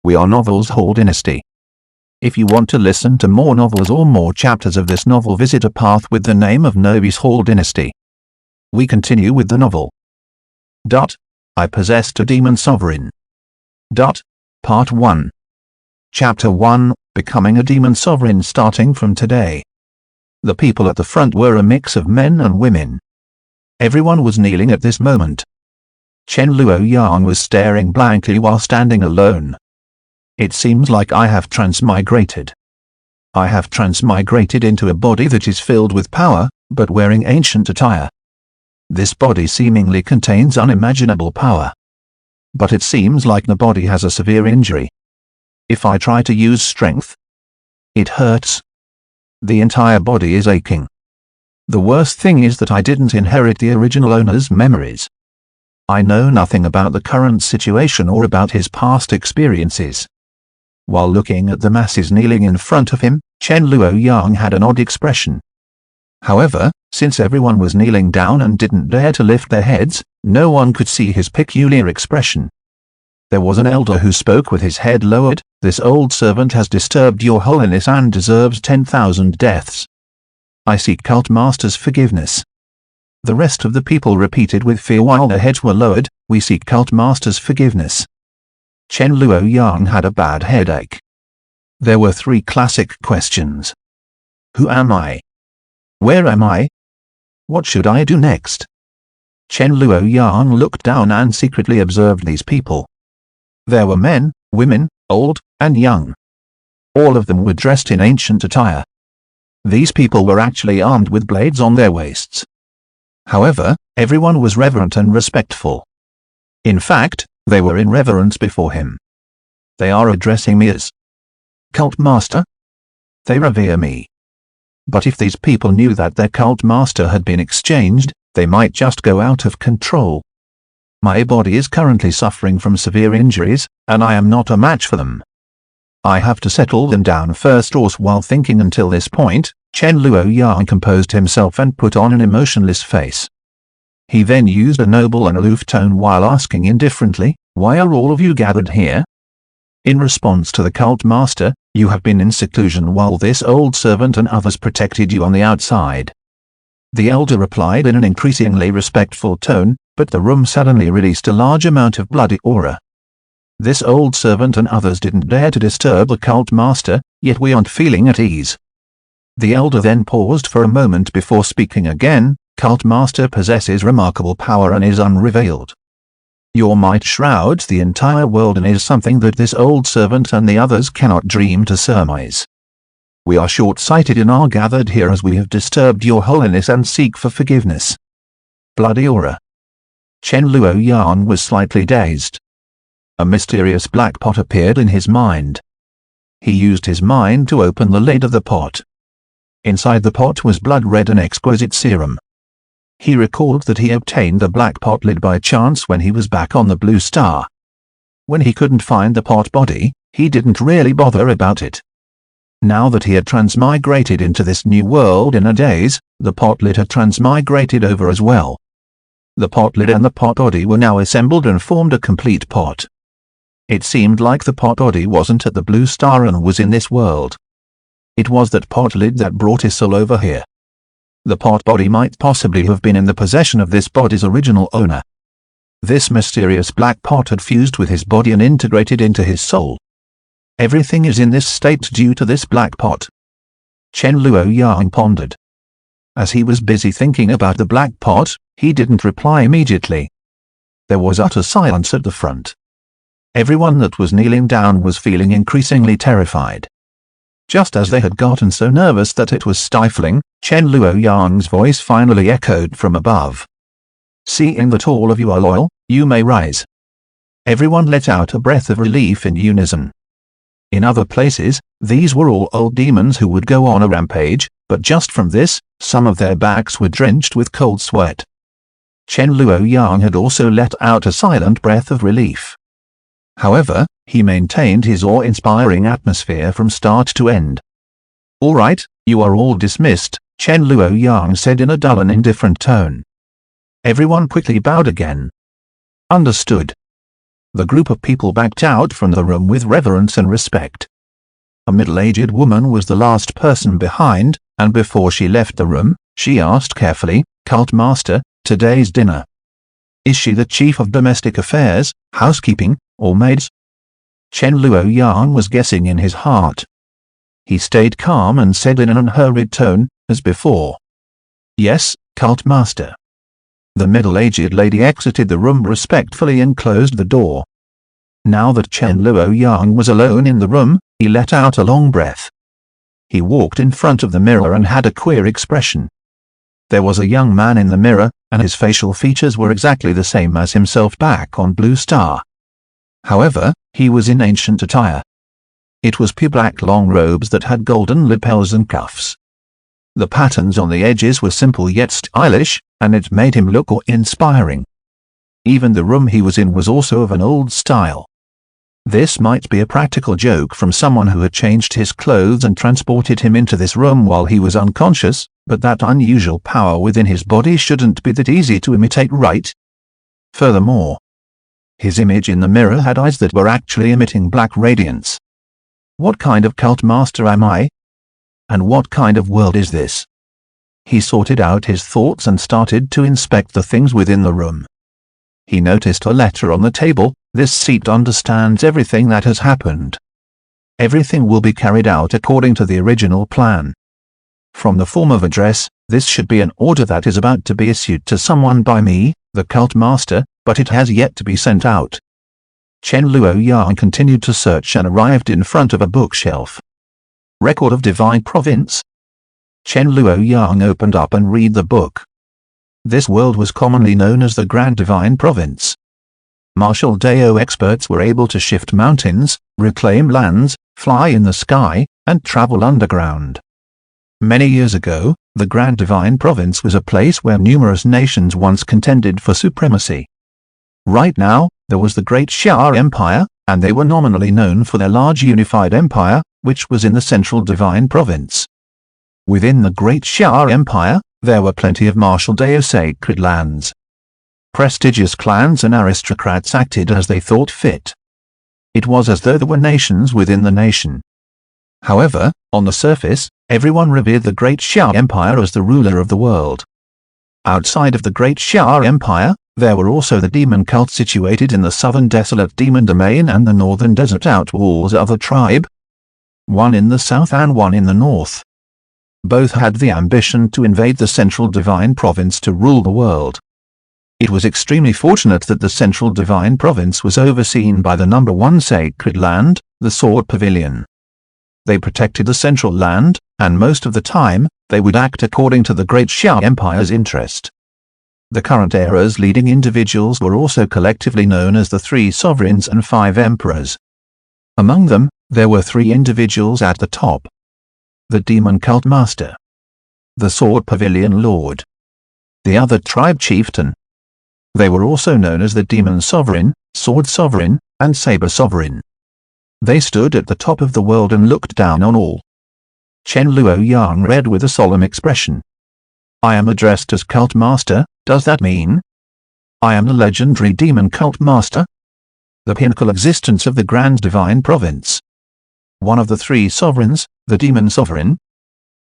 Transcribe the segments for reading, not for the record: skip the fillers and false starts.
We are Novels Hall Dynasty. If you want to listen to more novels or more chapters of this novel, visit a path with the name of Novice Hall Dynasty. We continue with the novel. I possessed a demon sovereign. Part 1. Chapter 1, Becoming a Demon Sovereign. Starting from today. The people at the front were a mix of men and women. Everyone was kneeling at this moment. Chen Luoyang was staring blankly while standing alone. It seems like I have transmigrated. I have transmigrated into a body that is filled with power, but wearing ancient attire. This body seemingly contains unimaginable power. But it seems like the body has a severe injury. If I try to use strength, it hurts. The entire body is aching. The worst thing is that I didn't inherit the original owner's memories. I know nothing about the current situation or about his past experiences. While looking at the masses kneeling in front of him, Chen Luoyang had an odd expression. However, since everyone was kneeling down and didn't dare to lift their heads, no one could see his peculiar expression. There was an elder who spoke with his head lowered. "This old servant has disturbed your holiness and deserves 10,000 deaths. I seek cult master's forgiveness." The rest of the people repeated with fear while their heads were lowered, "We seek cult master's forgiveness." Chen Luoyang had a bad headache. There were 3 classic questions. Who am I? Where am I? What should I do next? Chen Luoyang looked down and secretly observed these people. There were men, women, old, and young. All of them were dressed in ancient attire. These people were actually armed with blades on their waists. However, everyone was reverent and respectful. In fact, they were in reverence before him. They are addressing me as Cult Master? They revere me. But if these people knew that their cult master had been exchanged, they might just go out of control. My body is currently suffering from severe injuries, and I am not a match for them. I have to settle them down first. While thinking until this point, Chen Luoyang composed himself and put on an emotionless face. He then used a noble and aloof tone while asking indifferently, "Why are all of you gathered here?" In response to the cult master, "You have been in seclusion while this old servant and others protected you on the outside." The elder replied in an increasingly respectful tone, but the room suddenly released a large amount of bloody aura. This old servant and others didn't dare to disturb the cult master, yet we aren't feeling at ease. The elder then paused for a moment before speaking again. "Cult master possesses remarkable power and is unrevealed. Your might shrouds the entire world and is something that this old servant and the others cannot dream to surmise. We are short-sighted and are gathered here as we have disturbed your holiness and seek for forgiveness." Bloody aura. Chen Luoyang was slightly dazed. A mysterious black pot appeared in his mind. He used his mind to open the lid of the pot. Inside the pot was blood-red and exquisite serum. He recalled that he obtained the black pot lid by chance when he was back on the Blue Star. When he couldn't find the pot body, he didn't really bother about it. Now that he had transmigrated into this new world in a daze, the pot lid had transmigrated over as well. The pot lid and the pot body were now assembled and formed a complete pot. It seemed like the pot body wasn't at the Blue Star and was in this world. It was that pot lid that brought us all over here. The pot body might possibly have been in the possession of this body's original owner. This mysterious black pot had fused with his body and integrated into his soul. Everything is in this state due to this black pot. Chen Luoyang pondered. As he was busy thinking about the black pot, he didn't reply immediately. There was utter silence at the front. Everyone that was kneeling down was feeling increasingly terrified. Just as they had gotten so nervous that it was stifling, Chen Luoyang's voice finally echoed from above. "Seeing that all of you are loyal, you may rise." Everyone let out a breath of relief in unison. In other places, these were all old demons who would go on a rampage, but just from this, some of their backs were drenched with cold sweat. Chen Luoyang had also let out a silent breath of relief. However, he maintained his awe-inspiring atmosphere from start to end. "All right, you are all dismissed," Chen Luoyang said in a dull and indifferent tone. Everyone quickly bowed again. "Understood." the group of people backed out from the room with reverence and respect. A middle-aged woman was the last person behind, and before she left the room, she asked carefully, "Cult Master, today's dinner. Is she the chief of domestic affairs, housekeeping, or maids?" Chen Luoyang was guessing in his heart. He stayed calm and said in an unhurried tone, as before, "Yes, Cult Master." The middle-aged lady exited the room respectfully and closed the door. Now that Chen Luoyang was alone in the room, he let out a long breath. He walked in front of the mirror and had a queer expression. There was a young man in the mirror, and his facial features were exactly the same as himself back on Blue Star. However, he was in ancient attire. It was pure black long robes that had golden lapels and cuffs. The patterns on the edges were simple yet stylish, and it made him look awe-inspiring. Even the room he was in was also of an old style. This might be a practical joke from someone who had changed his clothes and transported him into this room while he was unconscious, but that unusual power within his body shouldn't be that easy to imitate, right? Furthermore, his image in the mirror had eyes that were actually emitting black radiance. What kind of cult master am I? And what kind of world is this? He sorted out his thoughts and started to inspect the things within the room. He noticed a letter on the table. "This seat understands everything that has happened. Everything will be carried out according to the original plan. From the form of address, this should be an order that is about to be issued to someone by me, the cult master, but it has yet to be sent out." Chen Luoyang continued to search and arrived in front of a bookshelf. Record of Divine Province. Chen Luoyang opened up and read the book. This world was commonly known as the Grand Divine Province. Martial Dao experts were able to shift mountains, reclaim lands, fly in the sky, and travel underground. Many years ago, the Grand Divine Province was a place where numerous nations once contended for supremacy. Right now, there was the Great Xia Empire, and they were nominally known for their large unified empire, which was in the Central Divine Province. Within the Great Xia Empire, there were plenty of martial Dao sacred lands. Prestigious clans and aristocrats acted as they thought fit. It was as though there were nations within the nation. However, on the surface, everyone revered the Great Xia Empire as the ruler of the world. Outside of the Great Xia Empire, there were also the demon cults situated in the southern desolate demon domain and the northern desert outwalls of the tribe. One in the south and one in the north. Both had the ambition to invade the Central Divine Province to rule the world. It was extremely fortunate that the Central Divine Province was overseen by the number one sacred land, the Sword Pavilion. They protected the central land, and most of the time, they would act according to the Great Xia Empire's interest. The current era's leading individuals were also collectively known as the Three Sovereigns and Five Emperors. Among them, there were three individuals at the top. The Demon Cult Master, the Sword Pavilion Lord, the other tribe chieftain. They were also known as the Demon Sovereign, Sword Sovereign, and Saber Sovereign. They stood at the top of the world and looked down on all. Chen Luoyang read with a solemn expression. "I am addressed as Cult Master, does that mean? I am the legendary Demon Cult Master? The pinnacle existence of the Grand Divine Province. One of the three sovereigns, the Demon Sovereign.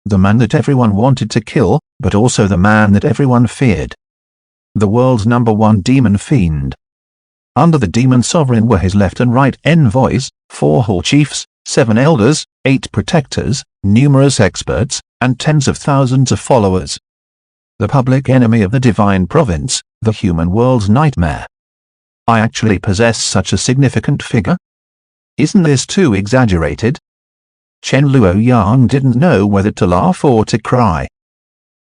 The man that everyone wanted to kill, but also the man that everyone feared. The world's number one demon fiend." Under the Demon Sovereign were his left and right envoys, 4 hall chiefs, 7 elders, 8 protectors, numerous experts, and tens of thousands of followers. The public enemy of the Divine Province, the human world's nightmare. I actually possess such a significant figure? Isn't this too exaggerated? Chen Luoyang didn't know whether to laugh or to cry.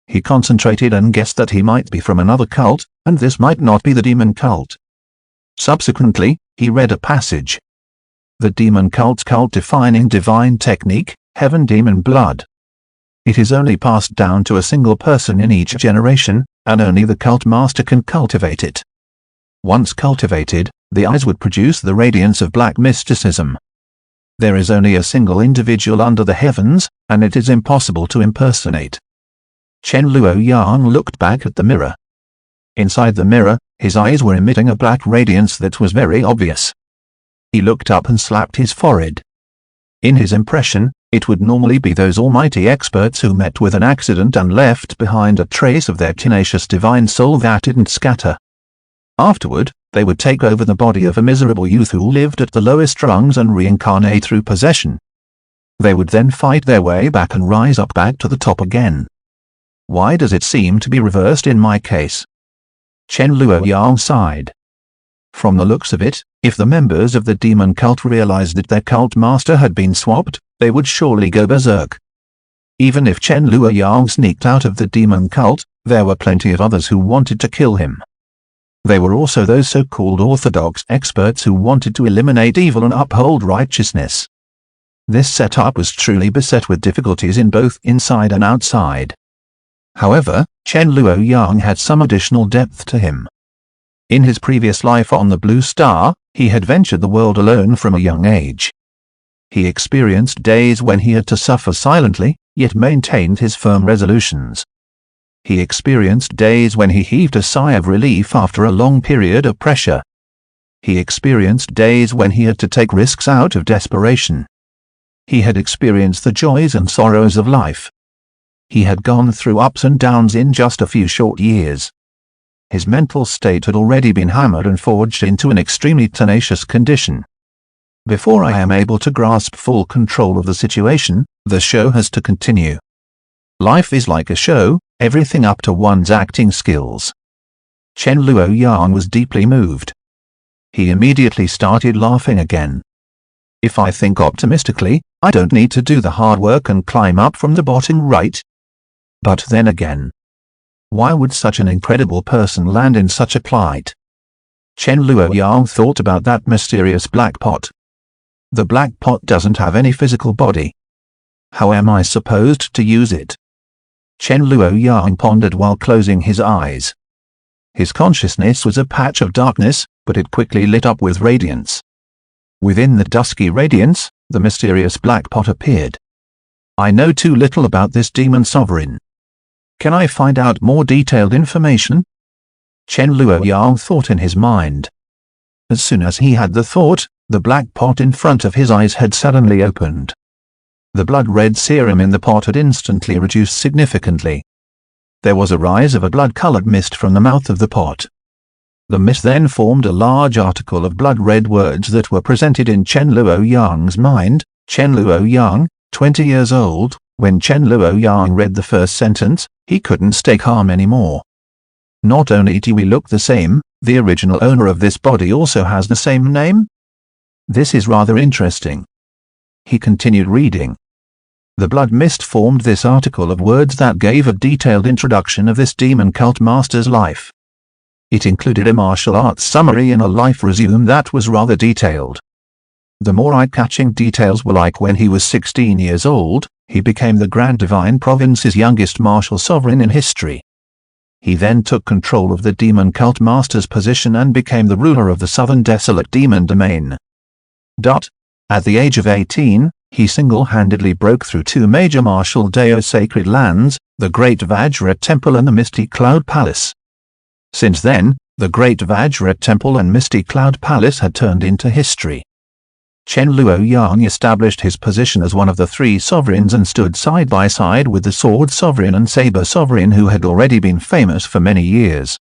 He concentrated and guessed that he might be from another cult, and this might not be the demon cult. Subsequently, he read a passage. The demon cult's cult-defining divine technique, Heaven Demon Blood. It is only passed down to a single person in each generation, and only the cult master can cultivate it. Once cultivated, the eyes would produce the radiance of black mysticism. There is only a single individual under the heavens, and it is impossible to impersonate. Chen Luoyang looked back at the mirror. Inside the mirror, His eyes were emitting a black radiance that was very obvious. He looked up and slapped his forehead. In his impression, it would normally be those almighty experts who met with an accident and left behind a trace of their tenacious divine soul that didn't scatter. Afterward, they would take over the body of a miserable youth who lived at the lowest rungs and reincarnate through possession. They would then fight their way back and rise up back to the top again. Why does it seem to be reversed in my case? Chen Luoyang sighed. From the looks of it, if the members of the demon cult realized that their cult master had been swapped, they would surely go berserk. Even if Chen Luoyang sneaked out of the demon cult, there were plenty of others who wanted to kill him. There were also those so-called orthodox experts who wanted to eliminate evil and uphold righteousness. This setup was truly beset with difficulties in both inside and outside. However, Chen Luoyang had some additional depth to him. In his previous life on the Blue Star, he had ventured the world alone from a young age. He experienced days when he had to suffer silently, yet maintained his firm resolutions. He experienced days when he heaved a sigh of relief after a long period of pressure. He experienced days when he had to take risks out of desperation. He had experienced the joys and sorrows of life. He had gone through ups and downs in just a few short years. His mental state had already been hammered and forged into an extremely tenacious condition. Before I am able to grasp full control of the situation, the show has to continue. Life is like a show, everything up to one's acting skills. Chen Luoyang was deeply moved. He immediately started laughing again. If I think optimistically, I don't need to do the hard work and climb up from the bottom, right? But then again, why would such an incredible person land in such a plight? Chen Luoyang thought about that mysterious black pot. The black pot doesn't have any physical body. How am I supposed to use it? Chen Luoyang pondered while closing his eyes. His consciousness was a patch of darkness, but it quickly lit up with radiance. Within the dusky radiance, the mysterious black pot appeared. I know too little about this demon sovereign. Can I find out more detailed information? Chen Luoyang thought in his mind. As soon as he had the thought, the black pot in front of his eyes had suddenly opened. The blood-red serum in the pot had instantly reduced significantly. There was a rise of a blood-colored mist from the mouth of the pot. The mist then formed a large article of blood-red words that were presented in Chen Luoyang's mind. Chen Luoyang, 20 years old. When Chen Luoyang read the first sentence, he couldn't stay calm anymore. Not only do we look the same, the original owner of this body also has the same name? This is rather interesting. He continued reading. The blood mist formed this article of words that gave a detailed introduction of this demon cult master's life. It included a martial arts summary and a life resume that was rather detailed. The more eye-catching details were like when he was 16 years old, he became the Grand Divine Province's youngest martial sovereign in history. He then took control of the demon cult master's position and became the ruler of the southern desolate demon domain. At the age of 18, he single-handedly broke through two major martial Dao sacred lands, the Great Vajra Temple and the Misty Cloud Palace. Since then, the Great Vajra Temple and Misty Cloud Palace had turned into history. Chen Luoyang established his position as one of the three sovereigns and stood side by side with the Sword Sovereign and Saber Sovereign who had already been famous for many years.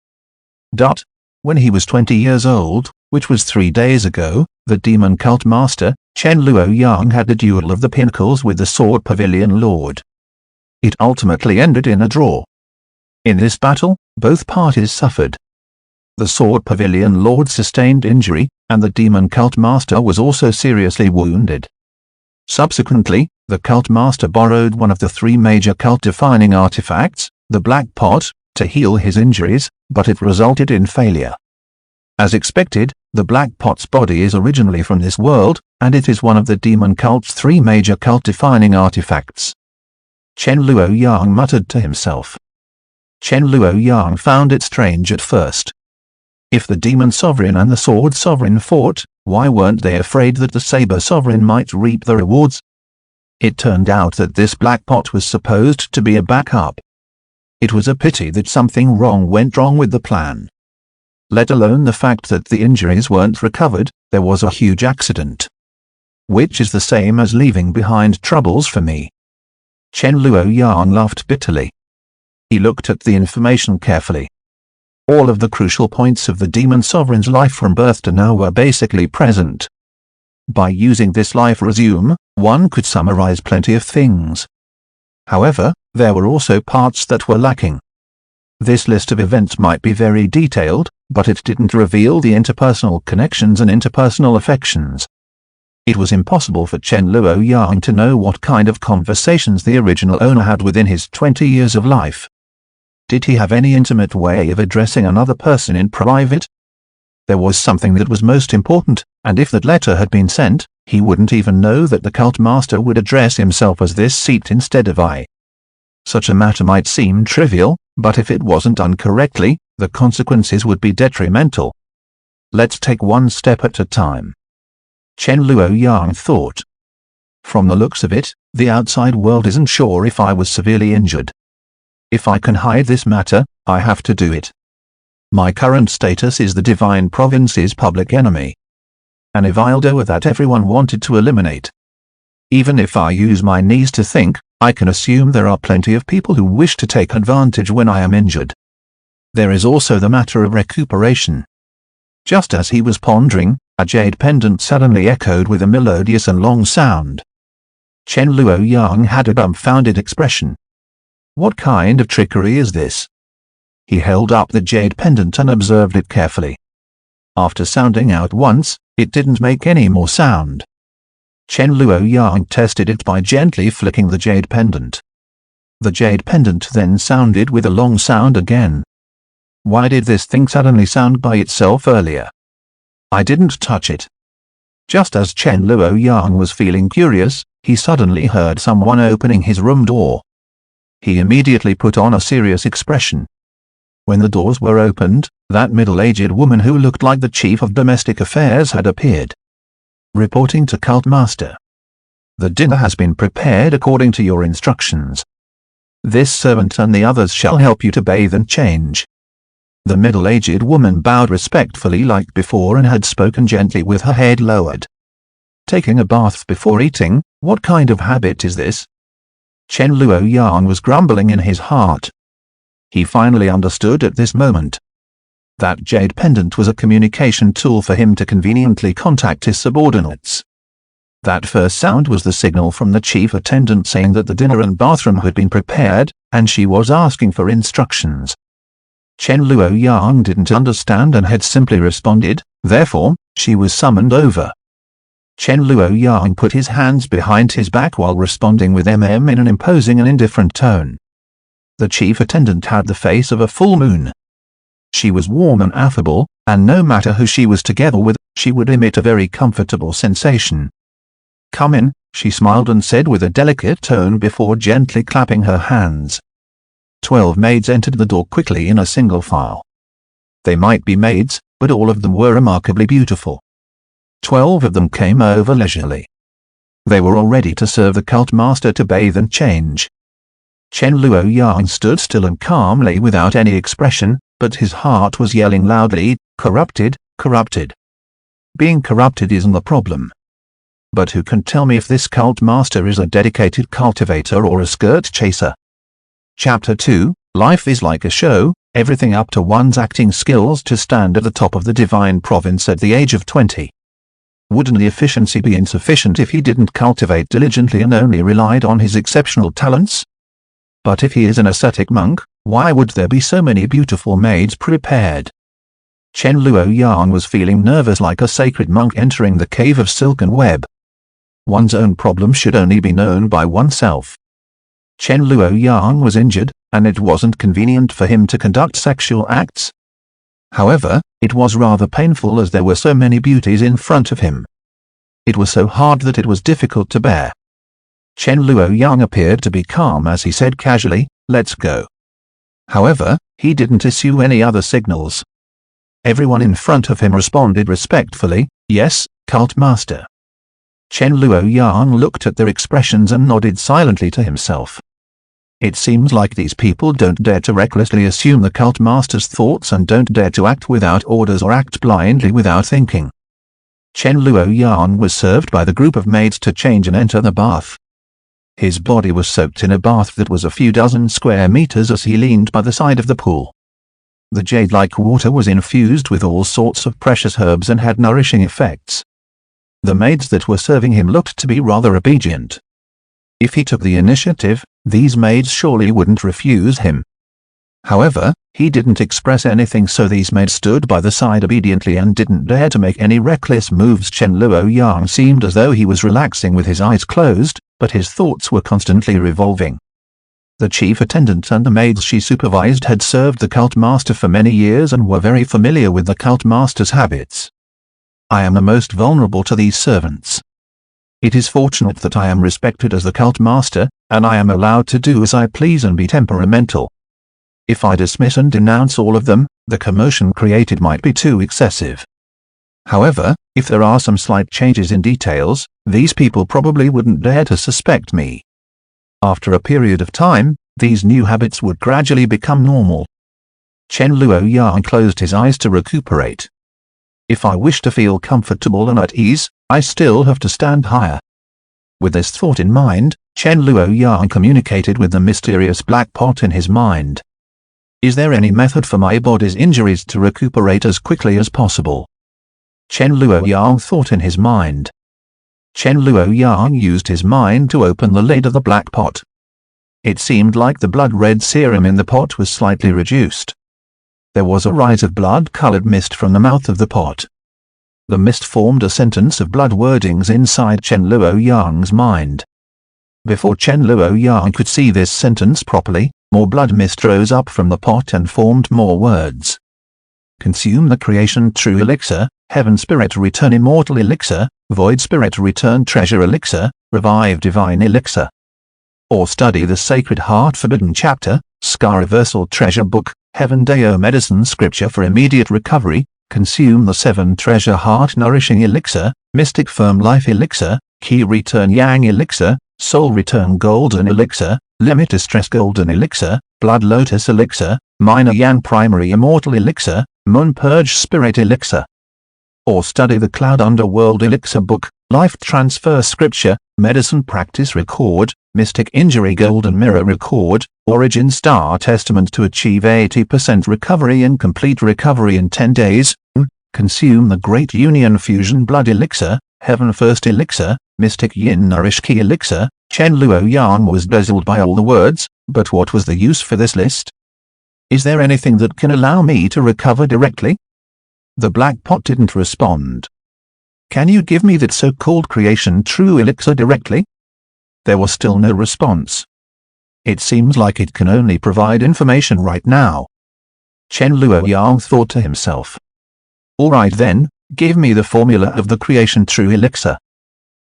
When he was 20 years old, which was 3 days ago, the demon cult master, Chen Luoyang, had a duel of the pinnacles with the Sword Pavilion Lord. It ultimately ended in a draw. In this battle, both parties suffered. The Sword Pavilion Lord sustained injury, and the demon cult master was also seriously wounded. Subsequently, the cult master borrowed one of the three major cult-defining artifacts, the Black Pot, to heal his injuries, but it resulted in failure. As expected, the Black Pot's body is originally from this world, and it is one of the demon cult's three major cult-defining artifacts. Chen Luoyang muttered to himself. Chen Luoyang found it strange at first. If the Demon Sovereign and the Sword Sovereign fought, why weren't they afraid that the Saber Sovereign might reap the rewards? It turned out that this Black Pot was supposed to be a backup. It was a pity that something wrong went wrong with the plan. let alone the fact that the injuries weren't recovered, there was a huge accident. Which is the same as leaving behind troubles for me. Chen Luoyang laughed bitterly. He looked at the information carefully. All of the crucial points of the demon sovereign's life from birth to now were basically present. By using this life resume, one could summarize plenty of things. However, there were also parts that were lacking. This list of events might be very detailed, but it didn't reveal the interpersonal connections and interpersonal affections. It was impossible for Chen Luoyang to know what kind of conversations the original owner had within his 20 years of life. Did he have any intimate way of addressing another person in private? There was something that was most important, and if that letter had been sent, he wouldn't even know that the cult master would address himself as this seat instead of I. Such a matter might seem trivial, but if it wasn't done correctly, the consequences would be detrimental. Let's take one step at a time. Chen Luoyang thought. From the looks of it, the outside world isn't sure if I was severely injured. If I can hide this matter, I have to do it. My current status is the Divine Province's public enemy. An evildoer that everyone wanted to eliminate. Even if I use my knees to think, I can assume there are plenty of people who wish to take advantage when I am injured. There is also the matter of recuperation. Just as he was pondering, a jade pendant suddenly echoed with a melodious and long sound. Chen Luoyang had a dumbfounded expression. What kind of trickery is this? He held up the jade pendant and observed it carefully. After sounding out once, it didn't make any more sound. Chen Luoyang tested it by gently flicking the jade pendant. The jade pendant then sounded with a long sound again. Why did this thing suddenly sound by itself earlier? I didn't touch it. Just as Chen Luoyang was feeling curious, he suddenly heard someone opening his room door. He immediately put on a serious expression. When the doors were opened, that middle-aged woman who looked like the chief of domestic affairs had appeared. Reporting to Cult Master. The dinner has been prepared according to your instructions. This servant and the others shall help you to bathe and change. The middle-aged woman bowed respectfully like before and had spoken gently with her head lowered. Taking a bath before eating, what kind of habit is this? Chen Luoyang was grumbling in his heart. He finally understood at this moment. That jade pendant was a communication tool for him to conveniently contact his subordinates. That first sound was the signal from the chief attendant saying that the dinner and bathroom had been prepared, and she was asking for instructions. Chen Luoyang didn't understand and had simply responded, therefore, she was summoned over. Chen Luoyang put his hands behind his back while responding with in an imposing and indifferent tone. The chief attendant had the face of a full moon. She was warm and affable, and no matter who she was together with, she would emit a very comfortable sensation. Come in, she smiled and said with a delicate tone before gently clapping her hands. 12 maids entered the door quickly in a single file. They might be maids, but all of them were remarkably beautiful. 12 of them came over leisurely. They were all ready to serve the cult master to bathe and change. Chen Luoyang stood still and calmly without any expression, but his heart was yelling loudly, corrupted, corrupted. Being corrupted isn't the problem. But who can tell me if this cult master is a dedicated cultivator or a skirt chaser? Chapter 2, Life is like a show, everything up to one's acting skills to stand at the top of the divine province at the age of 20. Wouldn't the efficiency be insufficient if he didn't cultivate diligently and only relied on his exceptional talents? But if he is an ascetic monk, why would there be so many beautiful maids prepared? Chen Luoyang was feeling nervous like a sacred monk entering the cave of silk and web. One's own problem should only be known by oneself. Chen Luoyang was injured, and it wasn't convenient for him to conduct sexual acts. However, it was rather painful as there were so many beauties in front of him. It was so hard that it was difficult to bear. Chen Luoyang appeared to be calm as he said casually, "Let's go." However, he didn't issue any other signals. Everyone in front of him responded respectfully, "Yes, cult master." Chen Luoyang looked at their expressions and nodded silently to himself. It seems like these people don't dare to recklessly assume the cult master's thoughts and don't dare to act without orders or act blindly without thinking. Chen Luoyang was served by the group of maids to change and enter the bath. His body was soaked in a bath that was a few dozen square meters as he leaned by the side of the pool. The jade-like water was infused with all sorts of precious herbs and had nourishing effects. The maids that were serving him looked to be rather obedient. If he took the initiative, these maids surely wouldn't refuse him. However, he didn't express anything, so these maids stood by the side obediently and didn't dare to make any reckless moves. Chen Luoyang seemed as though he was relaxing with his eyes closed, but his thoughts were constantly revolving. The chief attendant and the maids she supervised had served the cult master for many years and were very familiar with the cult master's habits. I am the most vulnerable to these servants. It is fortunate that I am respected as the cult master, and I am allowed to do as I please and be temperamental. If I dismiss and denounce all of them, the commotion created might be too excessive. However, if there are some slight changes in details, these people probably wouldn't dare to suspect me. After a period of time, these new habits would gradually become normal. Chen Luoyang closed his eyes to recuperate. If I wish to feel comfortable and at ease, I still have to stand higher. With this thought in mind, Chen Luoyang communicated with the mysterious black pot in his mind. Is there any method for my body's injuries to recuperate as quickly as possible? Chen Luoyang thought in his mind. Chen Luoyang used his mind to open the lid of the black pot. It seemed like the blood-red serum in the pot was slightly reduced. There was a rise of blood-colored mist from the mouth of the pot. The mist formed a sentence of blood wordings inside Chen Luoyang's mind. Before Chen Luoyang could see this sentence properly, more blood mist rose up from the pot and formed more words. Consume the creation true elixir, heaven spirit return immortal elixir, void spirit return treasure elixir, revive divine elixir. Or study the sacred heart forbidden chapter, scar reversal treasure book, heaven deo medicine scripture for immediate recovery, consume the 7 treasure heart nourishing elixir, mystic firm life elixir, key return yang elixir, soul return golden elixir, limit distress golden elixir, blood lotus elixir, minor yang primary immortal elixir, moon purge spirit elixir. Or study the cloud underworld elixir book, life transfer scripture, medicine practice record, mystic injury golden mirror record, origin star testament to achieve 80% recovery and complete recovery in 10 days, consume the great union fusion blood elixir, heaven first elixir, mystic yin nourish key elixir. Chen Luoyang was dazzled by all the words, but what was the use for this list? Is there anything that can allow me to recover directly? The black pot didn't respond. Can you give me that so-called creation true elixir directly? There was still no response. It seems like it can only provide information right now. Chen Luoyang thought to himself. All right then, give me the formula of the creation true elixir.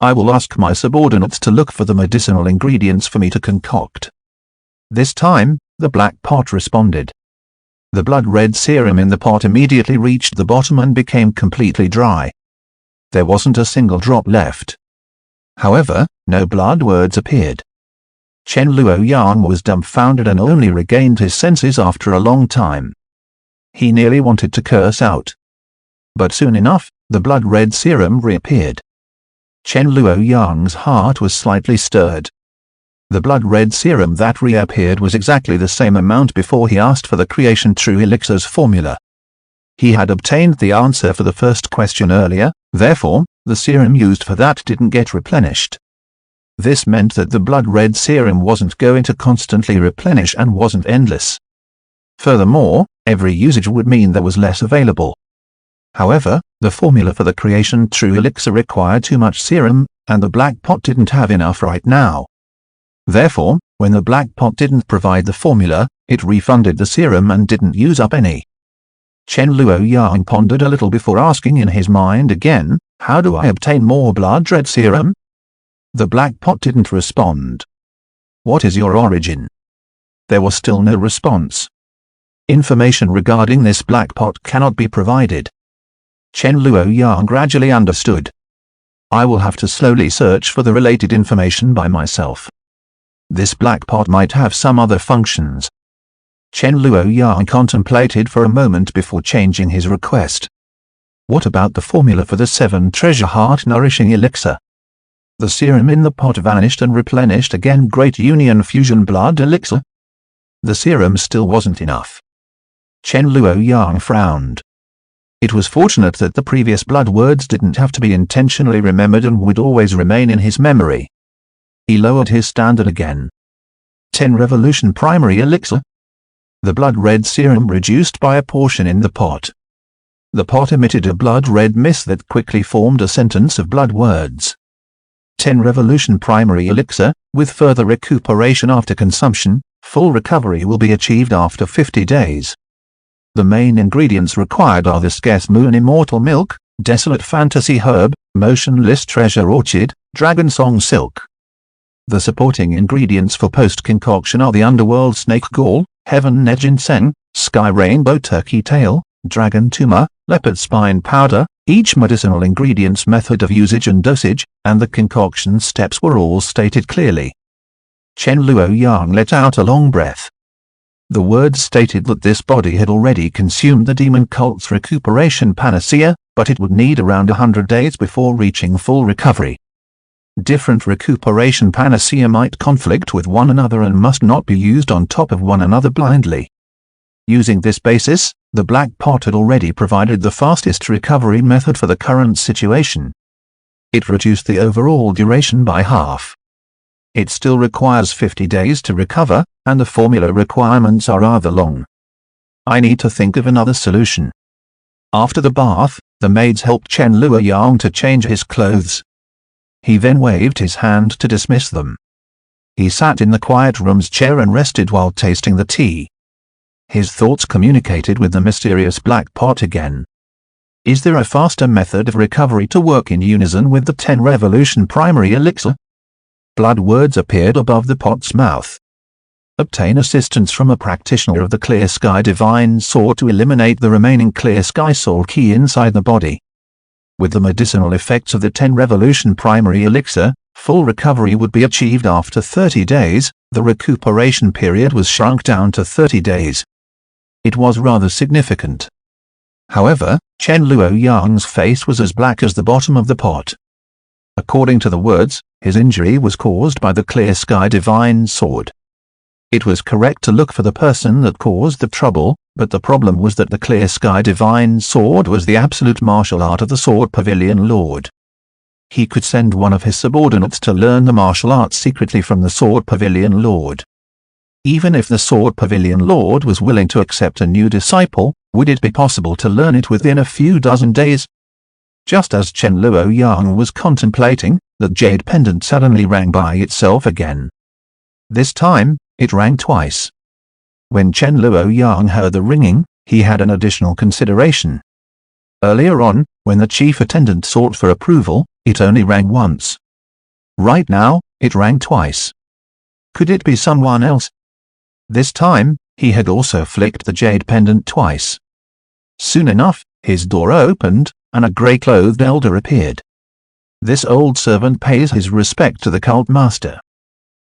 I will ask my subordinates to look for the medicinal ingredients for me to concoct. This time, the black pot responded. The blood-red serum in the pot immediately reached the bottom and became completely dry. There wasn't a single drop left. However, no blood words appeared. Chen Luoyang was dumbfounded and only regained his senses after a long time. He nearly wanted to curse out. But soon enough, the blood-red serum reappeared. Chen Luoyang's heart was slightly stirred. The blood-red serum that reappeared was exactly the same amount before he asked for the creation true elixir's formula. He had obtained the answer for the first question earlier, therefore, the serum used for that didn't get replenished. This meant that the blood-red serum wasn't going to constantly replenish and wasn't endless. Furthermore, every usage would mean there was less available. However, the formula for the creation true elixir required too much serum, and the black pot didn't have enough right now. Therefore, when the black pot didn't provide the formula, it refunded the serum and didn't use up any. Chen Luoyang pondered a little before asking in his mind again, how do I obtain more blood-red serum? The black pot didn't respond. What is your origin? There was still no response. Information regarding this black pot cannot be provided. Chen Luoyang gradually understood. I will have to slowly search for the related information by myself. This black pot might have some other functions. Chen Luoyang contemplated for a moment before changing his request. What about the formula for the 7 treasure heart nourishing elixir? The serum in the pot vanished and replenished again. Great Union Fusion Blood Elixir? The serum still wasn't enough. Chen Luoyang frowned. It was fortunate that the previous blood words didn't have to be intentionally remembered and would always remain in his memory. He lowered his standard again. 10 Revolution Primary Elixir? The blood-red serum reduced by a portion in the pot. The pot emitted a blood-red mist that quickly formed a sentence of blood words. 10 Revolution Primary Elixir, with further recuperation after consumption, full recovery will be achieved after 50 days. The main ingredients required are the scarce moon immortal milk, desolate fantasy herb, motionless treasure orchid, dragon song silk. The supporting ingredients for post-concoction are the underworld snake gall, heaven ginseng, sky rainbow turkey tail, dragon tumor, leopard spine powder. Each medicinal ingredient's method of usage and dosage, and the concoction steps were all stated clearly. Chen Luoyang let out a long breath. The words stated that this body had already consumed the demon cult's recuperation panacea, but it would need around 100 days before reaching full recovery. Different recuperation panacea might conflict with one another and must not be used on top of one another blindly. Using this basis, the black pot had already provided the fastest recovery method for the current situation. It reduced the overall duration by half. It still requires 50 days to recover, and the formula requirements are rather long. I need to think of another solution. After the bath, the maids helped Chen Luoyang to change his clothes. He then waved his hand to dismiss them. He sat in the quiet room's chair and rested while tasting the tea. His thoughts communicated with the mysterious black pot again. Is there a faster method of recovery to work in unison with the 10 Revolution Primary Elixir? Blood words appeared above the pot's mouth. Obtain assistance from a practitioner of the Clear Sky Divine Sword to eliminate the remaining Clear Sky Soul Key inside the body. With the medicinal effects of the 10 Revolution Primary Elixir, full recovery would be achieved after 30 days. The recuperation period was shrunk down to 30 days. It was rather significant. However, Chen Luoyang's face was as black as the bottom of the pot. According to the words, his injury was caused by the Clear Sky Divine Sword. It was correct to look for the person that caused the trouble, but the problem was that the Clear Sky Divine Sword was the absolute martial art of the Sword Pavilion Lord. He could send one of his subordinates to learn the martial arts secretly from the Sword Pavilion Lord. Even if the Sword Pavilion Lord was willing to accept a new disciple, would it be possible to learn it within a few dozen days? Just as Chen Luoyang was contemplating, the jade pendant suddenly rang by itself again. This time, it rang twice. When Chen Luoyang heard the ringing, he had an additional consideration. Earlier on, when the chief attendant sought for approval, it only rang once. Right now, it rang twice. Could it be someone else? This time, he had also flicked the jade pendant twice. Soon enough, his door opened, and a grey-clothed elder appeared. This old servant pays his respect to the cult master.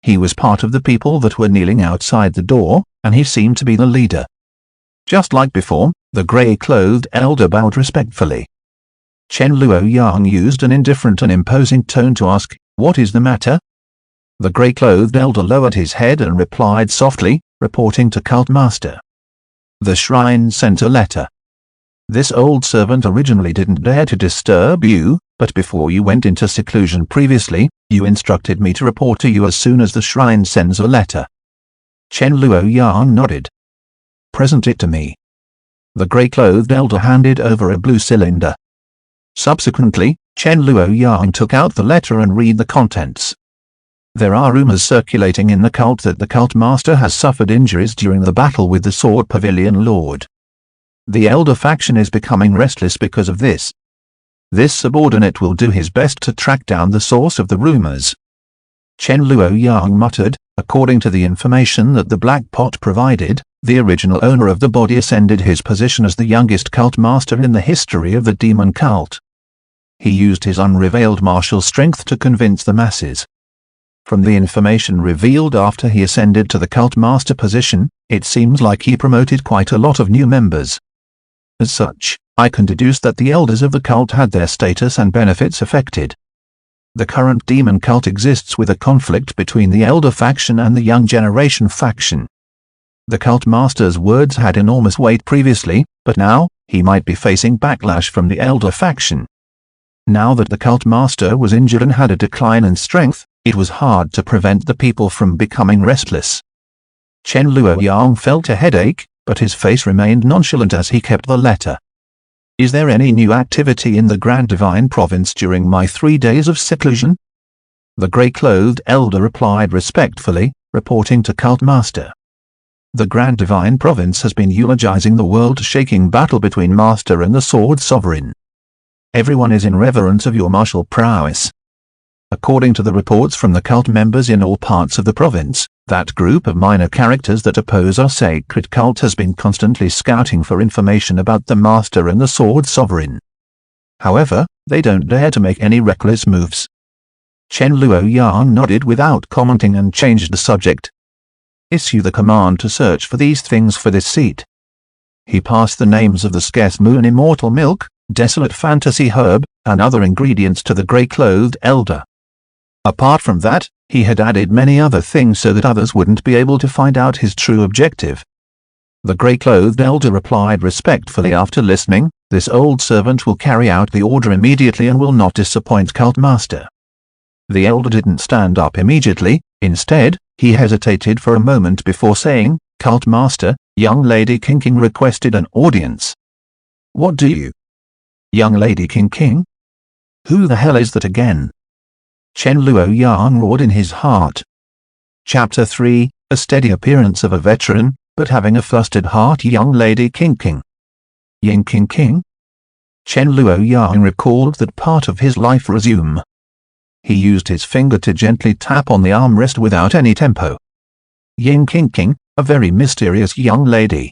He was part of the people that were kneeling outside the door, and he seemed to be the leader. Just like before, the grey-clothed elder bowed respectfully. Chen Luoyang used an indifferent and imposing tone to ask, "What is the matter?" The grey-clothed elder lowered his head and replied softly, reporting to cult master. The shrine sent a letter. This old servant originally didn't dare to disturb you, but before you went into seclusion previously, you instructed me to report to you as soon as the shrine sends a letter. Chen Luoyang nodded. Present it to me. The grey-clothed elder handed over a blue cylinder. Subsequently, Chen Luoyang took out the letter and read the contents. There are rumors circulating in the cult that the cult master has suffered injuries during the battle with the Sword Pavilion Lord. The elder faction is becoming restless because of this. This subordinate will do his best to track down the source of the rumors. Chen Luoyang muttered, according to the information that the Black Pot provided, the original owner of the body ascended his position as the youngest cult master in the history of the demon cult. He used his unrevealed martial strength to convince the masses. From the information revealed after he ascended to the cult master position, it seems like he promoted quite a lot of new members. As such, I can deduce that the elders of the cult had their status and benefits affected. The current demon cult exists with a conflict between the elder faction and the young generation faction. The cult master's words had enormous weight previously, but now, he might be facing backlash from the elder faction. Now that the cult master was injured and had a decline in strength, it was hard to prevent the people from becoming restless. Chen Luoyang felt a headache, but his face remained nonchalant as he kept the letter. Is there any new activity in the Grand Divine Province during my 3 days of seclusion? The grey-clothed elder replied respectfully, reporting to Cult Master. The Grand Divine Province has been eulogizing the world-shaking battle between Master and the Sword Sovereign. Everyone is in reverence of your martial prowess. According to the reports from the cult members in all parts of the province, that group of minor characters that oppose our sacred cult has been constantly scouting for information about the Master and the Sword Sovereign. However, they don't dare to make any reckless moves. Chen Luoyang nodded without commenting and changed the subject. Issue the command to search for these things for this seat. He passed the names of the scarce moon immortal milk, desolate fantasy herb, and other ingredients to the grey-clothed elder. Apart from that, he had added many other things so that others wouldn't be able to find out his true objective. The grey-clothed elder replied respectfully after listening, this old servant will carry out the order immediately and will not disappoint Cult Master. The elder didn't stand up immediately, instead, he hesitated for a moment before saying, Cult Master, young lady King requested an audience. What do you? Young lady King? Who the hell is that again? Chen Luoyang roared in his heart. Chapter 3, a steady appearance of a veteran, but having a flustered heart young lady King. Yin King? Chen Luoyang recalled that part of his life resume. He used his finger to gently tap on the armrest without any tempo. Yin King, a very mysterious young lady.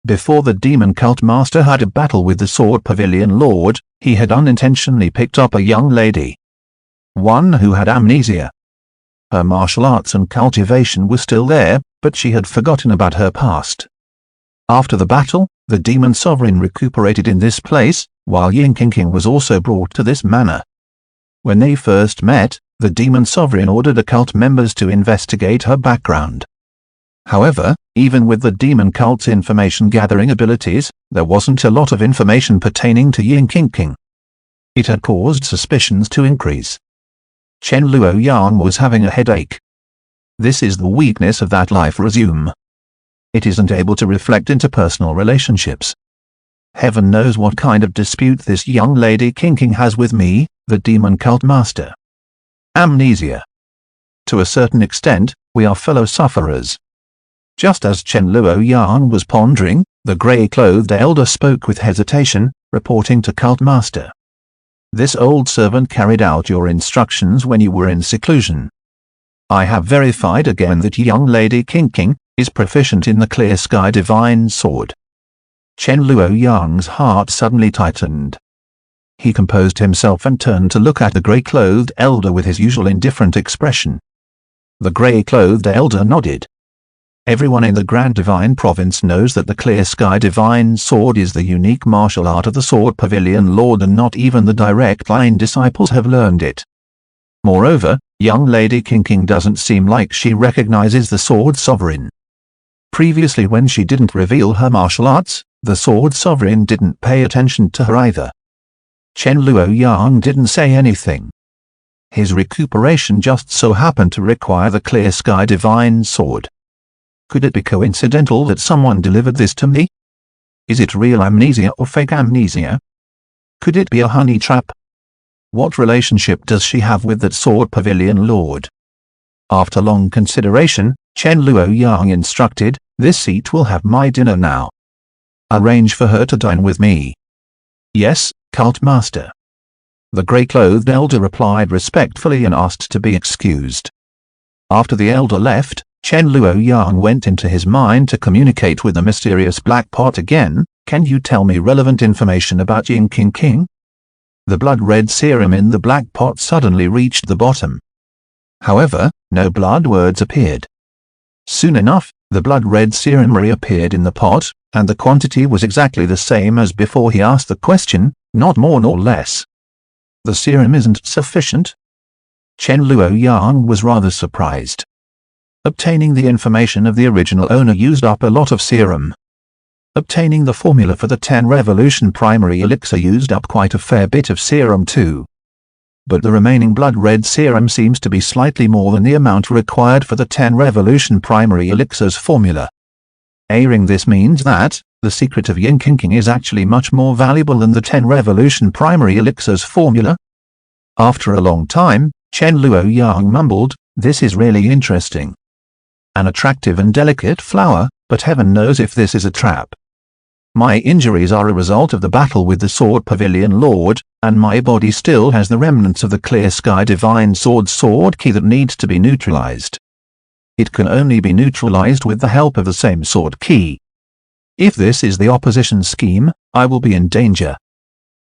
Before the demon cult master had a battle with the Sword Pavilion Lord, he had unintentionally picked up a young lady. One who had amnesia. Her martial arts and cultivation were still there, but she had forgotten about her past. After the battle, the demon sovereign recuperated in this place, while Yin King was also brought to this manor. When they first met, the demon sovereign ordered the cult members to investigate her background. However, even with the demon cult's information-gathering abilities, there wasn't a lot of information pertaining to Yin King. It had caused suspicions to increase. Chen Luoyang was having a headache. This is the weakness of that life resume. It isn't able to reflect interpersonal relationships. Heaven knows what kind of dispute this young lady King has with me, the demon cult master. Amnesia. To a certain extent, we are fellow sufferers. Just as Chen Luoyang was pondering, the grey-clothed elder spoke with hesitation, reporting to Cult Master. This old servant carried out your instructions when you were in seclusion. I have verified again that young lady King is proficient in the Clear Sky Divine Sword. Chen Luoyang's heart suddenly tightened. He composed himself and turned to look at the grey-clothed elder with his usual indifferent expression. The grey-clothed elder nodded. Everyone in the Grand Divine Province knows that the Clear Sky Divine Sword is the unique martial art of the Sword Pavilion Lord, and not even the direct line disciples have learned it. Moreover, young lady King doesn't seem like she recognizes the Sword Sovereign. Previously, when she didn't reveal her martial arts, the Sword Sovereign didn't pay attention to her either. Chen Luoyang didn't say anything. His recuperation just so happened to require the Clear Sky Divine Sword. Could it be coincidental that someone delivered this to me? Is it real amnesia or fake amnesia? Could it be a honey trap? What relationship does she have with that Sword Pavilion Lord? After long consideration, Chen Luoyang instructed, this seat will have my dinner now. Arrange for her to dine with me. Yes, Cult Master. The grey-clothed elder replied respectfully and asked to be excused. After the elder left, Chen Luoyang went into his mind to communicate with the mysterious black pot again. Can you tell me relevant information about Yin King? The blood-red serum in the black pot suddenly reached the bottom. However, no blood words appeared. Soon enough, the blood-red serum reappeared in the pot, and the quantity was exactly the same as before he asked the question, not more nor less. The serum isn't sufficient? Chen Luoyang was rather surprised. Obtaining the information of the original owner used up a lot of serum. Obtaining the formula for the 10 Revolution primary elixir used up quite a fair bit of serum too. But the remaining blood-red serum seems to be slightly more than the amount required for the 10 Revolution primary elixir's formula. Airing this means that the secret of yin kinking is actually much more valuable than the 10 Revolution primary elixir's formula. After a long time, Chen Luoyang mumbled, "This is really interesting. An attractive and delicate flower, but heaven knows if this is a trap. My injuries are a result of the battle with the Sword Pavilion Lord, and my body still has the remnants of the Clear Sky Divine Sword key that needs to be neutralized. It can only be neutralized with the help of the same sword key. If this is the opposition scheme, I will be in danger."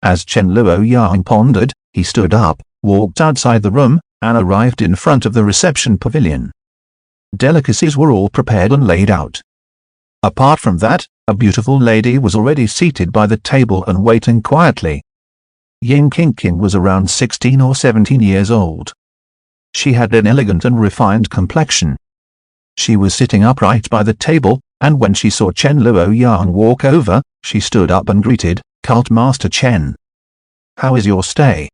As Chen Luoyang pondered, he stood up, walked outside the room, and arrived in front of the reception pavilion. Delicacies were all prepared and laid out. Apart from that, a beautiful lady was already seated by the table and waiting quietly. Yin Kinking was around 16 or 17 years old. She had an elegant and refined complexion. She was sitting upright by the table, and when she saw Chen Luoyang walk over, she stood up and greeted, "Cult Master Chen. How is your stay?"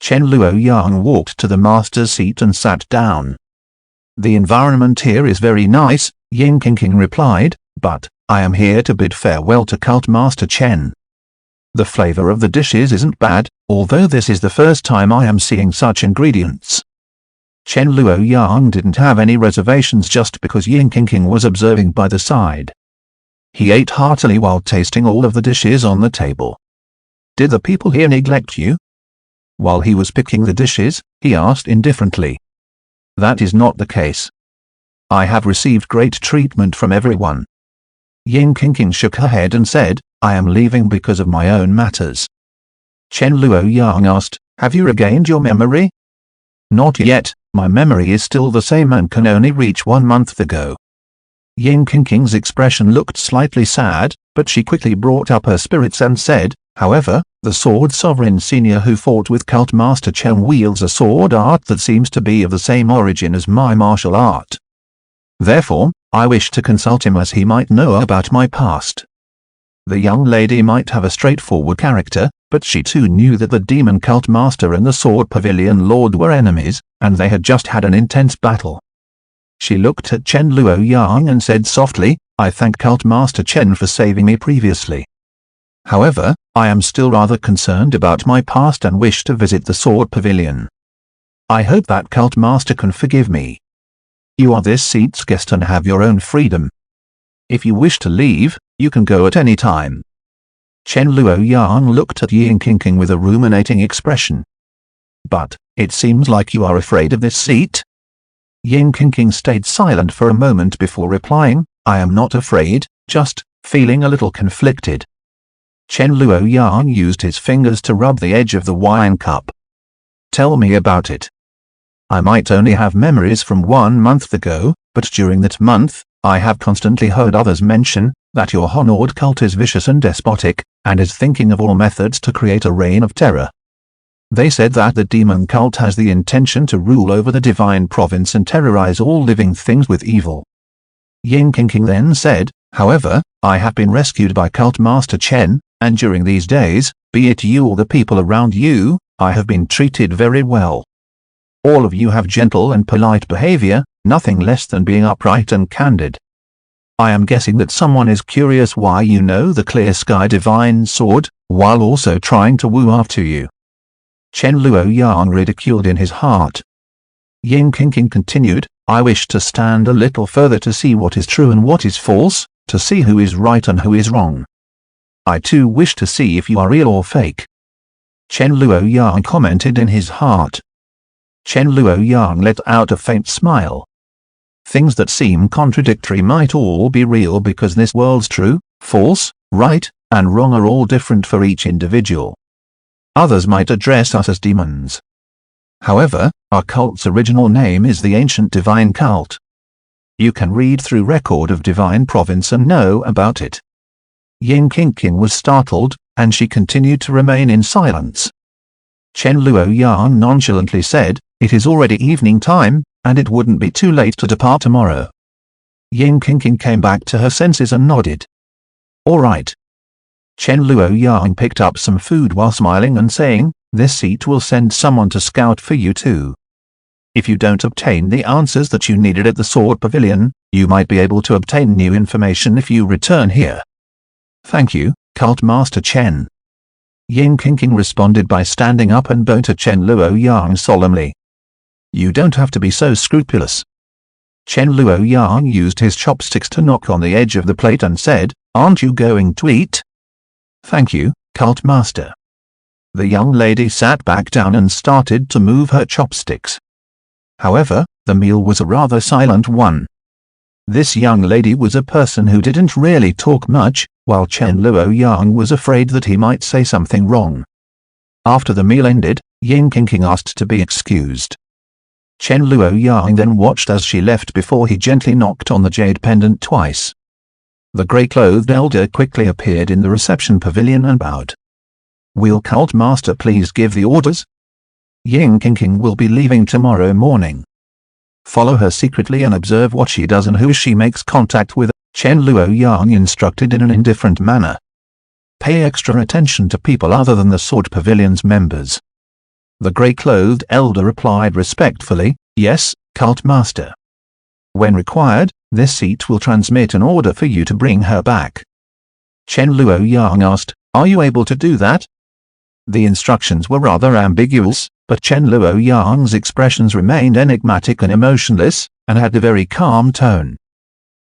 Chen Luoyang walked to the master's seat and sat down. "The environment here is very nice," Yin Kinking replied, "but I am here to bid farewell to Cult Master Chen. The flavor of the dishes isn't bad, although this is the first time I am seeing such ingredients." Chen Luoyang didn't have any reservations just because Yin Kinking was observing by the side. He ate heartily while tasting all of the dishes on the table. "Did the people here neglect you?" While he was picking the dishes, he asked indifferently. "That is not the case. I have received great treatment from everyone." Yin Kinking shook her head and said, "I am leaving because of my own matters." Chen Luoyang asked, "Have you regained your memory?" "Not yet, my memory is still the same and can only reach 1 month ago." Yin Kinking's expression looked slightly sad, but she quickly brought up her spirits and said, "However, the Sword Sovereign Senior who fought with Cult Master Chen wields a sword art that seems to be of the same origin as my martial art. Therefore, I wish to consult him as he might know about my past." The young lady might have a straightforward character, but she too knew that the Demon Cult Master and the Sword Pavilion Lord were enemies, and they had just had an intense battle. She looked at Chen Luoyang and said softly, "I thank Cult Master Chen for saving me previously. However, I am still rather concerned about my past and wish to visit the Sword Pavilion. I hope that Cult Master can forgive me. You are this seat's guest and have your own freedom. If you wish to leave, you can go at any time." Chen Luoyang looked at Yin Kinking with a ruminating expression. "But, it seems like you are afraid of this seat." Yin Kinking stayed silent for a moment before replying, "I am not afraid, just feeling a little conflicted." Chen Luoyang used his fingers to rub the edge of the wine cup. "Tell me about it. I might only have memories from 1 month ago, but during that month, I have constantly heard others mention that your honored cult is vicious and despotic, and is thinking of all methods to create a reign of terror. They said that the demon cult has the intention to rule over the divine province and terrorize all living things with evil." Yin Kinking then said, "However, I have been rescued by Cult Master Chen, and during these days, be it you or the people around you, I have been treated very well. All of you have gentle and polite behavior, nothing less than being upright and candid. I am guessing that someone is curious why you know the Clear Sky Divine Sword, while also trying to woo after you." Chen Luoyang ridiculed in his heart. Yin Kinking continued, "I wish to stand a little further to see what is true and what is false, to see who is right and who is wrong. I too wish to see if you are real or fake." Chen Luoyang commented in his heart. Chen Luoyang let out a faint smile. Things that seem contradictory might all be real because this world's true, false, right, and wrong are all different for each individual. Others might address us as demons. However, our cult's original name is the Ancient Divine Cult. You can read through record of Divine Province and know about it. Yin Qingqing was startled, and she continued to remain in silence. Chen Luoyang nonchalantly said, "It is already evening time, and it wouldn't be too late to depart tomorrow." Yin Qingqing came back to her senses and nodded. "All right." Chen Luoyang picked up some food while smiling and saying, "This seat will send someone to scout for you too. If you don't obtain the answers that you needed at the Sword Pavilion, you might be able to obtain new information if you return here." "Thank you, Cult Master Chen." Yin Qingqing responded by standing up and bowed to Chen Luoyang solemnly. "You don't have to be so scrupulous." Chen Luoyang used his chopsticks to knock on the edge of the plate and said, "Aren't you going to eat?" "Thank you, Cult Master." The young lady sat back down and started to move her chopsticks. However, the meal was a rather silent one. This young lady was a person who didn't really talk much, while Chen Luoyang was afraid that he might say something wrong. After the meal ended, Yin Qingqing asked to be excused. Chen Luoyang then watched as she left before he gently knocked on the jade pendant twice. The grey-clothed elder quickly appeared in the reception pavilion and bowed. "Will Cult Master please give the orders? Yin Qingqing will be leaving tomorrow morning. Follow her secretly and observe what she does and who she makes contact with," Chen Luoyang instructed in an indifferent manner. "Pay extra attention to people other than the Sword Pavilion's members." The grey-clothed elder replied respectfully, "Yes, Cult Master. When required, this seat will transmit an order for you to bring her back." Chen Luoyang asked, "Are you able to do that?" The instructions were rather ambiguous, but Chen Luoyang's expressions remained enigmatic and emotionless, and had a very calm tone.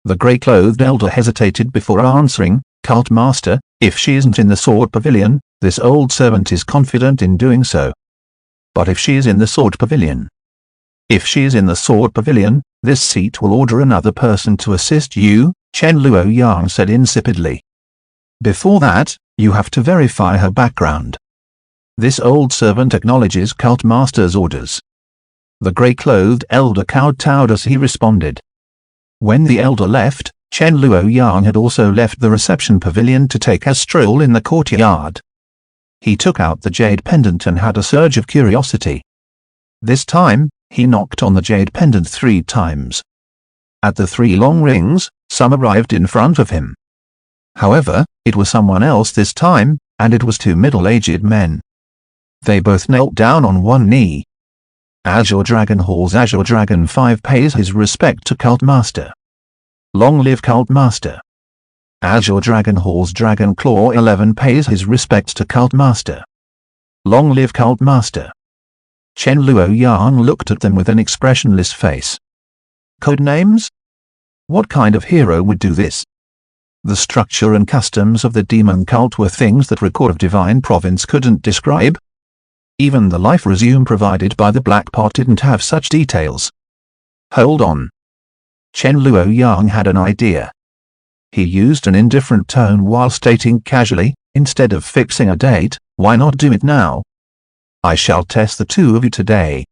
The grey-clothed elder hesitated before answering, "Cult Master, if she isn't in the Sword Pavilion, this old servant is confident in doing so. But if she is in the Sword Pavilion? If she is in the Sword Pavilion, this seat will order another person to assist you," Chen Luoyang said insipidly. "Before that, you have to verify her background." This old servant acknowledges Cult Master's orders. The grey-clothed elder kowtowed as he responded. When the elder left, Chen Luoyang had also left the reception pavilion to take a stroll in the courtyard. He took out the jade pendant and had a surge of curiosity. This time, he knocked on the jade pendant 3 times. At the 3 long rings, some arrived in front of him. However, it was someone else this time, and it was 2 middle-aged men. They both knelt down on one knee. Azure Dragon Hall's Azure Dragon 5 pays his respect to Cult Master. Long live Cult Master. Azure Dragon Hall's Dragon Claw 11 pays his respects to Cult Master. Long live Cult Master. Chen Luoyang looked at them with an expressionless face. Code names? What kind of hero would do this? The structure and customs of the demon cult were things that Record of Divine Province couldn't describe. Even the life resume provided by the Black Pot didn't have such details. Hold on. Chen Luoyang had an idea. He used an indifferent tone while stating casually, "Instead of fixing a date, why not do it now? I shall test the 2 of you today."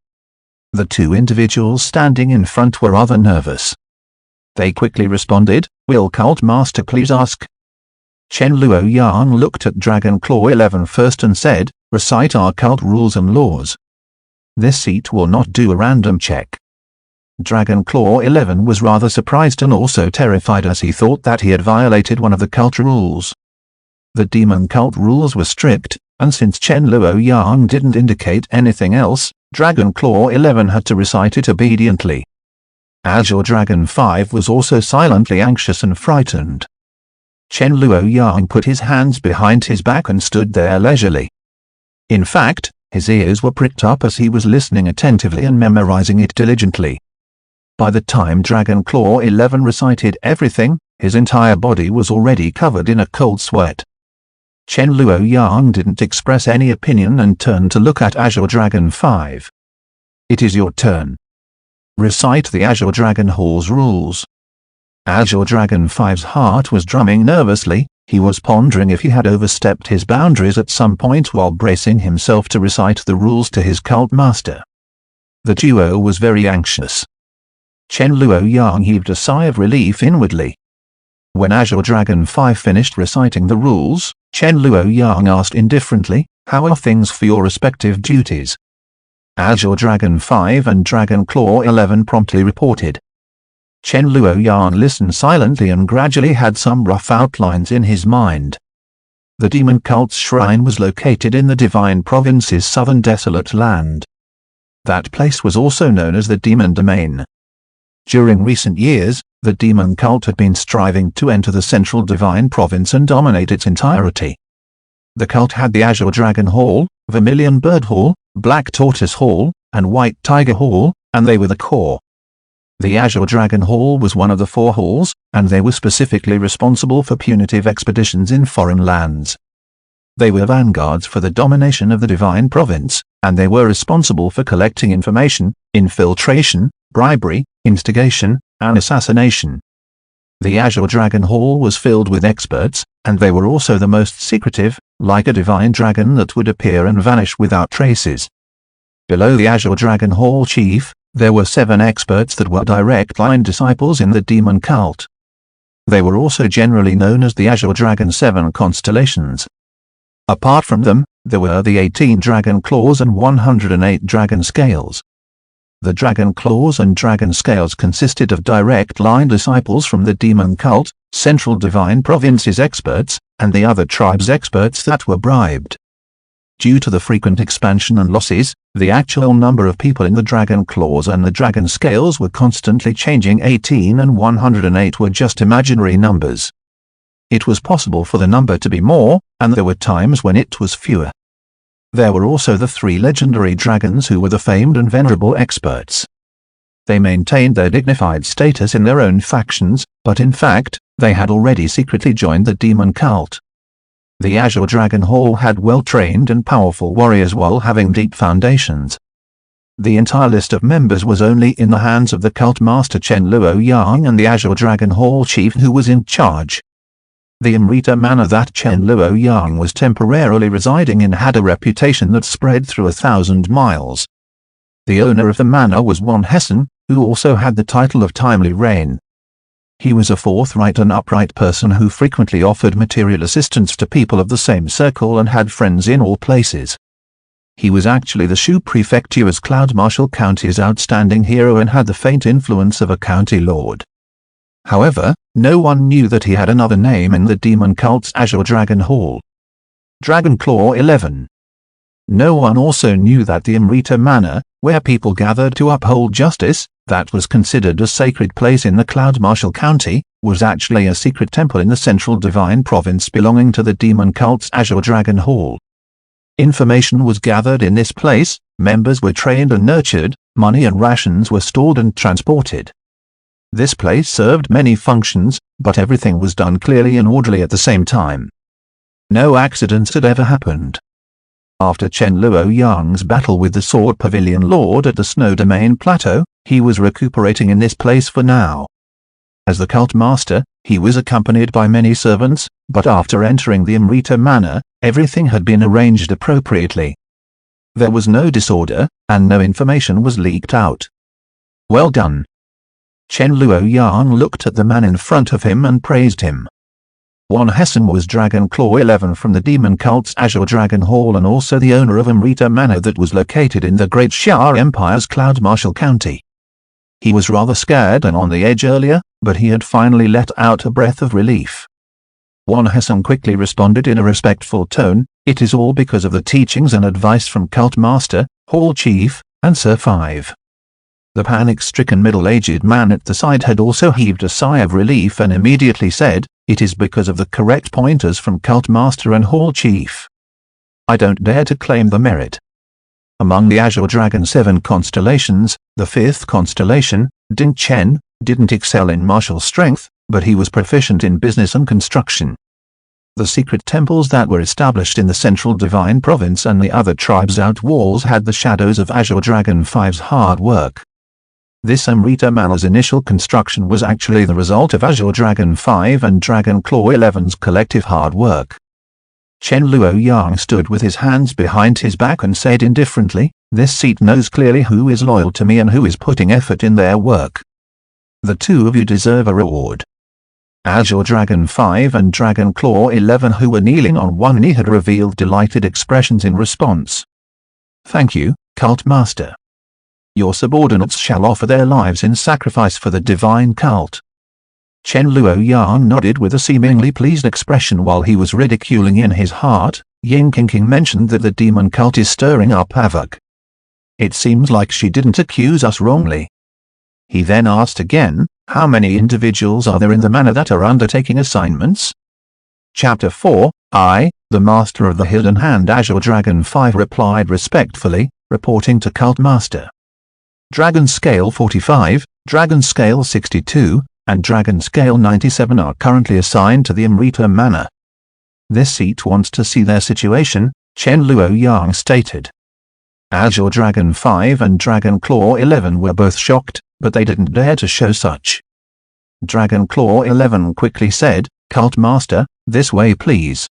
The 2 individuals standing in front were rather nervous. They quickly responded, "Will Cult Master please ask?" Chen Luoyang looked at Dragon Claw 11 first and said, "Recite our cult rules and laws. This seat will not do a random check." Dragon Claw 11 was rather surprised and also terrified as he thought that he had violated one of the cult rules. The demon cult rules were strict, and since Chen Luoyang didn't indicate anything else, Dragon Claw 11 had to recite it obediently. Azure Dragon 5 was also silently anxious and frightened. Chen Luoyang put his hands behind his back and stood there leisurely. In fact, his ears were pricked up as he was listening attentively and memorizing it diligently. By the time Dragon Claw 11 recited everything, his entire body was already covered in a cold sweat. Chen Luoyang didn't express any opinion and turned to look at Azure Dragon 5. "It is your turn. Recite the Azure Dragon Hall's rules." Azure Dragon 5's heart was drumming nervously. He was pondering if he had overstepped his boundaries at some point while bracing himself to recite the rules to his cult master. The duo was very anxious. Chen Luoyang heaved a sigh of relief inwardly. When Azure Dragon 5 finished reciting the rules, Chen Luoyang asked indifferently, "How are things for your respective duties?" Azure Dragon 5 and Dragon Claw 11 promptly reported. Chen Luoyang listened silently and gradually had some rough outlines in his mind. The demon cult's shrine was located in the Divine Province's southern desolate land. That place was also known as the Demon Domain. During recent years, the demon cult had been striving to enter the central Divine Province and dominate its entirety. The cult had the Azure Dragon Hall, Vermilion Bird Hall, Black Tortoise Hall, and White Tiger Hall, and they were the core. The Azure Dragon Hall was one of the 4 halls, and they were specifically responsible for punitive expeditions in foreign lands. They were vanguards for the domination of the Divine Province, and they were responsible for collecting information, infiltration, bribery, instigation, and assassination. The Azure Dragon Hall was filled with experts, and they were also the most secretive, like a divine dragon that would appear and vanish without traces. Below the Azure Dragon Hall chief, there were 7 experts that were direct line disciples in the demon cult. They were also generally known as the Azure Dragon 7 constellations. Apart from them, there were the 18 Dragon Claws and 108 Dragon Scales. The Dragon Claws and Dragon Scales consisted of direct line disciples from the demon cult, Central Divine Province's experts, and the other tribes' experts that were bribed. Due to the frequent expansion and losses, the actual number of people in the Dragon Claws and the Dragon Scales were constantly changing. 18 and 108 were just imaginary numbers. It was possible for the number to be more, and there were times when it was fewer. There were also the 3 legendary dragons who were the famed and venerable experts. They maintained their dignified status in their own factions, but in fact, they had already secretly joined the demon cult. The Azure Dragon Hall had well-trained and powerful warriors while having deep foundations. The entire list of members was only in the hands of the cult master Chen Luoyang and the Azure Dragon Hall chief who was in charge. The Amrita manor that Chen Luoyang was temporarily residing in had a reputation that spread through 1,000 miles. The owner of the manor was one Hessen, who also had the title of Timely Reign. He was a forthright and upright person who frequently offered material assistance to people of the same circle and had friends in all places. He was actually the Shu Prefecture's Cloud Marshal County's outstanding hero and had the faint influence of a county lord. However, no one knew that he had another name in the demon cult's Azure Dragon Hall. Dragon Claw 11. No one also knew that the Amrita Manor, where people gathered to uphold justice, that was considered a sacred place in the Cloud Marshal County, was actually a secret temple in the Central Divine Province belonging to the demon cult's Azure Dragon Hall. Information was gathered in this place, members were trained and nurtured, money and rations were stored and transported. This place served many functions, but everything was done clearly and orderly at the same time. No accidents had ever happened. After Chen Luoyang's battle with the Sword Pavilion Lord at the Snow Domain Plateau, he was recuperating in this place for now. As the cult master, he was accompanied by many servants, but after entering the Amrita Manor, everything had been arranged appropriately. There was no disorder, and no information was leaked out. Well done. Chen Luoyang looked at the man in front of him and praised him. One Hessen was Dragon Claw 11 from the demon cult's Azure Dragon Hall and also the owner of Amrita Manor that was located in the Great Xia Empire's Cloud Marshal County. He was rather scared and on the edge earlier, but he had finally let out a breath of relief. One Hessen quickly responded in a respectful tone, "It is all because of the teachings and advice from Cult Master, Hall Chief, and Sir 5. The panic-stricken middle-aged man at the side had also heaved a sigh of relief and immediately said, "It is because of the correct pointers from Cult Master and Hall Chief. I don't dare to claim the merit." Among the Azure Dragon 7 constellations, the 5th constellation, Ding Chen, didn't excel in martial strength, but he was proficient in business and construction. The secret temples that were established in the Central Divine Province and the other tribes' outwalls had the shadows of Azure Dragon 5's hard work. This Amrita Manor's initial construction was actually the result of Azure Dragon 5 and Dragon Claw 11's collective hard work. Chen Luoyang stood with his hands behind his back and said indifferently, "This seat knows clearly who is loyal to me and who is putting effort in their work. The two of you deserve a reward." Azure Dragon 5 and Dragon Claw 11, who were kneeling on one knee, had revealed delighted expressions in response. "Thank you, Cult Master. Your subordinates shall offer their lives in sacrifice for the divine cult." Chen Luoyang nodded with a seemingly pleased expression while he was ridiculing in his heart. Ying Qingqing mentioned that the demon cult is stirring up havoc. It seems like she didn't accuse us wrongly. He then asked again, "How many individuals are there in the manor that are undertaking assignments?" Chapter 4, I, the Master of the Hidden Hand. Azure Dragon 5 replied respectfully, reporting to Cult Master. Dragon Scale 45, Dragon Scale 62, and Dragon Scale 97 are currently assigned to the Amrita Manor. This seat wants to see their situation, Chen Luoyang stated. Azure Dragon 5 and Dragon Claw 11 were both shocked, but they didn't dare to show such. Dragon Claw 11 quickly said, "Cult Master, this way please."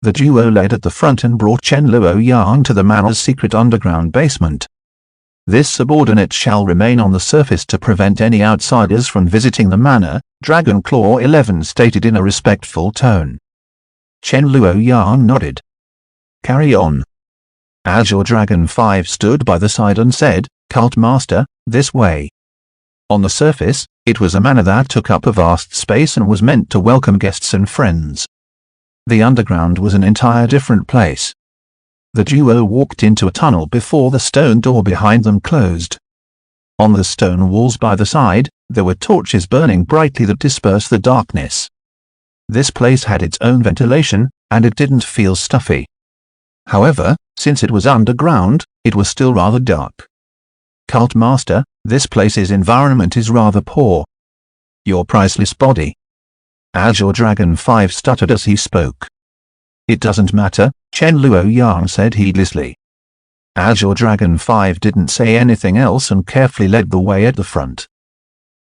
The duo led at the front and brought Chen Luoyang to the manor's secret underground basement. "This subordinate shall remain on the surface to prevent any outsiders from visiting the manor," Dragon Claw 11 stated in a respectful tone. Chen Luoyang nodded. "Carry on." Azure Dragon 5 stood by the side and said, "Cult Master, this way." On the surface, it was a manor that took up a vast space and was meant to welcome guests and friends. The underground was an entire different place. The duo walked into a tunnel before the stone door behind them closed. On the stone walls by the side, there were torches burning brightly that dispersed the darkness. This place had its own ventilation, and it didn't feel stuffy. However, since it was underground, it was still rather dark. "Cult Master, this place's environment is rather poor. Your priceless body." Azure Dragon 5 stuttered as he spoke. "It doesn't matter," Chen Luoyang said heedlessly. Azure Dragon 5 didn't say anything else and carefully led the way at the front.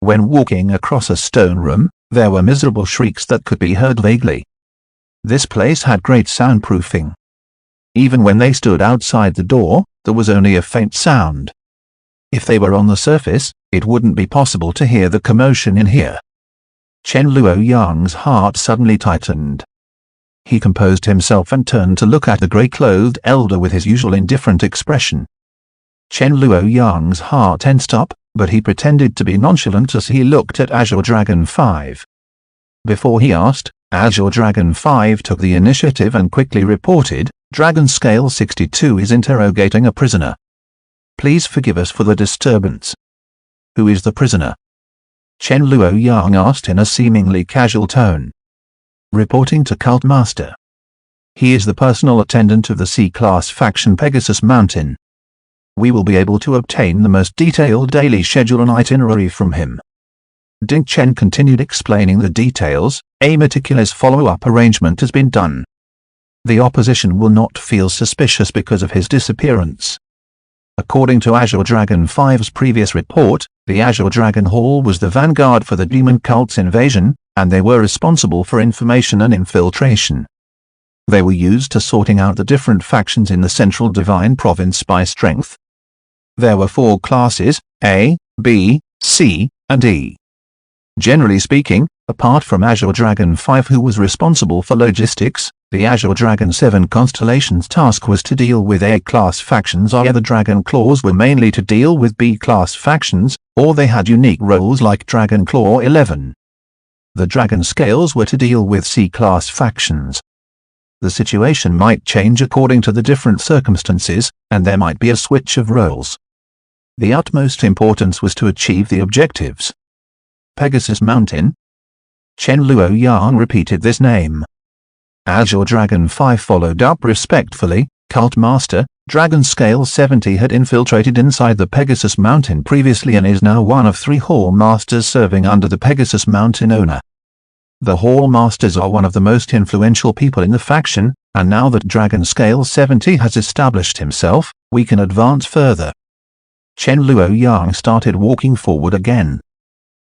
When walking across a stone room, there were miserable shrieks that could be heard vaguely. This place had great soundproofing. Even when they stood outside the door, there was only a faint sound. If they were on the surface, it wouldn't be possible to hear the commotion in here. Chen Luoyang's heart suddenly tightened. He composed himself and turned to look at the grey-clothed elder with his usual indifferent expression. Chen Luoyang's heart tensed up, but he pretended to be nonchalant as he looked at Azure Dragon 5. Before he asked, Azure Dragon 5 took the initiative and quickly reported, "Dragon Scale 62 is interrogating a prisoner. Please forgive us for the disturbance." "Who is the prisoner?" Chen Luoyang asked in a seemingly casual tone. Reporting to Cult Master. "He is the personal attendant of the C-Class faction Pegasus Mountain. We will be able to obtain the most detailed daily schedule and itinerary from him." Ding Chen continued explaining the details. "A meticulous follow-up arrangement has been done. The opposition will not feel suspicious because of his disappearance." According to Azure Dragon 5's previous report, the Azure Dragon Hall was the vanguard for the demon cult's invasion, and they were responsible for information and infiltration. They were used to sorting out the different factions in the Central Divine Province by strength. There were 4 classes, A, B, C, and E. Generally speaking, apart from Azure Dragon 5 who was responsible for logistics, the Azure Dragon 7 Constellation's task was to deal with A-class factions, or the Dragon Claws were mainly to deal with B-class factions, or they had unique roles like Dragon Claw 11. The Dragon Scales were to deal with C-class factions. The situation might change according to the different circumstances, and there might be a switch of roles. The utmost importance was to achieve the objectives. Pegasus Mountain? Chen Luoyang repeated this name. Azure Dragon 5 followed up respectfully, "Cult Master, Dragon Scale 70 had infiltrated inside the Pegasus Mountain previously and is now one of 3 Hall Masters serving under the Pegasus Mountain owner. The Hall Masters are one of the most influential people in the faction, and now that Dragon Scale 70 has established himself, we can advance further." Chen Luoyang started walking forward again.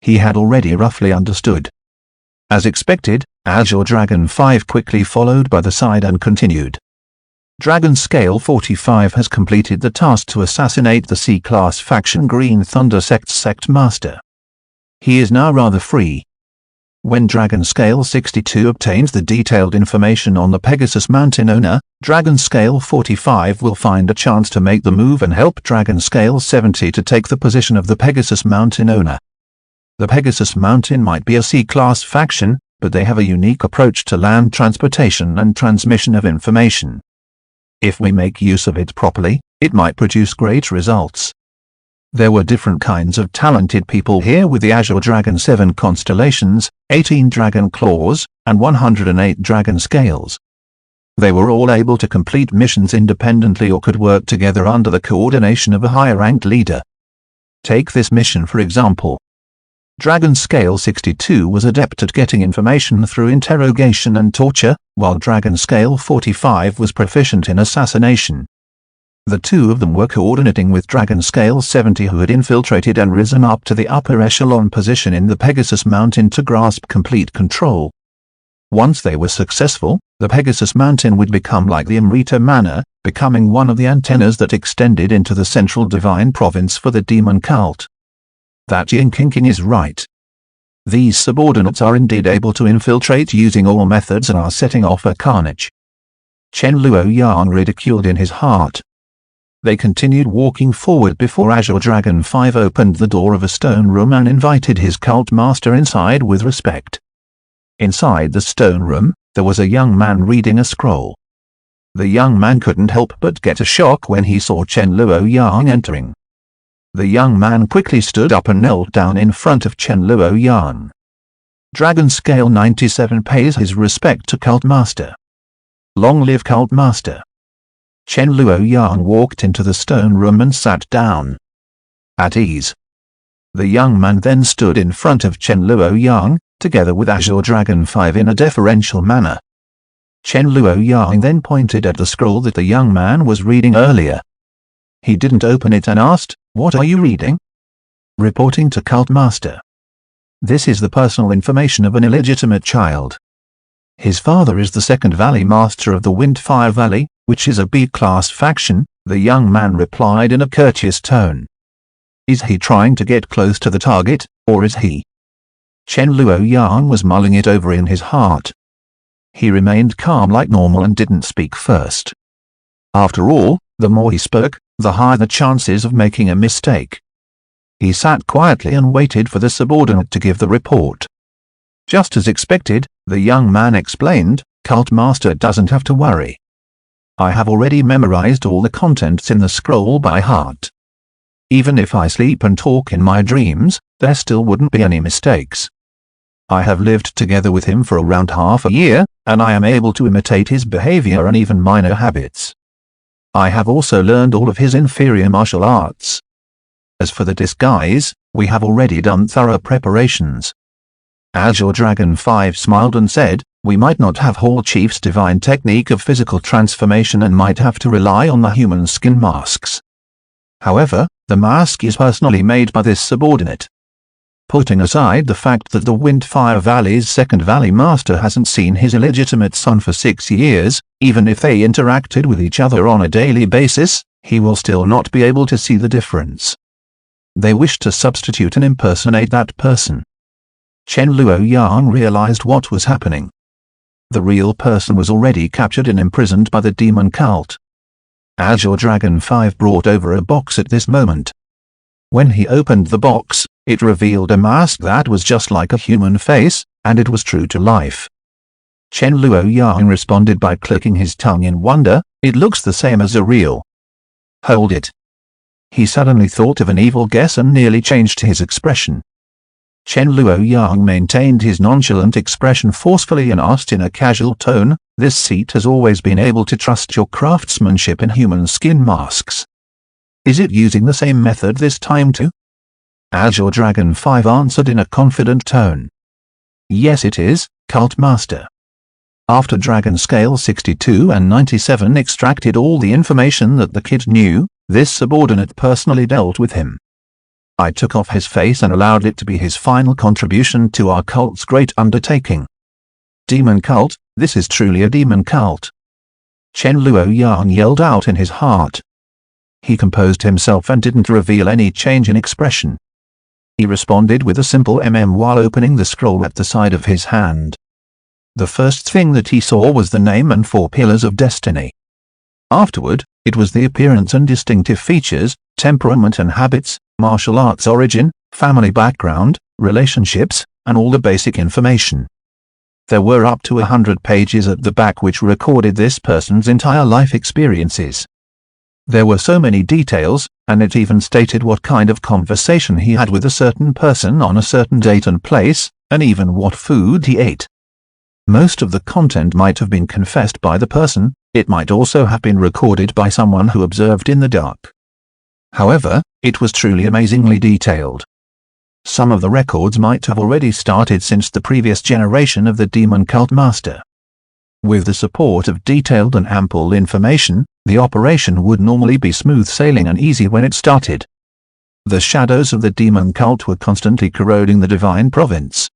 He had already roughly understood. As expected, Azure Dragon 5 quickly followed by the side and continued. Dragon Scale 45 has completed the task to assassinate the C-Class faction Green Thunder Sect's Sect Master. He is now rather free. When Dragon Scale 62 obtains the detailed information on the Pegasus Mountain owner, Dragon Scale 45 will find a chance to make the move and help Dragon Scale 70 to take the position of the Pegasus Mountain owner. The Pegasus Mountain might be a C-Class faction, but they have a unique approach to land transportation and transmission of information. If we make use of it properly, it might produce great results. There were different kinds of talented people here with the Azure Dragon 7 constellations, 18 Dragon Claws, and 108 Dragon Scales. They were all able to complete missions independently or could work together under the coordination of a higher-ranked leader. Take this mission for example. Dragon Scale 62 was adept at getting information through interrogation and torture, while Dragon Scale 45 was proficient in assassination. The two of them were coordinating with Dragon Scale 70 who had infiltrated and risen up to the upper echelon position in the Pegasus Mountain to grasp complete control. Once they were successful, the Pegasus Mountain would become like the Amrita Manor, becoming one of the antennas that extended into the central divine province for the demon cult. That Yinkinking is right. These subordinates are indeed able to infiltrate using all methods and are setting off a carnage. Chen Luoyang ridiculed in his heart. They continued walking forward before Azure Dragon 5 opened the door of a stone room and invited his cult master inside with respect. Inside the stone room, there was a young man reading a scroll. The young man couldn't help but get a shock when he saw Chen Luoyang entering. The young man quickly stood up and knelt down in front of Chen Luoyang. Dragon Scale 97 pays his respect to Cult Master. Long live Cult Master. Chen Luoyang walked into the stone room and sat down. At ease. The young man then stood in front of Chen Luoyang, together with Azure Dragon 5 in a deferential manner. Chen Luoyang then pointed at the scroll that the young man was reading earlier. He didn't open it and asked, "What are you reading?" Reporting to Cult Master. This is the personal information of an illegitimate child. His father is the Second Valley Master of the Windfire Valley, which is a B-class faction, the young man replied in a courteous tone. Is he trying to get close to the target, or is he? Chen Luoyang was mulling it over in his heart. He remained calm like normal and didn't speak first. After all, the more he spoke, the higher the chances of making a mistake. He sat quietly and waited for the subordinate to give the report. Just as expected, the young man explained, "Cult Master doesn't have to worry. I have already memorized all the contents in the scroll by heart. Even if I sleep and talk in my dreams, there still wouldn't be any mistakes. I have lived together with him for around half a year, and I am able to imitate his behavior and even minor habits. I have also learned all of his inferior martial arts. As for the disguise, we have already done thorough preparations." Azure Dragon 5 smiled and said, "We might not have Hall Chief's divine technique of physical transformation and might have to rely on the human skin masks. However, the mask is personally made by this subordinate. Putting aside the fact that the Windfire Valley's Second Valley Master hasn't seen his illegitimate son for 6 years, even if they interacted with each other on a daily basis, he will still not be able to see the difference. They wish to substitute and impersonate that person." Chen Luoyang realized what was happening. The real person was already captured and imprisoned by the demon cult. Azure Dragon 5 brought over a box at this moment. When he opened the box, it revealed a mask that was just like a human face, and it was true to life. Chen Luoyang responded by clicking his tongue in wonder, "It looks the same as a real." "Hold it." He suddenly thought of an evil guess and nearly changed his expression. Chen Luoyang maintained his nonchalant expression forcefully and asked in a casual tone, "This seat has always been able to trust your craftsmanship in human skin masks. Is it using the same method this time too?" Azure Dragon 5 answered in a confident tone. "Yes it is, Cult Master." After Dragon Scale 62 and 97 extracted all the information that the kid knew, this subordinate personally dealt with him. I took off his face and allowed it to be his final contribution to our cult's great undertaking. Demon cult, this is truly a demon cult. Chen Luoyang yelled out in his heart. He composed himself and didn't reveal any change in expression. He responded with a simple while opening the scroll at the side of his hand. The first thing that he saw was the name and 4 pillars of destiny. Afterward, it was the appearance and distinctive features, temperament and habits, martial arts origin, family background, relationships, and all the basic information. There were up to 100 pages at the back which recorded this person's entire life experiences. There were so many details, and it even stated what kind of conversation he had with a certain person on a certain date and place, and even what food he ate. Most of the content might have been confessed by the person, it might also have been recorded by someone who observed in the dark. However, it was truly amazingly detailed. Some of the records might have already started since the previous generation of the Demon Cult Master. With the support of detailed and ample information, the operation would normally be smooth sailing and easy when it started. The shadows of the Demon Cult were constantly corroding the Divine Province.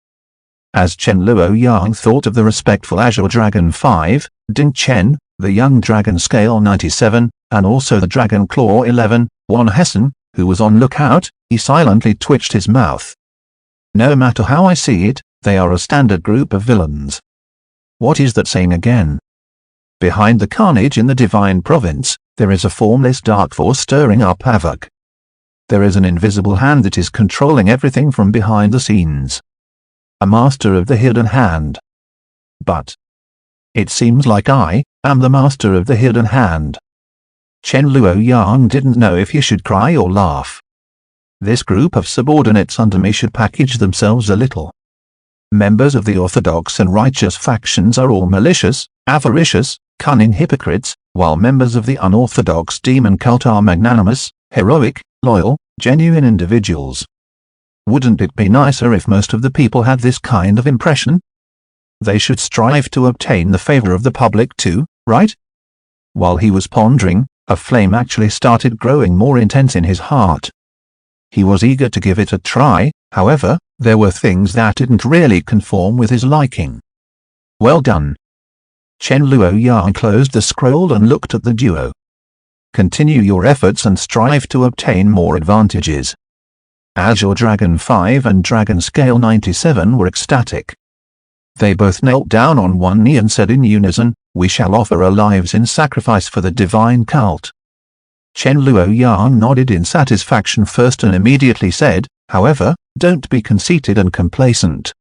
As Chen Luoyang thought of the respectful Azure Dragon 5, Ding Chen, the young Dragon Scale 97, and also the Dragon Claw 11, Wan Hessen, who was on lookout, he silently twitched his mouth. No matter how I see it, they are a standard group of villains. What is that saying again? Behind the carnage in the Divine Province, there is a formless dark force stirring up havoc. There is an invisible hand that is controlling everything from behind the scenes. A master of the hidden hand. But it seems like I am the master of the hidden hand. Chen Luoyang didn't know if he should cry or laugh. This group of subordinates under me should package themselves a little. Members of the orthodox and righteous factions are all malicious, avaricious, cunning hypocrites, while members of the unorthodox demon cult are magnanimous, heroic, loyal, genuine individuals. Wouldn't it be nicer if most of the people had this kind of impression? They should strive to obtain the favor of the public too, right? While he was pondering, a flame actually started growing more intense in his heart. He was eager to give it a try, however, there were things that didn't really conform with his liking. Well done. Chen Luoyang closed the scroll and looked at the duo. Continue your efforts and strive to obtain more advantages. Azure Dragon 5 and Dragon Scale 97 were ecstatic. They both knelt down on one knee and said in unison, "We shall offer our lives in sacrifice for the divine cult." Chen Luoyang nodded in satisfaction first and immediately said, "However, don't be conceited and complacent."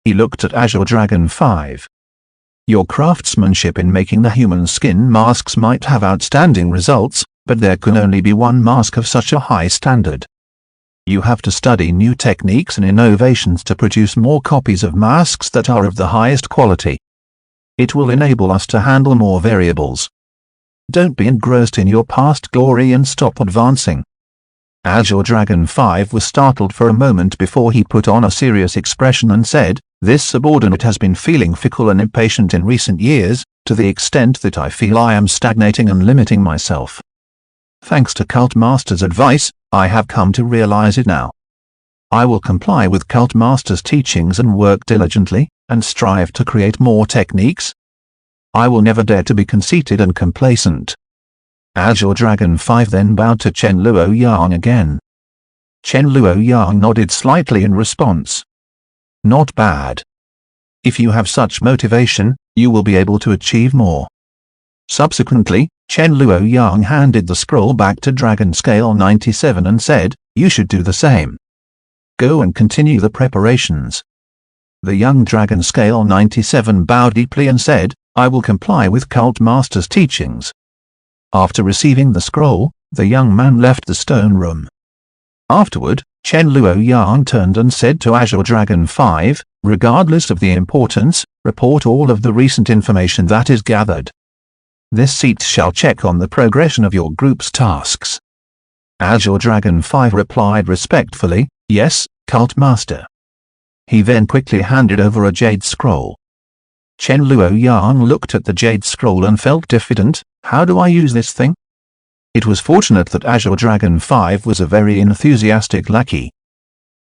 He looked at Azure Dragon 5. Your craftsmanship in making the human skin masks might have outstanding results, but there can only be one mask of such a high standard. You have to study new techniques and innovations to produce more copies of masks that are of the highest quality. It will enable us to handle more variables. Don't be engrossed in your past glory and stop advancing. Azure Dragon 5 was startled for a moment before he put on a serious expression and said, "This subordinate has been feeling fickle and impatient in recent years, to the extent that I feel I am stagnating and limiting myself. Thanks to Cult Master's advice, I have come to realize it now. I will comply with Cult Master's teachings and work diligently, and strive to create more techniques. I will never dare to be conceited and complacent." Azure Dragon 5 then bowed to Chen Luoyang again. Chen Luoyang nodded slightly in response. Not bad. If you have such motivation, you will be able to achieve more. Subsequently, Chen Luoyang handed the scroll back to Dragon Scale 97 and said, "You should do the same. Go and continue the preparations." The young Dragon Scale 97 bowed deeply and said, "I will comply with Cult Master's teachings." After receiving the scroll, the young man left the stone room. Afterward, Chen Luoyang turned and said to Azure Dragon 5, "Regardless of the importance, report all of the recent information that is gathered. This seat shall check on the progression of your group's tasks." Azure Dragon 5 replied respectfully, "Yes, Cult Master." He then quickly handed over a jade scroll. Chen Luoyang looked at the jade scroll and felt diffident. How do I use this thing? It was fortunate that Azure Dragon 5 was a very enthusiastic lackey.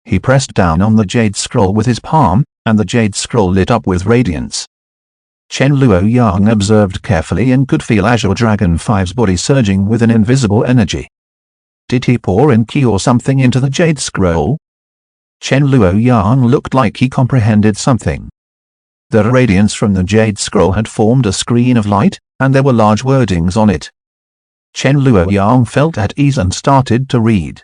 He pressed down on the jade scroll with his palm, and the jade scroll lit up with radiance. Chen Luoyang observed carefully and could feel Azure Dragon 5's body surging with an invisible energy. Did he pour in ki or something into the jade scroll? Chen Luoyang looked like he comprehended something. The radiance from the jade scroll had formed a screen of light, and there were large wordings on it. Chen Luoyang felt at ease and started to read.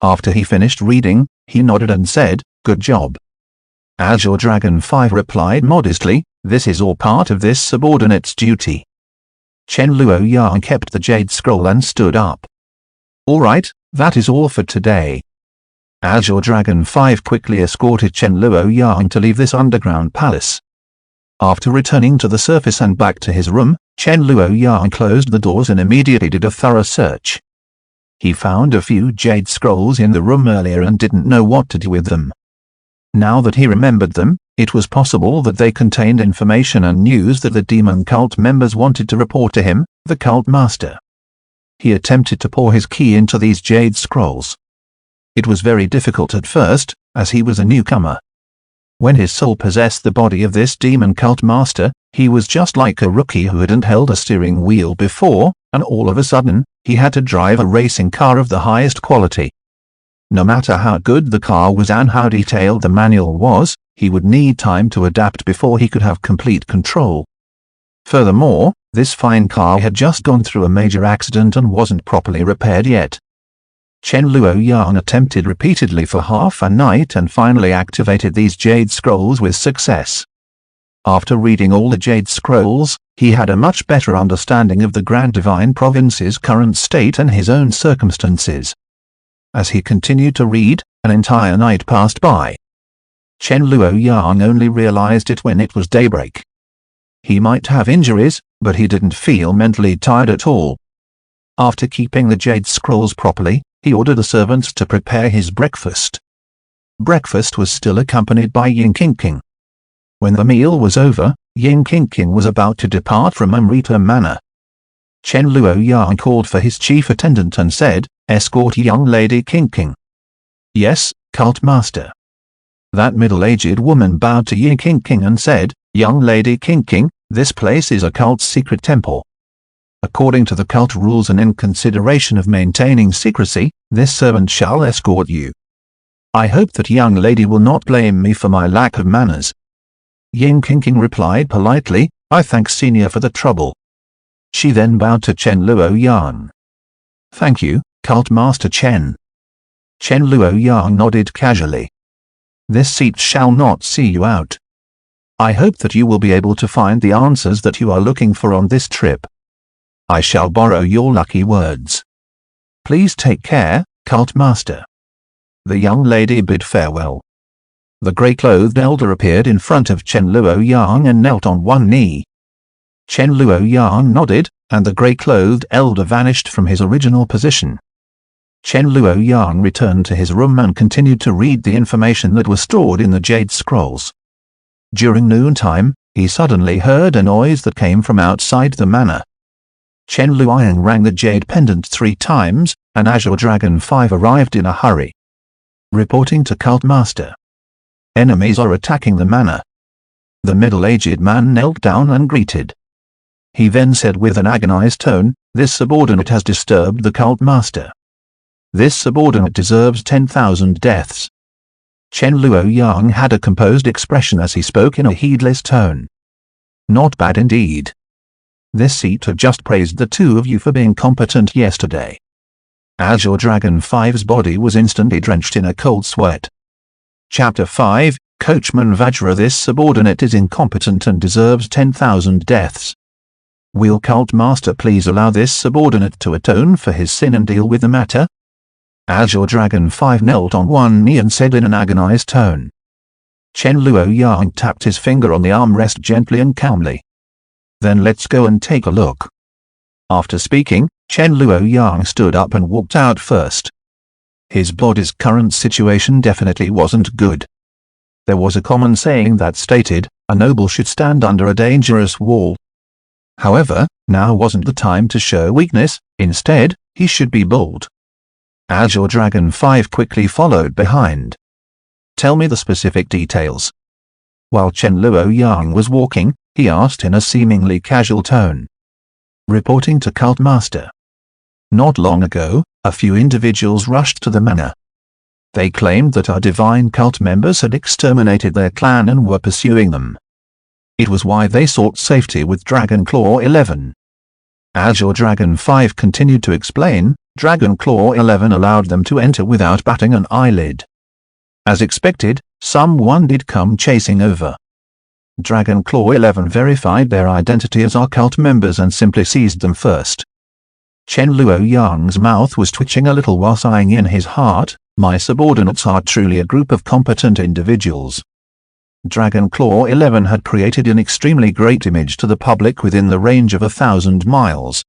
After he finished reading, he nodded and said, "Good job." Azure Dragon 5 replied modestly, "This is all part of this subordinate's duty." Chen Luoyang kept the jade scroll and stood up. "All right, that is all for today." Azure Dragon 5 quickly escorted Chen Luoyang to leave this underground palace. After returning to the surface and back to his room, Chen Luoyang closed the doors and immediately did a thorough search. He found a few jade scrolls in the room earlier and didn't know what to do with them. Now that he remembered them, it was possible that they contained information and news that the demon cult members wanted to report to him, the cult master. He attempted to pour his ki into these jade scrolls. It was very difficult at first, as he was a newcomer. When his soul possessed the body of this demon cult master, he was just like a rookie who hadn't held a steering wheel before, and all of a sudden, he had to drive a racing car of the highest quality. No matter how good the car was and how detailed the manual was, he would need time to adapt before he could have complete control. Furthermore, this fine car had just gone through a major accident and wasn't properly repaired yet. Chen Luoyang attempted repeatedly for half a night and finally activated these jade scrolls with success. After reading all the jade scrolls, he had a much better understanding of the Grand Divine Province's current state and his own circumstances. As he continued to read, an entire night passed by. Chen Luoyang only realized it when it was daybreak. He might have injuries, but he didn't feel mentally tired at all. After keeping the jade scrolls properly, he ordered the servants to prepare his breakfast. Breakfast was still accompanied by Yin Qingqing. When the meal was over, Yin Qingqing was about to depart from Amrita Manor. Chen Luoyang called for his chief attendant and said, "Escort young lady Qingqing." "Yes, cult master." That middle-aged woman bowed to Yin Qingqing and said, "Young lady Qingqing, this place is a cult secret temple. According to the cult rules and in consideration of maintaining secrecy, this servant shall escort you. I hope that young lady will not blame me for my lack of manners." Yin Qingqing replied politely, "I thank senior for the trouble." She then bowed to Chen Luoyang. "Thank you, cult master Chen." Chen Luoyang nodded casually. "This seat shall not see you out. I hope that you will be able to find the answers that you are looking for on this trip. I shall borrow your lucky words. Please take care, cult master." The young lady bid farewell. The grey-clothed elder appeared in front of Chen Luoyang and knelt on one knee. Chen Luoyang nodded, and the grey-clothed elder vanished from his original position. Chen Luoyang returned to his room and continued to read the information that was stored in the jade scrolls. During noontime, he suddenly heard a noise that came from outside the manor. Chen Luoyang rang the jade pendant 3 times, and Azure Dragon 5 arrived in a hurry. Reporting to Cult Master. Enemies are attacking the manor. The middle-aged man knelt down and greeted. He then said with an agonized tone, "This subordinate has disturbed the Cult Master. This subordinate deserves 10,000 deaths." Chen Luoyang had a composed expression as he spoke in a heedless tone. "Not bad indeed. This seat had just praised the two of you for being competent yesterday." Azure Dragon 5's body was instantly drenched in a cold sweat. Chapter 5, Coachman Vajra. This subordinate is incompetent and deserves 10,000 deaths. Will Cult Master please allow this subordinate to atone for his sin and deal with the matter? Azure Dragon 5 knelt on one knee and said in an agonized tone. Chen Luoyang tapped his finger on the armrest gently and calmly. "Then let's go and take a look." After speaking, Chen Luoyang stood up and walked out first. His body's current situation definitely wasn't good. There was a common saying that stated, "A noble should stand under a dangerous wall." However, now wasn't the time to show weakness, instead, he should be bold. Azure Dragon 5 quickly followed behind. Tell me the specific details. While Chen Luoyang was walking, he asked in a seemingly casual tone. Reporting to Cult Master. Not long ago, a few individuals rushed to the manor. They claimed that our divine cult members had exterminated their clan and were pursuing them. It was why they sought safety with Dragon Claw 11. Azure Dragon 5 continued to explain, Dragon Claw 11 allowed them to enter without batting an eyelid. As expected, someone did come chasing over. Dragon Claw 11 verified their identity as our cult members and simply seized them first. Chen Luoyang's mouth was twitching a little while sighing in his heart, my subordinates are truly a group of competent individuals. Dragon Claw 11 had created an extremely great image to the public within the range of 1,000 miles.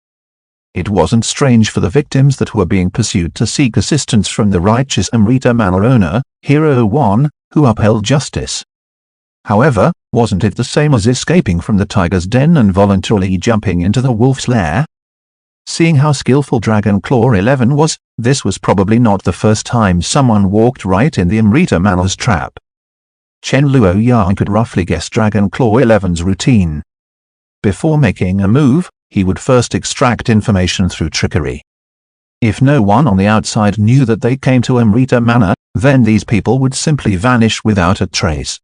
It wasn't strange for the victims that were being pursued to seek assistance from the righteous Amrita Manor owner, Hero 1, who upheld justice. However, wasn't it the same as escaping from the tiger's den and voluntarily jumping into the wolf's lair? Seeing how skillful Dragon Claw 11 was, this was probably not the first time someone walked right in the Amrita Manor's trap. Chen Luoyang could roughly guess Dragon Claw 11's routine. Before making a move, he would first extract information through trickery. If no one on the outside knew that they came to Amrita Manor, then these people would simply vanish without a trace.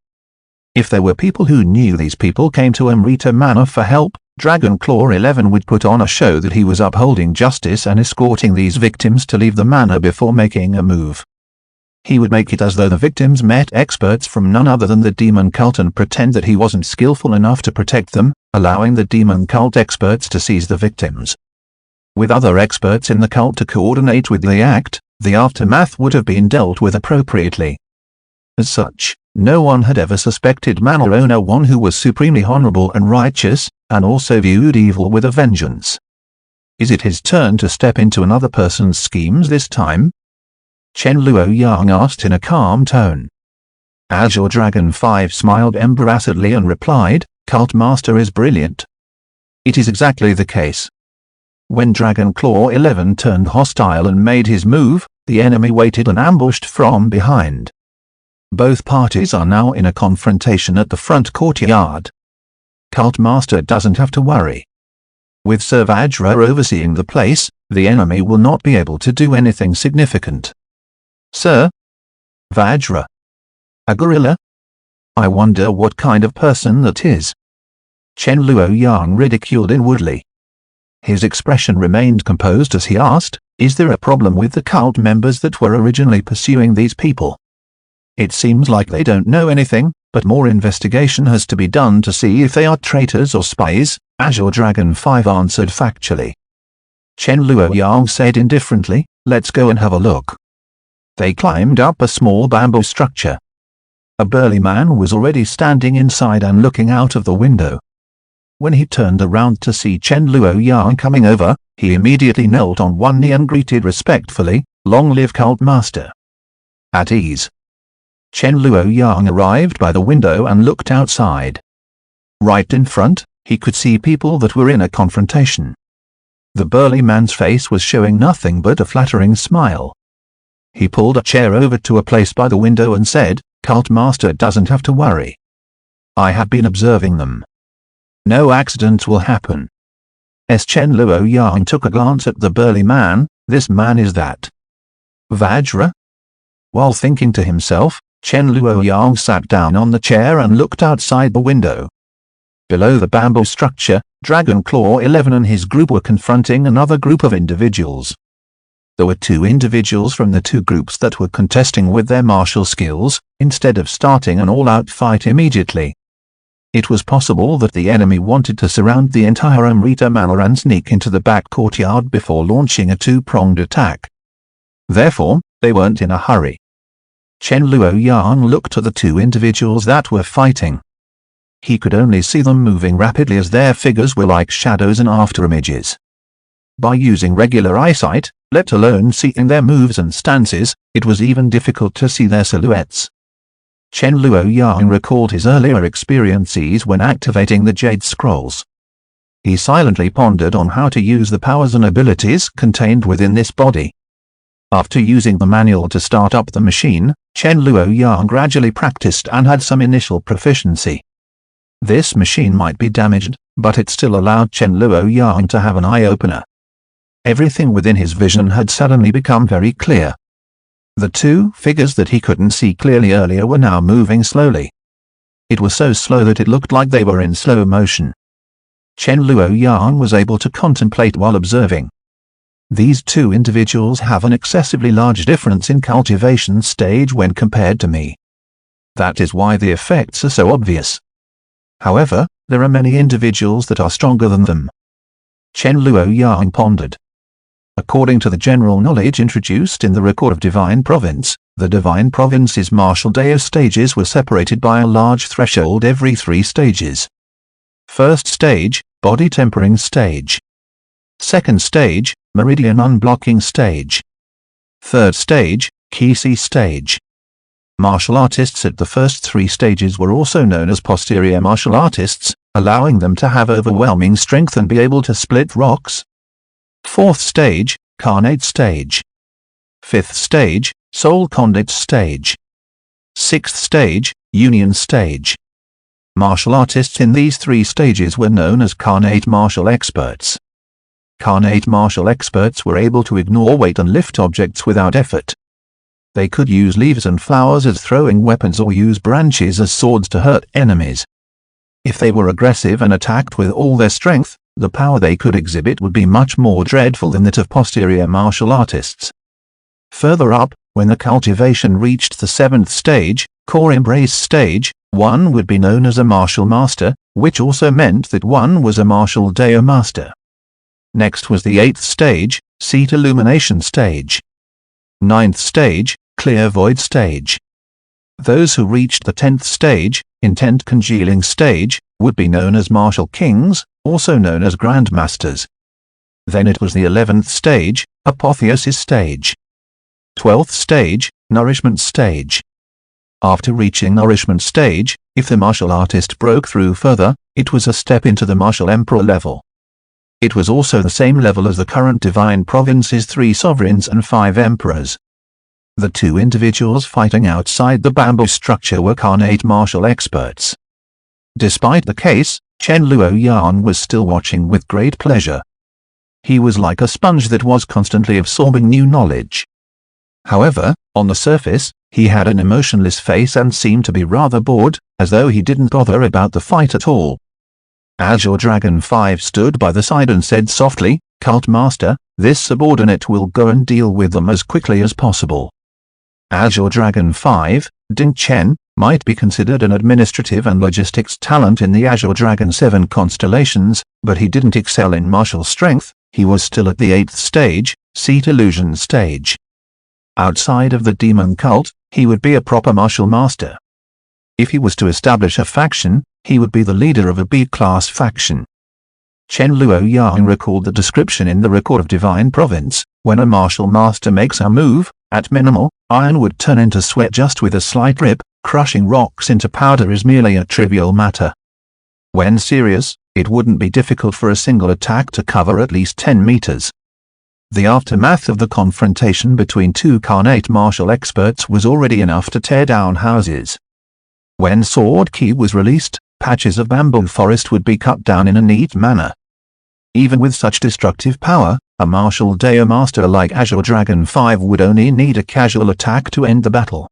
If there were people who knew these people came to Amrita Manor for help, Dragon Claw 11 would put on a show that he was upholding justice and escorting these victims to leave the manor before making a move. He would make it as though the victims met experts from none other than the demon cult and pretend that he wasn't skillful enough to protect them, allowing the demon cult experts to seize the victims. With other experts in the cult to coordinate with the act, the aftermath would have been dealt with appropriately. As such, no one had ever suspected Manor Owner 1, who was supremely honorable and righteous, and also viewed evil with a vengeance. Is it his turn to step into another person's schemes this time? Chen Luoyang asked in a calm tone. Azure Dragon 5 smiled embarrassedly and replied, Cult Master is brilliant. It is exactly the case. When Dragon Claw 11 turned hostile and made his move, the enemy waited and ambushed from behind. Both parties are now in a confrontation at the front courtyard. Cult Master doesn't have to worry. With Sir Vajra overseeing the place, the enemy will not be able to do anything significant. Sir? Vajra? A gorilla? I wonder what kind of person that is. Chen Luoyang ridiculed inwardly. His expression remained composed as he asked, is there a problem with the cult members that were originally pursuing these people? It seems like they don't know anything, but more investigation has to be done to see if they are traitors or spies, Azure Dragon 5 answered factually. Chen Luoyang said indifferently, let's go and have a look. They climbed up a small bamboo structure. A burly man was already standing inside and looking out of the window. When he turned around to see Chen Luoyang coming over, he immediately knelt on one knee and greeted respectfully, long live Cult Master. At ease. Chen Luoyang arrived by the window and looked outside. Right in front, he could see people that were in a confrontation. The burly man's face was showing nothing but a flattering smile. He pulled a chair over to a place by the window and said, Cult Master doesn't have to worry. I have been observing them. No accident will happen. As Chen Luoyang took a glance at the burly man, this man is that Vajra? While thinking to himself, Chen Luoyang sat down on the chair and looked outside the window. Below the bamboo structure, Dragon Claw 11 and his group were confronting another group of individuals. There were two individuals from the two groups that were contesting with their martial skills, instead of starting an all-out fight immediately. It was possible that the enemy wanted to surround the entire Amrita Manor and sneak into the back courtyard before launching a two-pronged attack. Therefore, they weren't in a hurry. Chen Luoyang looked at the two individuals that were fighting. He could only see them moving rapidly as their figures were like shadows and afterimages. By using regular eyesight, let alone seeing their moves and stances, it was even difficult to see their silhouettes. Chen Luoyang recalled his earlier experiences when activating the Jade Scrolls. he silently pondered on how to use the powers and abilities contained within this body. After using the manual to start up the machine, Chen Luoyang gradually practiced and had some initial proficiency. This machine might be damaged, but it still allowed Chen Luoyang to have an eye-opener. Everything within his vision had suddenly become very clear. The two figures that he couldn't see clearly earlier were now moving slowly. It was so slow that it looked like they were in slow motion. Chen Luoyang was able to contemplate while observing. These two individuals have an excessively large difference in cultivation stage when compared to me. That is why the effects are so obvious. However, there are many individuals that are stronger than them. Chen Luoyang pondered. According to the general knowledge introduced in the Record of Divine Province, the Divine Province's martial Dao stages were separated by a large threshold every 3 stages. First stage, Body Tempering Stage. Second stage, Meridian Unblocking Stage. Third stage, Qi Stage. Martial artists at the first 3 stages were also known as posterior martial artists, allowing them to have overwhelming strength and be able to split rocks. Fourth stage, Carnate Stage. Fifth stage, Soul Conduit Stage. Sixth stage, Union Stage. Martial artists in these 3 stages were known as Carnate Martial Experts. Carnate Martial Experts were able to ignore weight and lift objects without effort. They could use leaves and flowers as throwing weapons or use branches as swords to hurt enemies. If they were aggressive and attacked with all their strength, the power they could exhibit would be much more dreadful than that of posterior martial artists. Further up, when the cultivation reached the 7th stage, Core Embrace Stage, one would be known as a martial master, which also meant that one was a martial Dao master. Next was the 8th stage, Seat Illumination Stage. 9th stage, Clear Void Stage. Those who reached the 10th stage, Intent Congealing Stage, would be known as Martial Kings, also known as Grandmasters. Then it was the 11th stage, Apotheosis Stage. 12th stage, Nourishment Stage. After reaching Nourishment Stage, if the martial artist broke through further, it was a step into the Martial Emperor level. It was also the same level as the current Divine Province's 3 sovereigns and 5 emperors. The 2 individuals fighting outside the bamboo structure were Carnate Martial Experts. Despite the case, Chen Luoyang was still watching with great pleasure. He was like a sponge that was constantly absorbing new knowledge. However, on the surface, he had an emotionless face and seemed to be rather bored, as though he didn't bother about the fight at all. Azure Dragon 5 stood by the side and said softly, "Cult Master, this subordinate will go and deal with them as quickly as possible." Azure Dragon 5, Ding Chen, might be considered an administrative and logistics talent in the Azure Dragon 7 constellations, but he didn't excel in martial strength. He was still at the 8th stage, Seat Illusion Stage. Outside of the demon cult, he would be a proper martial master. If he was to establish a faction, he would be the leader of a B-class faction. Chen Luoyang recalled the description in the Record of Divine Province: when a martial master makes a move, at minimal, iron would turn into sweat just with a slight rip. Crushing rocks into powder is merely a trivial matter. When serious, it wouldn't be difficult for a single attack to cover at least 10 meters. The aftermath of the confrontation between 2 Carnate Martial Experts was already enough to tear down houses. When Sword Ki was released, patches of bamboo forest would be cut down in a neat manner. Even with such destructive power, a martial Dao master like Azure Dragon 5 would only need a casual attack to end the battle.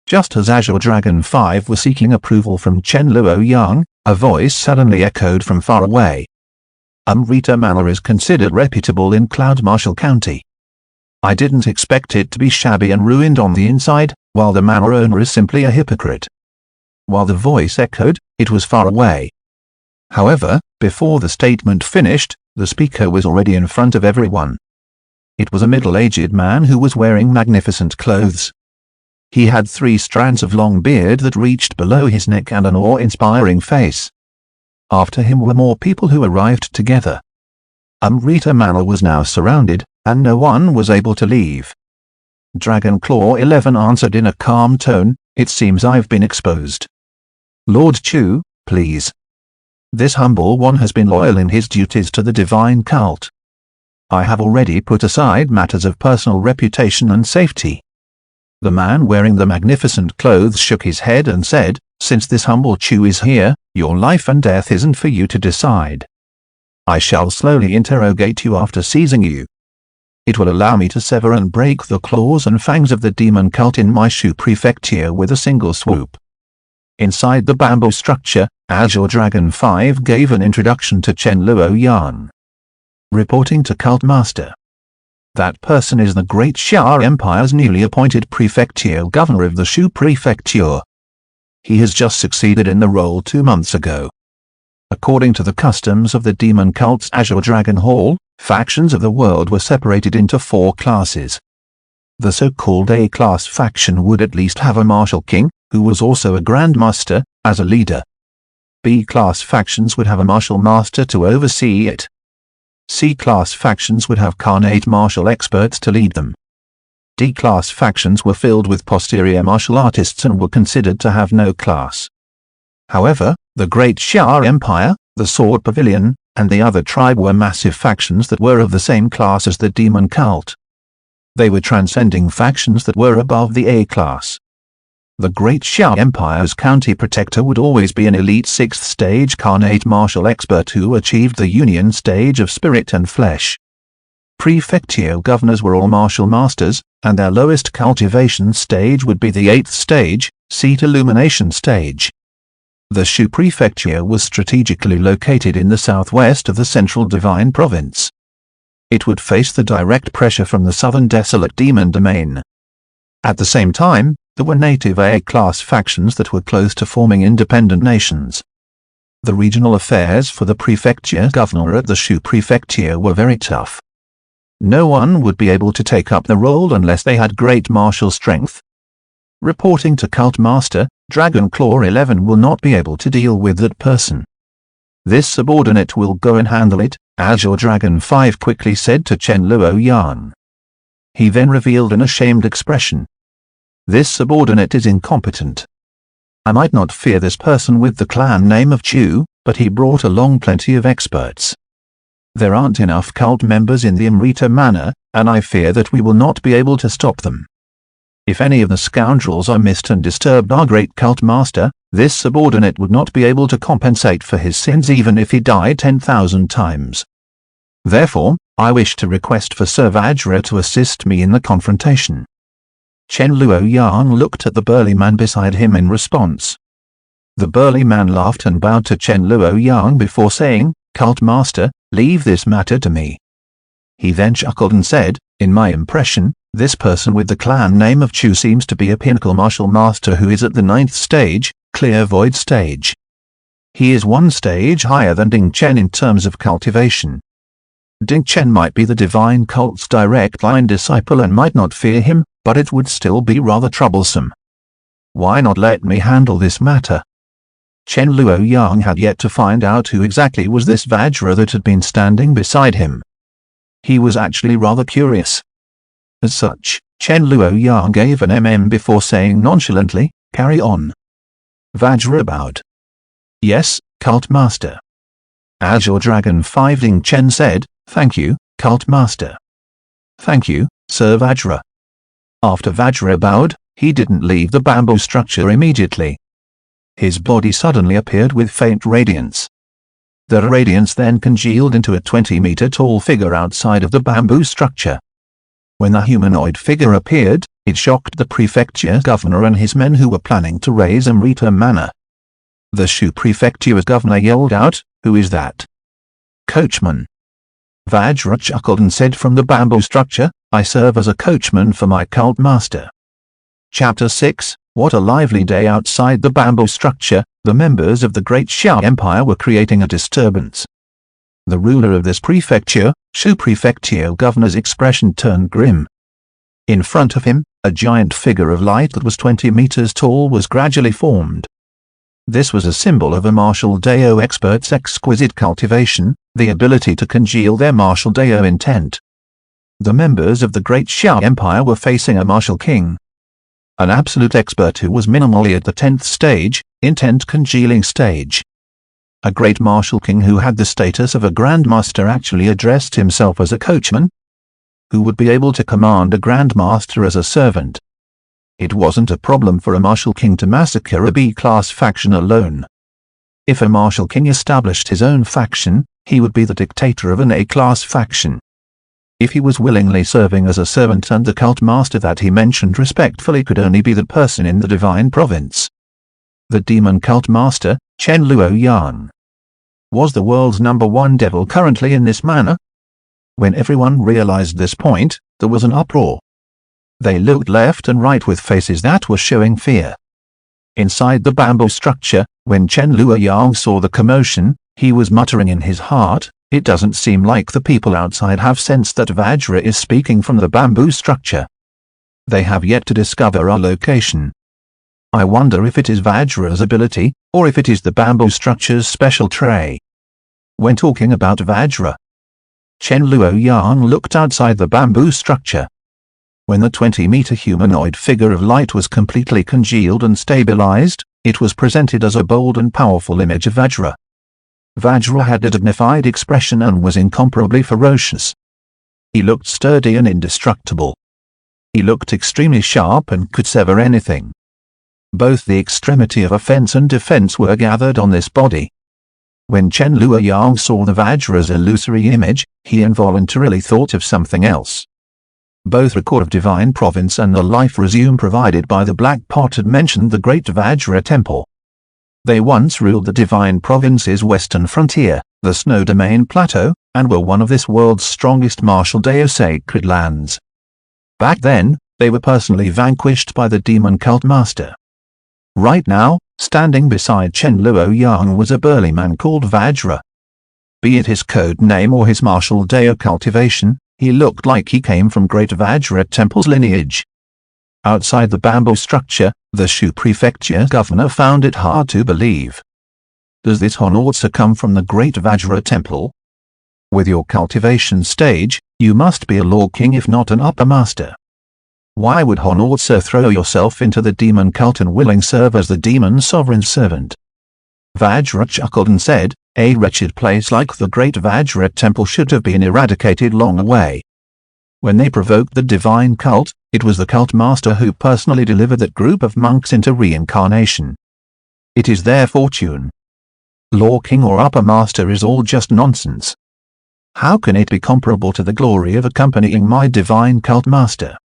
Just as Azure Dragon 5 was seeking approval from Chen Luoyang, a voice suddenly echoed from far away. Rita Manor is considered reputable in Cloud Marshall County. I didn't expect it to be shabby and ruined on the inside, while the manor owner is simply a hypocrite. While the voice echoed, it was far away. However, before the statement finished, the speaker was already in front of everyone. It was a middle-aged man who was wearing magnificent clothes. He had 3 strands of long beard that reached below his neck and an awe-inspiring face. After him were more people who arrived together. Rita Manor was now surrounded, and no one was able to leave. Dragon Claw 11 answered in a calm tone, "It seems I've been exposed. Lord Chu, please." This humble one has been loyal in his duties to the divine cult. I have already put aside matters of personal reputation and safety. The man wearing the magnificent clothes shook his head and said, "Since this humble Chu is here, your life and death isn't for you to decide. I shall slowly interrogate you after seizing you. It will allow me to sever and break the claws and fangs of the demon cult in my Shu prefecture with a single swoop." Inside the bamboo structure, Azure Dragon 5 gave an introduction to Chen Luoyang. Reporting to Cult Master. That person is the Great Xia Empire's newly appointed prefecture governor of the Shu prefecture. He has just succeeded in the role 2 months ago. According to the customs of the demon cult's Azure Dragon Hall, factions of the world were separated into 4 classes. The so-called A-class faction would at least have a martial king, who was also a Grand Master, as a leader. B-class factions would have a martial master to oversee it. C-class factions would have Khanate martial experts to lead them. D-class factions were filled with posterior martial artists and were considered to have no class. However, the Great Xia Empire, the Sword Pavilion, and the other tribe were massive factions that were of the same class as the demon cult. They were transcending factions that were above the A-class. The Great Xia Empire's county protector would always be an elite 6th stage Khanate martial expert who achieved the union stage of spirit and flesh. Prefecture governors were all martial masters, and their lowest cultivation stage would be the 8th stage, seat illumination stage. The Shu prefecture was strategically located in the southwest of the central divine province. It would face the direct pressure from the southern desolate demon domain. At the same time, there were native A-class factions that were close to forming independent nations. The regional affairs for the prefecture governor at the Shu prefecture were very tough. No one would be able to take up the role unless they had great martial strength. Reporting to Cult Master, Dragon Claw 11 will not be able to deal with that person. This subordinate will go and handle it, Azure Dragon 5 quickly said to Chen Luoyang. He then revealed an ashamed expression. This subordinate is incompetent. I might not fear this person with the clan name of Chu, but he brought along plenty of experts. There aren't enough cult members in the Amrita Manor, and I fear that we will not be able to stop them. If any of the scoundrels are missed and disturbed our great cult master, this subordinate would not be able to compensate for his sins even if he died 10,000 times. Therefore, I wish to request for Sir Vajra to assist me in the confrontation. Chen Luoyang looked at the burly man beside him in response. The burly man laughed and bowed to Chen Luoyang before saying, "Cult Master, leave this matter to me." He then chuckled and said, "In my impression, this person with the clan name of Chu seems to be a pinnacle martial master who is at the 9th stage, clear void stage. He is 1 stage higher than Ding Chen in terms of cultivation. Ding Chen might be the divine cult's direct line disciple and might not fear him, but it would still be rather troublesome. Why not let me handle this matter?" Chen Luoyang had yet to find out who exactly was this Vajra that had been standing beside him. He was actually rather curious. As such, Chen Luoyang gave an before saying nonchalantly, "Carry on." Vajra bowed. "Yes, Cult Master." Azure Dragon 5 Ding Chen said, "Thank you, Cult Master." "Thank you, Sir Vajra." After Vajra bowed, he didn't leave the bamboo structure immediately. His body suddenly appeared with faint radiance. The radiance then congealed into a 20-meter-tall figure outside of the bamboo structure. When the humanoid figure appeared, it shocked the prefecture governor and his men who were planning to raise Amrita Manor. The Shu prefecture's governor yelled out, "Who is that?" "Coachman." Vajra chuckled and said from the bamboo structure, "I serve as a coachman for my cult master." Chapter 6 What a lively day outside the bamboo structure. The members of the Great Xia Empire were creating a disturbance. The ruler of this prefecture, Shu prefecture governor's expression turned grim. In front of him, a giant figure of light that was 20 meters tall was gradually formed. This was a symbol of a martial Dao expert's exquisite cultivation, the ability to congeal their martial Dao intent. The members of the Great Xia Empire were facing a martial king. An absolute expert who was minimally at the 10th stage, intent congealing stage. A great martial king who had the status of a grandmaster actually addressed himself as a coachman? Who would be able to command a grandmaster as a servant? It wasn't a problem for a martial king to massacre a B-class faction alone. If a martial king established his own faction, he would be the dictator of an A-class faction. If he was willingly serving as a servant, and the cult master that he mentioned respectfully could only be the person in the divine province. The demon cult master, Chen Luoyang. Was the world's #1 devil currently in this manner? When everyone realized this point, there was an uproar. They looked left and right with faces that were showing fear. Inside the bamboo structure, when Chen Luoyang saw the commotion, he was muttering in his heart, "It doesn't seem like the people outside have sensed that Vajra is speaking from the bamboo structure. They have yet to discover our location. I wonder if it is Vajra's ability, or if it is the bamboo structure's special trait." When talking about Vajra, Chen Luoyang looked outside the bamboo structure. When the 20-meter humanoid figure of light was completely congealed and stabilized, it was presented as a bold and powerful image of Vajra. Vajra had a dignified expression and was incomparably ferocious. He looked sturdy and indestructible. He looked extremely sharp and could sever anything. Both the extremity of offense and defense were gathered on this body. When Chen Luoyang saw the Vajra's illusory image, he involuntarily thought of something else. Both Record of Divine Province and the Life Resume provided by the Black Pot had mentioned the Great Vajra Temple. They once ruled the Divine Province's western frontier, the Snow Domain Plateau, and were one of this world's strongest martial Deo-sacred lands. Back then, they were personally vanquished by the demon cult master. Right now, standing beside Chen Luoyang was a burly man called Vajra. Be it his code name or his martial Deo cultivation, he looked like he came from Great Vajra Temple's lineage. Outside the bamboo structure, the Shu Prefecture governor found it hard to believe. Does this Honortsa come from the Great Vajra Temple? With your cultivation stage, you must be a law king if not an upper master. Why would Honortsa throw yourself into the demon cult and willing serve as the demon sovereign's servant? Vajra chuckled and said, "A wretched place like the Great Vajra Temple should have been eradicated long away." When they provoked the divine cult, it was the cult master who personally delivered that group of monks into reincarnation. It is their fortune. Law king or upper master is all just nonsense. How can it be comparable to the glory of accompanying my divine cult master?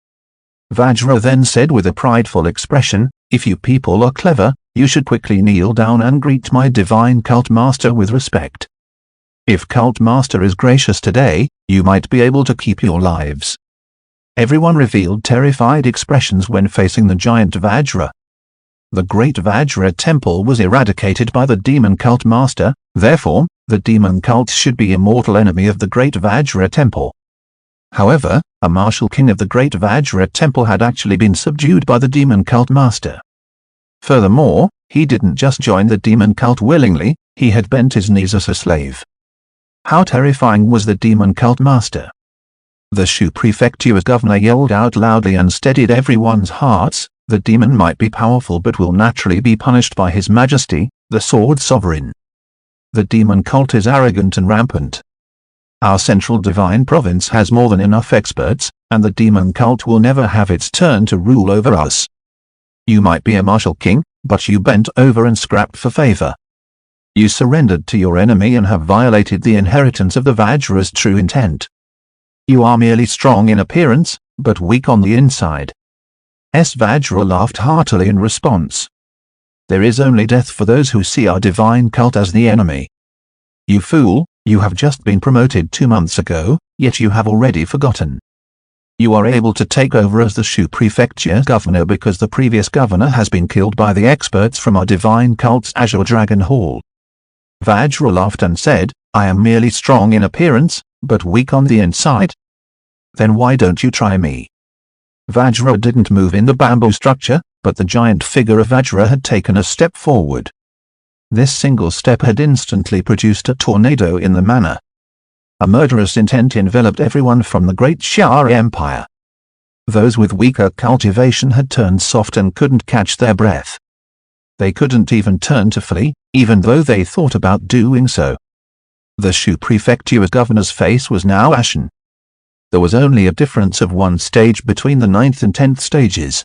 Vajra then said with a prideful expression, "If you people are clever, you should quickly kneel down and greet my divine cult master with respect. If cult master is gracious today, you might be able to keep your lives." Everyone revealed terrified expressions when facing the giant Vajra. The Great Vajra Temple was eradicated by the demon cult master, therefore, the demon cult should be a mortal enemy of the Great Vajra Temple. However, a martial king of the Great Vajra Temple had actually been subdued by the demon cult master. Furthermore, he didn't just join the demon cult willingly, he had bent his knees as a slave. How terrifying was the demon cult master? The Shu Prefecture's governor yelled out loudly and steadied everyone's hearts, "The demon might be powerful but will naturally be punished by His Majesty, the Sword Sovereign. The demon cult is arrogant and rampant. Our central divine province has more than enough experts, and the demon cult will never have its turn to rule over us. You might be a martial king, but you bent over and scrapped for favor. You surrendered to your enemy and have violated the inheritance of the Vajra's true intent. You are merely strong in appearance, but weak on the inside." Vajra laughed heartily in response. "There is only death for those who see our divine cult as the enemy. You fool, you have just been promoted 2 months ago, yet you have already forgotten. You are able to take over as the Shu Prefecture governor because the previous governor has been killed by the experts from our divine cult's Azure Dragon Hall." Vajra laughed and said, "I am merely strong in appearance, but weak on the inside. Then why don't you try me?" Vajra didn't move in the bamboo structure, but the giant figure of Vajra had taken a step forward. This single step had instantly produced a tornado in the manor. A murderous intent enveloped everyone from the Great Shah Empire. Those with weaker cultivation had turned soft and couldn't catch their breath. They couldn't even turn to flee, even though they thought about doing so. The Shu Prefecture's governor's face was now ashen. There was only a difference of 1 stage between the 9th and 10th stages.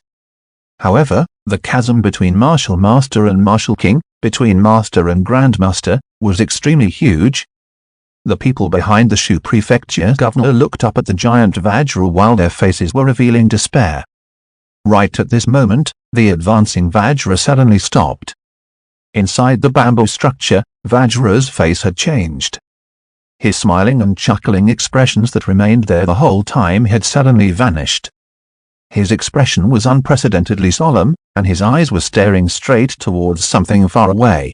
However, the chasm between Martial Master and Martial King, between Master and Grandmaster, was extremely huge. The people behind the Shu Prefecture's governor looked up at the giant Vajra while their faces were revealing despair. Right at this moment, the advancing Vajra suddenly stopped. Inside the bamboo structure, Vajra's face had changed. His smiling and chuckling expressions that remained there the whole time had suddenly vanished. His expression was unprecedentedly solemn, and his eyes were staring straight towards something far away.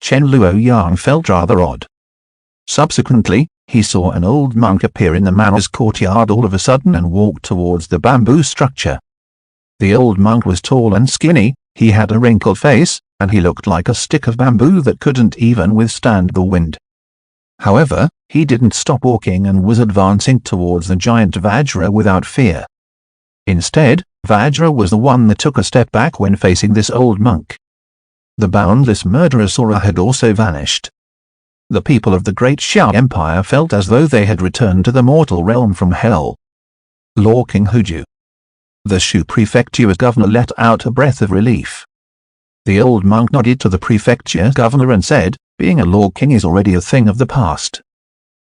Chen Luoyang felt rather odd. Subsequently, he saw an old monk appear in the manor's courtyard all of a sudden and walk towards the bamboo structure. The old monk was tall and skinny, he had a wrinkled face, and he looked like a stick of bamboo that couldn't even withstand the wind. However, he didn't stop walking and was advancing towards the giant Vajra without fear. Instead, Vajra was the one that took a step back when facing this old monk. The boundless murderous aura had also vanished. The people of the Great Xiao Empire felt as though they had returned to the mortal realm from hell. Lord King Huju. The Shu Prefecture's governor let out a breath of relief. The old monk nodded to the prefecture's governor and said, "Being a Lord King is already a thing of the past.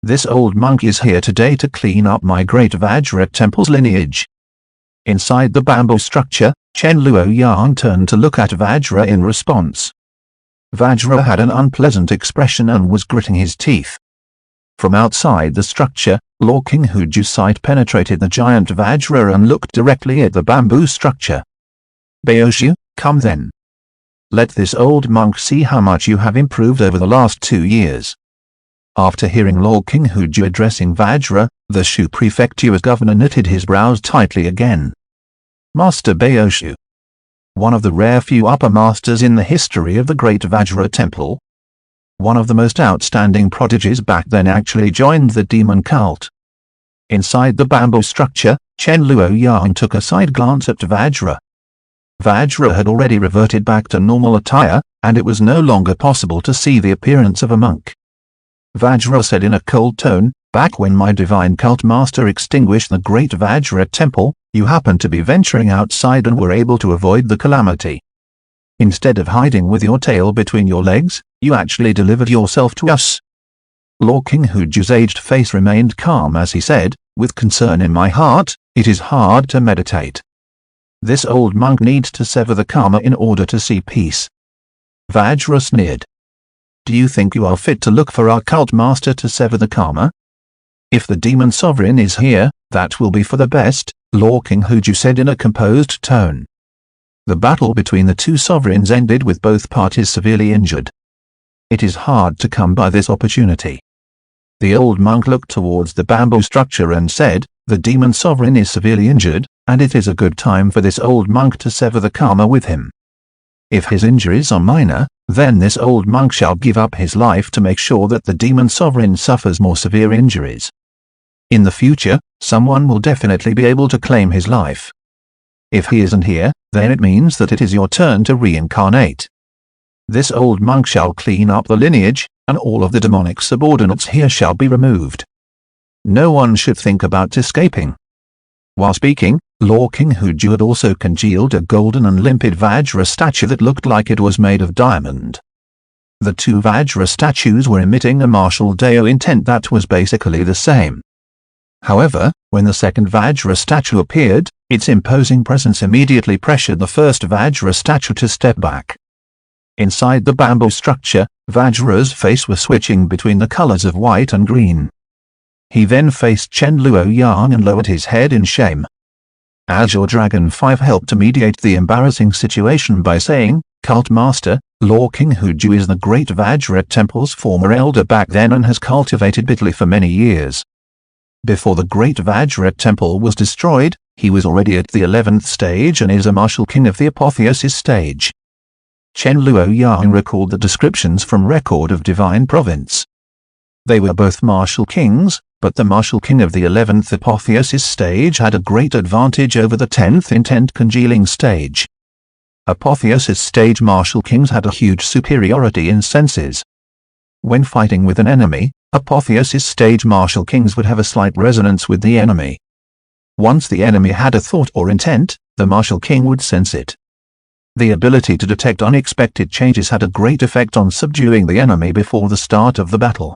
This old monk is here today to clean up my great Vajra temple's lineage." Inside the bamboo structure, Chen Luoyang turned to look at Vajra in response. Vajra had an unpleasant expression and was gritting his teeth. From outside the structure, Lord King Huju's sight penetrated the giant Vajra and looked directly at the bamboo structure. "Baoshu, come then. Let this old monk see how much you have improved over the last 2 years." After hearing Lord King Huju addressing Vajra, the Shu Prefecture's governor knitted his brows tightly again. Master Baoshu. One of the rare few upper masters in the history of the Great Vajra Temple. One of the most outstanding prodigies back then actually joined the demon cult. Inside the bamboo structure, Chen Luoyang took a side glance at Vajra. Vajra had already reverted back to normal attire, and it was no longer possible to see the appearance of a monk. Vajra said in a cold tone, "Back when my divine cult master extinguished the Great Vajra Temple, you happened to be venturing outside and were able to avoid the calamity. Instead of hiding with your tail between your legs, you actually delivered yourself to us." Lord King Huju's aged face remained calm as he said, "With concern in my heart, it is hard to meditate. This old monk needs to sever the karma in order to see peace." Vajra sneered. "Do you think you are fit to look for our cult master to sever the karma? If the demon sovereign is here, that will be for the best," Lord King Huju said in a composed tone. The battle between the two sovereigns ended with both parties severely injured. It is hard to come by this opportunity. The old monk looked towards the bamboo structure and said, "The demon sovereign is severely injured, and it is a good time for this old monk to sever the karma with him. If his injuries are minor, then this old monk shall give up his life to make sure that the demon sovereign suffers more severe injuries. In the future, someone will definitely be able to claim his life. If he isn't here, then it means that it is your turn to reincarnate. This old monk shall clean up the lineage, and all of the demonic subordinates here shall be removed. No one should think about escaping." While speaking, Lord King Huju had also congealed a golden and limpid Vajra statue that looked like it was made of diamond. The two Vajra statues were emitting a martial Dao intent that was basically the same. However, when the second Vajra statue appeared, its imposing presence immediately pressured the first Vajra statue to step back. Inside the bamboo structure, Vajra's face was switching between the colors of white and green. He then faced Chen Luoyang and lowered his head in shame. Azure Dragon 5 helped to mediate the embarrassing situation by saying, "Cult Master, Lord King Huju is the Great Vajra Temple's former elder back then and has cultivated bitterly for many years. Before the Great Vajra Temple was destroyed, he was already at the 11th stage and is a martial king of the apotheosis stage." Chen Luoyang recalled the descriptions from Record of Divine Province. They were both martial kings, but the martial king of the 11th apotheosis stage had a great advantage over the 10th intent congealing stage. Apotheosis stage martial kings had a huge superiority in senses. When fighting with an enemy, apotheosis stage martial kings would have a slight resonance with the enemy. Once the enemy had a thought or intent, the martial king would sense it. The ability to detect unexpected changes had a great effect on subduing the enemy before the start of the battle.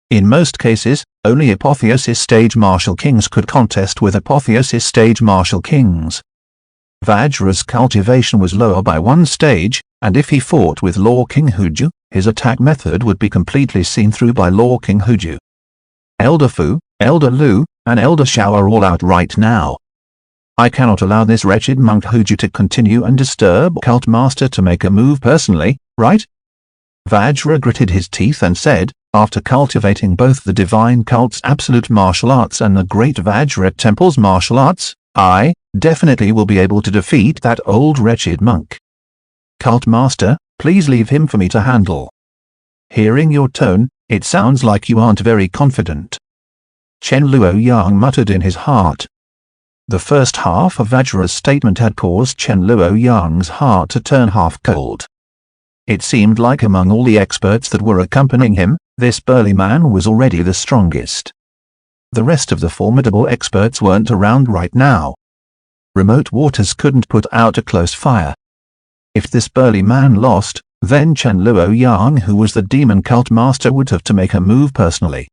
In most cases, only apotheosis stage martial kings could contest with apotheosis stage martial kings. Vajra's cultivation was lower by one stage, and if he fought with Lord King Huju, his attack method would be completely seen through by Lord King Huju. Elder Fu, Elder Lu, and Elder Shao are all out right now. I cannot allow this wretched monk Huju to continue and disturb Cult Master to make a move personally, right? Vajra gritted his teeth and said, after cultivating both the Divine Cult's absolute martial arts and the Great Vajra Temple's martial arts, I definitely will be able to defeat that old wretched monk. Cult Master, please leave him for me to handle. Hearing your tone, it sounds like you aren't very confident. Chen Luoyang muttered in his heart. The first half of Vajra's statement had caused Chen Luoyang's heart to turn half cold. It seemed like among all the experts that were accompanying him, this burly man was already the strongest. The rest of the formidable experts weren't around right now. Remote waters couldn't put out a close fire. If this burly man lost, then Chen Luoyang, who was the demon cult master, would have to make a move personally.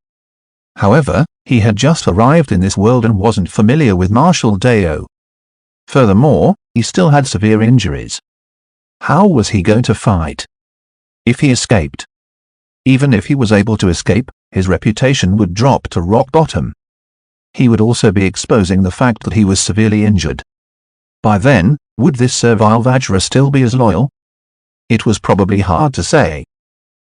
However, he had just arrived in this world and wasn't familiar with martial Dao. Furthermore, he still had severe injuries. How was he going to fight? If he escaped? Even if he was able to escape, his reputation would drop to rock bottom. He would also be exposing the fact that he was severely injured. By then, would this servile Vajra still be as loyal? It was probably hard to say.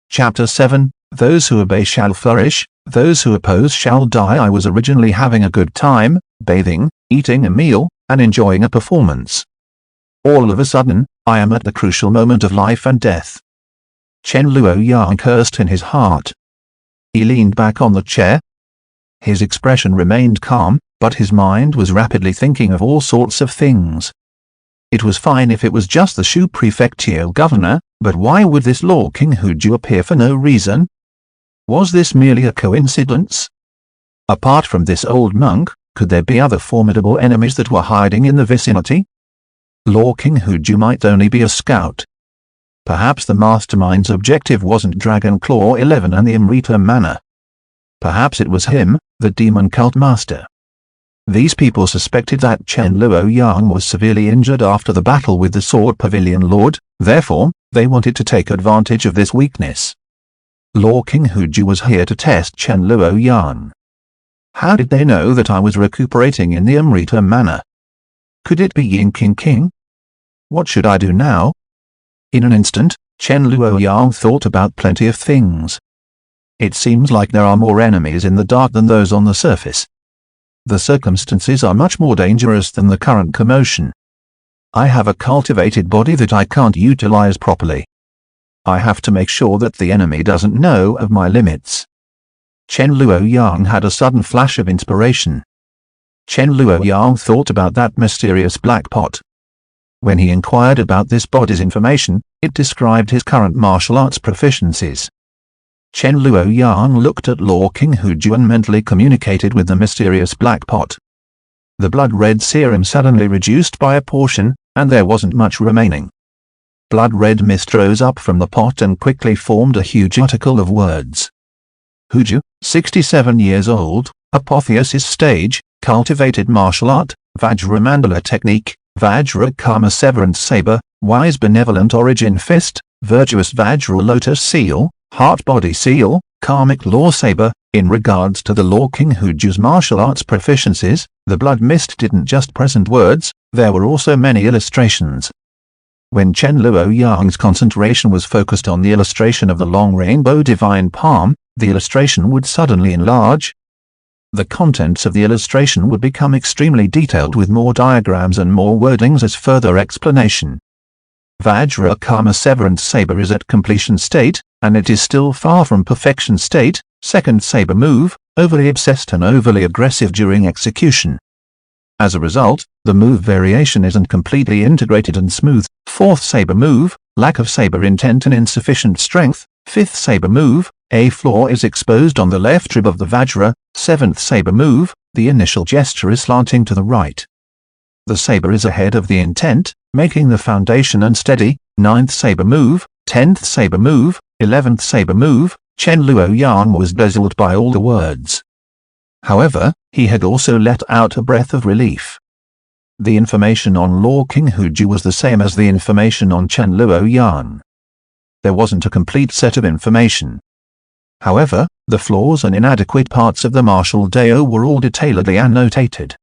Chapter 7, Those who obey shall flourish, those who oppose shall die. I was originally having a good time, bathing, eating a meal, and enjoying a performance. All of a sudden, I am at the crucial moment of life and death. Chen Luoyang cursed in his heart. He leaned back on the chair. His expression remained calm, but his mind was rapidly thinking of all sorts of things. It was fine if it was just the Shu prefectural governor, but why would this Lord King Huju appear for no reason? Was this merely a coincidence? Apart from this old monk, could there be other formidable enemies that were hiding in the vicinity? Lord King Huju might only be a scout. Perhaps the mastermind's objective wasn't Dragon Claw 11 and the Amrita Manor. Perhaps it was him, the demon cult master. These people suspected that Chen Luoyang was severely injured after the battle with the Sword Pavilion Lord, therefore, they wanted to take advantage of this weakness. Lord King Huju was here to test Chen Luoyang. How did they know that I was recuperating in the Amrita Manor? Could it be Yin King? What should I do now? In an instant, Chen Luoyang thought about plenty of things. It seems like there are more enemies in the dark than those on the surface. The circumstances are much more dangerous than the current commotion. I have a cultivated body that I can't utilize properly. I have to make sure that the enemy doesn't know of my limits. Chen Luoyang had a sudden flash of inspiration. Chen Luoyang thought about that mysterious black pot. When he inquired about this body's information, it described his current martial arts proficiencies. Chen Luoyang looked at Lord King Huju and mentally communicated with the mysterious black pot. The blood-red serum suddenly reduced by a portion, and there wasn't much remaining. Blood-red mist rose up from the pot and quickly formed a huge article of words. Huju, 67 years old, apotheosis stage, cultivated martial art, Vajra Mandala technique, Vajra Karma severance saber, wise benevolent origin fist, virtuous Vajra lotus seal, heart body seal, karmic law saber. In regards to the Lord King Huju's martial arts proficiencies, the blood mist didn't just present words, there were also many illustrations. When Chen Luoyang's concentration was focused on the illustration of the long rainbow divine palm, the illustration would suddenly enlarge. The contents of the illustration would become extremely detailed with more diagrams and more wordings as further explanation. Vajra Karma severance saber is at completion state, and it is still far from perfection state. Second saber move, overly obsessed and overly aggressive during execution. As a result, the move variation isn't completely integrated and smooth. Fourth saber move, lack of saber intent and insufficient strength. Fifth saber move, a flaw is exposed on the left rib of the Vajra. Seventh saber move, the initial gesture is slanting to the right. The saber is ahead of the intent, making the foundation unsteady. Ninth saber move, 10th saber move, 11th saber move. Chen Luoyang was dazzled by all the words. However, he had also let out a breath of relief. The information on Law King Huju was the same as the information on Chen Luoyang. There wasn't a complete set of information. However, the flaws and inadequate parts of the martial Dao were all detailedly annotated.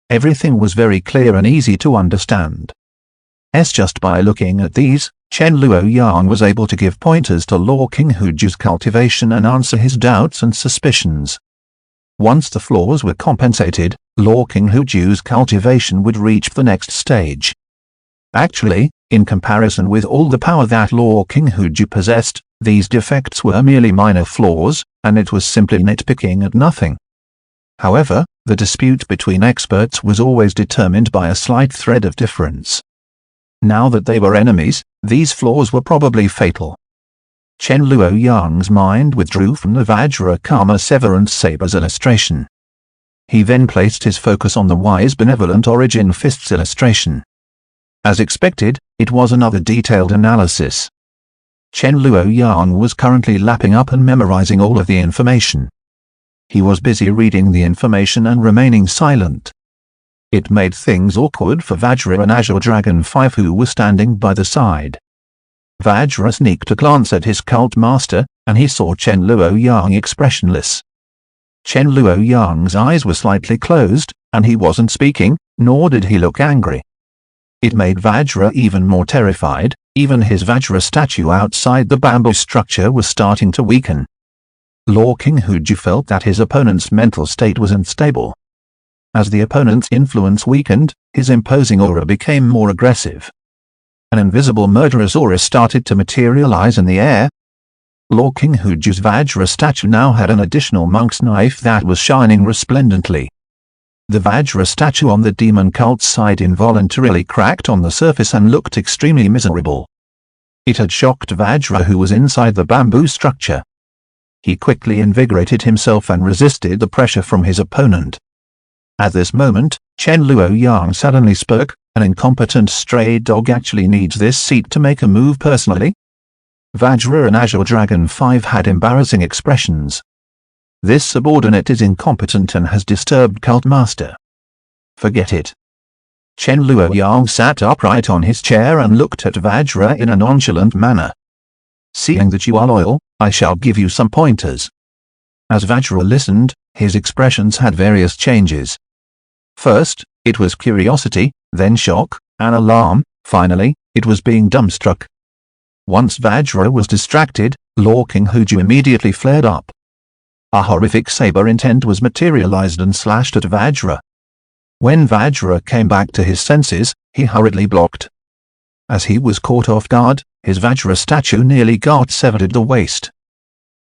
Everything was very clear and easy to understand. Just by looking at these, Chen Luoyang was able to give pointers to Law King Huju's cultivation and answer his doubts and suspicions. Once the flaws were compensated, Law King Huju's cultivation would reach the next stage. Actually, in comparison with all the power that Law King Huju possessed, these defects were merely minor flaws, and it was simply nitpicking at nothing. However, the dispute between experts was always determined by a slight thread of difference. Now that they were enemies, these flaws were probably fatal. Chen Luoyang's mind withdrew from the Vajra Karma Severance Saber's illustration. He then placed his focus on the wise benevolent Origin Fist's illustration. As expected, it was another detailed analysis. Chen Luoyang was currently lapping up and memorizing all of the information. He was busy reading the information and remaining silent. It made things awkward for Vajra and Azure Dragon 5 who were standing by the side. Vajra sneaked a glance at his cult master, and he saw Chen Luoyang expressionless. Chen Luoyang's eyes were slightly closed, and he wasn't speaking, nor did he look angry. It made Vajra even more terrified. Even his Vajra statue outside the bamboo structure was starting to weaken. Law King Huju felt that his opponent's mental state was unstable. As the opponent's influence weakened, his imposing aura became more aggressive. An invisible murderous aura started to materialize in the air. Law King Huju's Vajra statue now had an additional monk's knife that was shining resplendently. The Vajra statue on the demon cult's side involuntarily cracked on the surface and looked extremely miserable. It had shocked Vajra who was inside the bamboo structure. He quickly invigorated himself and resisted the pressure from his opponent. At this moment, Chen Luoyang suddenly spoke, "An incompetent stray dog actually needs this seat to make a move personally?" Vajra and Azure Dragon 5 had embarrassing expressions. This subordinate is incompetent and has disturbed Cult Master. Forget it. Chen Luoyang sat upright on his chair and looked at Vajra in a nonchalant manner. "Seeing that you are loyal, I shall give you some pointers." As Vajra listened, his expressions had various changes. First, it was curiosity, then shock, and alarm. Finally, it was being dumbstruck. Once Vajra was distracted, Law King Huju immediately flared up. A horrific saber intent was materialized and slashed at Vajra. When Vajra came back to his senses, he hurriedly blocked. As he was caught off guard, his Vajra statue nearly got severed at the waist.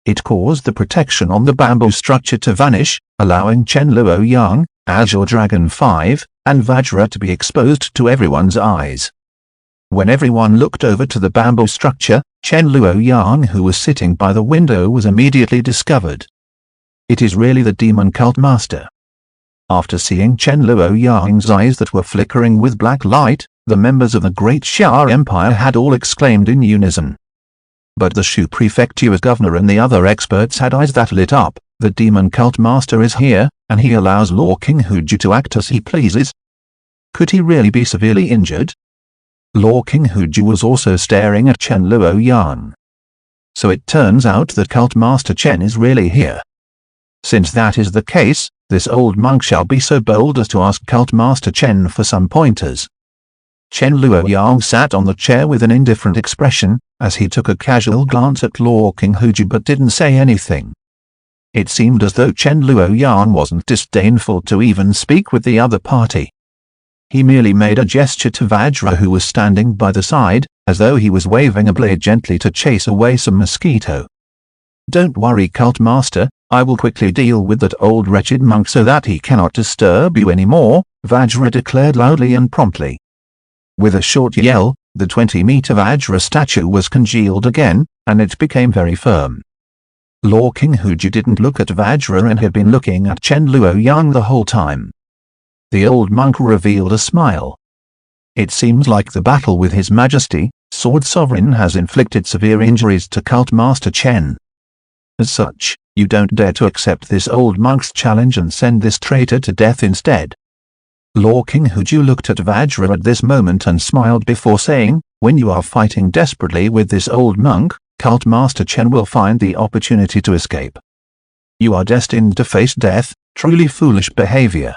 It caused the protection on the bamboo structure to vanish, allowing Chen Luoyang, Azure Dragon 5, and Vajra to be exposed to everyone's eyes. When everyone looked over to the bamboo structure, Chen Luoyang, who was sitting by the window, was immediately discovered. It is really the demon cult master. After seeing Chen Luoyang's eyes that were flickering with black light, the members of the Great Xia Empire had all exclaimed in unison. But the Shu Prefecture's governor and the other experts had eyes that lit up. The demon cult master is here, and he allows Law King Huju to act as he pleases. Could he really be severely injured? Law King Huju was also staring at Chen Luoyang. So it turns out that Cult Master Chen is really here. Since that is the case, this old monk shall be so bold as to ask Cult Master Chen for some pointers. Chen Luoyang sat on the chair with an indifferent expression, as he took a casual glance at Law King Huju but didn't say anything. It seemed as though Chen Luoyang wasn't disdainful to even speak with the other party. He merely made a gesture to Vajra, who was standing by the side, as though he was waving a blade gently to chase away some mosquito. "Don't worry, Cult Master, I will quickly deal with that old wretched monk so that he cannot disturb you anymore," Vajra declared loudly and promptly. With a short yell, The 20-meter Vajra statue was congealed again, and it became very firm. Lord King Huju didn't look at Vajra and had been looking at Chen Luoyang the whole time. The old monk revealed a smile. It seems like the battle with His Majesty, Sword Sovereign, has inflicted severe injuries to Cult Master Chen. As such, you don't dare to accept this old monk's challenge and send this traitor to death instead. Lord King Huju looked at Vajra at this moment and smiled before saying, "When you are fighting desperately with this old monk, Cult Master Chen will find the opportunity to escape. You are destined to face death, truly foolish behavior."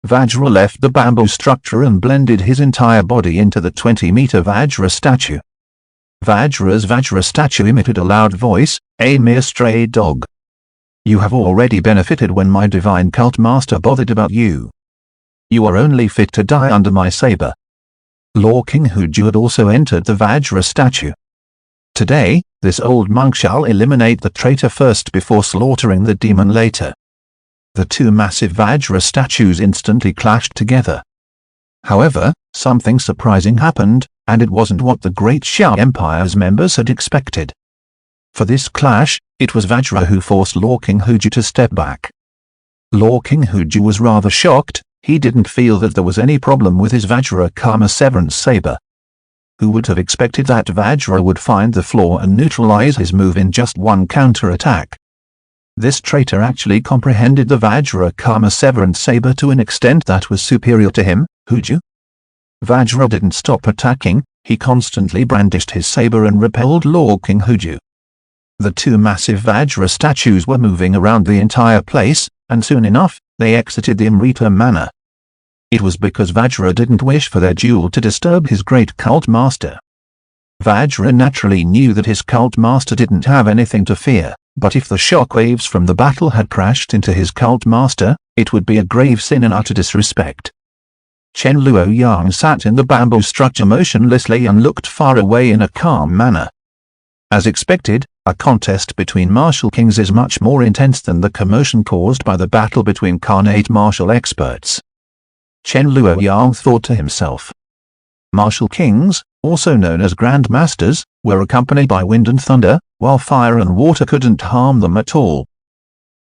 Vajra left the bamboo structure and blended his entire body into the 20-meter Vajra statue. Vajra's Vajra statue emitted a loud voice, "A mere stray dog. You have already benefited when my divine cult master bothered about you. You are only fit to die under my saber." Lord King Huju had also entered the Vajra statue. Today, this old monk shall eliminate the traitor first before slaughtering the demon later. The two massive Vajra statues instantly clashed together. However, something surprising happened, and it wasn't what the Great Xiao Empire's members had expected. For this clash, it was Vajra who forced Lord King Huju to step back. Lord King Huju was rather shocked. He didn't feel that there was any problem with his Vajra Karma Severance saber. Who would have expected that Vajra would find the flaw and neutralize his move in just one counter-attack? This traitor actually comprehended the Vajra Karma Severance saber to an extent that was superior to him, Huju. Vajra didn't stop attacking. He constantly brandished his saber and repelled Lord King Huju. The two massive Vajra statues were moving around the entire place, and soon enough, they exited the Amrita Manor. It was because Vajra didn't wish for their duel to disturb his great cult master. Vajra naturally knew that his cult master didn't have anything to fear, but if the shockwaves from the battle had crashed into his cult master, it would be a grave sin and utter disrespect. Chen Luoyang sat in the bamboo structure motionlessly and looked far away in a calm manner. As expected, a contest between martial kings is much more intense than the commotion caused by the battle between Khanate martial experts. Chen Luoyang thought to himself. Martial kings, also known as Grand Masters, were accompanied by wind and thunder, while fire and water couldn't harm them at all.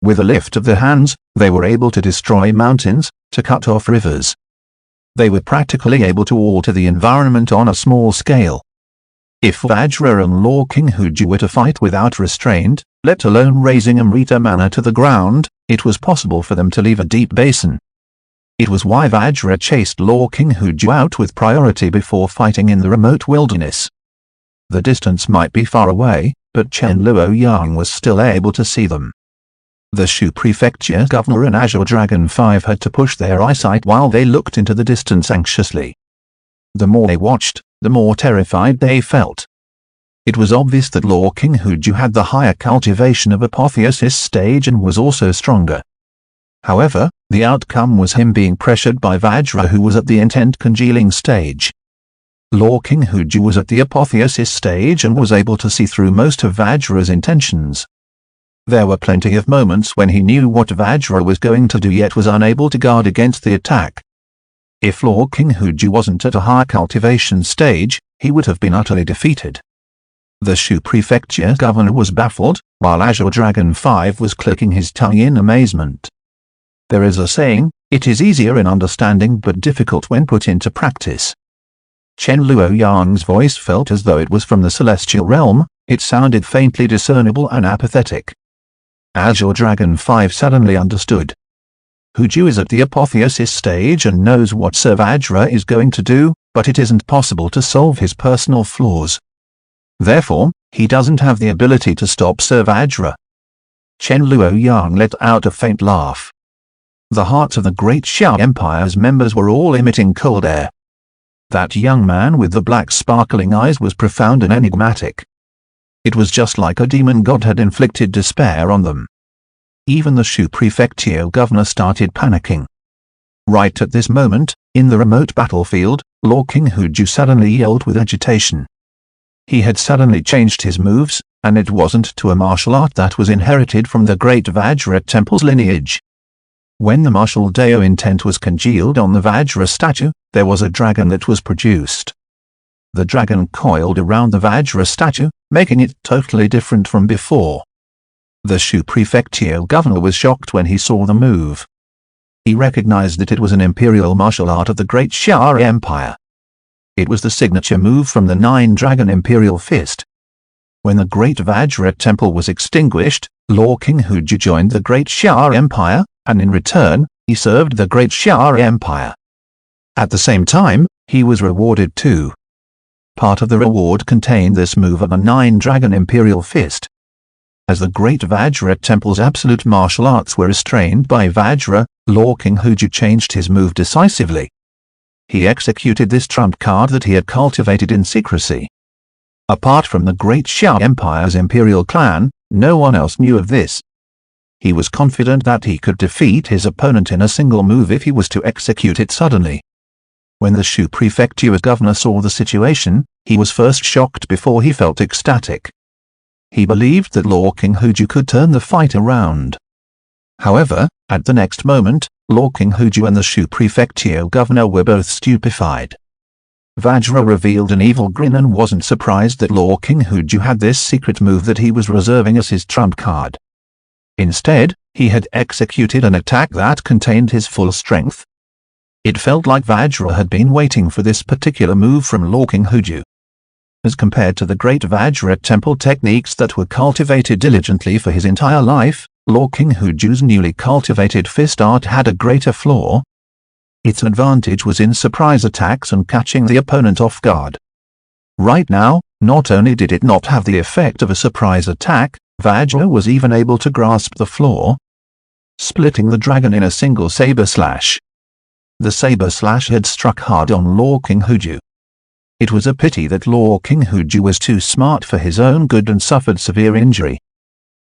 With a lift of their hands, they were able to destroy mountains, to cut off rivers. They were practically able to alter the environment on a small scale. If Vajra and Lord King Huju were to fight without restraint, let alone razing Amrita Manor to the ground, it was possible for them to leave a deep basin. It was why Vajra chased Lord King Huju out with priority before fighting in the remote wilderness. The distance might be far away, but Chen Luoyang was still able to see them. The Shu Prefecture Governor and Azure Dragon 5 had to push their eyesight while they looked into the distance anxiously. The more they watched, the more terrified they felt. It was obvious that Lord King Huju had the higher cultivation of Apotheosis stage and was also stronger. However, the outcome was him being pressured by Vajra, who was at the intent congealing stage. Lord King Huju was at the Apotheosis stage and was able to see through most of Vajra's intentions. There were plenty of moments when he knew what Vajra was going to do yet was unable to guard against the attack. If Lord King Huju wasn't at a high cultivation stage, he would have been utterly defeated. The Shu Prefecture Governor was baffled, while Azure Dragon 5 was clicking his tongue in amazement. There is a saying, it is easier in understanding but difficult when put into practice. Chen Luoyang's voice felt as though it was from the celestial realm. It sounded faintly discernible and apathetic. Azure Dragon 5 suddenly understood. Huju is at the Apotheosis stage and knows what Sir Vajra is going to do, but it isn't possible to solve his personal flaws. Therefore, he doesn't have the ability to stop Sir Vajra. Chen Luoyang let out a faint laugh. The hearts of the Great Xiao Empire's members were all emitting cold air. That young man with the black sparkling eyes was profound and enigmatic. It was just like a demon god had inflicted despair on them. Even the Shu Prefecture governor started panicking. Right at this moment, in the remote battlefield, Lord King Huju suddenly yelled with agitation. He had suddenly changed his moves, and it wasn't to a martial art that was inherited from the great Vajra temple's lineage. When the martial Dao intent was congealed on the Vajra statue, there was a dragon that was produced. The dragon coiled around the Vajra statue, making it totally different from before. The Shu prefecture governor was shocked when he saw the move. He recognized that it was an imperial martial art of the Great Shah Empire. It was the signature move from the Nine-Dragon Imperial Fist. When the Great Vajra Temple was extinguished, Lord King Huju joined the Great Shah Empire, and in return, he served the Great Shah Empire. At the same time, he was rewarded too. Part of the reward contained this move of the Nine-Dragon Imperial Fist. As the Great Vajra Temple's absolute martial arts were restrained by Vajra, Lord King Huju changed his move decisively. He executed this trump card that he had cultivated in secrecy. Apart from the Great Shah Empire's imperial clan, no one else knew of this. He was confident that he could defeat his opponent in a single move if he was to execute it suddenly. When the Shu prefecture's governor saw the situation, he was first shocked before he felt ecstatic. He believed that Lord King Huju could turn the fight around. However, at the next moment, Lord King Huju and the Shu prefecture governor were both stupefied. Vajra revealed an evil grin and wasn't surprised that Lord King Huju had this secret move that he was reserving as his trump card. Instead, he had executed an attack that contained his full strength. It felt like Vajra had been waiting for this particular move from Lord King Huju. As compared to the Great Vajra Temple techniques that were cultivated diligently for his entire life, Lord King Huju's newly cultivated fist art had a greater flaw. Its advantage was in surprise attacks and catching the opponent off guard. Right now, not only did it not have the effect of a surprise attack, Vajra was even able to grasp the flaw, splitting the dragon in a single saber slash. The saber slash had struck hard on Lord King Huju. It was a pity that Lord King Huju was too smart for his own good and suffered severe injury.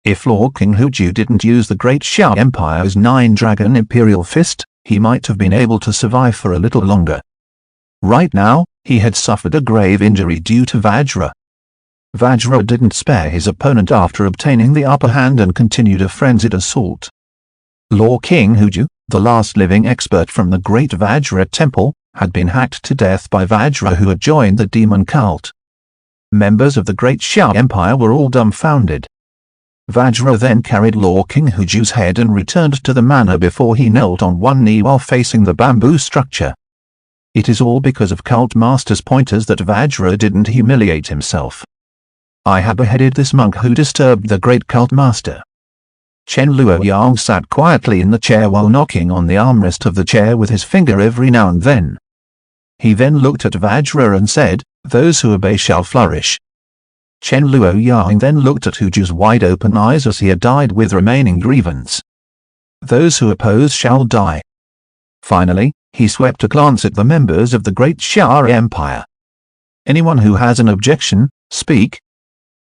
If Lord King Huju didn't use the Great Shah Empire's Nine-Dragon Imperial Fist, he might have been able to survive for a little longer. Right now, he had suffered a grave injury due to Vajra. Vajra didn't spare his opponent after obtaining the upper hand and continued a frenzied assault. Lord King Huju, the last living expert from the Great Vajra Temple, had been hacked to death by Vajra, who had joined the demon cult. Members of the Great Shah Empire were all dumbfounded. Vajra then carried Lord King Huju's head and returned to the manor before he knelt on one knee while facing the bamboo structure. It is all because of Cult Master's pointers that Vajra didn't humiliate himself. I had beheaded this monk who disturbed the great Cult Master. Chen Luoyang sat quietly in the chair while knocking on the armrest of the chair with his finger every now and then. He then looked at Vajra and said, "Those who obey shall flourish." Chen Luoyang then looked at Huju's wide-open eyes as he had died with remaining grievance. "Those who oppose shall die." Finally, he swept a glance at the members of the Great Shah Empire. "Anyone who has an objection, speak."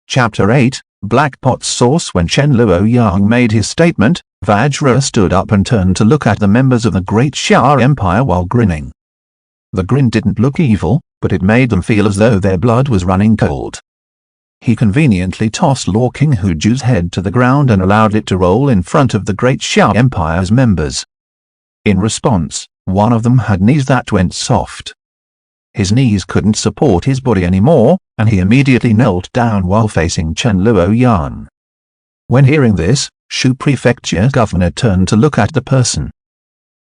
Chapter 8, Black Pot Sauce. When Chen Luoyang made his statement, Vajra stood up and turned to look at the members of the Great Shah Empire while grinning. The grin didn't look evil, but it made them feel as though their blood was running cold. He conveniently tossed Lord King Huju's head to the ground and allowed it to roll in front of the Great Shah Empire's members. In response, one of them had knees that went soft. His knees couldn't support his body anymore, and he immediately knelt down while facing Chen Luoyang. When hearing this, Shu Prefecture Governor turned to look at the person.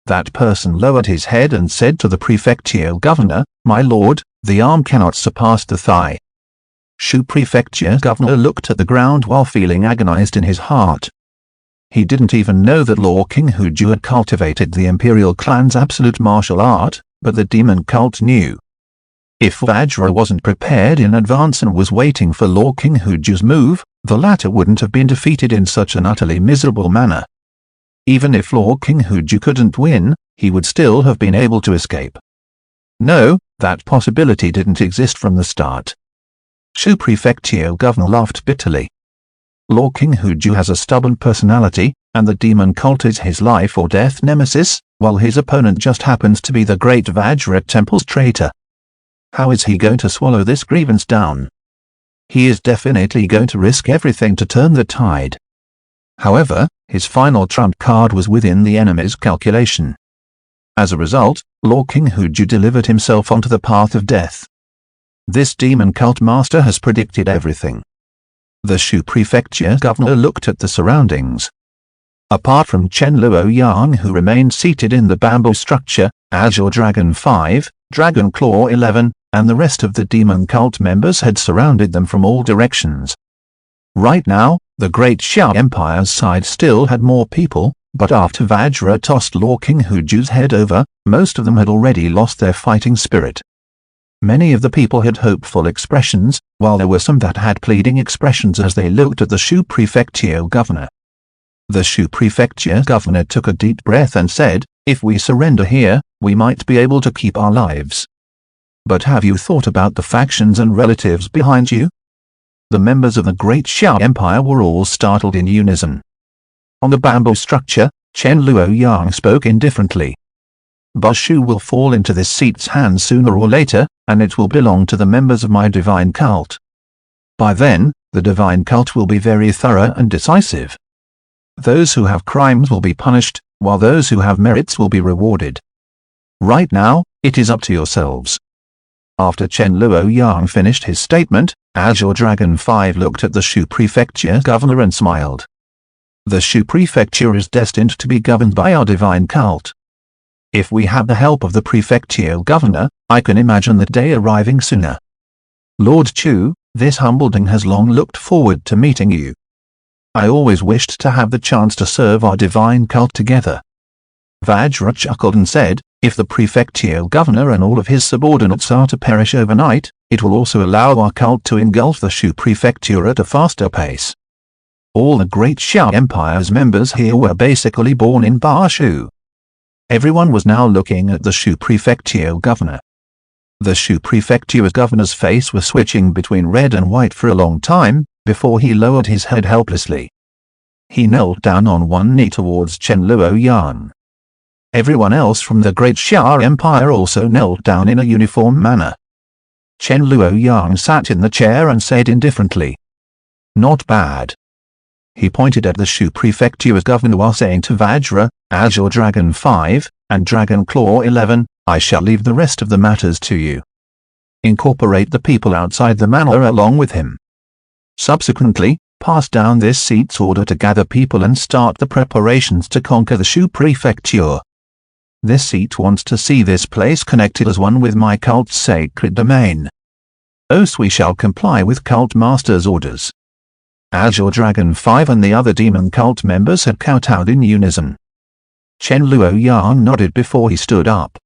That person lowered his head and said to the Prefecture Governor, "My lord, the arm cannot surpass the thigh." Shu Prefecture Governor looked at the ground while feeling agonized in his heart. He didn't even know that Lord King Huju had cultivated the Imperial clan's absolute martial art, but the demon cult knew. If Vajra wasn't prepared in advance and was waiting for Lord King Huju's move, the latter wouldn't have been defeated in such an utterly miserable manner. Even if Lord King Huju couldn't win, he would still have been able to escape. No, that possibility didn't exist from the start. Shu Prefecture Governor laughed bitterly. Lord King Huju has a stubborn personality, and the demon cult is his life or death nemesis, while his opponent just happens to be the Great Vajra Temple's traitor. How is he going to swallow this grievance down? He is definitely going to risk everything to turn the tide. However, his final trump card was within the enemy's calculation. As a result, Lord King Huju delivered himself onto the path of death. This demon cult master has predicted everything. The Shu Prefecture governor looked at the surroundings. Apart from Chen Luoyang, who remained seated in the bamboo structure, Azure Dragon 5, Dragon Claw 11, and the rest of the demon cult members had surrounded them from all directions. Right now, the Great Xiao Empire's side still had more people, but after Vajra tossed Law King Huju's head over, most of them had already lost their fighting spirit. Many of the people had hopeful expressions, while there were some that had pleading expressions as they looked at the Shu Prefecture governor. The Shu Prefecture governor took a deep breath and said, "If we surrender here, we might be able to keep our lives. But have you thought about the factions and relatives behind you?" The members of the Great Xiao Empire were all startled in unison. On the bamboo structure, Chen Luoyang spoke indifferently. "Bashu will fall into this seat's hands sooner or later, and it will belong to the members of my divine cult. By then, the divine cult will be very thorough and decisive. Those who have crimes will be punished, while those who have merits will be rewarded. Right now, it is up to yourselves." After Chen Luoyang finished his statement, Azure Dragon 5 looked at the Shu Prefecture governor and smiled. "The Shu Prefecture is destined to be governed by our divine cult. If we have the help of the Prefecture governor, I can imagine the day arriving sooner. Lord Chu, this humbleding has long looked forward to meeting you. I always wished to have the chance to serve our divine cult together." Vajra chuckled and said, "If the Prefecture governor and all of his subordinates are to perish overnight, it will also allow our cult to engulf the Shu Prefecture at a faster pace." All the Great Xiao Empire's members here were basically born in Bashu. Everyone was now looking at the Shu Prefecture governor. The Shu Prefecture governor's face was switching between red and white for a long time, before he lowered his head helplessly. He knelt down on one knee towards Chen Luoyang. Everyone else from the Great Xiao Empire also knelt down in a uniform manner. Chen Luoyang sat in the chair and said indifferently, "Not bad." He pointed at the Shu Prefecture's governor while saying to Vajra, Azure Dragon 5, and Dragon Claw 11, "I shall leave the rest of the matters to you. Incorporate the people outside the manor along with him. Subsequently, pass down this seat's order to gather people and start the preparations to conquer the Shu Prefecture. This seat wants to see this place connected as one with my cult's sacred domain. Os we shall comply with Cult Master's orders." Azure Dragon 5 and the other demon cult members had kowtowed in unison. Chen Luoyang nodded before he stood up.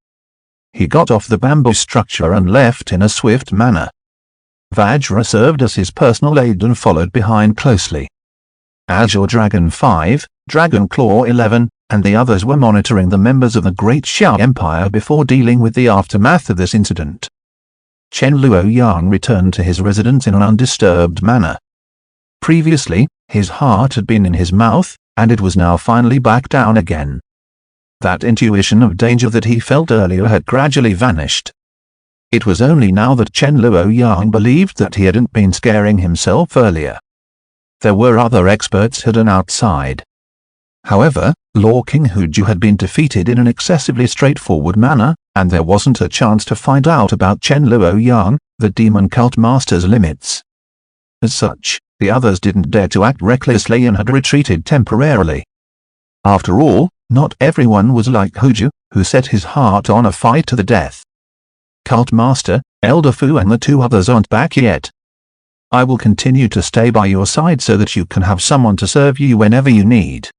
He got off the bamboo structure and left in a swift manner. Vajra served as his personal aide and followed behind closely. Azure Dragon 5, Dragon Claw 11, and the others were monitoring the members of the Great Xiao Empire before dealing with the aftermath of this incident. Chen Luoyang returned to his residence in an undisturbed manner. Previously, his heart had been in his mouth, and it was now finally back down again. That intuition of danger that he felt earlier had gradually vanished. It was only now that Chen Luoyang believed that he hadn't been scaring himself earlier. There were other experts hidden outside. However, Law King Huju had been defeated in an excessively straightforward manner, and there wasn't a chance to find out about Chen Luoyang, the demon cult master's limits. As such, the others didn't dare to act recklessly and had retreated temporarily. After all, not everyone was like Huju, who set his heart on a fight to the death. Cult Master, Elder Fu and the two others aren't back yet. I will continue to stay by your side so that you can have someone to serve you whenever you need."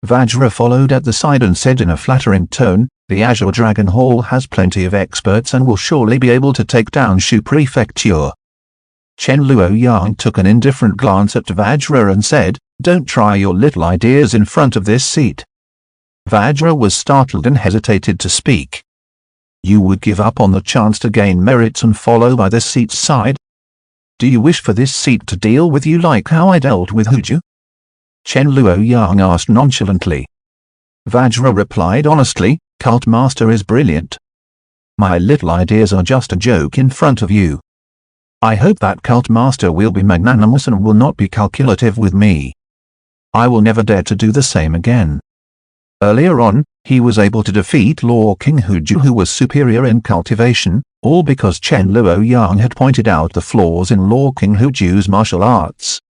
Vajra followed at the side and said in a flattering tone, "The Azure Dragon Hall has plenty of experts and will surely be able to take down Shu Prefecture." Chen Luoyang took an indifferent glance at Vajra and said, "Don't try your little ideas in front of this seat." Vajra was startled and hesitated to speak. "You would give up on the chance to gain merits and follow by this seat's side? Do you wish for this seat to deal with you like how I dealt with Huju?" Chen Luoyang asked nonchalantly. Vajra replied honestly, "Cult Master is brilliant. My little ideas are just a joke in front of you. I hope that Cult Master will be magnanimous and will not be calculative with me. I will never dare to do the same again." Earlier on, he was able to defeat Law King Huju, who was superior in cultivation, all because Chen Luoyang had pointed out the flaws in Lord King Huju's martial arts.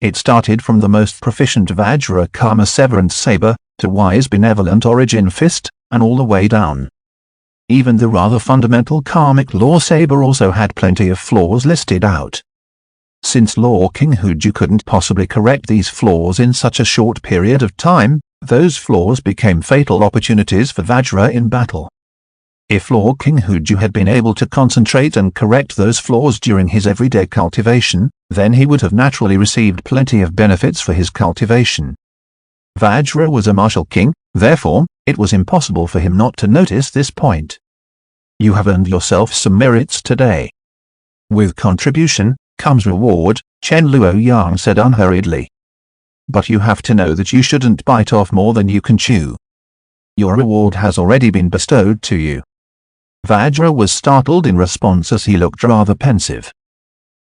It started from the most proficient Vajra Karma Severance Saber, to wise benevolent Origin Fist, and all the way down. Even the rather fundamental Karmic Law Saber also had plenty of flaws listed out. Since Lord King Huju couldn't possibly correct these flaws in such a short period of time, those flaws became fatal opportunities for Vajra in battle. If Lord King Huju had been able to concentrate and correct those flaws during his everyday cultivation, then he would have naturally received plenty of benefits for his cultivation. Vajra was a martial king, therefore, it was impossible for him not to notice this point. You have earned yourself some merits today. With contribution comes reward, Chen Luoyang said unhurriedly. But you have to know that you shouldn't bite off more than you can chew. Your reward has already been bestowed to you. Vajra was startled in response as he looked rather pensive.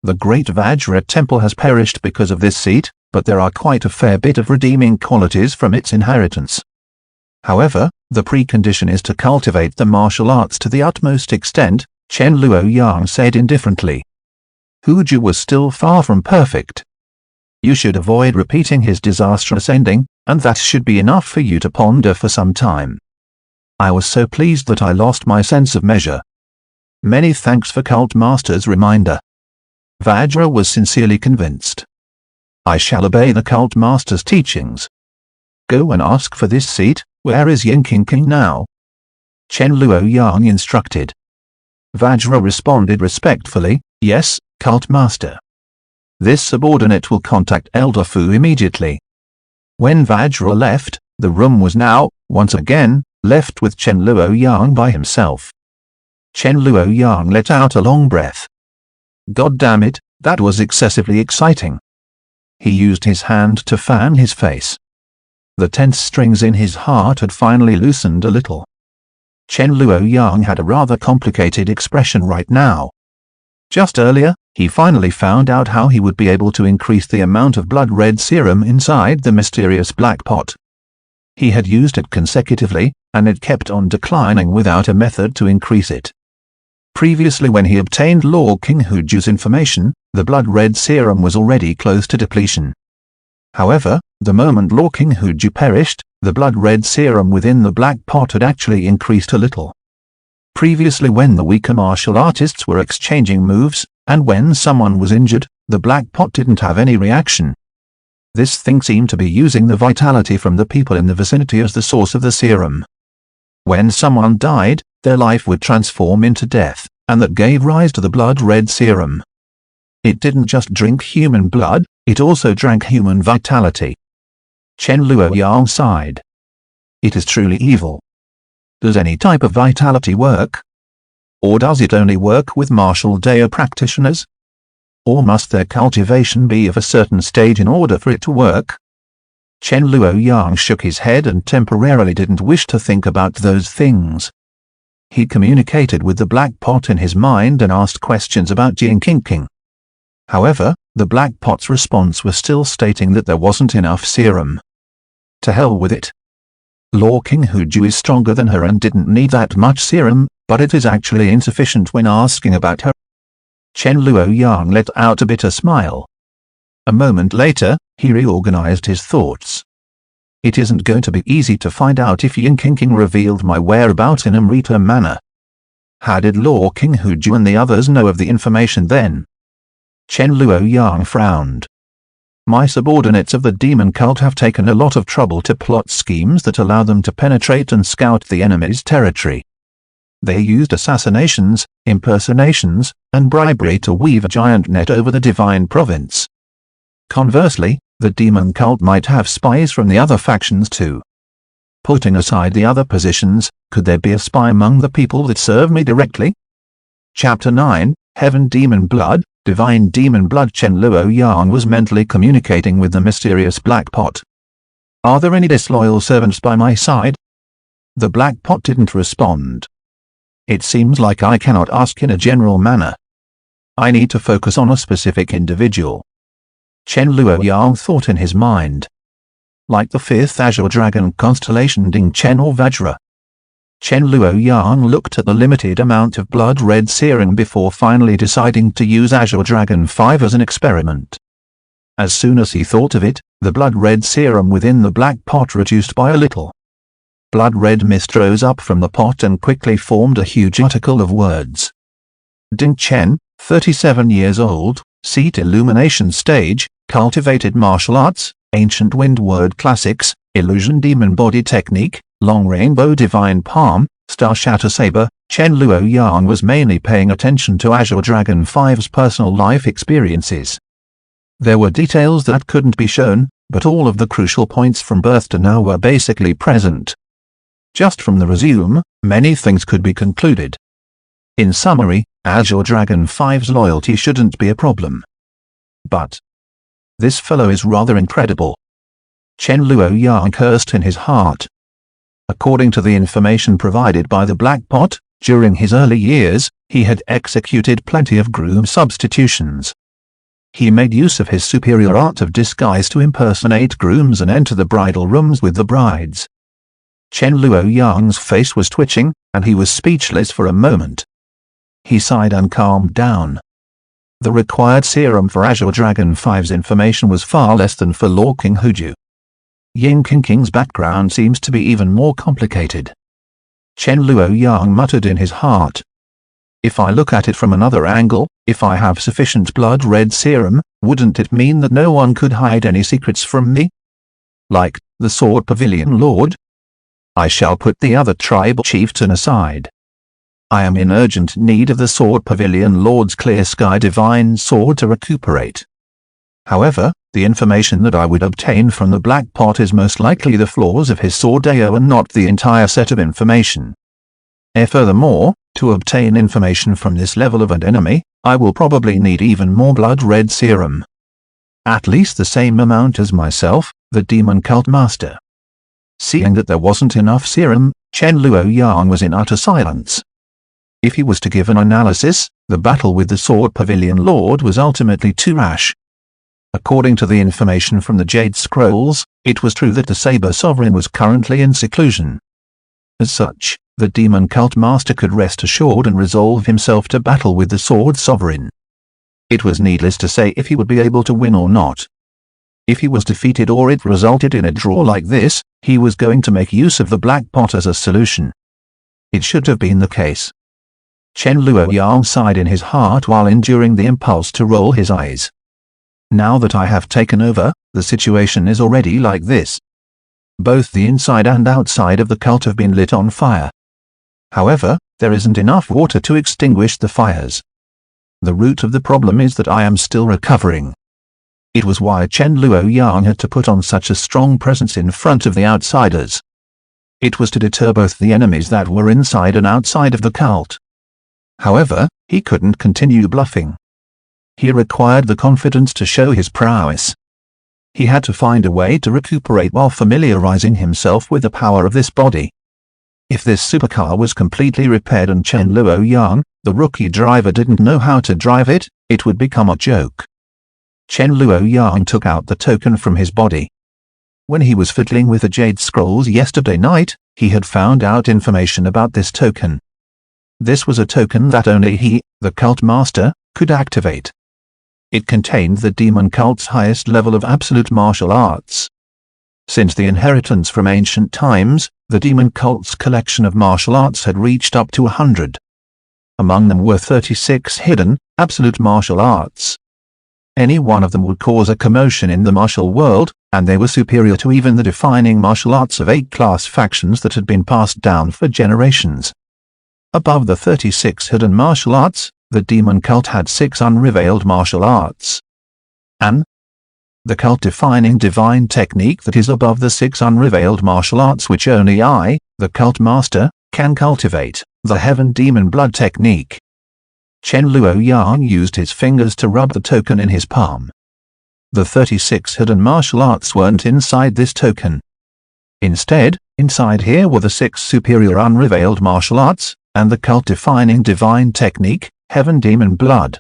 The great Vajra temple has perished because of this seat, but there are quite a fair bit of redeeming qualities from its inheritance. However, the precondition is to cultivate the martial arts to the utmost extent, Chen Luoyang said indifferently. Huju was still far from perfect. You should avoid repeating his disastrous ending, and that should be enough for you to ponder for some time. I was so pleased that I lost my sense of measure. Many thanks for Cult Master's reminder. Vajra was sincerely convinced. I shall obey the Cult Master's teachings. Go and ask for this seat. Where is Yinking now? Chen Luoyang instructed. Vajra responded respectfully, yes, Cult Master. This subordinate will contact Elder Fu immediately. When Vajra left, the room was now, once again, left with Chen Luoyang by himself. Chen Luoyang let out a long breath. God damn it, that was excessively exciting. He used his hand to fan his face. The tense strings in his heart had finally loosened a little. Chen Luoyang had a rather complicated expression right now. Just earlier, he finally found out how he would be able to increase the amount of blood red serum inside the mysterious black pot. He had used it consecutively, and it kept on declining without a method to increase it. Previously, when he obtained Lord King Huju's information, the blood red serum was already close to depletion. However, the moment Lord King Huju perished, the blood red serum within the black pot had actually increased a little. Previously, when the weaker martial artists were exchanging moves, and when someone was injured, the black pot didn't have any reaction. This thing seemed to be using the vitality from the people in the vicinity as the source of the serum. When someone died, their life would transform into death, and that gave rise to the blood red serum. It didn't just drink human blood, it also drank human vitality. Chen Luoyang sighed. It is truly evil. Does any type of vitality work? Or does it only work with martial Daya practitioners? Or must their cultivation be of a certain stage in order for it to work? Chen Luoyang shook his head and temporarily didn't wish to think about those things. He communicated with the black pot in his mind and asked questions about Jinqing. However, the black pot's response was still stating that there wasn't enough serum. To hell with it. Lord King Huju is stronger than her and didn't need that much serum, but it is actually insufficient when asking about her. Chen Luoyang let out a bitter smile. A moment later, he reorganized his thoughts. It isn't going to be easy to find out if Yinqing revealed my whereabouts in a return manner. How did Lord King Huju and the others know of the information then? Chen Luoyang frowned. My subordinates of the demon cult have taken a lot of trouble to plot schemes that allow them to penetrate and scout the enemy's territory. They used assassinations, impersonations, and bribery to weave a giant net over the divine province. Conversely, the demon cult might have spies from the other factions too. Putting aside the other positions, could there be a spy among the people that serve me directly? Chapter 9, Heaven Demon Blood, Divine Demon Blood. Chen Luoyang was mentally communicating with the mysterious black pot. Are there any disloyal servants by my side? The black pot didn't respond. It seems like I cannot ask in a general manner. I need to focus on a specific individual. Chen Luoyang thought in his mind. Like the fifth azure dragon constellation Ding Chen or Vajra. Chen Luoyang looked at the limited amount of blood red serum before finally deciding to use Azure Dragon 5 as an experiment. As soon as he thought of it, the blood red serum within the black pot reduced by a little. Blood red mist rose up from the pot and quickly formed a huge article of words. Ding Chen, 37 years old, seat illumination stage, cultivated martial arts, ancient wind word classics, illusion demon body technique, long rainbow divine palm, star shatter saber. Chen Luoyang was mainly paying attention to Azure Dragon 5's personal life experiences. There were details that couldn't be shown, but all of the crucial points from birth to now were basically present. Just from the resume, many things could be concluded. In summary, Azure Dragon 5's loyalty shouldn't be a problem. But this fellow is rather incredible. Chen Luoyang cursed in his heart. According to the information provided by the Black Pot, during his early years, he had executed plenty of groom substitutions. He made use of his superior art of disguise to impersonate grooms and enter the bridal rooms with the brides. Chen Luoyang's face was twitching, and he was speechless for a moment. He sighed and calmed down. The required serum for Azure Dragon 5's information was far less than for Law King Huju. Ying Qing's background seems to be even more complicated. Chen Luoyang muttered in his heart. If I look at it from another angle, if I have sufficient blood red serum, wouldn't it mean that no one could hide any secrets from me? Like the Sword Pavilion Lord? I shall put the other tribal chieftain aside. I am in urgent need of the Sword Pavilion Lord's clear sky divine sword to recuperate. However, the information that I would obtain from the Black Pot is most likely the flaws of his sword AO and not the entire set of information. Furthermore, to obtain information from this level of an enemy, I will probably need even more blood red serum. At least the same amount as myself, the demon cult master. Seeing that there wasn't enough serum, Chen Luoyang was in utter silence. If he was to give an analysis, the battle with the Sword Pavilion Lord was ultimately too rash. According to the information from the Jade Scrolls, it was true that the Saber Sovereign was currently in seclusion. As such, the Demon Cult Master could rest assured and resolve himself to battle with the Sword Sovereign. It was needless to say if he would be able to win or not. If he was defeated or it resulted in a draw like this, he was going to make use of the Black Pot as a solution. It should have been the case. Chen Luoyang sighed in his heart while enduring the impulse to roll his eyes. Now that I have taken over, the situation is already like this. Both the inside and outside of the cult have been lit on fire. However, there isn't enough water to extinguish the fires. The root of the problem is that I am still recovering. It was why Chen Luoyang had to put on such a strong presence in front of the outsiders. It was to deter both the enemies that were inside and outside of the cult. However, he couldn't continue bluffing. He required the confidence to show his prowess. He had to find a way to recuperate while familiarizing himself with the power of this body. If this supercar was completely repaired and Chen Luoyang, the rookie driver, didn't know how to drive it, it would become a joke. Chen Luoyang took out the token from his body. When he was fiddling with the Jade Scrolls yesterday night, he had found out information about this token. This was a token that only he, the cult master, could activate. It contained the demon cult's highest level of absolute martial arts. Since the inheritance from ancient times, the demon cult's collection of martial arts had reached up to 100. Among them were 36 hidden, absolute martial arts. Any one of them would cause a commotion in the martial world, and they were superior to even the defining martial arts of 8 class factions that had been passed down for generations. Above the 36 hidden martial arts, the demon cult had 6 unrevealed martial arts. And the cult-defining divine technique that is above the 6 unrevealed martial arts which only I, the cult master, can cultivate, the Heaven Demon Blood technique. Chen Luoyang used his fingers to rub the token in his palm. The 36 hidden martial arts weren't inside this token. Instead, inside here were the 6 superior unrevealed martial arts, and the cult-defining divine technique, Heaven Demon Blood.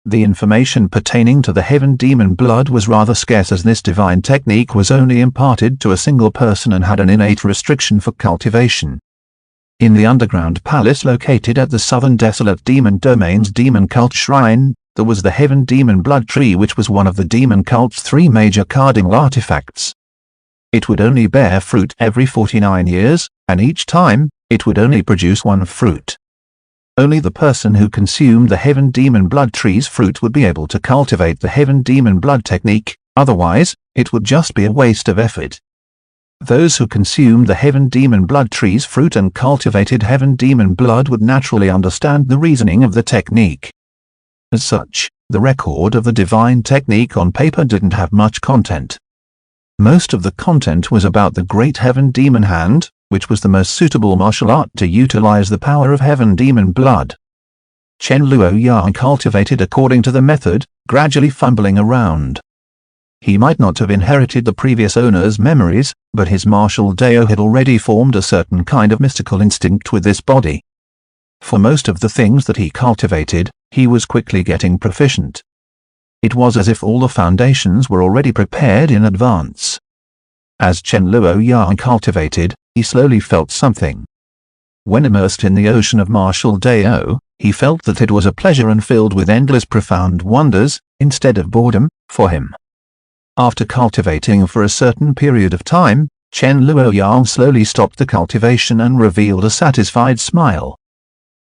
The information pertaining to the Heaven Demon Blood was rather scarce, as this divine technique was only imparted to a single person and had an innate restriction for cultivation. In the underground palace located at the southern desolate demon domain's demon cult shrine, there was the Heaven Demon Blood Tree, which was one of the demon cult's 3 major cardinal artifacts. It would only bear fruit every 49 years, and each time, it would only produce 1 fruit. Only the person who consumed the Heaven Demon Blood Tree's fruit would be able to cultivate the Heaven Demon Blood technique, otherwise, it would just be a waste of effort. Those who consumed the Heaven Demon Blood Tree's fruit and cultivated Heaven Demon Blood would naturally understand the reasoning of the technique. As such, the record of the divine technique on paper didn't have much content. Most of the content was about the Great Heaven Demon Hand, which was the most suitable martial art to utilize the power of Heaven Demon Blood. Chen Luoyang cultivated according to the method, gradually fumbling around. He might not have inherited the previous owner's memories, but his martial Dao had already formed a certain kind of mystical instinct with this body. For most of the things that he cultivated, he was quickly getting proficient. It was as if all the foundations were already prepared in advance. As Chen Luoyang cultivated, he slowly felt something. When immersed in the ocean of martial Dao, he felt that it was a pleasure and filled with endless profound wonders, instead of boredom, for him. After cultivating for a certain period of time, Chen Luoyang slowly stopped the cultivation and revealed a satisfied smile.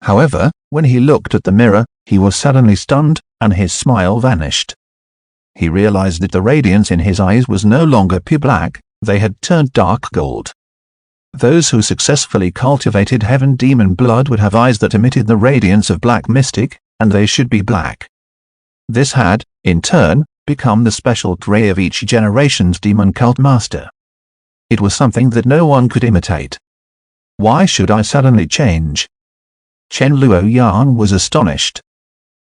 However, when he looked at the mirror, he was suddenly stunned, and his smile vanished. He realized that the radiance in his eyes was no longer pure black, they had turned dark gold. Those who successfully cultivated Heaven Demon Blood would have eyes that emitted the radiance of black mystic, and they should be black. This had, in turn, become the special trait of each generation's demon cult master. It was something that no one could imitate. Why should I suddenly change? Chen Luoyang was astonished.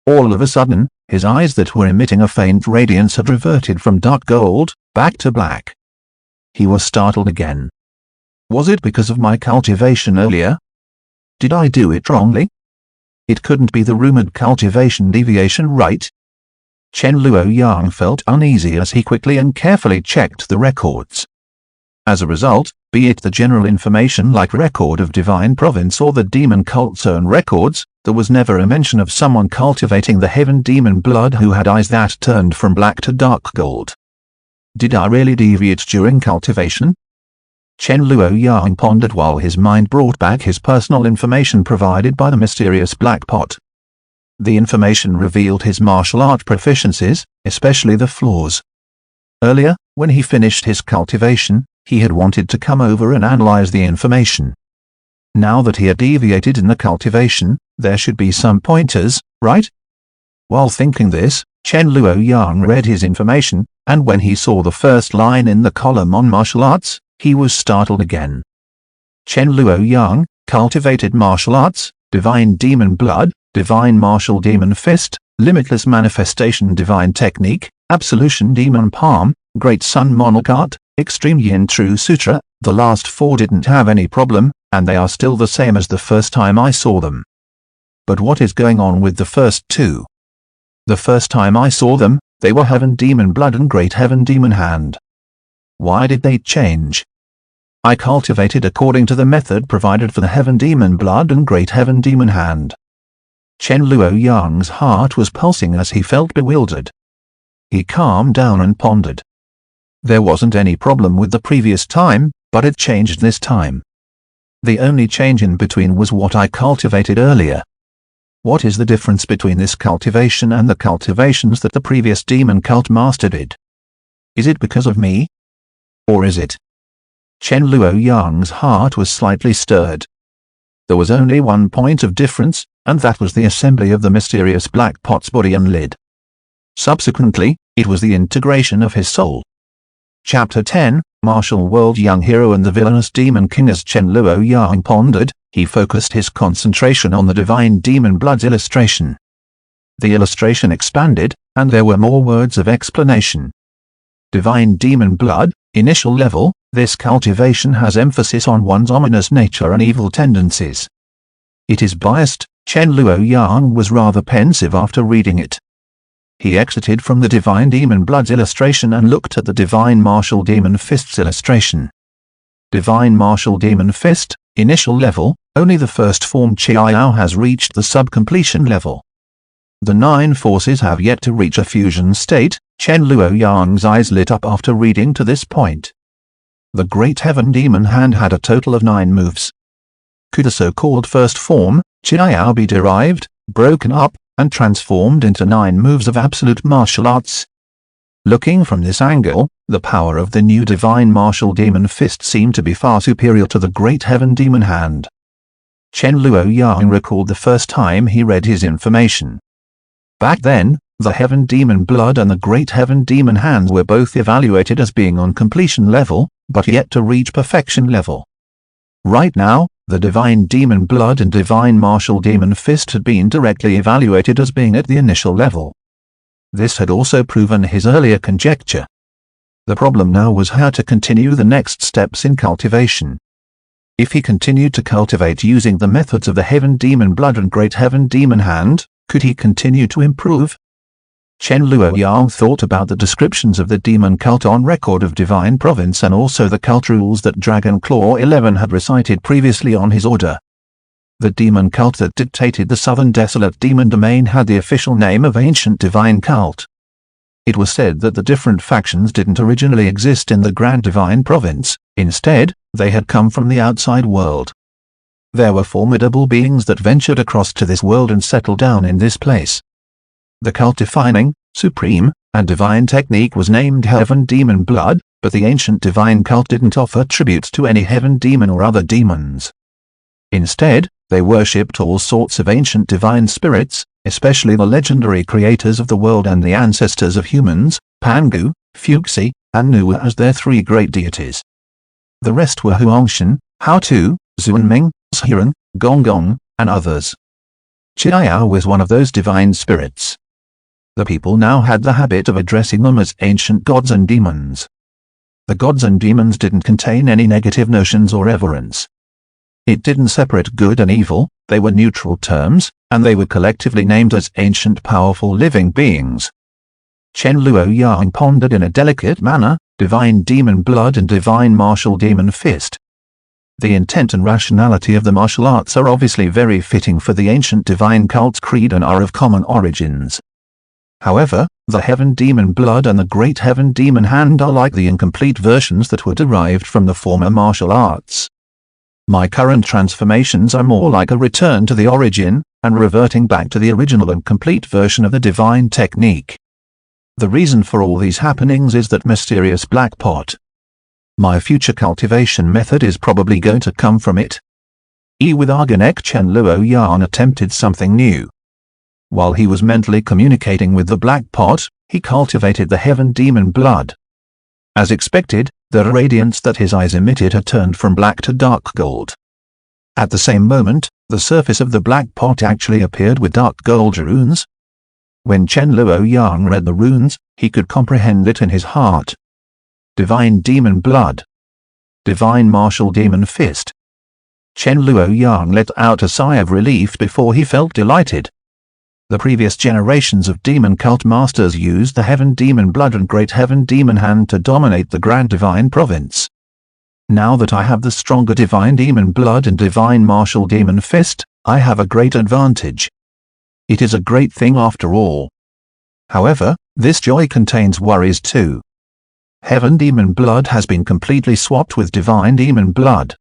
All of a sudden, his eyes that were emitting a faint radiance had reverted from dark gold, back to black. He was startled again. Was it because of my cultivation earlier? Did I do it wrongly? It couldn't be the rumored cultivation deviation, right? Chen Luoyang felt uneasy as he quickly and carefully checked the records. As a result, be it the general information like record of Divine Province or the Demon Cult's own records, there was never a mention of someone cultivating the Heaven Demon Blood who had eyes that turned from black to dark gold. Did I really deviate during cultivation? Chen Luoyang pondered while his mind brought back his personal information provided by the mysterious black pot. The information revealed his martial art proficiencies, especially the flaws. Earlier, when he finished his cultivation, he had wanted to come over and analyze the information. Now that he had deviated in the cultivation, there should be some pointers, right? While thinking this, Chen Luoyang read his information, and when he saw the first line in the column on martial arts, he was startled again. Chen Luoyang, cultivated martial arts, Divine Demon Blood, Divine Martial Demon Fist, Limitless Manifestation Divine Technique, Absolution Demon Palm, Great Sun Monarch Art, Extreme Yin True Sutra. The last 4 didn't have any problem, and they are still the same as the first time I saw them. But what is going on with the first 2? The first time I saw them, they were Heaven Demon Blood and Great Heaven Demon Hand. Why did they change? I cultivated according to the method provided for the Heaven Demon Blood and Great Heaven Demon Hand. Chen Luoyang's heart was pulsing as he felt bewildered. He calmed down and pondered. There wasn't any problem with the previous time, but it changed this time. The only change in between was what I cultivated earlier. What is the difference between this cultivation and the cultivations that the previous demon cult master did? Is it because of me? Or is it? Chen Luoyang's heart was slightly stirred. There was only one point of difference, and that was the assembly of the mysterious black pot's body and lid. Subsequently, it was the integration of his soul. Chapter 10, Martial World Young Hero and the Villainous Demon King. As Chen Luoyang pondered, he focused his concentration on the Divine Demon Blood's illustration. The illustration expanded, and there were more words of explanation. Divine Demon Blood, initial level, this cultivation has emphasis on one's ominous nature and evil tendencies. It is biased. Chen Luoyang was rather pensive after reading it. He exited from the Divine Demon Blood's illustration and looked at the Divine Martial Demon Fist's illustration. Divine Martial Demon Fist, Initial level, only the first form Qiao has reached the sub-completion level. The 9 forces have yet to reach a fusion state. Chen Luoyang's eyes lit up after reading to this point. The Great Heaven Demon Hand had a total of 9 moves. Could the so-called first form, Qiao, be derived, broken up, and transformed into 9 moves of absolute martial arts? Looking from this angle, the power of the new divine martial demon fist seemed to be far superior to the Great Heaven Demon Hand. Chen Luoyang recalled the first time he read his information. Back then, the Heaven Demon Blood and the Great Heaven Demon Hand were both evaluated as being on completion level, but yet to reach perfection level. Right now, the Divine Demon Blood and Divine Martial Demon Fist had been directly evaluated as being at the initial level. This had also proven his earlier conjecture. The problem now was how to continue the next steps in cultivation. If he continued to cultivate using the methods of the Heaven Demon Blood and Great Heaven Demon Hand, could he continue to improve? Chen Luoyang thought about the descriptions of the demon cult on record of Divine Province and also the cult rules that Dragon Claw 11 had recited previously on his order. The demon cult that dictated the Southern Desolate Demon Domain had the official name of Ancient Divine Cult. It was said that the different factions didn't originally exist in the Grand Divine Province. Instead, they had come from the outside world. There were formidable beings that ventured across to this world and settled down in this place. The cult-defining, supreme, and divine technique was named Heaven Demon Blood, but the ancient divine cult didn't offer tributes to any heaven demon or other demons. Instead, they worshipped all sorts of ancient divine spirits, especially the legendary creators of the world and the ancestors of humans, Pangu, Fuxi, and Nuwa as their 3 great deities. The rest were Huangshan, Haotu, Zunming, Shiren, Gonggong, and others. Qiao was one of those divine spirits. The people now had the habit of addressing them as ancient gods and demons. The gods and demons didn't contain any negative notions or reverence. It didn't separate good and evil, they were neutral terms, and they were collectively named as ancient powerful living beings. Chen Luoyang pondered in a delicate manner, Divine Demon Blood and Divine Martial Demon Fist. The intent and rationality of the martial arts are obviously very fitting for the ancient divine cult's creed and are of common origins. However, the Heaven Demon Blood and the Great Heaven Demon Hand are like the incomplete versions that were derived from the former martial arts. My current transformations are more like a return to the origin, and reverting back to the original and complete version of the divine technique. The reason for all these happenings is that mysterious black pot. My future cultivation method is probably going to come from it. With Argonek Chen Luoyang attempted something new. While he was mentally communicating with the black pot, he cultivated the Heaven Demon Blood. As expected, the radiance that his eyes emitted had turned from black to dark gold. At the same moment, the surface of the black pot actually appeared with dark gold runes. When Chen Luoyang read the runes, he could comprehend it in his heart. Divine Demon Blood. Divine Martial Demon Fist. Chen Luoyang let out a sigh of relief before he felt delighted. The previous generations of demon cult masters used the Heaven Demon Blood and Great Heaven Demon Hand to dominate the Grand Divine Province. Now that I have the stronger Divine Demon Blood and Divine Martial Demon Fist, I have a great advantage. It is a great thing after all. However, this joy contains worries too. Heaven Demon Blood has been completely swapped with Divine Demon Blood.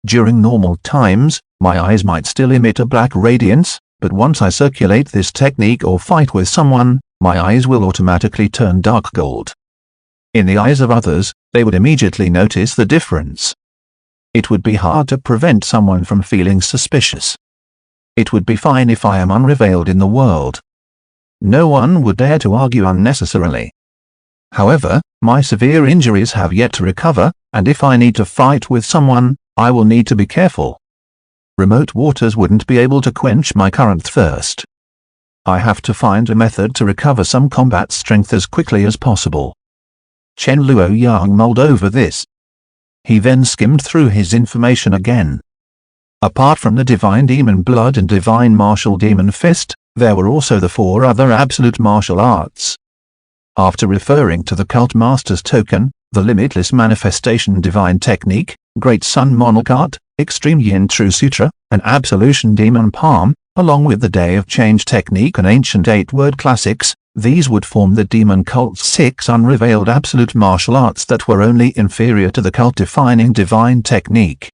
During normal times, my eyes might still emit a black radiance, but once I circulate this technique or fight with someone, my eyes will automatically turn dark gold. In the eyes of others, they would immediately notice the difference. It would be hard to prevent someone from feeling suspicious. It would be fine if I am unrevealed in the world. No one would dare to argue unnecessarily. However, my severe injuries have yet to recover, and if I need to fight with someone, I will need to be careful. Remote waters wouldn't be able to quench my current thirst. I have to find a method to recover some combat strength as quickly as possible. Chen Luoyang mulled over this. He then skimmed through his information again. Apart from the Divine Demon Blood and Divine Martial Demon Fist, there were also the 4 other absolute martial arts. After referring to the Cult Master's token, the Limitless Manifestation Divine Technique, Great Sun Monarch Art, Extreme Yin True Sutra, and Absolution Demon Palm, along with the Day of Change technique and ancient 8-word classics. These would form the demon cult's 6 unrevealed absolute martial arts that were only inferior to the cult-defining divine technique.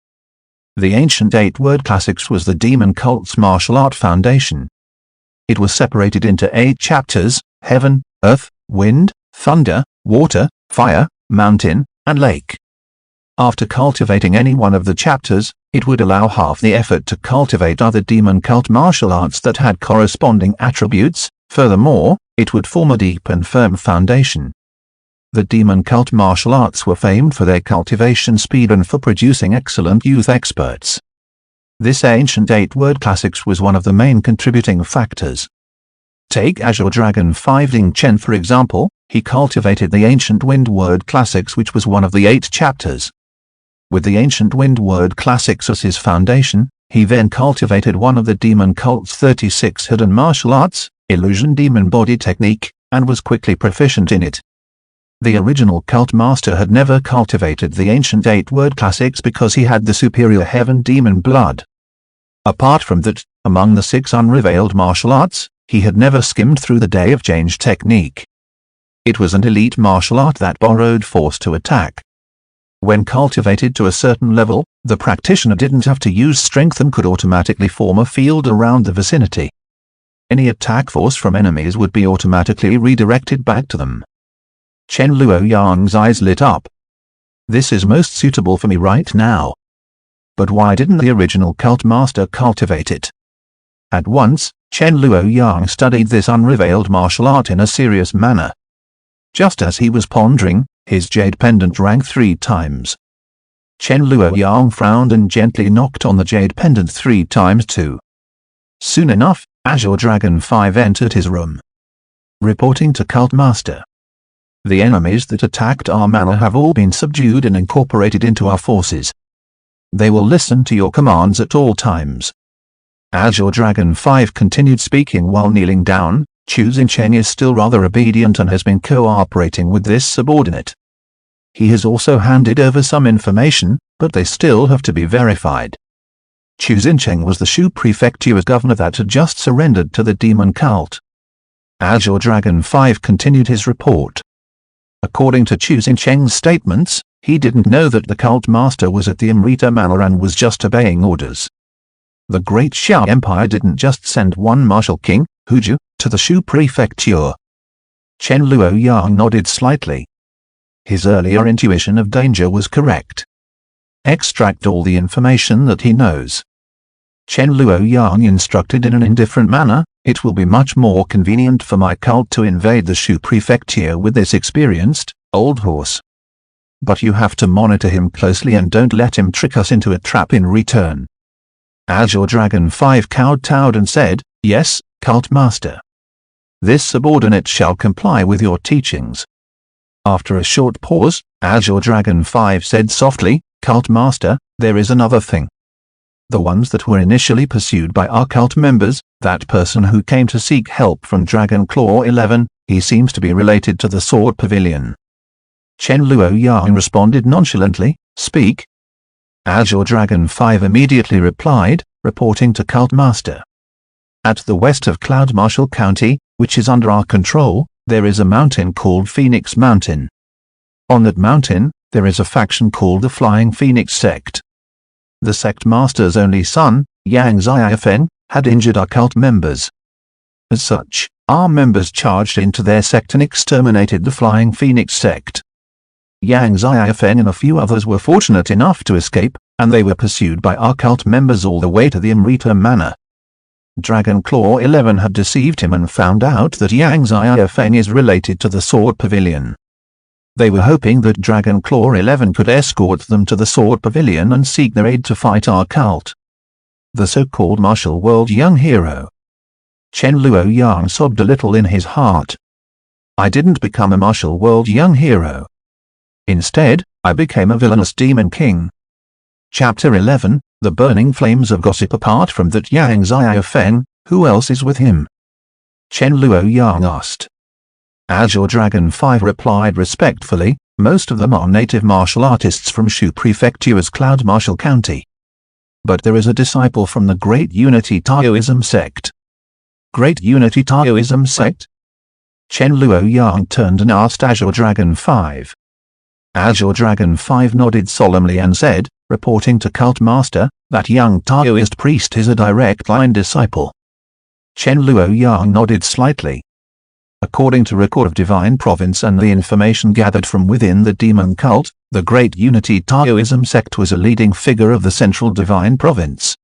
The ancient 8-word classics was the demon cult's martial art foundation. It was separated into 8 chapters: heaven, earth, wind, thunder, water, fire, mountain, and lake. After cultivating any one of the chapters, it would allow half the effort to cultivate other demon cult martial arts that had corresponding attributes. Furthermore, it would form a deep and firm foundation. The demon cult martial arts were famed for their cultivation speed and for producing excellent youth experts. This ancient 8-word classics was one of the main contributing factors. Take Azure Dragon 5 Ding Chen for example. He cultivated the ancient wind word classics, which was one of the 8 chapters. With the ancient wind word classics as his foundation, he then cultivated one of the demon cult's 36 hidden martial arts, Illusion Demon Body Technique, and was quickly proficient in it. The original cult master had never cultivated the ancient 8-word classics because he had the superior heaven demon blood. Apart from that, among the 6 unrevealed martial arts, he had never skimmed through the Day of Change technique. It was an elite martial art that borrowed force to attack. When cultivated to a certain level, the practitioner didn't have to use strength and could automatically form a field around the vicinity. Any attack force from enemies would be automatically redirected back to them. Chen Luoyang's eyes lit up. This is most suitable for me right now. But why didn't the original cult master cultivate it? At once, Chen Luoyang studied this unrevealed martial art in a serious manner. Just as he was pondering, his jade pendant rang 3 times. Chen Luoyang frowned and gently knocked on the jade pendant 3 times too. Soon enough, Azure Dragon 5 entered his room. Reporting to Cult Master. The enemies that attacked our manor have all been subdued and incorporated into our forces. They will listen to your commands at all times. Azure Dragon 5 continued speaking while kneeling down. Chu Xingcheng is still rather obedient and has been cooperating with this subordinate. He has also handed over some information, but they still have to be verified. Chu Xingcheng was the Shu Prefecture's governor that had just surrendered to the demon cult. Azure Dragon 5 continued his report. According to Chu Xingcheng's statements, he didn't know that the cult master was at the Amrita Manor and was just obeying orders. The Great Xiao Empire didn't just send one martial king, Huju, to the Shu Prefecture. Chen Luoyang nodded slightly. His earlier intuition of danger was correct. Extract all the information that he knows. Chen Luoyang instructed in an indifferent manner, it will be much more convenient for my cult to invade the Shu Prefecture with this experienced, old horse. But you have to monitor him closely and don't let him trick us into a trap in return. Azure Dragon 5 kowtowed and said, yes, Cult Master. This subordinate shall comply with your teachings. After a short pause, Azure Dragon 5 said softly, Cult Master, there is another thing. The ones that were initially pursued by our cult members, that person who came to seek help from Dragon Claw 11, he seems to be related to the Sword Pavilion. Chen Luoyang responded nonchalantly, speak. Azure Dragon 5 immediately replied, reporting to Cult Master. At the west of Cloud Marshall County, which is under our control, there is a mountain called Phoenix Mountain. On that mountain, there is a faction called the Flying Phoenix Sect. The sect master's only son, Yang Ziafeng, had injured our cult members. As such, our members charged into their sect and exterminated the Flying Phoenix Sect. Yang Ziafeng and a few others were fortunate enough to escape, and they were pursued by our cult members all the way to the Amrita Manor. Dragon Claw 11 had deceived him and found out that Yang Ziafeng is related to the Sword Pavilion. They were hoping that Dragon Claw 11 could escort them to the Sword Pavilion and seek their aid to fight our cult. The so-called martial world young hero. Chen Luoyang sobbed a little in his heart. I didn't become a martial world young hero. Instead, I became a villainous demon king. Chapter 11, The Burning Flames of Gossip. Apart from that Yang Ziafeng, who else is with him? Chen Luoyang asked. Azure Dragon 5 replied respectfully, most of them are native martial artists from Shu Prefecture's Cloud Marshall County. but there is a disciple from the Great Unity Taoism sect. Great Unity Taoism sect? Chen Luoyang turned and asked Azure Dragon 5. Azure Dragon 5 nodded solemnly and said, reporting to Cult Master, that young Taoist priest is a direct line disciple. Chen Luoyang nodded slightly. According to record of Divine Province and the information gathered from within the demon cult, the Great Unity Taoism sect was a leading figure of the Central Divine Province.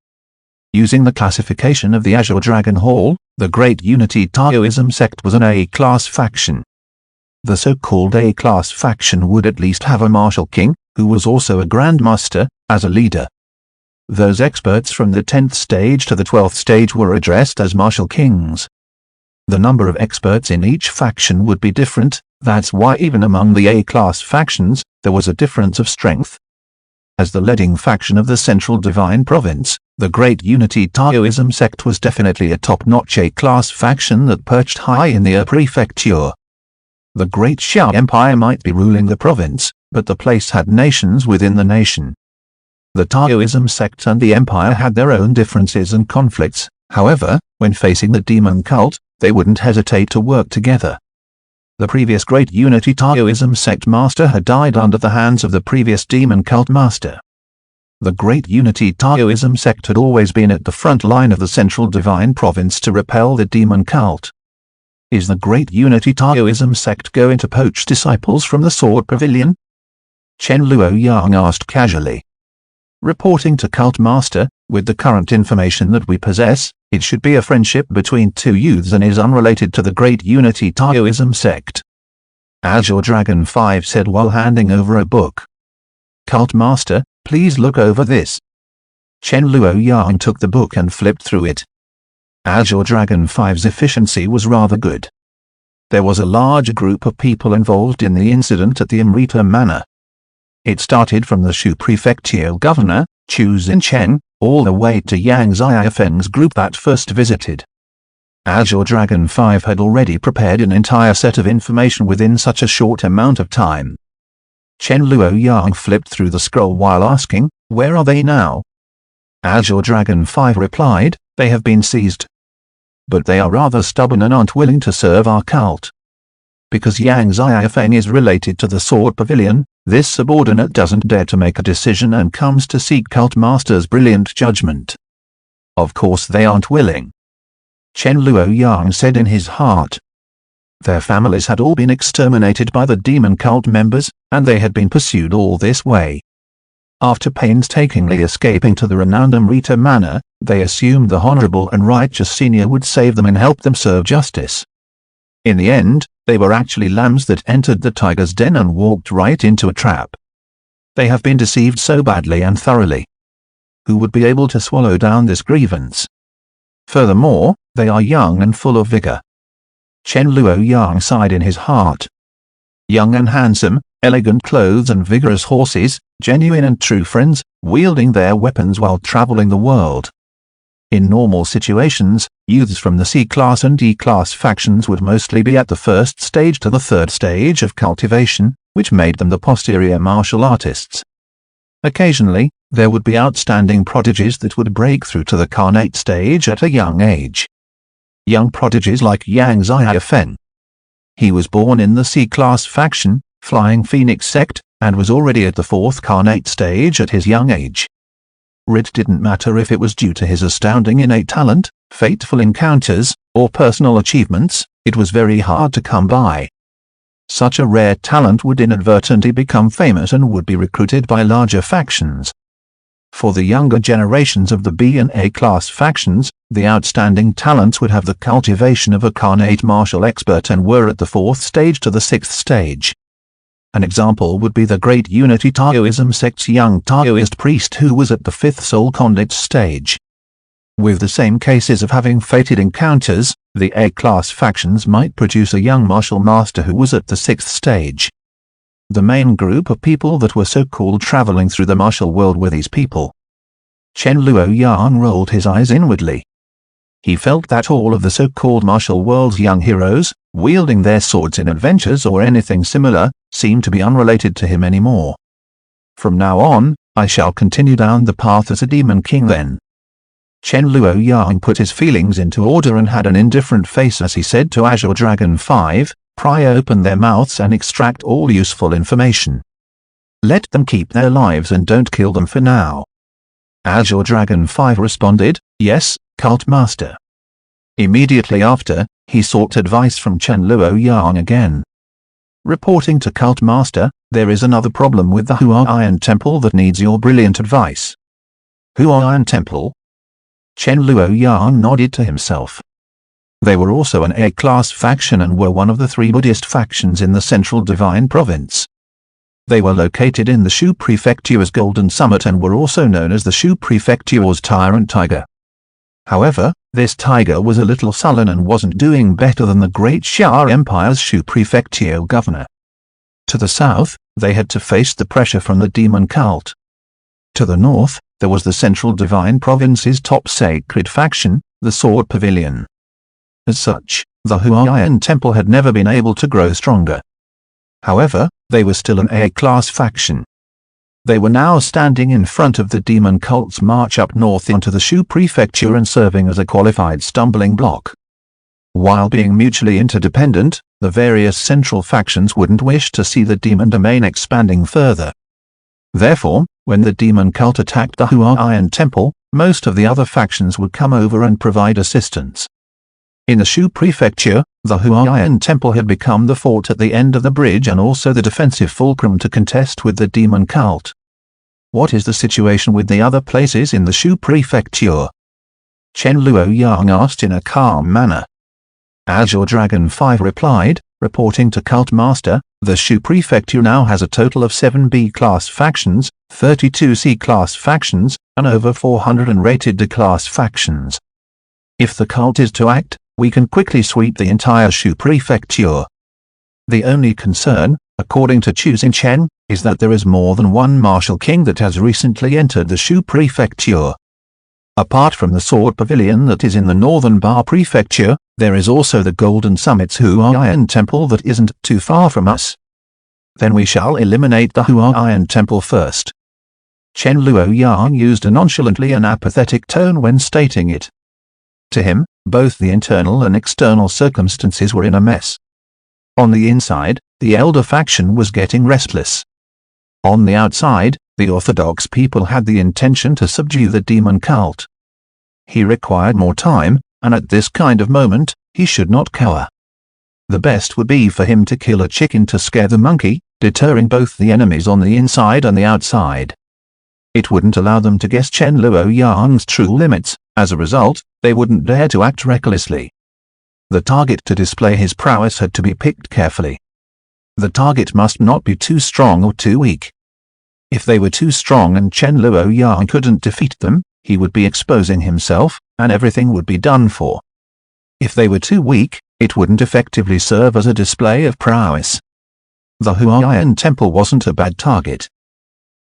Using the classification of the Azure Dragon Hall, the Great Unity Taoism sect was an A-class faction. The so-called A-class faction would at least have a martial king, who was also a Grand Master, as a leader. Those experts from the 10th stage to the 12th stage were addressed as martial kings. The number of experts in each faction would be different, that's why even among the A-class factions, there was a difference of strength. As the leading faction of the Central Divine Province, the Great Unity Taoism sect was definitely a top-notch A-class faction that perched high in the prefecture. The Great Xiao Empire might be ruling the province, but the place had nations within the nation. The Taoism sect and the empire had their own differences and conflicts, however, when facing the demon cult, they wouldn't hesitate to work together. The previous Great Unity Taoism sect master had died under the hands of the previous demon cult master. The Great Unity Taoism sect had always been at the front line of the Central Divine Province to repel the demon cult. Is the Great Unity Taoism sect going to poach disciples from the Sword Pavilion? Chen Luoyang asked casually. Reporting to Cult Master, with the current information that we possess, it should be a friendship between two youths and is unrelated to the Great Unity Taoism sect. Azure Dragon 5 said while handing over a book. Cult Master, please look over this. Chen Luoyang took the book and flipped through it. Azure Dragon 5's efficiency was rather good. There was a large group of people involved in the incident at the Amrita Manor. It started from the Shu Prefectural Governor, Chu Xinchen, all the way to Yang Xiaofeng's group that first visited. Azure Dragon 5 had already prepared an entire set of information within such a short amount of time. Chen Luoyang flipped through the scroll while asking, where are they now? Azure Dragon 5 replied, they have been seized. But they are rather stubborn and aren't willing to serve our cult. Because Yang Xiaofeng is related to the Sword Pavilion, this subordinate doesn't dare to make a decision and comes to seek Cult Master's brilliant judgment. Of course they aren't willing. Chen Luoyang said in his heart. Their families had all been exterminated by the demon cult members, and they had been pursued all this way. After painstakingly escaping to the renowned Amrita Manor, they assumed the honorable and righteous senior would save them and help them serve justice. In the end, they were actually lambs that entered the tiger's den and walked right into a trap. They have been deceived so badly and thoroughly. Who would be able to swallow down this grievance? Furthermore, they are young and full of vigor. Chen Luoyang sighed in his heart. Young and handsome, elegant clothes and vigorous horses, genuine and true friends, wielding their weapons while traveling the world. In normal situations, youths from the C-class and D-class factions would mostly be at the first stage to the third stage of cultivation, which made them the posterior martial artists. Occasionally, there would be outstanding prodigies that would break through to the carnate stage at a young age. Young prodigies like Yang Xiaofeng. He was born in the C-class faction, Flying Phoenix sect, and was already at the fourth carnate stage at his young age. It didn't matter if it was due to his astounding innate talent, fateful encounters, or personal achievements, it was very hard to come by. Such a rare talent would inadvertently become famous and would be recruited by larger factions. For the younger generations of the B and A class factions, the outstanding talents would have the cultivation of a carnate martial expert and were at the fourth stage to the sixth stage. An example would be the Great Unity Taoism sect's young Taoist priest who was at the fifth soul condit stage. With the same cases of having fated encounters, the A-class factions might produce a young martial master who was at the sixth stage. The main group of people that were so-called traveling through the martial world were these people. Chen Luoyang rolled his eyes inwardly. He felt that all of the so-called martial world's young heroes, wielding their swords in adventures or anything similar, seemed to be unrelated to him anymore. From now on, I shall continue down the path as a demon king then. Chen Luoyang put his feelings into order and had an indifferent face as he said to Azure Dragon 5, pry open their mouths and extract all useful information. Let them keep their lives and don't kill them for now. Azure Dragon 5 responded, yes, Cult Master. Immediately after, he sought advice from Chen Luoyang again. Reporting to Cult Master, there is another problem with the Huaiyan Temple that needs your brilliant advice. Huaiyan Temple? Chen Luoyang nodded to himself. They were also an A-class faction and were one of the 3 Buddhist factions in the Central Divine Province. They were located in the Shu Prefecture's Golden Summit and were also known as the Shu Prefecture's Tyrant Tiger. However, this tiger was a little sullen and wasn't doing better than the Great Xia Empire's Shu Prefecture governor. To the south, they had to face the pressure from the demon cult. To the north, there was the Central Divine Province's top sacred faction, the Sword Pavilion. As such, the Huaiyan Temple had never been able to grow stronger. However, they were still an A-class faction. They were now standing in front of the demon cult's march up north into the Shu Prefecture and serving as a qualified stumbling block. While being mutually interdependent, the various central factions wouldn't wish to see the demon domain expanding further. Therefore, when the demon cult attacked the Huaiyan Temple, most of the other factions would come over and provide assistance. In the Shu Prefecture, the Huaiyan Temple had become the fort at the end of the bridge and also the defensive fulcrum to contest with the demon cult. What is the situation with the other places in the Shu Prefecture? Chen Luoyang asked in a calm manner. Azure Dragon 5 replied, reporting to Cult Master, the Shu Prefecture now has a total of 7 B-class factions, 32 C-class factions, and over 400 unrated D-class factions. If the cult is to act, we can quickly sweep the entire Shu Prefecture. The only concern, according to Chu Xingchen, is that there is more than one martial king that has recently entered the Shu Prefecture. Apart from the Sword Pavilion that is in the northern Ba Prefecture, there is also the Golden Summit's Huaiyan Temple that isn't too far from us. Then we shall eliminate the Huaiyan Temple first. Chen Luoyang used a nonchalantly and apathetic tone when stating it. To him, both the internal and external circumstances were in a mess. On the inside, the elder faction was getting restless. On the outside, the orthodox people had the intention to subdue the demon cult. He required more time, and at this kind of moment, he should not cower. The best would be for him to kill a chicken to scare the monkey, deterring both the enemies on the inside and the outside. It wouldn't allow them to guess Chen Luoyang's true limits. As a result, they wouldn't dare to act recklessly. The target to display his prowess had to be picked carefully. The target must not be too strong or too weak. If they were too strong and Chen Luoyang couldn't defeat them, he would be exposing himself, and everything would be done for. If they were too weak, it wouldn't effectively serve as a display of prowess. The Huaiyan Temple wasn't a bad target.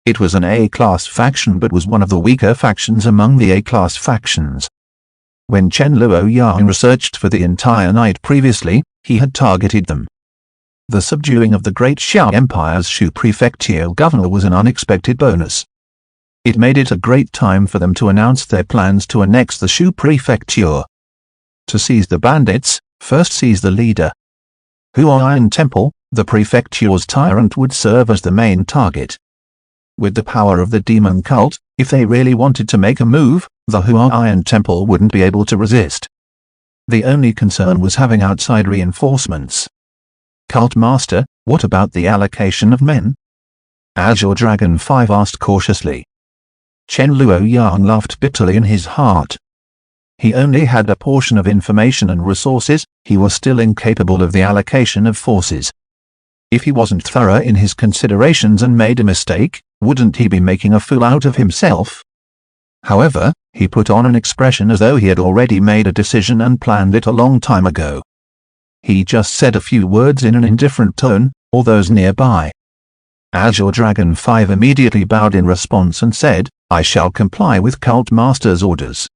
It was an A-class faction but was one of the weaker factions among the A-class factions. When Chen Luoyang researched for the entire night previously, he had targeted them. The subduing of the Great Xia Empire's Shu Prefecture governor was an unexpected bonus. It made it a great time for them to announce their plans to annex the Shu Prefecture. To seize the bandits, first seize the leader. Huaiyan Temple, the prefecture's tyrant, would serve as the main target. With the power of the demon cult, if they really wanted to make a move, the Huaiyan Temple wouldn't be able to resist. The only concern was having outside reinforcements. Cult Master, what about the allocation of men? Azure Dragon 5 asked cautiously. Chen Luoyang laughed bitterly in his heart. He only had a portion of information and resources, he was still incapable of the allocation of forces. If he wasn't thorough in his considerations and made a mistake, wouldn't he be making a fool out of himself? However, he put on an expression as though he had already made a decision and planned it a long time ago. He just said a few words in an indifferent tone, or those nearby. Azure Dragon 5 immediately bowed in response and said, I shall comply with Cult Master's orders.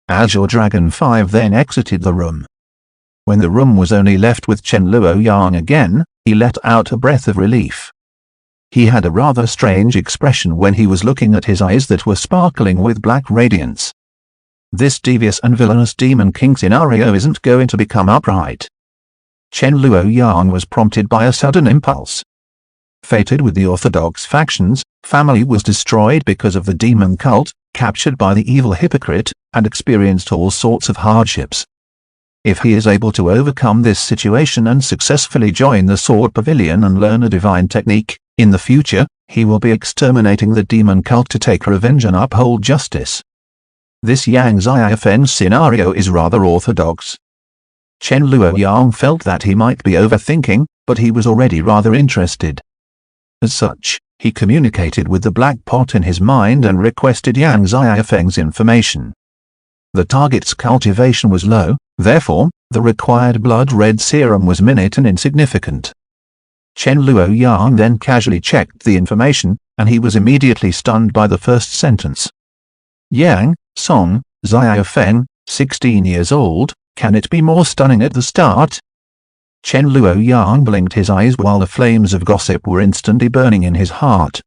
Azure Dragon 5 then exited the room. When the room was only left with Chen Luoyang again, he let out a breath of relief. He had a rather strange expression when he was looking at his eyes that were sparkling with black radiance. This devious and villainous Demon King scenario isn't going to become upright. Chen Luoyang was prompted by a sudden impulse. Fated with the orthodox factions, family was destroyed because of the demon cult, captured by the evil hypocrite, and experienced all sorts of hardships. If he is able to overcome this situation and successfully join the Sword Pavilion and learn a divine technique, in the future, he will be exterminating the demon cult to take revenge and uphold justice. This Yang Ziafeng scenario is rather orthodox. Chen Luoyang felt that he might be overthinking, but he was already rather interested. As such, he communicated with the black pot in his mind and requested Yang Ziafeng's information. The target's cultivation was low, therefore, the required blood-red serum was minute and insignificant. Chen Luoyang then casually checked the information, and he was immediately stunned by the first sentence. Yang, Song, Ziafeng, 16 years old, can it be more stunning at the start? Chen Luoyang blinked his eyes while the flames of gossip were instantly burning in his heart.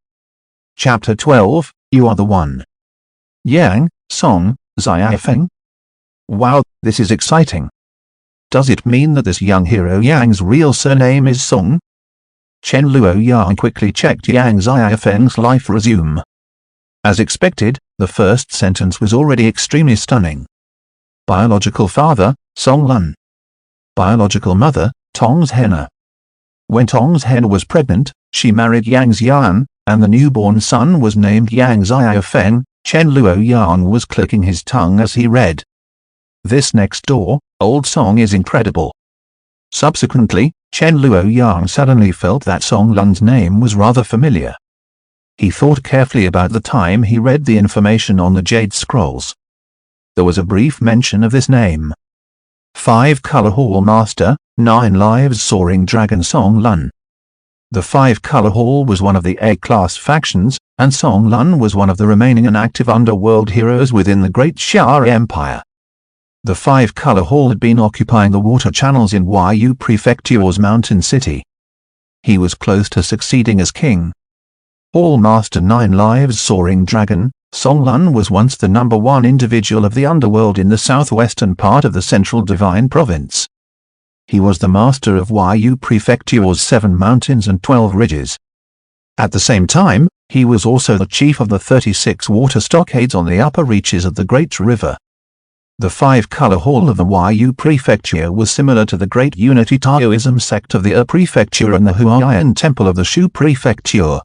Chapter 12, You Are the One. Yang, Song, Ziafeng? Wow, this is exciting. Does it mean that this young hero Yang's real surname is Song? Chen Luoyang quickly checked Yang Ziafeng's life resume. As expected, the first sentence was already extremely stunning. Biological father, Song Lun. Biological mother, Tong's Hena. When Tong's Hena was pregnant, she married Yang Xian, and the newborn son was named Yang Ziafeng. Chen Luoyang was clicking his tongue as he read. This next door, old Song is incredible. Subsequently, Chen Luoyang suddenly felt that Song Lun's name was rather familiar. He thought carefully about the time he read the information on the Jade Scrolls. There was a brief mention of this name. 5-color Hall Master, 9 lives Soaring Dragon Song Lun. The 5-color Hall was one of the A-class factions, and Song Lun was one of the remaining inactive underworld heroes within the Great Xia Empire. The 5-color Hall had been occupying the water channels in Yu Prefecture's mountain city. He was close to succeeding as king. Hall Master 9 lives Soaring Dragon, Song Lun was once the #1 individual of the underworld in the southwestern part of the Central Divine Province. He was the master of Yu Prefecture's 7 mountains and 12 ridges. At the same time, he was also the chief of the 36 water stockades on the upper reaches of the Great River. The 5-color Hall of the Yu Prefecture was similar to the Great Unity Taoism sect of the Prefecture and the Huayan Temple of the Shu Prefecture.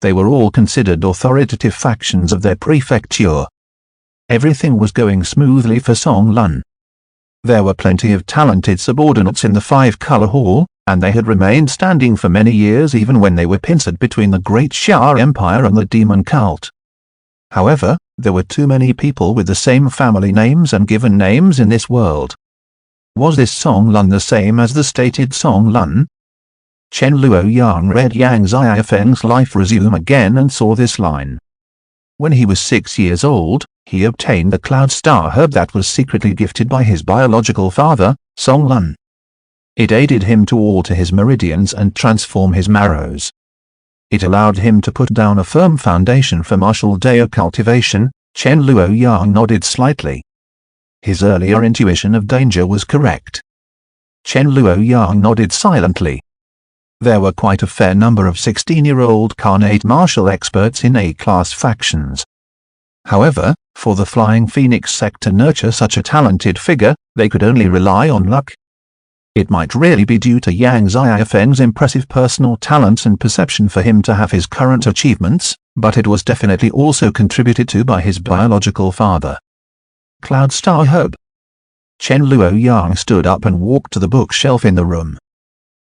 They were all considered authoritative factions of their prefecture. Everything was going smoothly for Song Lun. There were plenty of talented subordinates in the 5-color Hall, and they had remained standing for many years even when they were pincered between the Great Xia Empire and the Demon Cult. However, there were too many people with the same family names and given names in this world. Was this Song Lun the same as the stated Song Lun? Chen Luoyang read Yang Ziafeng's life resume again and saw this line. When he was 6 years old, he obtained the Cloud Star herb that was secretly gifted by his biological father, Song Lun. It aided him to alter his meridians and transform his marrows. It allowed him to put down a firm foundation for martial Dao cultivation. Chen Luoyang nodded slightly. His earlier intuition of danger was correct. Chen Luoyang nodded silently. There were quite a fair number of 16-year-old carnate martial experts in A-class factions. However, for the Flying Phoenix sect to nurture such a talented figure, they could only rely on luck. It might really be due to Yang Ziafeng's impressive personal talents and perception for him to have his current achievements, but it was definitely also contributed to by his biological father. Cloud Star Herb. Chen Luoyang stood up and walked to the bookshelf in the room.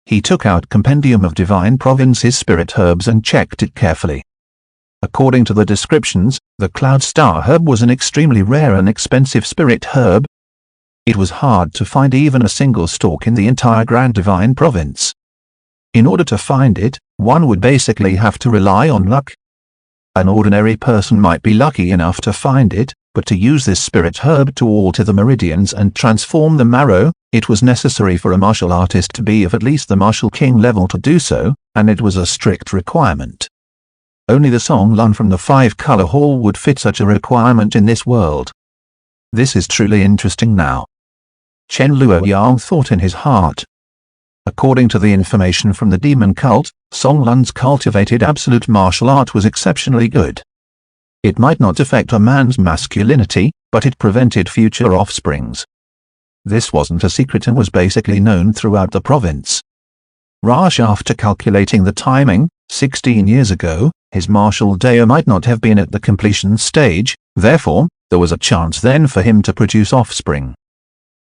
He took out Compendium of Divine Provinces Spirit Herbs and checked it carefully. According to the descriptions, the Cloud Star Herb was an extremely rare and expensive spirit herb. It was hard to find even a single stalk in the entire Grand Divine Province. In order to find it, one would basically have to rely on luck. An ordinary person might be lucky enough to find it, but to use this spirit herb to alter the meridians and transform the marrow, it was necessary for a martial artist to be of at least the martial king level to do so, and it was a strict requirement. Only the Song Lun from the five-color hall would fit such a requirement in this world. This is truly interesting now. Chen Luoyang thought in his heart. According to the information from the demon cult, Song Lun's cultivated absolute martial art was exceptionally good. It might not affect a man's masculinity, but it prevented future offsprings. This wasn't a secret and was basically known throughout the province. Rush after calculating the timing, 16 years ago, his martial Dao might not have been at the completion stage, therefore, there was a chance then for him to produce offspring.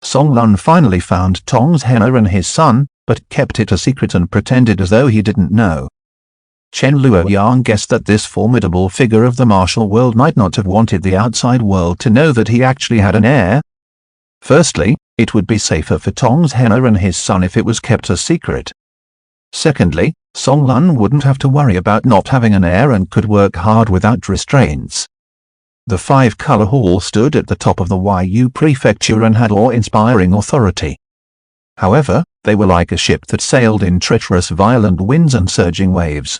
Song Lun finally found Tong's Henna and his son, but kept it a secret and pretended as though he didn't know. Chen Luoyang guessed that this formidable figure of the martial world might not have wanted the outside world to know that he actually had an heir. Firstly, it would be safer for Tong's Henna and his son if it was kept a secret. Secondly, Song Lun wouldn't have to worry about not having an heir and could work hard without restraints. The five-color hall stood at the top of the Yu prefecture and had awe-inspiring authority. However, they were like a ship that sailed in treacherous violent winds and surging waves.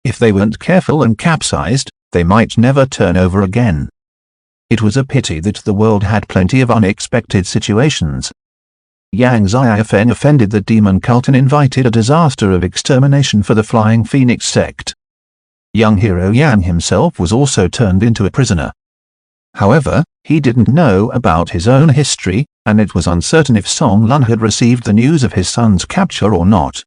If they weren't careful and capsized, they might never turn over again. It was a pity that the world had plenty of unexpected situations. Yang Xiafeng offended the demon cult and invited a disaster of extermination for the Flying Phoenix sect. Young hero Yang himself was also turned into a prisoner. However, he didn't know about his own history, and it was uncertain if Song Lun had received the news of his son's capture or not.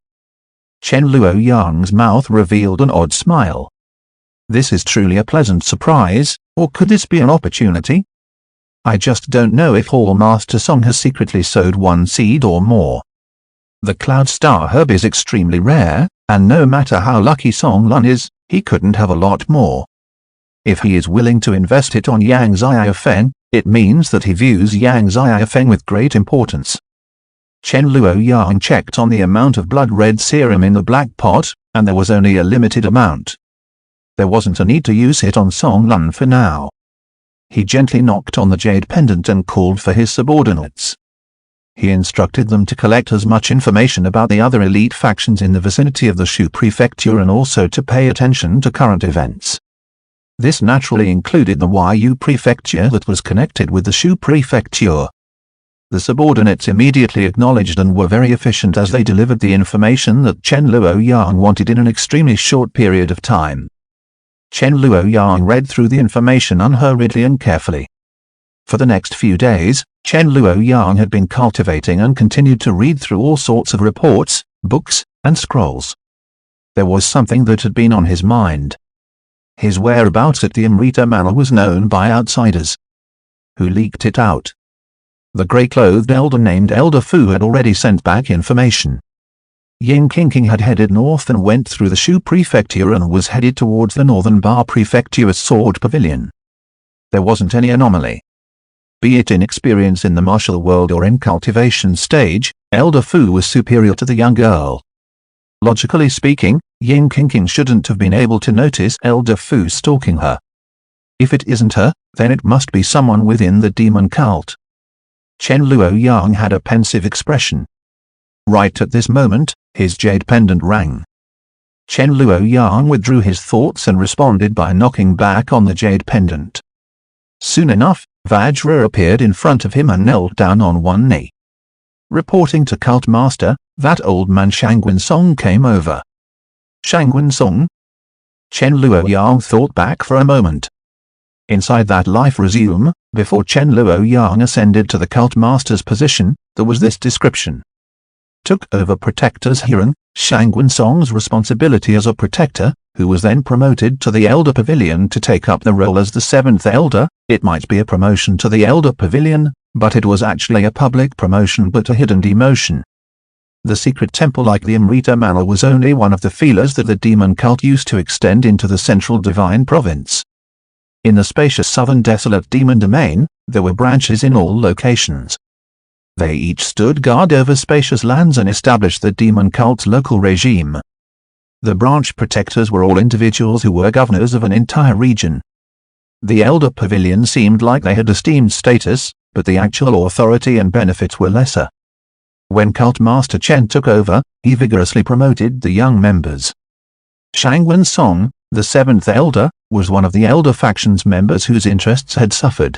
Chen Luoyang's mouth revealed an odd smile. This is truly a pleasant surprise, or could this be an opportunity? I just don't know if Hall Master Song has secretly sowed one seed or more. The Cloud Star herb is extremely rare, and no matter how lucky Song Lun is, he couldn't have a lot more. If he is willing to invest it on Yang Xiafeng, it means that he views Yang Xiafeng with great importance. Chen Luoyang checked on the amount of blood-red serum in the black pot, and there was only a limited amount. There wasn't a need to use it on Song Lun for now. He gently knocked on the jade pendant and called for his subordinates. He instructed them to collect as much information about the other elite factions in the vicinity of the Shu prefecture and also to pay attention to current events. This naturally included the Yu prefecture that was connected with the Shu prefecture. The subordinates immediately acknowledged and were very efficient as they delivered the information that Chen Luoyang wanted in an extremely short period of time. Chen Luoyang read through the information unhurriedly and carefully. For the next few days, Chen Luoyang had been cultivating and continued to read through all sorts of reports, books, and scrolls. There was something that had been on his mind. His whereabouts at the Amrita Manor was known by outsiders. Who leaked it out? The grey-clothed elder named Elder Fu had already sent back information. Ying Qingqing had headed north and went through the Shu prefecture and was headed towards the northern Ba prefecture's sword pavilion. There wasn't any anomaly. Be it in experience in the martial world or in cultivation stage, Elder Fu was superior to the young girl. Logically speaking, Ying Qingqing shouldn't have been able to notice Elder Fu stalking her. If it isn't her, then it must be someone within the demon cult. Chen Luoyang had a pensive expression. Right at this moment, his jade pendant rang. Chen Luoyang withdrew his thoughts and responded by knocking back on the jade pendant. Soon enough, Vajra appeared in front of him and knelt down on one knee. Reporting to Cult Master, that old man Shangwen Song came over. Shangwen Song? Chen Luoyang thought back for a moment. Inside that life resume, before Chen Luoyang ascended to the Cult Master's position, there was this description. Took over Protector's hearing, Shangwen Song's responsibility as a protector, who was then promoted to the Elder Pavilion to take up the role as the 7th Elder. It might be a promotion to the Elder Pavilion, but it was actually a public promotion but a hidden demotion. The secret temple like the Amrita Manor was only one of the feelers that the demon cult used to extend into the central divine province. In the spacious southern desolate demon domain, there were branches in all locations. They each stood guard over spacious lands and established the demon cult's local regime. The branch protectors were all individuals who were governors of an entire region. The Elder Pavilion seemed like they had esteemed status, but the actual authority and benefits were lesser. When Cult Master Chen took over, he vigorously promoted the young members. Shangwen Song, the seventh elder, was one of the elder faction's members whose interests had suffered.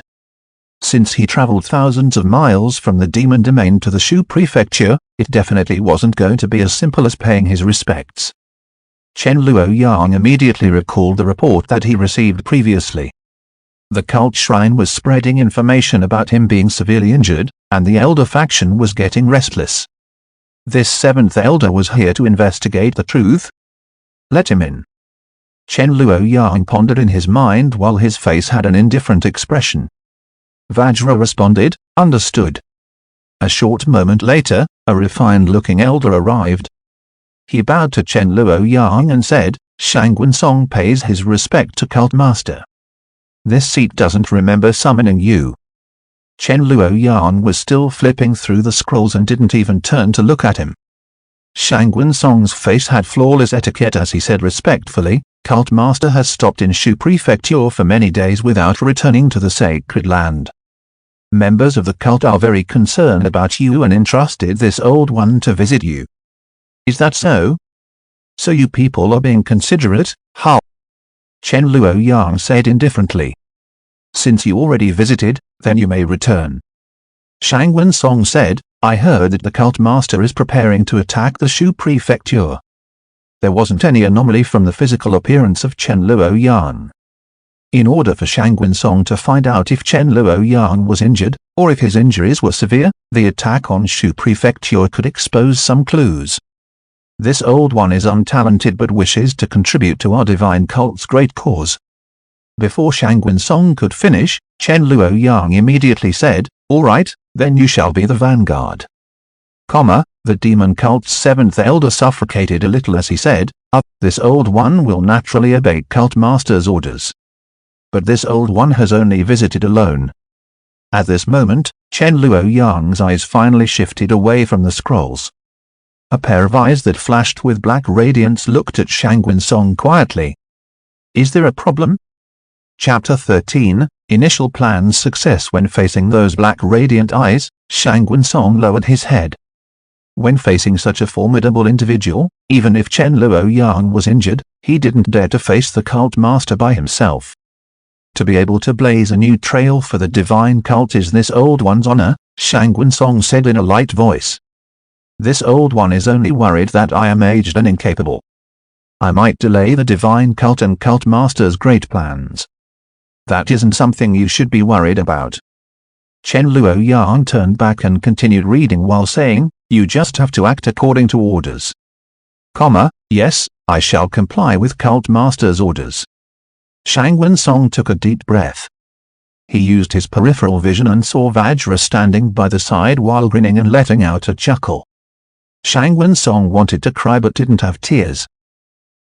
Since he traveled thousands of miles from the demon domain to the Shu prefecture, it definitely wasn't going to be as simple as paying his respects. Chen Luoyang immediately recalled the report that he received previously. The cult shrine was spreading information about him being severely injured, and the elder faction was getting restless. This seventh elder was here to investigate the truth. Let him in. Chen Luoyang pondered in his mind while his face had an indifferent expression. Vajra responded, understood. A short moment later, a refined-looking elder arrived. He bowed to Chen Luoyang and said, Shangwen Song pays his respect to Cult Master. This seat doesn't remember summoning you. Chen Luoyang was still flipping through the scrolls and didn't even turn to look at him. Shangwen Song's face had flawless etiquette as he said respectfully, Cult Master has stopped in Shu Prefecture for many days without returning to the sacred land. Members of the cult are very concerned about you and entrusted this old one to visit you. Is that so? So you people are being considerate, how? Chen Luoyang said indifferently. Since you already visited, then you may return. Shangwen Song said, I heard that the cult master is preparing to attack the Shu prefecture. There wasn't any anomaly from the physical appearance of Chen Luoyang. In order for Shangwen Song to find out if Chen Luoyang was injured, or if his injuries were severe, the attack on Shu prefecture could expose some clues. This old one is untalented but wishes to contribute to our divine cult's great cause. Before Shangwen Song could finish, Chen Luoyang immediately said, all right, then you shall be the vanguard. The demon cult's seventh elder suffocated a little as he said, this old one will naturally obey Cult Master's orders. But this old one has only visited alone. At this moment, Chen Luoyang's eyes finally shifted away from the scrolls. A pair of eyes that flashed with black radiance looked at Shangwen Song quietly. Is there a problem? Chapter 13, Initial Plan's Success. When facing those black radiant eyes, Shangwen Song lowered his head. When facing such a formidable individual, even if Chen Luoyang was injured, he didn't dare to face the cult master by himself. To be able to blaze a new trail for the divine cult is this old one's honor, Shangwen Song said in a light voice. This old one is only worried that I am aged and incapable. I might delay the divine cult and cult master's great plans. That isn't something you should be worried about. Chen Luoyang turned back and continued reading while saying, you just have to act according to orders. Yes, I shall comply with Cult Master's orders. Shangwen Song took a deep breath. He used his peripheral vision and saw Vajra standing by the side while grinning and letting out a chuckle. Shangwen Song wanted to cry but didn't have tears.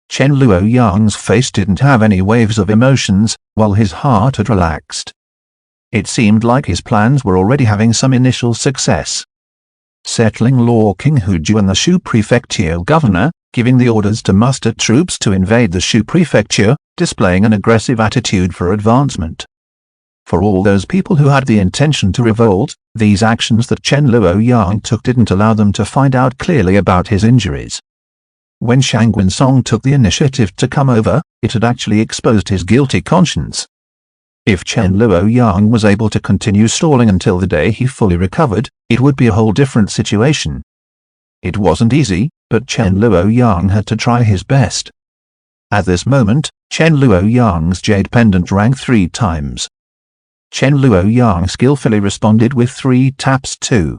Chen Luoyang's face didn't have any waves of emotions, while his heart had relaxed. It seemed like his plans were already having some initial success. Settling Law King Huju and the Shu Prefecture governor, giving the orders to muster troops to invade the Shu Prefecture, displaying an aggressive attitude for advancement. For all those people who had the intention to revolt, these actions that Chen Luoyang took didn't allow them to find out clearly about his injuries. When Shangwen Song took the initiative to come over, it had actually exposed his guilty conscience. If Chen Luoyang was able to continue stalling until the day he fully recovered, it would be a whole different situation. It wasn't easy, but Chen Luoyang had to try his best. At this moment, Chen Luoyang's jade pendant rang 3 times. Chen Luoyang skillfully responded with 3 taps too.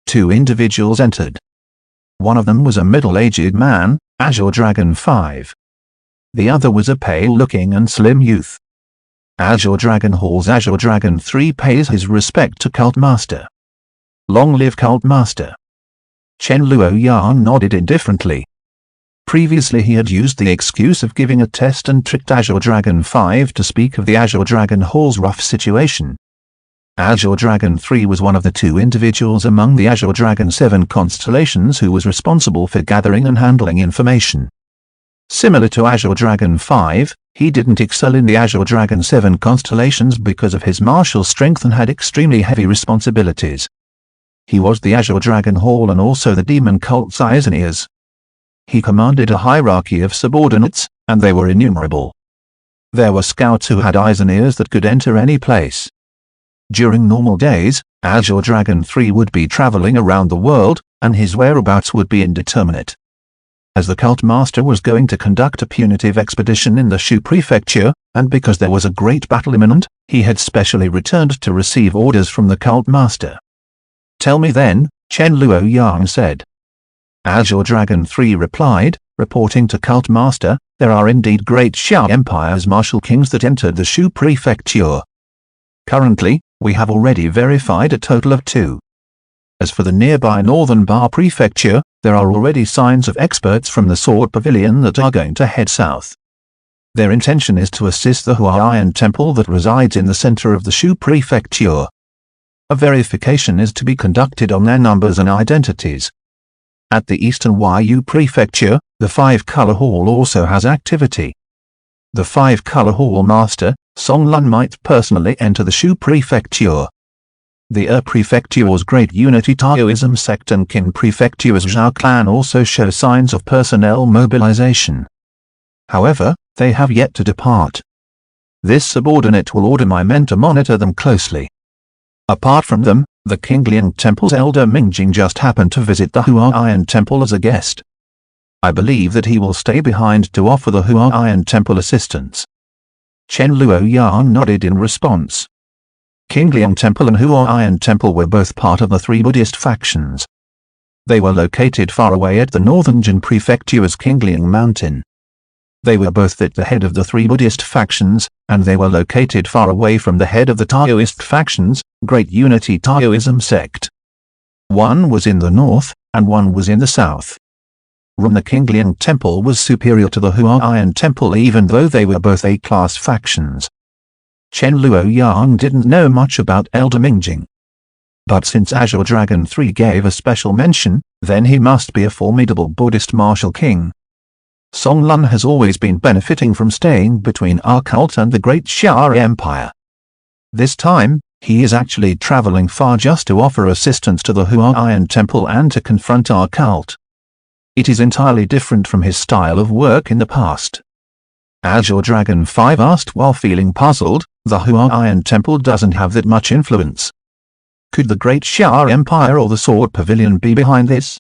2 individuals entered. One of them was a middle-aged man, Azure Dragon 5. The other was a pale-looking and slim youth. Azure Dragon Hall's Azure Dragon 3 pays his respect to Cult Master. Long live Cult Master. Chen Luoyang nodded indifferently. Previously he had used the excuse of giving a test and tricked Azure Dragon 5 to speak of the Azure Dragon Hall's rough situation. Azure Dragon 3 was one of the 2 individuals among the Azure Dragon 7 constellations who was responsible for gathering and handling information. Similar to Azure Dragon 5, He didn't excel in the Azure Dragon 7 constellations because of his martial strength and had extremely heavy responsibilities. He was the Azure Dragon Hall and also the demon cult's eyes and ears. He commanded a hierarchy of subordinates, and they were innumerable. There were scouts who had eyes and ears that could enter any place. During normal days, Azure Dragon 3 would be traveling around the world, and his whereabouts would be indeterminate. As the cult master was going to conduct a punitive expedition in the Shu prefecture, and because there was a great battle imminent, he had specially returned to receive orders from the cult master. "Tell me then," Chen Luoyang said. Azure Dragon 3 replied, reporting to cult master, "There are indeed great Xia Empire's martial kings that entered the Shu prefecture. Currently, we have already verified a total of 2. As for the nearby northern Ba prefecture, there are already signs of experts from the Sword Pavilion that are going to head south. Their intention is to assist the Huaiyan Temple that resides in the center of the Shu prefecture. A verification is to be conducted on their numbers and identities. At the eastern Yu prefecture, the 5-color hall also has activity. The 5-color hall master, Song Lun, might personally enter the Shu prefecture. The prefecture's Great Unity Taoism sect and Qin prefecture's Zhao clan also show signs of personnel mobilization. However, they have yet to depart. This subordinate will order my men to monitor them closely. Apart from them, the Qingliang Temple's elder Mingjing just happened to visit the Huaiyan Temple as a guest. I believe that he will stay behind to offer the Huaiyan Temple assistance." Chen Luoyang nodded in response. Qingliang Temple and Huaiyan Temple were both part of the 3 Buddhist factions. They were located far away at the northern Jin prefecture's Qingliang Mountain. They were both at the head of the 3 Buddhist factions, and they were located far away from the head of the Taoist factions, Great Unity Taoism sect. One was in the north, and one was in the south. The Qingliang Temple was superior to the Huaiyan Temple even though they were both A-class factions. Chen Luoyang didn't know much about Elder Mingjing. But since Azure Dragon 3 gave a special mention, then he must be a formidable Buddhist martial king. Song Lun has always been benefiting from staying between our cult and the Great Xia Empire. This time, he is actually traveling far just to offer assistance to the Huaiyan Temple and to confront our cult. It is entirely different from his style of work in the past. Azure Dragon 5 asked while feeling puzzled, "The Huaiyan Temple doesn't have that much influence. Could the Great Xia Empire or the Sword Pavilion be behind this?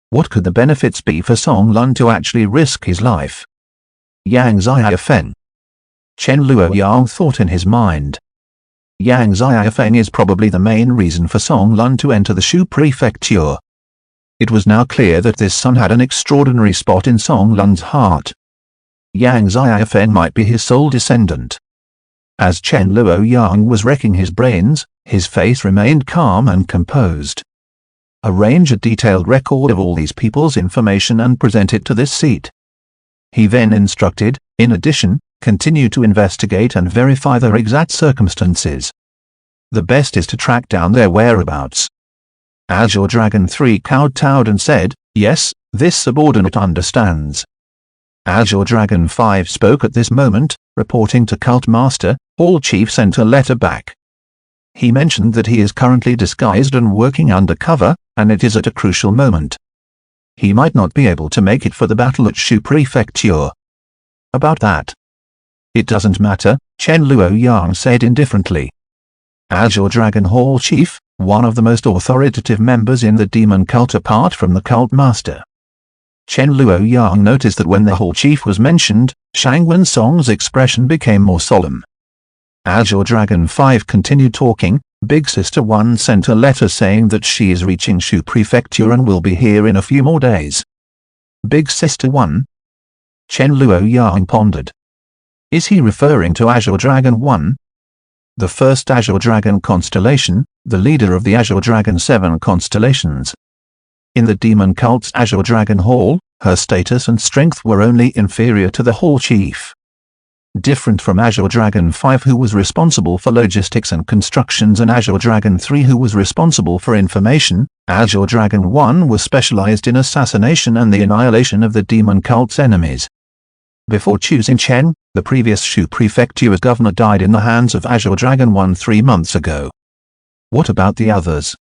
What could the benefits be for Song Lun to actually risk his life?" Yang Xiafeng. Chen Luoyang thought in his mind. Yang Xiafeng is probably the main reason for Song Lun to enter the Shu prefecture. It was now clear that this son had an extraordinary spot in Song Lun's heart. Yang Xiafeng might be his sole descendant. As Chen Luoyang was racking his brains, his face remained calm and composed. Arrange a detailed record of all these people's information and present it to this seat. He then instructed, in addition, continue to investigate and verify their exact circumstances. The best is to track down their whereabouts. Azure Dragon 3 kowtowed and said, "Yes, this subordinate understands." Azure Dragon 5 spoke at this moment, reporting to Cult Master. All Chief sent a letter back. He mentioned that he is currently disguised and working undercover, and it is at a crucial moment. He might not be able to make it for the battle at Shu Prefecture. About that. It doesn't matter, Chen Luoyang said indifferently. Azure Dragon Hall Chief, one of the most authoritative members in the demon cult apart from the Cult Master. Chen Luoyang noticed that when the Hall Chief was mentioned, Shang Wensong's expression became more solemn. Azure Dragon 5 continued talking. Big Sister 1 sent a letter saying that she is reaching Shu Prefecture and will be here in a few more days. Big Sister 1? Chen Luoyang pondered. Is he referring to Azure Dragon 1? The first Azure Dragon constellation, the leader of the Azure Dragon 7 constellations. In the demon cult's Azure Dragon Hall, her status and strength were only inferior to the Hall Chief. Different from Azure Dragon 5 who was responsible for logistics and constructions and Azure Dragon 3 who was responsible for information, Azure Dragon 1 was specialized in assassination and the annihilation of the demon cult's enemies. Before choosing Chen, the previous Shu Prefecture's governor died in the hands of Azure Dragon 1 3 months ago. What about the others?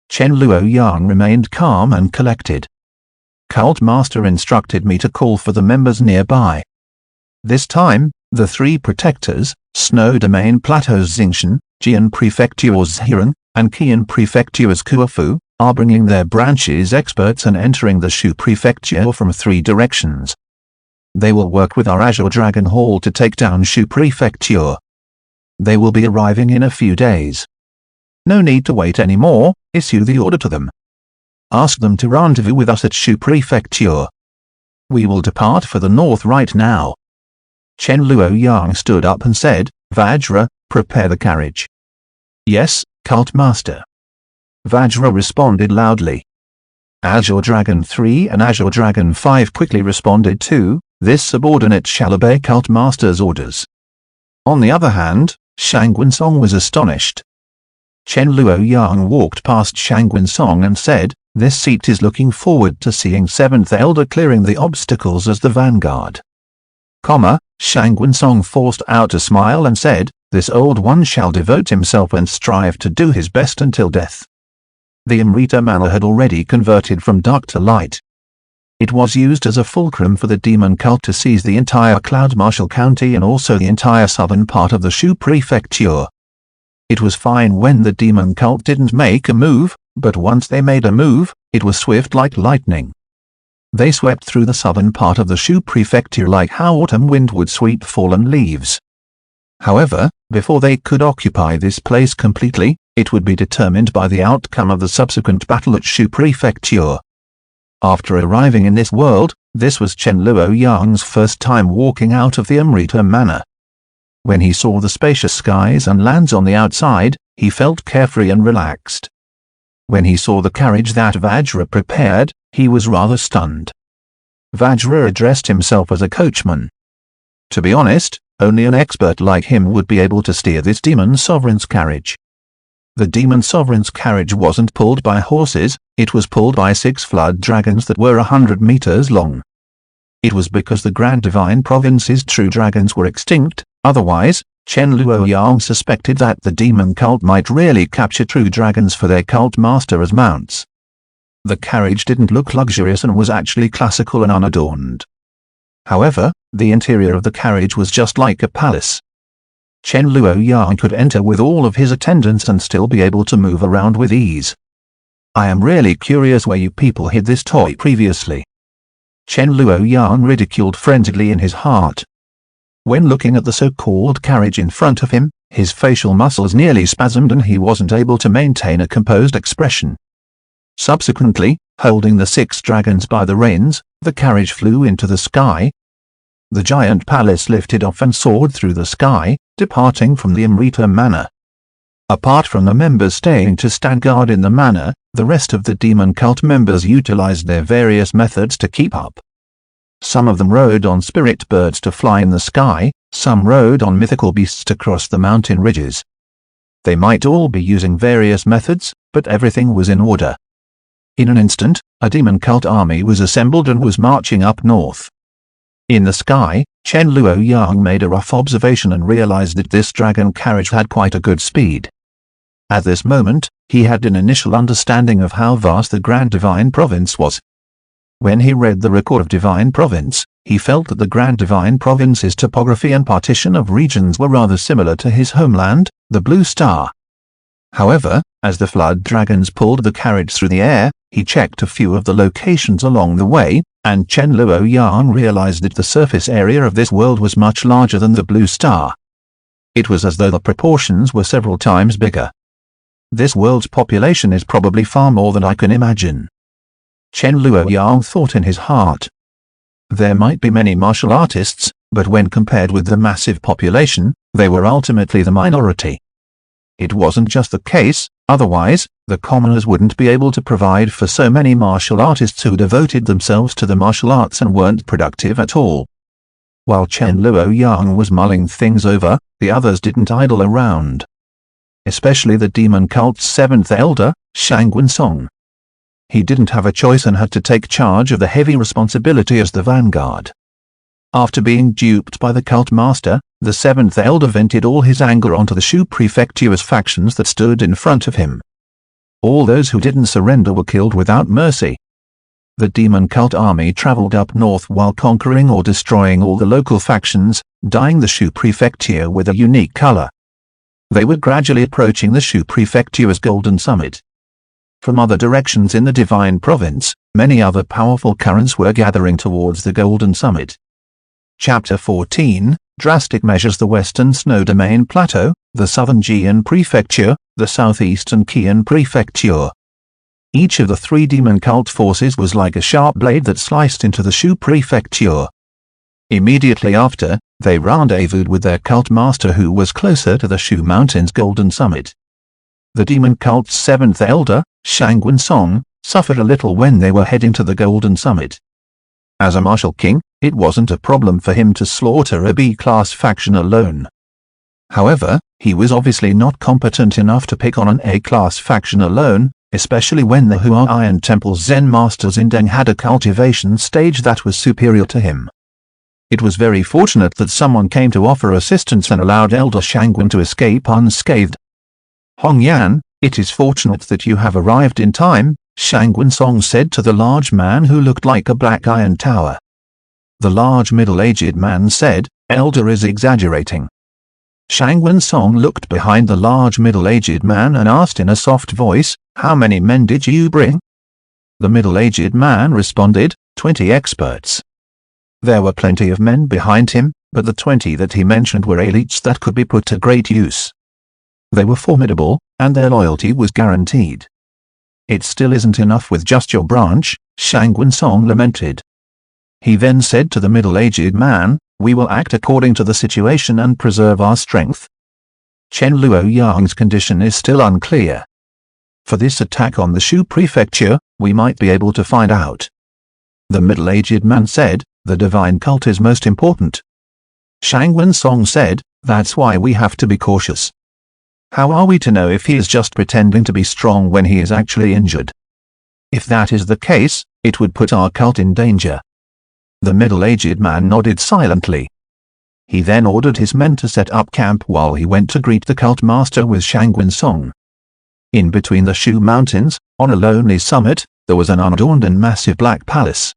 Chen Luoyang remained calm and collected. Cult Master instructed me to call for the members nearby. This time, the three protectors, Snow Domain Plateau's Xingshan, Jian Prefecture's Xiran, and Qian Prefecture's Kuofu, are bringing their branches experts and entering the Shu Prefecture from 3 directions. They will work with our Azure Dragon Hall to take down Shu Prefecture. They will be arriving in a few days. No need to wait anymore, issue the order to them. Ask them to rendezvous with us at Shu Prefecture. We will depart for the north right now. Chen Luoyang stood up and said, Vajra, prepare the carriage. Yes, Cult Master. Vajra responded loudly. Azure Dragon 3 and Azure Dragon 5 quickly responded too. This subordinate shall obey Cult Master's orders. On the other hand, Shangwen Song was astonished. Chen Luoyang walked past Shangwen Song and said, this seat is looking forward to seeing 7th Elder clearing the obstacles as the vanguard. Shangwen Song forced out a smile and said, this old one shall devote himself and strive to do his best until death. The Amrita Manor had already converted from dark to light. It was used as a fulcrum for the demon cult to seize the entire Cloud Marshal County and also the entire southern part of the Shu Prefecture. It was fine when the demon cult didn't make a move, but once they made a move, it was swift like lightning. They swept through the southern part of the Shu Prefecture like how autumn wind would sweep fallen leaves. However, before they could occupy this place completely, it would be determined by the outcome of the subsequent battle at Shu Prefecture. After arriving in this world, this was Chen Luoyang's first time walking out of the Amrita Manor. When he saw the spacious skies and lands on the outside, he felt carefree and relaxed. When he saw the carriage that Vajra prepared, he was rather stunned. Vajra addressed himself as a coachman. To be honest, only an expert like him would be able to steer this demon sovereign's carriage. The demon sovereign's carriage wasn't pulled by horses, it was pulled by 6 flood dragons that were 100 meters long. It was because the Grand Divine Province's true dragons were extinct, otherwise, Chen Luoyang suspected that the demon cult might really capture true dragons for their cult master as mounts. The carriage didn't look luxurious and was actually classical and unadorned. However, the interior of the carriage was just like a palace. Chen Luoyang could enter with all of his attendants and still be able to move around with ease. I am really curious where you people hid this toy previously. Chen Luoyang ridiculed frenziedly in his heart. When looking at the so-called carriage in front of him, his facial muscles nearly spasmed and he wasn't able to maintain a composed expression. Subsequently, holding the 6 dragons by the reins, the carriage flew into the sky. The giant palace lifted off and soared through the sky, departing from the Amrita Manor. Apart from the members staying to stand guard in the manor, the rest of the demon cult members utilized their various methods to keep up. Some of them rode on spirit birds to fly in the sky, some rode on mythical beasts to cross the mountain ridges. They might all be using various methods, but everything was in order. In an instant, a demon cult army was assembled and was marching up north. In the sky, Chen Luoyang made a rough observation and realized that this dragon carriage had quite a good speed. At this moment, he had an initial understanding of how vast the Grand Divine Province was. When he read the record of Divine Province, he felt that the Grand Divine Province's topography and partition of regions were rather similar to his homeland, the Blue Star. However, as the flood dragons pulled the carriage through the air, he checked a few of the locations along the way, and Chen Luoyang realized that the surface area of this world was much larger than the Blue Star. It was as though the proportions were several times bigger. This world's population is probably far more than I can imagine. Chen Luoyang thought in his heart. There might be many martial artists, but when compared with the massive population, they were ultimately the minority. It wasn't just the case, otherwise, the commoners wouldn't be able to provide for so many martial artists who devoted themselves to the martial arts and weren't productive at all. While Chen Luoyang was mulling things over, the others didn't idle around. Especially the demon cult's 7th elder, Shangwen Song. He didn't have a choice and had to take charge of the heavy responsibility as the vanguard. After being duped by the cult master, the seventh elder vented all his anger onto the Shu Prefecture's factions that stood in front of him. All those who didn't surrender were killed without mercy. The demon cult army traveled up north while conquering or destroying all the local factions, dyeing the Shu Prefecture with a unique color. They were gradually approaching the Shu Prefecture's golden summit. From other directions in the Divine Province, many other powerful currents were gathering towards the golden summit. Chapter 14, Drastic Measures. The Western Snow Domain Plateau, the Southern Jian Prefecture, the Southeastern Qian Prefecture. Each of the three demon cult forces was like a sharp blade that sliced into the Shu Prefecture. Immediately after, they rendezvoused with their cult master, who was closer to the Shu Mountain's golden summit. The demon cult's seventh elder, Shangwen Song, suffered a little when they were heading to the golden summit. As a martial king, it wasn't a problem for him to slaughter a B-class faction alone. However, he was obviously not competent enough to pick on an A-class faction alone, especially when the Hua Iron Temple Zen masters in Deng had a cultivation stage that was superior to him. It was very fortunate that someone came to offer assistance and allowed Elder Shangwen to escape unscathed. Hong Yan, it is fortunate that you have arrived in time, Shangwen Song said to the large man who looked like a black iron tower. The large middle-aged man said, Elder is exaggerating. Shangwen Song looked behind the large middle-aged man and asked in a soft voice, how many men did you bring? The middle-aged man responded, 20 experts. There were plenty of men behind him, but the 20 that he mentioned were elites that could be put to great use. They were formidable, and their loyalty was guaranteed. It still isn't enough with just your branch, Shangwen Song lamented. He then said to the middle-aged man, we will act according to the situation and preserve our strength. Chen Luoyang's condition is still unclear. For this attack on the Shu Prefecture, we might be able to find out. The middle-aged man said, the divine cult is most important. Shangwen Song said, that's why we have to be cautious. How are we to know if he is just pretending to be strong when he is actually injured? If that is the case, it would put our cult in danger. The middle-aged man nodded silently. He then ordered his men to set up camp while he went to greet the cult master with Shangwen Song. In between the Shu Mountains, on a lonely summit, there was an unadorned and massive black palace.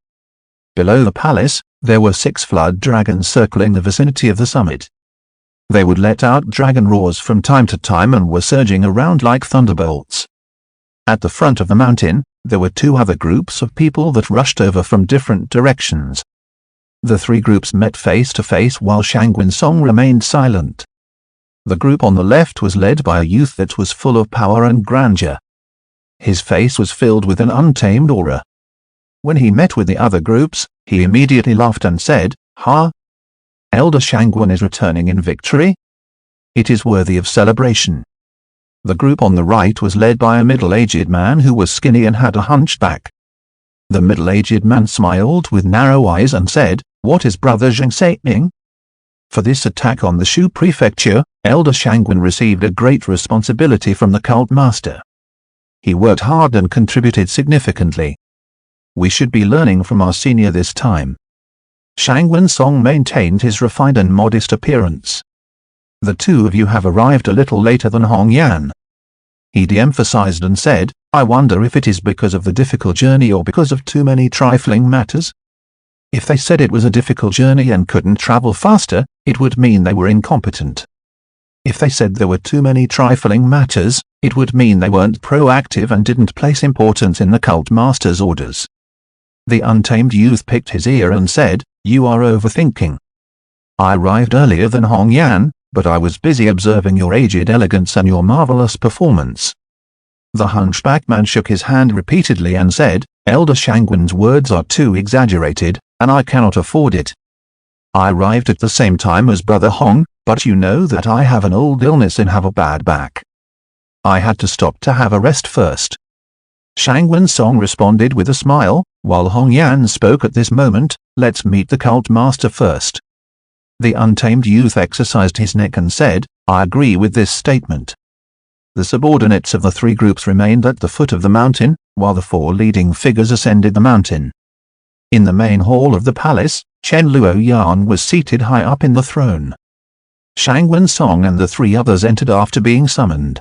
Below the palace, there were 6 flood dragons circling the vicinity of the summit. They would let out dragon roars from time to time and were surging around like thunderbolts. At the front of the mountain, there were 2 other groups of people that rushed over from different directions. The 3 groups met face to face while Shangwen Song remained silent. The group on the left was led by a youth that was full of power and grandeur. His face was filled with an untamed aura. When he met with the other groups, he immediately laughed and said, "Ha! Elder Shangwen is returning in victory? It is worthy of celebration." The group on the right was led by a middle-aged man who was skinny and had a hunchback. The middle-aged man smiled with narrow eyes and said, "What is Brother Zheng saying?" For this attack on the Shu Prefecture, Elder Shangwen received a great responsibility from the cult master. He worked hard and contributed significantly. We should be learning from our senior this time. Shangwen Song maintained his refined and modest appearance. The 2 of you have arrived a little later than Hong Yan. He de-emphasized and said, I wonder if it is because of the difficult journey or because of too many trifling matters. If they said it was a difficult journey and couldn't travel faster, it would mean they were incompetent. If they said there were too many trifling matters, it would mean they weren't proactive and didn't place importance in the cult master's orders. The untamed youth picked his ear and said, "You are overthinking. I arrived earlier than Hong Yan, but I was busy observing your aged elegance and your marvelous performance." The hunchback man shook his hand repeatedly and said, "Elder Shangwen's words are too exaggerated, and I cannot afford it. I arrived at the same time as Brother Hong, but you know that I have an old illness and have a bad back. I had to stop to have a rest first." Shangwen Song responded with a smile, while Hong Yan spoke at this moment, "Let's meet the cult master first." The untamed youth exercised his neck and said, "I agree with this statement." The subordinates of the 3 groups remained at the foot of the mountain, while the 4 leading figures ascended the mountain. In the main hall of the palace, Chen Luoyang was seated high up in the throne. Shangwen Song and the three others entered after being summoned.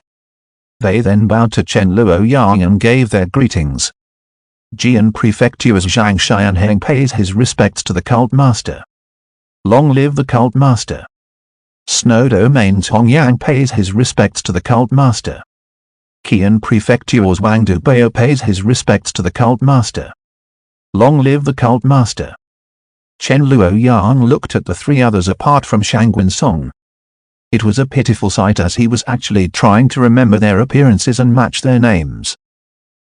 They then bowed to Chen Luoyang and gave their greetings. Jian Prefecture's Zhang Xianheng pays his respects to the cult master. Long live the cult master. Snow Domain's Hongyang pays his respects to the cult master. Qian Prefecture's Wang Dubao pays his respects to the cult master. Long live the cult master. Chen Luoyang looked at the three others apart from Shangwen Song. It was a pitiful sight as he was actually trying to remember their appearances and match their names.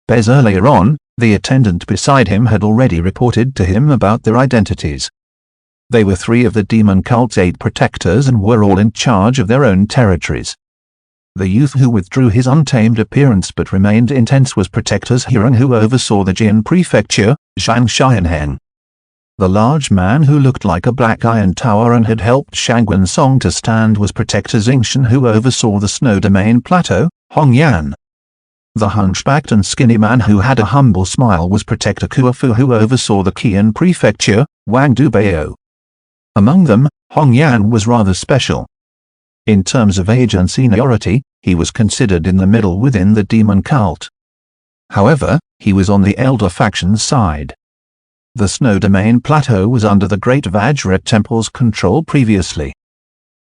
Bez earlier on, the attendant beside him had already reported to him about their identities. They were three of the demon cult's 8 protectors and were all in charge of their own territories. The youth who withdrew his untamed appearance but remained intense was Protector's Hirang, who oversaw the Jian Prefecture, Zhang Xianheng. The large man who looked like a black iron tower and had helped Shangwen Song to stand was Protector Xingshan, who oversaw the Snow Domain Plateau, Hongyan. The hunchbacked and skinny man who had a humble smile was Protector Kuofu, who oversaw the Qian Prefecture, Wang Dubao. Among them, Hongyan was rather special. In terms of age and seniority, he was considered in the middle within the demon cult. However, he was on the elder faction's side. The Snow Domain Plateau was under the Great Vajra Temple's control previously.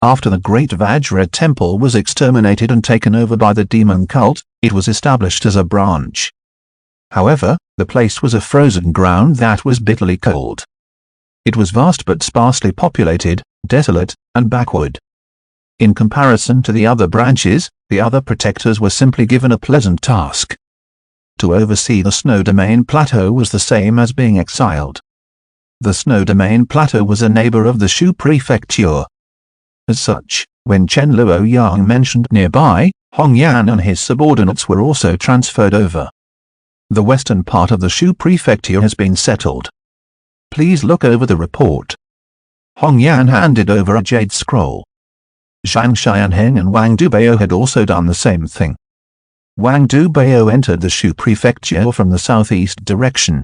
After the Great Vajra Temple was exterminated and taken over by the demon cult, it was established as a branch. However, the place was a frozen ground that was bitterly cold. It was vast but sparsely populated, desolate, and backward. In comparison to the other branches, the other protectors were simply given a pleasant task. To oversee the Snow Domain Plateau was the same as being exiled. The Snow Domain Plateau was a neighbor of the Shu Prefecture. As such, when Chen Luoyang mentioned nearby, Hongyan and his subordinates were also transferred over. The western part of the Shu Prefecture has been settled. Please look over the report. Hongyan handed over a jade scroll. Zhang Xianheng and Wang Dubao had also done the same thing. Wang Dubao entered the Shu Prefecture from the southeast direction.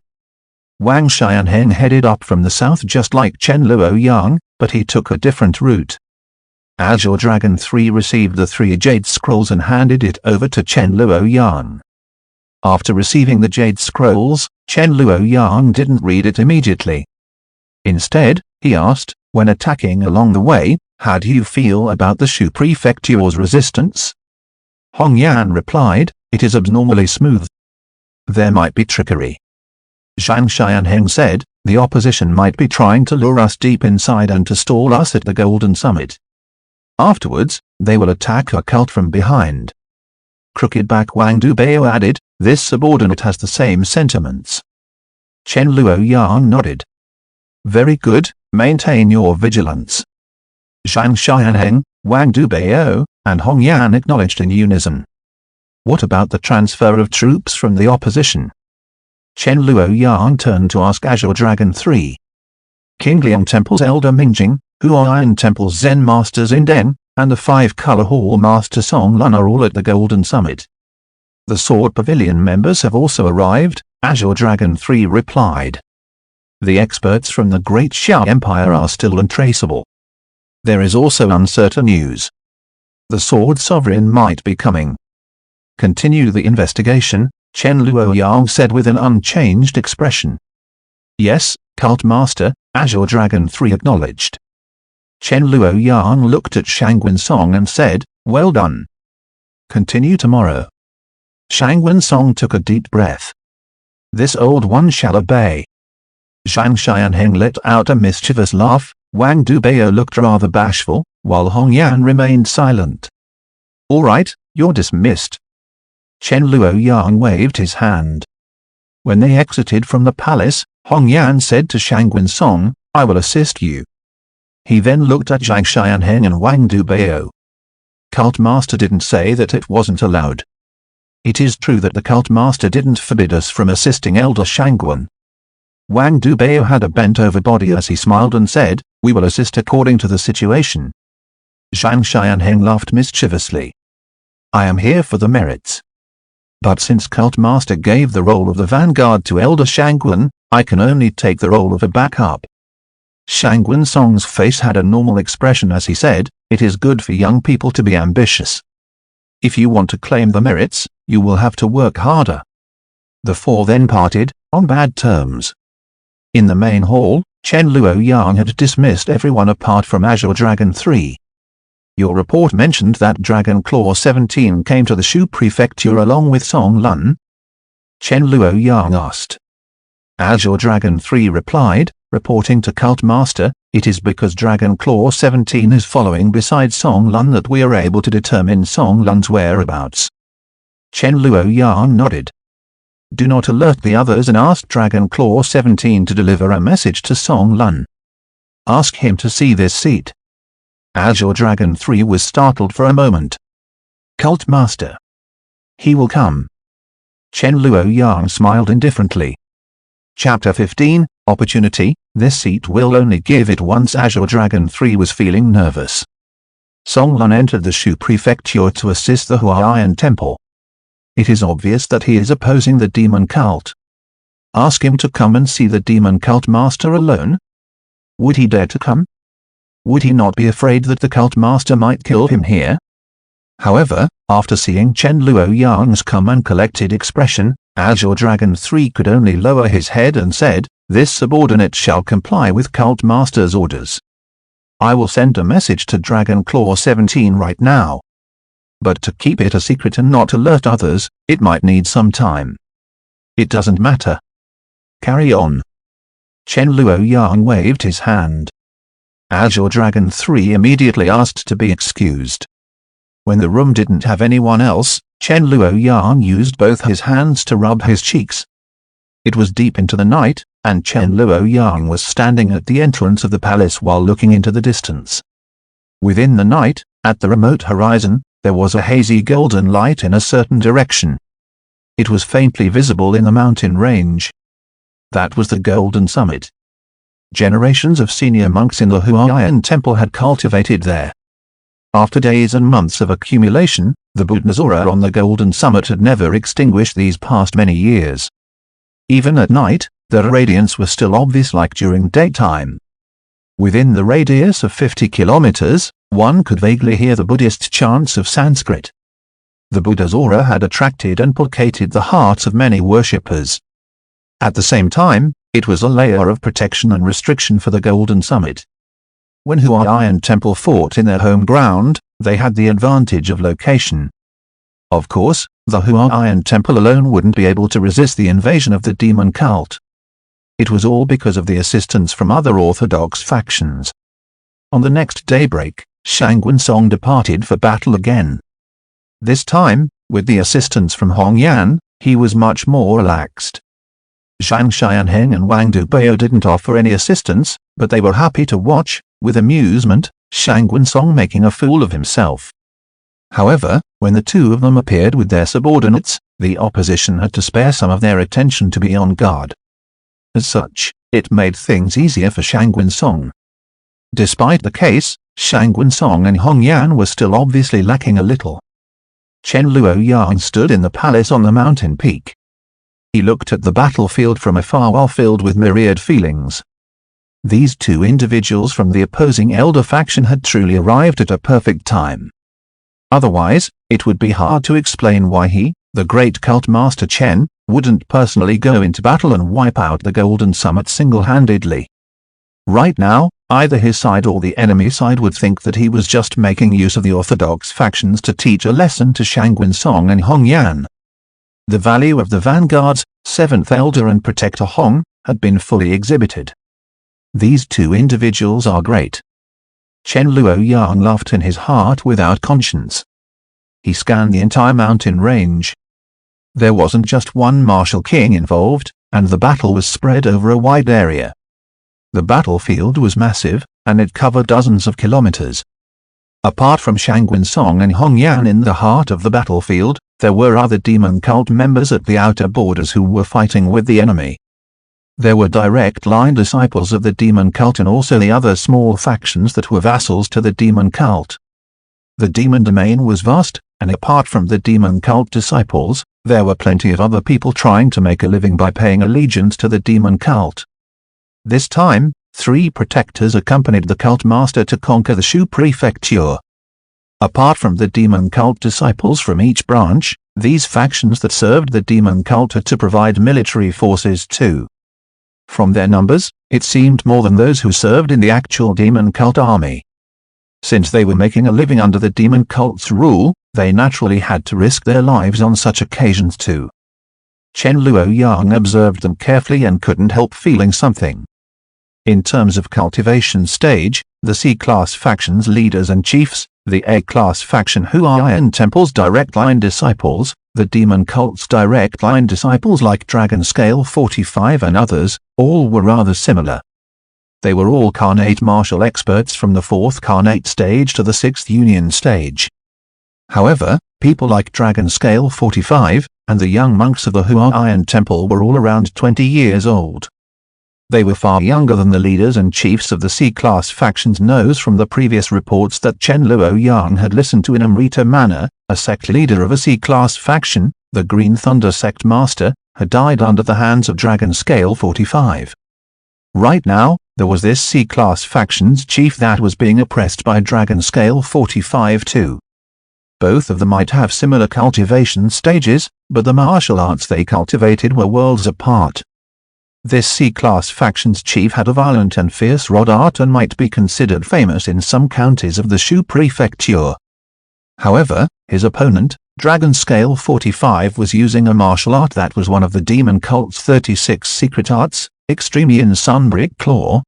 Wang Xianheng headed up from the south just like Chen Luoyang, but he took a different route. Azure Dragon 3 received the 3 jade scrolls and handed it over to Chen Luoyang. After receiving the jade scrolls, Chen Luoyang didn't read it immediately. Instead, he asked, when attacking along the way, how do you feel about the Shu Prefecture's resistance? Hongyan replied, it is abnormally smooth. There might be trickery. Zhang Xianheng said, the opposition might be trying to lure us deep inside and to stall us at the Golden Summit. Afterwards, they will attack our cult from behind. Crooked back Wang Dubao added, this subordinate has the same sentiments. Chen Luoyang nodded. Very good, maintain your vigilance. Zhang Xianheng, Wang Dubao, and Hongyan acknowledged in unison. What about the transfer of troops from the opposition? Chen Luoyang turned to ask Azure Dragon 3. Qingliang Temple's Elder Mingjing, Huayan Temple's Zen Masters Inden, and the 5-color Hall Master Song Lun are all at the Golden Summit. The Sword Pavilion members have also arrived, Azure Dragon 3 replied. The experts from the Great Xiao Empire are still untraceable. There is also uncertain news. The Sword Sovereign might be coming. Continue the investigation, Chen Luoyang said with an unchanged expression. Yes, Cult Master, Azure Dragon 3 acknowledged. Chen Luoyang looked at Shangwen Song and said, well done. Continue tomorrow. Shangwen Song took a deep breath. This old one shall obey. Zhang Xianheng let out a mischievous laugh. Wang Dubao looked rather bashful, while Hongyan remained silent. All right, you're dismissed. Chen Luoyang waved his hand. When they exited from the palace, Hongyan said to Shangwen Song, I will assist you. He then looked at Zhang Xianheng and Wang Dubao. Cult Master didn't say that it wasn't allowed. It is true that the Cult Master didn't forbid us from assisting Elder Shangwen. Wang Dubao had a bent-over body as he smiled and said, we will assist according to the situation. Zhang Xianheng laughed mischievously. I am here for the merits. But since Cult Master gave the role of the vanguard to Elder Shangwen, I can only take the role of a backup." Shangwen Song's face had a normal expression as he said, "It is good for young people to be ambitious. If you want to claim the merits, you will have to work harder." The four then parted, on bad terms. In the main hall, Chen Luoyang had dismissed everyone apart from Azure Dragon 3. "Your report mentioned that Dragon Claw 17 came to the Shu Prefecture along with Song Lun?" Chen Luoyang asked. Azure Dragon 3 replied, reporting to Cult Master, "It is because Dragon Claw 17 is following beside Song Lun that we are able to determine Song Lun's whereabouts." Chen Luoyang nodded. "Do not alert the others and ask Dragon Claw 17 to deliver a message to Song Lun. Ask him to see this seat." Azure Dragon 3 was startled for a moment. "Cult Master. He will come." Chen Luoyang smiled indifferently. Chapter 15, Opportunity. This seat will only give it once. Azure Dragon 3 was feeling nervous. Song Lun entered the Shu Prefecture to assist the Huaiyan Temple. It is obvious that he is opposing the demon cult. Ask him to come and see the demon cult master alone? Would he dare to come? Would he not be afraid that the cult master might kill him here? However, after seeing Chen Luoyang's calm and collected expression, Azure Dragon 3 could only lower his head and said, "This subordinate shall comply with cult master's orders. I will send a message to Dragon Claw 17 right now. But to keep it a secret and not alert others, it might need some time. It doesn't matter. Carry on." Chen Luoyang waved his hand. Azure Dragon 3 immediately asked to be excused. When the room didn't have anyone else, Chen Luoyang used both his hands to rub his cheeks. It was deep into the night, and Chen Luoyang was standing at the entrance of the palace while looking into the distance. Within the night, at the remote horizon, there was a hazy golden light in a certain direction. It was faintly visible in the mountain range. That was the Golden Summit. Generations of senior monks in the Huaiyan Temple had cultivated there. After days and months of accumulation, the Buddha's aura on the Golden Summit had never extinguished these past many years. Even at night, the radiance was still obvious like during daytime. Within the radius of 50 kilometers, one could vaguely hear the Buddhist chants of Sanskrit. The Buddha's aura had attracted and placated the hearts of many worshippers. At the same time, it was a layer of protection and restriction for the Golden Summit. When Huaiyan Temple fought in their home ground, they had the advantage of location. Of course, the Huaiyan Temple alone wouldn't be able to resist the invasion of the demon cult. It was all because of the assistance from other orthodox factions. On the next daybreak, Shangwen Song departed for battle again. This time, with the assistance from Hong Yan, he was much more relaxed. Zhang Xianheng and Wang Dubao didn't offer any assistance, but they were happy to watch, with amusement, Shangwen Song making a fool of himself. However, when the two of them appeared with their subordinates, the opposition had to spare some of their attention to be on guard. As such, it made things easier for Shangwen Song. Despite the case, Shangwen Song and Hong Yan were still obviously lacking a little. Chen Luoyang stood in the palace on the mountain peak. He looked at the battlefield from afar while filled with myriad feelings. These two individuals from the opposing elder faction had truly arrived at a perfect time. Otherwise, it would be hard to explain why he, the great cult master Chen, wouldn't personally go into battle and wipe out the Golden Summit single-handedly. Right now, either his side or the enemy side would think that he was just making use of the orthodox factions to teach a lesson to Shangwen Song and Hong Yan. The value of the vanguards, Seventh Elder and Protector Hong, had been fully exhibited. These two individuals are great. Chen Luoyang laughed in his heart without conscience. He scanned the entire mountain range. There wasn't just one martial king involved, and the battle was spread over a wide area. The battlefield was massive, and it covered dozens of kilometers. Apart from Shangwen Song and Hong Yan in the heart of the battlefield, there were other demon cult members at the outer borders who were fighting with the enemy. There were direct line disciples of the demon cult and also the other small factions that were vassals to the demon cult. The demon domain was vast, and apart from the demon cult disciples, there were plenty of other people trying to make a living by paying allegiance to the demon cult. This time, 3 protectors accompanied the cult master to conquer the Shu prefecture. Apart from the demon cult disciples from each branch, these factions that served the demon cult had to provide military forces too. From their numbers, it seemed more than those who served in the actual demon cult army. Since they were making a living under the demon cult's rule, they naturally had to risk their lives on such occasions too. Chen Luoyang observed them carefully and couldn't help feeling something. In terms of cultivation stage, the C-class faction's leaders and chiefs, the A-class faction Huayan Temple's direct line disciples, the demon cult's direct line disciples like Dragon Scale 45 and others, all were rather similar. They were all Khanate martial experts from the 4th Khanate stage to the 6th Union stage. However, people like Dragon Scale 45, and the young monks of the Huayan Temple were all around 20 years old. They were far younger than the leaders and chiefs of the C-class factions knows from the previous reports that Chen Luoyang had listened to in Amrita Manor, a sect leader of a C-class faction, the Green Thunder sect master, had died under the hands of Dragon Scale 45. Right now, there was this C-class faction's chief that was being oppressed by Dragon Scale 45 too. Both of them might have similar cultivation stages, but the martial arts they cultivated were worlds apart. This C-class faction's chief had a violent and fierce rod art and might be considered famous in some counties of the Shu prefecture. However, his opponent, Dragon Scale 45, was using a martial art that was one of the demon cult's 36 secret arts, Extreme Yin Sunbrick Claw.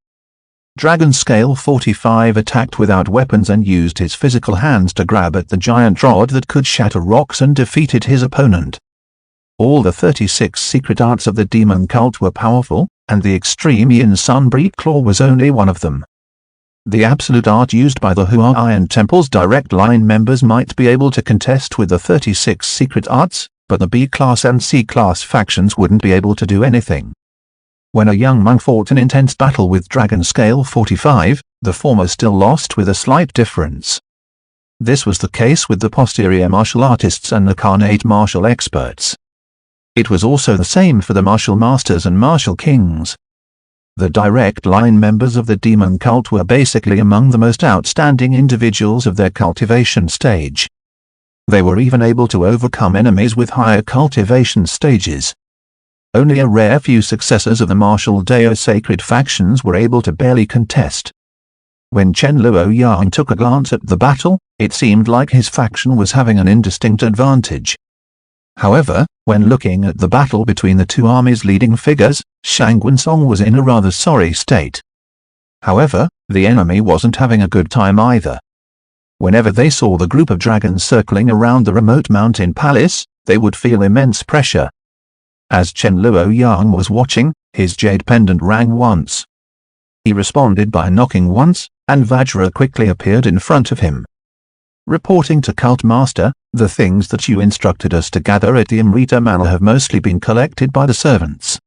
Dragon Scale 45 attacked without weapons and used his physical hands to grab at the giant rod that could shatter rocks and defeated his opponent. All the 36 secret arts of the demon cult were powerful, and the Extreme Yin Sunbrick Claw was only one of them. The absolute art used by the Huayan Temple's direct line members might be able to contest with the 36 secret arts, but the B-class and C-class factions wouldn't be able to do anything. When a young monk fought an intense battle with Dragon Scale 45, the former still lost with a slight difference. This was the case with the posterior martial artists and the Khanate martial experts. It was also the same for the martial masters and martial kings. The direct line members of the demon cult were basically among the most outstanding individuals of their cultivation stage. They were even able to overcome enemies with higher cultivation stages. Only a rare few successors of the martial Deo sacred factions were able to barely contest. When Chen Luoyang took a glance at the battle, it seemed like his faction was having an indistinct advantage. However, when looking at the battle between the two armies' leading figures, Shang Gunsong was in a rather sorry state. However, the enemy wasn't having a good time either. Whenever they saw the group of dragons circling around the remote mountain palace, they would feel immense pressure. As Chen Luoyang was watching, his jade pendant rang once. He responded by knocking once, and Vajra quickly appeared in front of him. Reporting to Cult Master, the things that you instructed us to gather at the Amrita Manor have mostly been collected by the servants.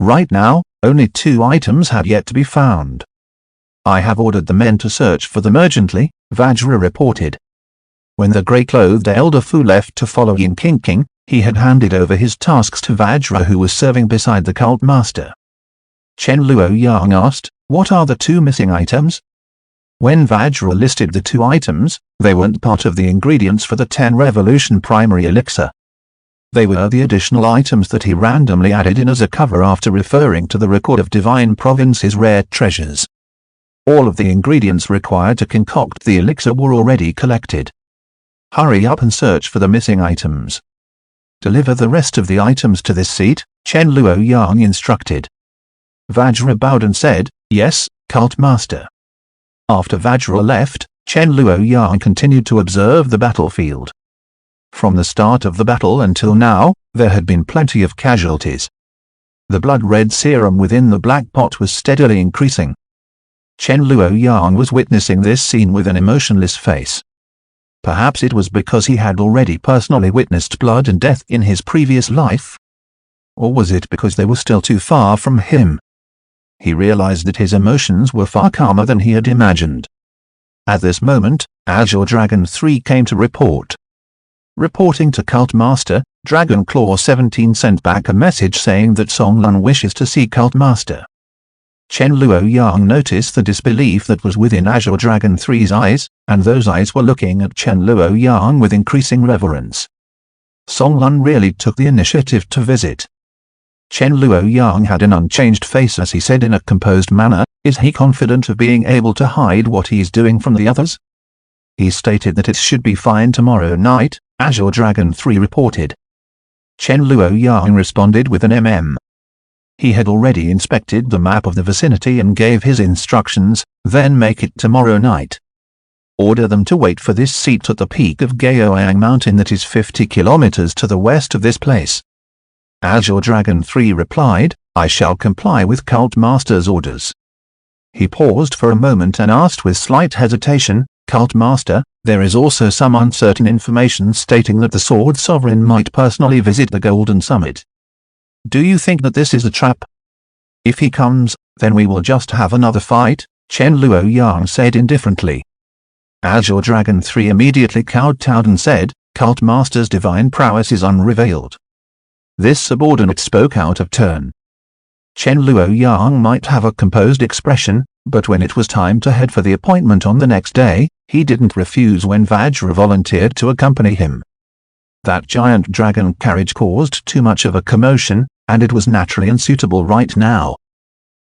Right now, only 2 items have yet to be found. I have ordered the men to search for them urgently, Vajra reported. When the grey-clothed elder Fu left to follow Yin King, he had handed over his tasks to Vajra, who was serving beside the Cult Master. Chen Luoyang asked, "What are the 2 missing items?" When Vajra listed the 2 items, they weren't part of the ingredients for the 10 Revolution primary elixir. They were the additional items that he randomly added in as a cover after referring to the record of Divine Province's rare treasures. All of the ingredients required to concoct the elixir were already collected. Hurry up and search for the missing items. Deliver the rest of the items to this seat, Chen Luoyang instructed. Vajra bowed and said, "Yes, Cult Master." After Vajra left, Chen Luoyang continued to observe the battlefield. From the start of the battle until now, there had been plenty of casualties. The blood-red serum within the black pot was steadily increasing. Chen Luoyang was witnessing this scene with an emotionless face. Perhaps it was because he had already personally witnessed blood and death in his previous life? Or was it because they were still too far from him? He realized that his emotions were far calmer than he had imagined. At this moment, Azure Dragon 3 came to report. Reporting to Cult Master, Dragon Claw 17 sent back a message saying that Song Lun wishes to see Cult Master. Chen Luoyang noticed the disbelief that was within Azure Dragon 3's eyes, and those eyes were looking at Chen Luoyang with increasing reverence. Song Lun really took the initiative to visit. Chen Luoyang had an unchanged face as he said in a composed manner, "Is he confident of being able to hide what he is doing from the others?" He stated that it should be fine tomorrow night, Azure Dragon 3 reported. Chen Luoyang responded with an He had already inspected the map of the vicinity and gave his instructions, "Then make it tomorrow night. Order them to wait for this seat at the peak of Gaoyang Mountain that is 50 kilometers to the west of this place." Azure Dragon 3 replied, "I shall comply with Cult Master's orders." He paused for a moment and asked with slight hesitation, "Cult Master, there is also some uncertain information stating that the Sword Sovereign might personally visit the Golden Summit. Do you think that this is a trap? If he comes, then we will just have another fight," Chen Luoyang said indifferently. Azure Dragon 3 immediately kowtowed and said, "Cult Master's divine prowess is unrevealed." This subordinate spoke out of turn. Chen Luoyang might have a composed expression, but when it was time to head for the appointment on the next day, he didn't refuse when Vajra volunteered to accompany him. That giant dragon carriage caused too much of a commotion, and it was naturally unsuitable right now.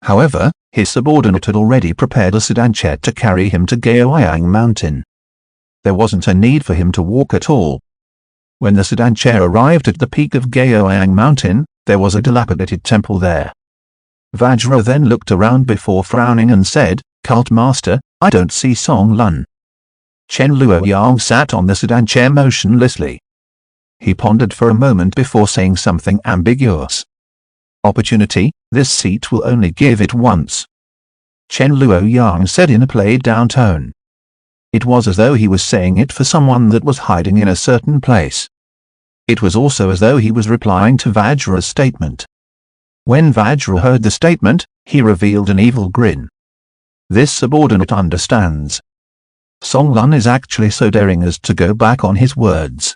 However, his subordinate had already prepared a sedan chair to carry him to Gaoyang Mountain. There wasn't a need for him to walk at all. When the sedan chair arrived at the peak of Gaoyang Mountain, there was a dilapidated temple there. Vajra then looked around before frowning and said, "Cult Master, I don't see Song Lun." Chen Luoyang sat on the sedan chair motionlessly. He pondered for a moment before saying something ambiguous. "Opportunity, this seat will only give it once," Chen Luoyang said in a played-down tone. It was as though he was saying it for someone that was hiding in a certain place. It was also as though he was replying to Vajra's statement. When Vajra heard the statement, he revealed an evil grin. This subordinate understands. Song Lun is actually so daring as to go back on his words.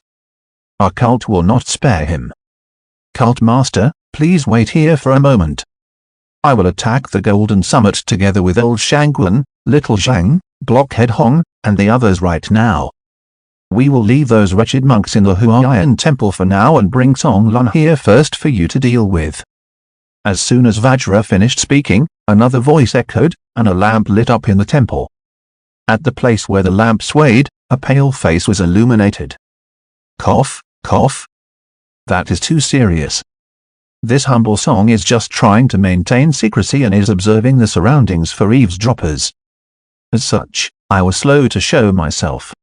Our cult will not spare him. Cult Master, please wait here for a moment. I will attack the Golden Summit together with Old Shangguan, Little Zhang, Blockhead Hong, and the others right now. We will leave those wretched monks in the Huayan Temple for now and bring Song Lun here first for you to deal with." As soon as Vajra finished speaking, another voice echoed, and a lamp lit up in the temple. At the place where the lamp swayed, a pale face was illuminated. "Cough, cough. That is too serious. This humble song is just trying to maintain secrecy and is observing the surroundings for eavesdroppers. As such, I was slow to show myself.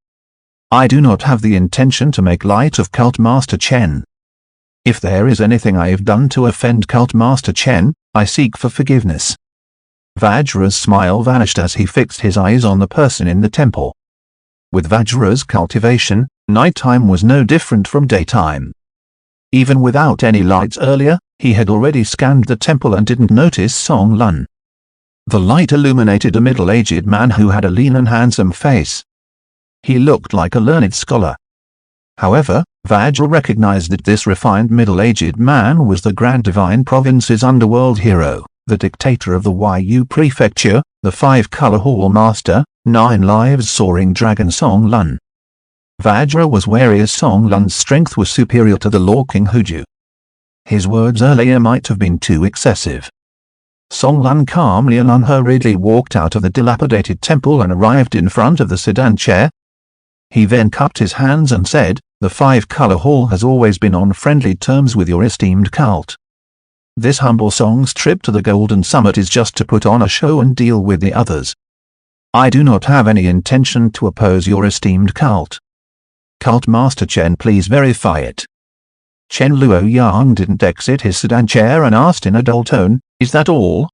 I do not have the intention to make light of Cult Master Chen. If there is anything I have done to offend Cult Master Chen, I seek for forgiveness." Vajra's smile vanished as he fixed his eyes on the person in the temple. With Vajra's cultivation, nighttime was no different from daytime. Even without any lights earlier, he had already scanned the temple and didn't notice Song Lun. The light illuminated a middle-aged man who had a lean and handsome face. He looked like a learned scholar. However, Vajra recognized that this refined middle-aged man was the Grand Divine Province's underworld hero, the dictator of the Yu Prefecture, the five-color hall master, 9 lives soaring dragon Song Lun. Vajra was wary as Song Lun's strength was superior to the Law King Huju. His words earlier might have been too excessive. Song Lun calmly and unhurriedly walked out of the dilapidated temple and arrived in front of the sedan chair. He then cupped his hands and said, "The five-color hall has always been on friendly terms with your esteemed cult. This humble song's trip to the Golden Summit is just to put on a show and deal with the others. I do not have any intention to oppose your esteemed cult. Cult Master Chen, please verify it." Chen Luoyang didn't exit his sedan chair and asked in a dull tone, "Is that all?"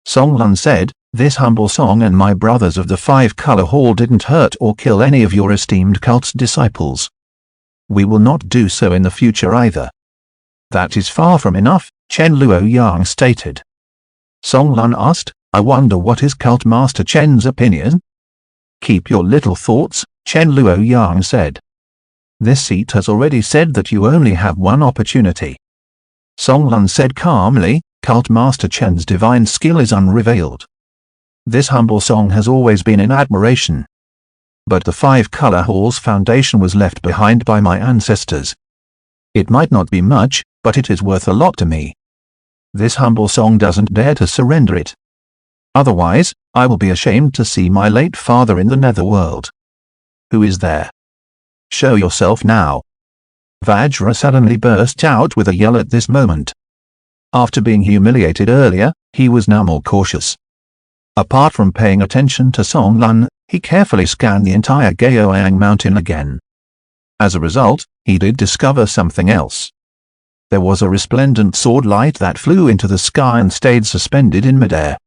Song Lun said, "This humble song and my brothers of the five-color hall didn't hurt or kill any of your esteemed cult's disciples. We will not do so in the future either." "That is far from enough," Chen Luoyang stated. Song Lun asked, "I wonder what is Cult Master Chen's opinion?" "Keep your little thoughts," Chen Luoyang said. This seat has already said that you only have one opportunity. Song Lun said calmly, Cult Master Chen's divine skill is unrevealed. This humble song has always been in admiration. But the 5-color hall's foundation was left behind by my ancestors. It might not be much, but it is worth a lot to me. This humble song doesn't dare to surrender it. Otherwise, I will be ashamed to see my late father in the netherworld. Who is there? Show yourself now. Vajra suddenly burst out with a yell at this moment. After being humiliated earlier, he was now more cautious. Apart from paying attention to Song Lun, he carefully scanned the entire Gaoyang mountain again. As a result, he did discover something else. There was a resplendent sword light that flew into the sky and stayed suspended in midair.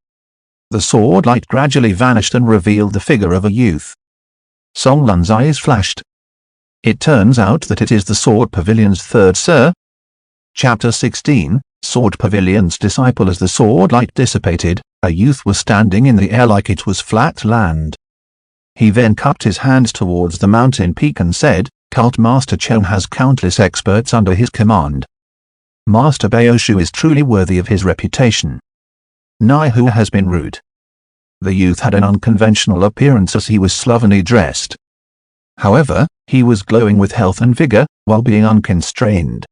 The sword light gradually vanished and revealed the figure of a youth. Song Lun's eyes flashed. It turns out that it is the Sword Pavilion's third sir. Chapter 16, Sword Pavilion's disciple. As the sword light dissipated, a youth was standing in the air like it was flat land. He then cupped his hands towards the mountain peak and said, Cult Master Chen has countless experts under his command. Master Baoshu is truly worthy of his reputation. Naihu has been rude. The youth had an unconventional appearance as he was slovenly dressed. However, he was glowing with health and vigor, while being unconstrained.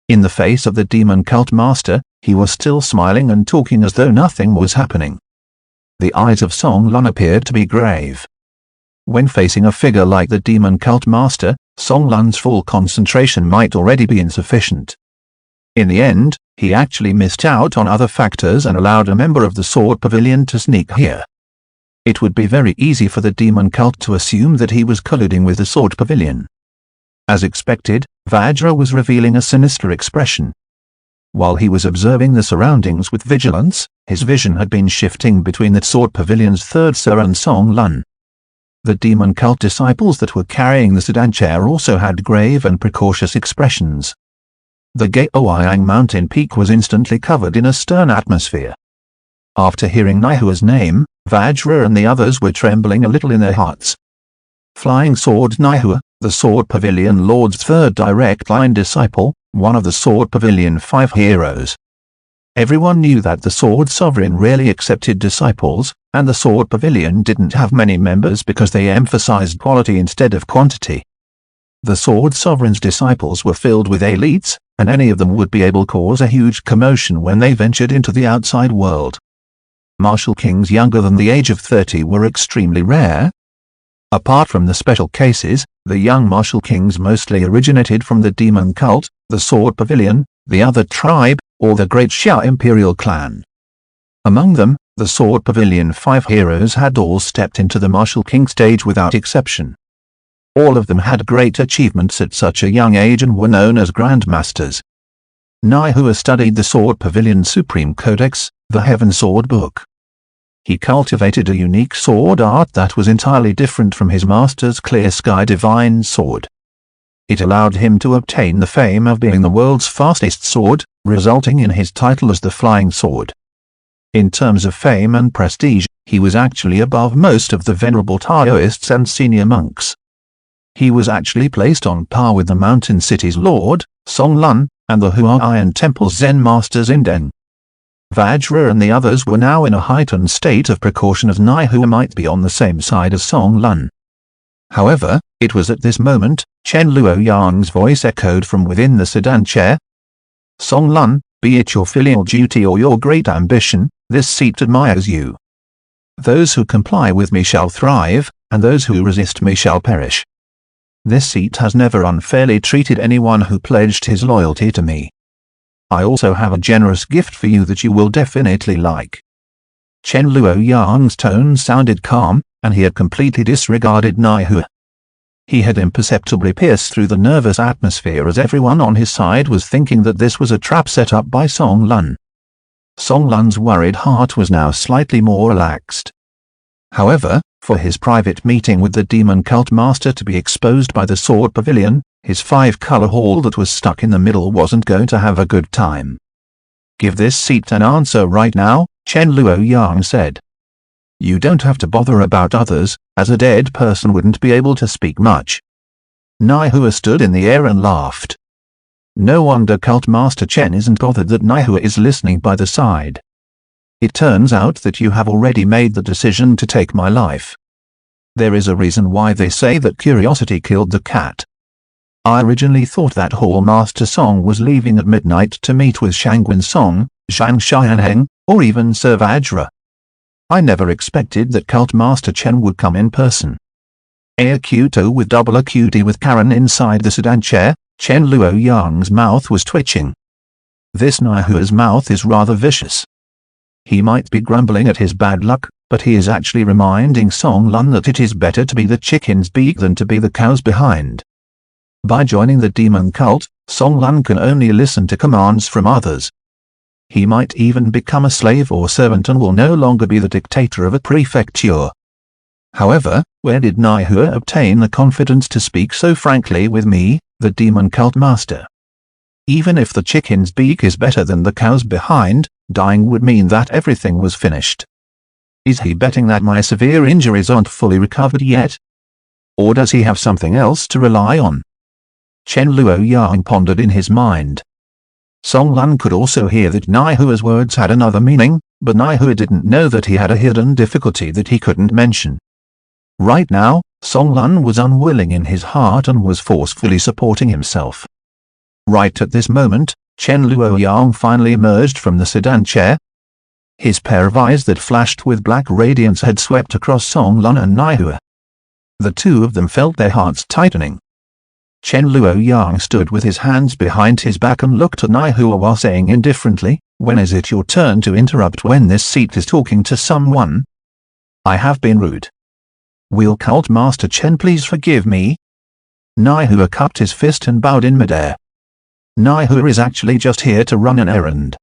In the face of the demon cult master, he was still smiling and talking as though nothing was happening. The eyes of Song Lun appeared to be grave. When facing a figure like the demon cult master, Song Lun's full concentration might already be insufficient. In the end, he actually missed out on other factors and allowed a member of the Sword Pavilion to sneak here. It would be very easy for the demon cult to assume that he was colluding with the Sword Pavilion. As expected, Vajra was revealing a sinister expression. While he was observing the surroundings with vigilance, his vision had been shifting between the Sword Pavilion's third sir and Song Lun. The demon cult disciples that were carrying the sedan chair also had grave and precautious expressions. The Gaoyang mountain peak was instantly covered in a stern atmosphere. After hearing Naihua's name, Vajra and the others were trembling a little in their hearts. Flying Sword Naihua, the Sword Pavilion Lord's third direct-line disciple, one of the Sword Pavilion 5 heroes. Everyone knew that the Sword Sovereign rarely accepted disciples, and the Sword Pavilion didn't have many members because they emphasized quality instead of quantity. The Sword Sovereign's disciples were filled with elites, and any of them would be able to cause a huge commotion when they ventured into the outside world. Martial kings younger than the age of 30 were extremely rare. Apart from the special cases, the young martial kings mostly originated from the demon cult, the Sword Pavilion, the other tribe, or the Great Xia Imperial clan. Among them, the Sword Pavilion 5 heroes had all stepped into the martial king stage without exception. All of them had great achievements at such a young age and were known as grandmasters. Naihua studied the Sword Pavilion Supreme Codex, the Heaven Sword Book. He cultivated a unique sword art that was entirely different from his master's clear sky divine sword. It allowed him to obtain the fame of being the world's fastest sword, resulting in his title as the Flying Sword. In terms of fame and prestige, he was actually above most of the venerable Taoists and senior monks. He was actually placed on par with the Mountain City's Lord, Song Lun, and the Huayan Temple's Zen Masters in Den. Vajra and the others were now in a heightened state of precaution as Naihua might be on the same side as Song Lun. However, it was at this moment, Chen Luoyang's voice echoed from within the sedan chair. Song Lun, be it your filial duty or your great ambition, this seat admires you. Those who comply with me shall thrive, and those who resist me shall perish. This seat has never unfairly treated anyone who pledged his loyalty to me. I also have a generous gift for you that you will definitely like. Chen Luoyang's tone sounded calm, and he had completely disregarded Naihua. He had imperceptibly pierced through the nervous atmosphere as everyone on his side was thinking that this was a trap set up by Song Lun. Song Lun's worried heart was now slightly more relaxed. However, for his private meeting with the demon cult master to be exposed by the Sword Pavilion, his 5-color hall that was stuck in the middle wasn't going to have a good time. Give this seat an answer right now, Chen Luoyang said. You don't have to bother about others, as a dead person wouldn't be able to speak much. Naihua stood in the air and laughed. No wonder Cult Master Chen isn't bothered that Naihua is listening by the side. It turns out that you have already made the decision to take my life. There is a reason why they say that curiosity killed the cat. I originally thought that Hall Master Song was leaving at midnight to meet with Shangwen Song, Zhang Xianheng, or even Sir Vajra. I never expected that Cult Master Chen would come in person. Acuto with double acuity with Karen inside the sedan chair, Chen Luoyang's mouth was twitching. This Naihua's mouth is rather vicious. He might be grumbling at his bad luck, but he is actually reminding Song Lun that it is better to be the chicken's beak than to be the cow's behind. By joining the demon cult, Song Lun can only listen to commands from others. He might even become a slave or servant and will no longer be the dictator of a prefecture. However, where did Naihua obtain the confidence to speak so frankly with me, the demon cult master? Even if the chicken's beak is better than the cow's behind, dying would mean that everything was finished. Is he betting that my severe injuries aren't fully recovered yet? Or does he have something else to rely on? Chen Luoyang pondered in his mind. Song Lun could also hear that Naihua's words had another meaning, but Naihua didn't know that he had a hidden difficulty that he couldn't mention. Right now, Song Lun was unwilling in his heart and was forcefully supporting himself. Right at this moment, Chen Luoyang finally emerged from the sedan chair. His pair of eyes that flashed with black radiance had swept across Song Lun and Naihua. The two of them felt their hearts tightening. Chen Luoyang stood with his hands behind his back and looked at Naihua while saying indifferently, "When is it your turn to interrupt when this seat is talking to someone? I have been rude. Will Cult Master Chen please forgive me?" Naihua cupped his fist and bowed in midair. Naihua is actually just here to run an errand.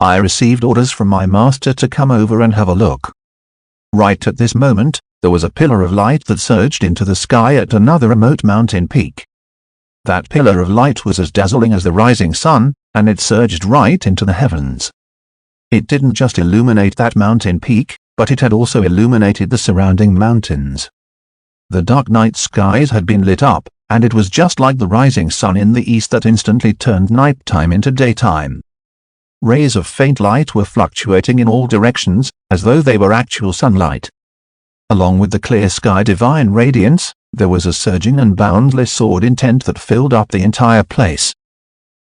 I received orders from my master to come over and have a look. Right at this moment, there was a pillar of light that surged into the sky at another remote mountain peak. That pillar of light was as dazzling as the rising sun, and it surged right into the heavens. It didn't just illuminate that mountain peak, but it had also illuminated the surrounding mountains. The dark night skies had been lit up, and it was just like the rising sun in the east that instantly turned nighttime into daytime. Rays of faint light were fluctuating in all directions, as though they were actual sunlight. Along with the clear sky divine radiance, there was a surging and boundless sword intent that filled up the entire place.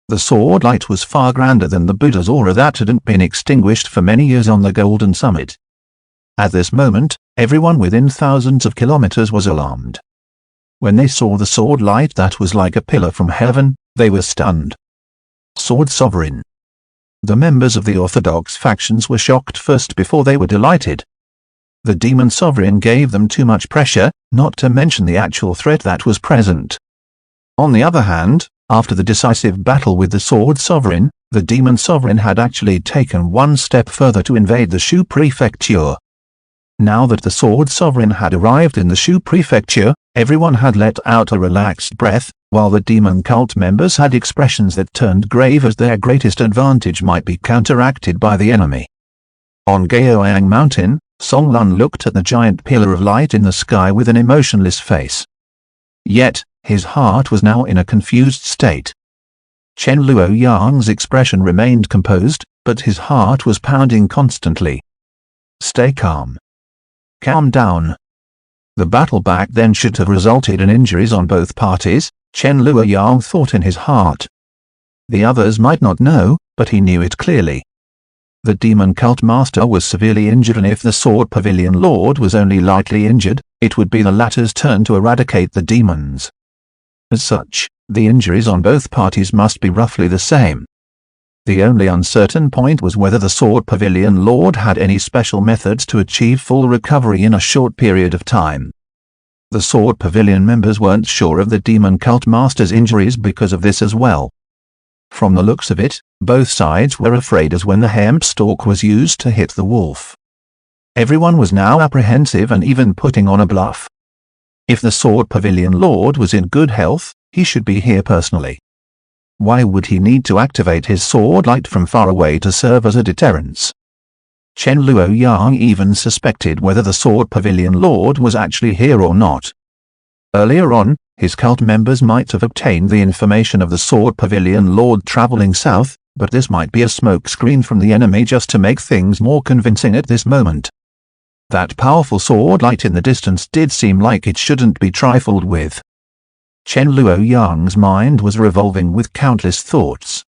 The sword light was far grander than the Buddha's aura that hadn't been extinguished for many years on the Golden Summit. At this moment, everyone within thousands of kilometers was alarmed. When they saw the sword light that was like a pillar from heaven, they were stunned. Sword Sovereign. The members of the Orthodox factions were shocked first before they were delighted. The Demon Sovereign gave them too much pressure, not to mention the actual threat that was present. On the other hand, after the decisive battle with the Sword Sovereign, the Demon Sovereign had actually taken one step further to invade the Shu Prefecture. Now that the Sword Sovereign had arrived in the Shu Prefecture, everyone had let out a relaxed breath, while the demon cult members had expressions that turned grave as their greatest advantage might be counteracted by the enemy. On Gaoyang Mountain, Song Lun looked at the giant pillar of light in the sky with an emotionless face. Yet, his heart was now in a confused state. Chen Luoyang's expression remained composed, but his heart was pounding constantly. Stay calm. Calm down. The battle back then should have resulted in injuries on both parties, Chen Luoyang thought in his heart. The others might not know, but he knew it clearly. The demon cult master was severely injured, and if the Sword Pavilion Lord was only lightly injured, it would be the latter's turn to eradicate the demons. As such, the injuries on both parties must be roughly the same. The only uncertain point was whether the Sword Pavilion Lord had any special methods to achieve full recovery in a short period of time. The Sword Pavilion members weren't sure of the demon cult master's injuries because of this as well. From the looks of it, both sides were afraid as when the hemp stalk was used to hit the wolf. Everyone was now apprehensive and even putting on a bluff. If the Sword Pavilion Lord was in good health, he should be here personally. Why would he need to activate his sword light from far away to serve as a deterrence? Chen Luoyang even suspected whether the Sword Pavilion Lord was actually here or not. Earlier on, His cult members might have obtained the information of the Sword Pavilion Lord traveling south, but this might be a smokescreen from the enemy just to make things more convincing at this moment. That powerful sword light in the distance did seem like it shouldn't be trifled with. Chen Luoyang's mind was revolving with countless thoughts.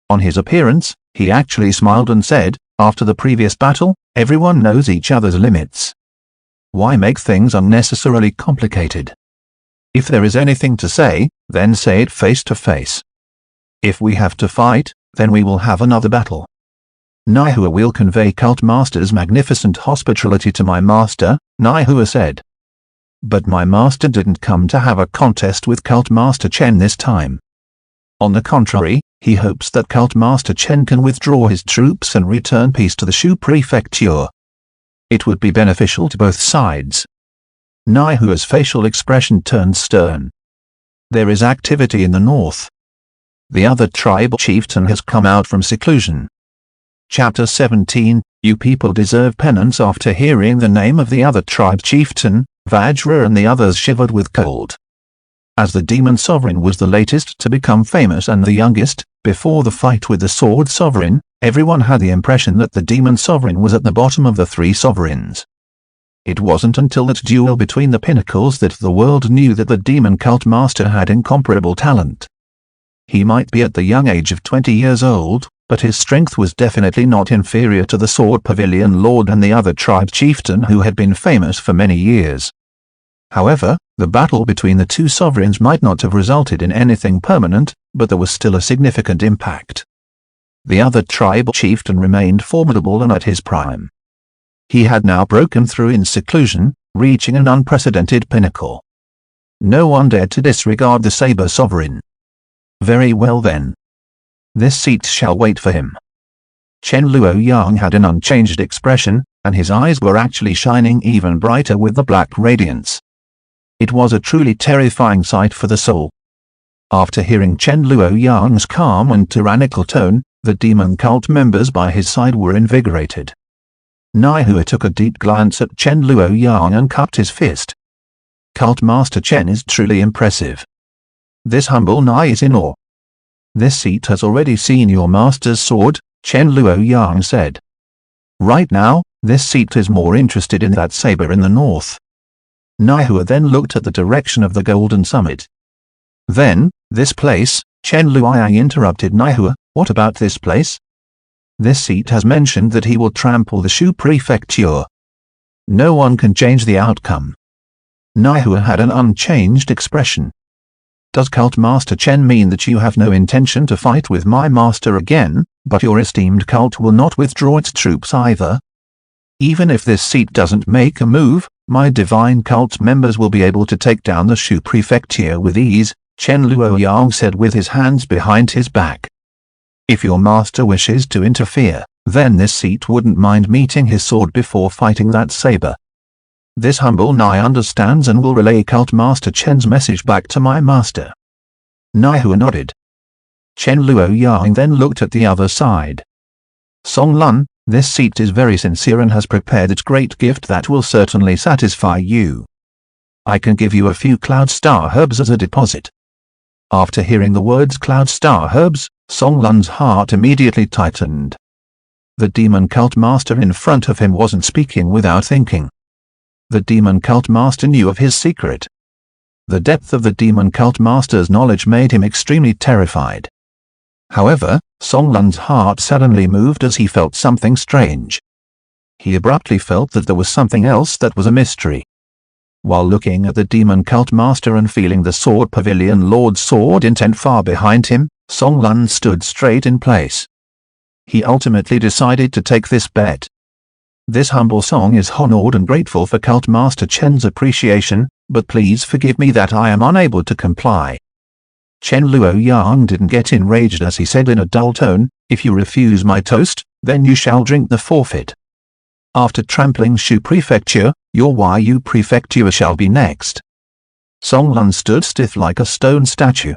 On his appearance, he actually smiled and said, "After the previous battle, everyone knows each other's limits. Why make things unnecessarily complicated? If there is anything to say, then say it face to face. If we have to fight, then we will have another battle. Naihua will convey Cult Master's magnificent hospitality to my master," Naihua said. "But my master didn't come to have a contest with Cult Master Chen this time. On the contrary, he hopes that Cult Master Chen can withdraw his troops and return peace to the Shu Prefecture. It would be beneficial to both sides." Naihua's facial expression turned stern. "There is activity in the north. The other tribal chieftain has come out from seclusion." Chapter 17, You people deserve penance. After hearing the name of the other tribe chieftain, Vajra and the others shivered with cold. As the demon sovereign was the latest to become famous and the youngest, before the fight with the sword sovereign, everyone had the impression that the demon sovereign was at the bottom of the three sovereigns. It wasn't until that duel between the pinnacles that the world knew that the demon cult master had incomparable talent. He might be at the young age of 20 years old, but his strength was definitely not inferior to the Sword Pavilion Lord and the other tribe chieftain who had been famous for many years. However, the battle between the two sovereigns might not have resulted in anything permanent, but there was still a significant impact. The other tribal chieftain remained formidable and at his prime. He had now broken through in seclusion, reaching an unprecedented pinnacle. No one dared to disregard the Saber Sovereign. Very well then. This seat shall wait for him. Chen Luoyang had an unchanged expression, and his eyes were actually shining even brighter with the black radiance. It was a truly terrifying sight for the soul. After hearing Chen Luoyang's calm and tyrannical tone, the demon cult members by his side were invigorated. Naihua took a deep glance at Chen Luoyang and cupped his fist. Cult Master Chen is truly impressive. This humble Nai is in awe. This seat has already seen your master's sword, Chen Luoyang said. Right now, this seat is more interested in that saber in the north. Naihua then looked at the direction of the Golden Summit. Then, this place, Chen Luoyang interrupted Naihua, what about this place? This seat has mentioned that he will trample the Shu Prefecture. No one can change the outcome. Naihua had an unchanged expression. Does Cult Master Chen mean that you have no intention to fight with my master again, but your esteemed cult will not withdraw its troops either? Even if this seat doesn't make a move, my divine cult members will be able to take down the Shu Prefecture with ease, Chen Luoyang said with his hands behind his back. If your master wishes to interfere, then this seat wouldn't mind meeting his sword before fighting that saber. This humble Nai understands and will relay Cult Master Chen's message back to my master. Naihua nodded. Chen Luoyang then looked at the other side. Song Lun, this seat is very sincere and has prepared its great gift that will certainly satisfy you. I can give you a few Cloud Star herbs as a deposit. After hearing the words Cloud Star herbs, Song Lun's heart immediately tightened. The demon cult master in front of him wasn't speaking without thinking. The demon cult master knew of his secret. The depth of the demon cult master's knowledge made him extremely terrified. However, Song Lun's heart suddenly moved as he felt something strange. He abruptly felt that there was something else that was a mystery. While looking at the demon cult master and feeling the Sword Pavilion Lord's sword intent far behind him, Song Lun stood straight in place. He ultimately decided to take this bet. This humble song is honored and grateful for Cult Master Chen's appreciation, but please forgive me that I am unable to comply. Chen Luoyang didn't get enraged as he said in a dull tone, if you refuse my toast, then you shall drink the forfeit. After trampling Shu Prefecture, your Yu Prefecture shall be next. Song Lun stood stiff like a stone statue.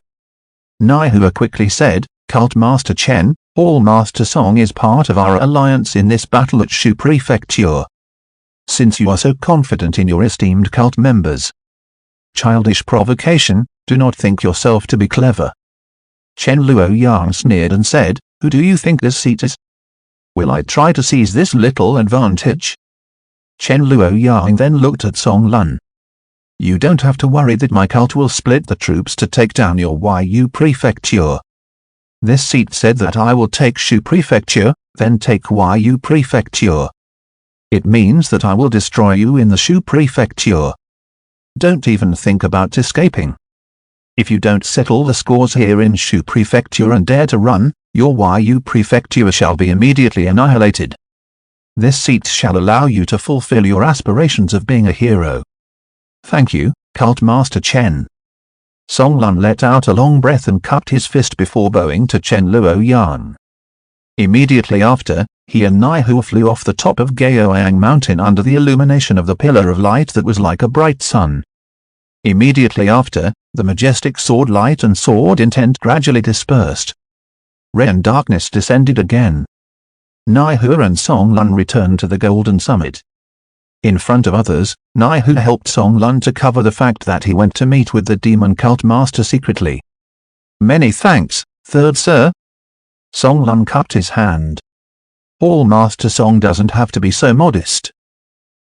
Naihua quickly said, Cult Master Chen, All Master Song is part of our alliance in this battle at Shu Prefecture. Since you are so confident in your esteemed cult members, childish provocation, do not think yourself to be clever. Chen Luoyang sneered and said, who do you think this seat is? Will I try to seize this little advantage? Chen Luoyang then looked at Song Lun. You don't have to worry that my cult will split the troops to take down your Yu prefecture. This seat said that I will take Shu prefecture, then take Yu prefecture. It means that I will destroy you in the Shu prefecture. Don't even think about escaping. If you don't settle the scores here in Shu prefecture and dare to run, your Yu prefecture shall be immediately annihilated. This seat shall allow you to fulfill your aspirations of being a hero. Thank you, Cult Master Chen. Song Lun let out a long breath and cupped his fist before bowing to Chen Luoyang. Immediately after, he and Naihu flew off the top of Gaoyang Mountain under the illumination of the pillar of light that was like a bright sun. Immediately after, the majestic sword light and sword intent gradually dispersed. Ray and darkness descended again. Naihu and Song Lun returned to the Golden Summit. In front of others, Naihu helped Song Lun to cover the fact that he went to meet with the demon cult master secretly. Many thanks, Third Sir. Song Lun cupped his hand. All Master Song doesn't have to be so modest.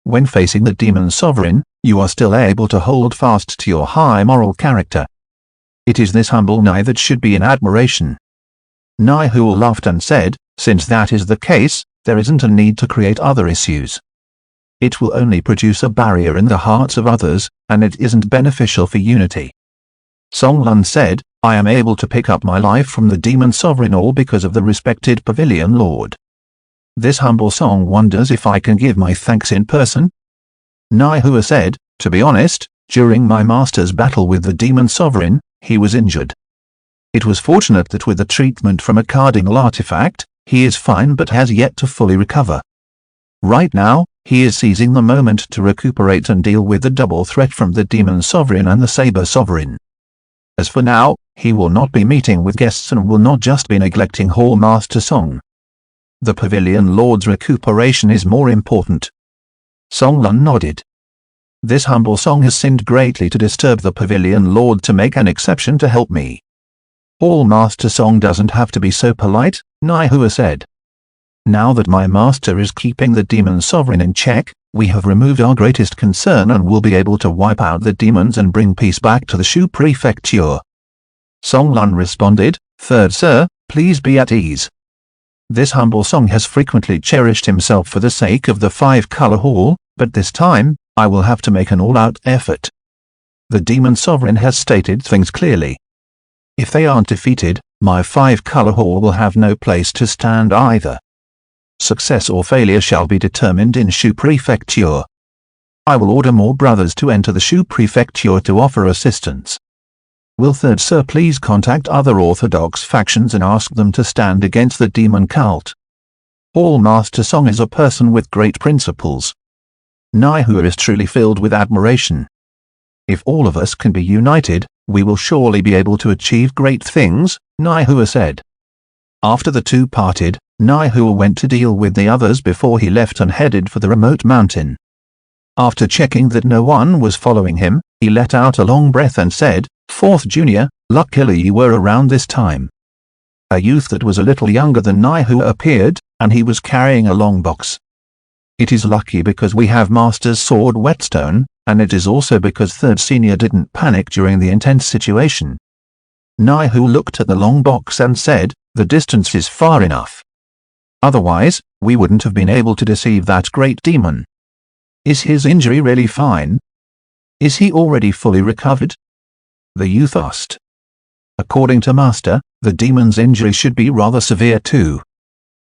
When facing the demon sovereign, you are still able to hold fast to your high moral character. It is this humble Nai that should be in admiration. Naihu laughed and said, since that is the case, there isn't a need to create other issues. It will only produce a barrier in the hearts of others, and it isn't beneficial for unity. Song Lun said, I am able to pick up my life from the demon sovereign all because of the respected pavilion lord. This humble Song wonders if I can give my thanks in person. Naihua said, to be honest, during my master's battle with the demon sovereign, he was injured. It was fortunate that with the treatment from a cardinal artifact, he is fine but has yet to fully recover. Right now, he is seizing the moment to recuperate and deal with the double threat from the demon sovereign and the saber sovereign. As for now, he will not be meeting with guests and will not just be neglecting Hall Master Song. The pavilion lord's recuperation is more important. Song Lun nodded. This humble Song has sinned greatly to disturb the pavilion lord to make an exception to help me. Hall Master Song doesn't have to be so polite, Naihua said. Now that my master is keeping the demon sovereign in check, we have removed our greatest concern and will be able to wipe out the demons and bring peace back to the Shu prefecture. Song Lun responded, Third Sir, please be at ease. This humble Song has frequently cherished himself for the sake of the five-color hall, but this time, I will have to make an all-out effort. The demon sovereign has stated things clearly. If they aren't defeated, my five-color hall will have no place to stand either. Success or failure shall be determined in Shu prefecture. I will order more brothers to enter the Shu prefecture to offer assistance. Will Third Sir please contact other orthodox factions and ask them to stand against the demon cult? Hall Master Song is a person with great principles. Naihua is truly filled with admiration. If all of us can be united, we will surely be able to achieve great things, Naihua said. After the two parted, Naihua went to deal with the others before he left and headed for the remote mountain. After checking that no one was following him, he let out a long breath and said, Fourth Junior, luckily you were around this time. A youth that was a little younger than Naihua appeared, and he was carrying a long box. It is lucky because we have Master's sword Whetstone, and it is also because Third Senior didn't panic during the intense situation. Naihua looked at the long box and said, the distance is far enough. Otherwise, we wouldn't have been able to deceive that great demon. Is his injury really fine? Is he already fully recovered? The youth asked. According to Master, the demon's injury should be rather severe too.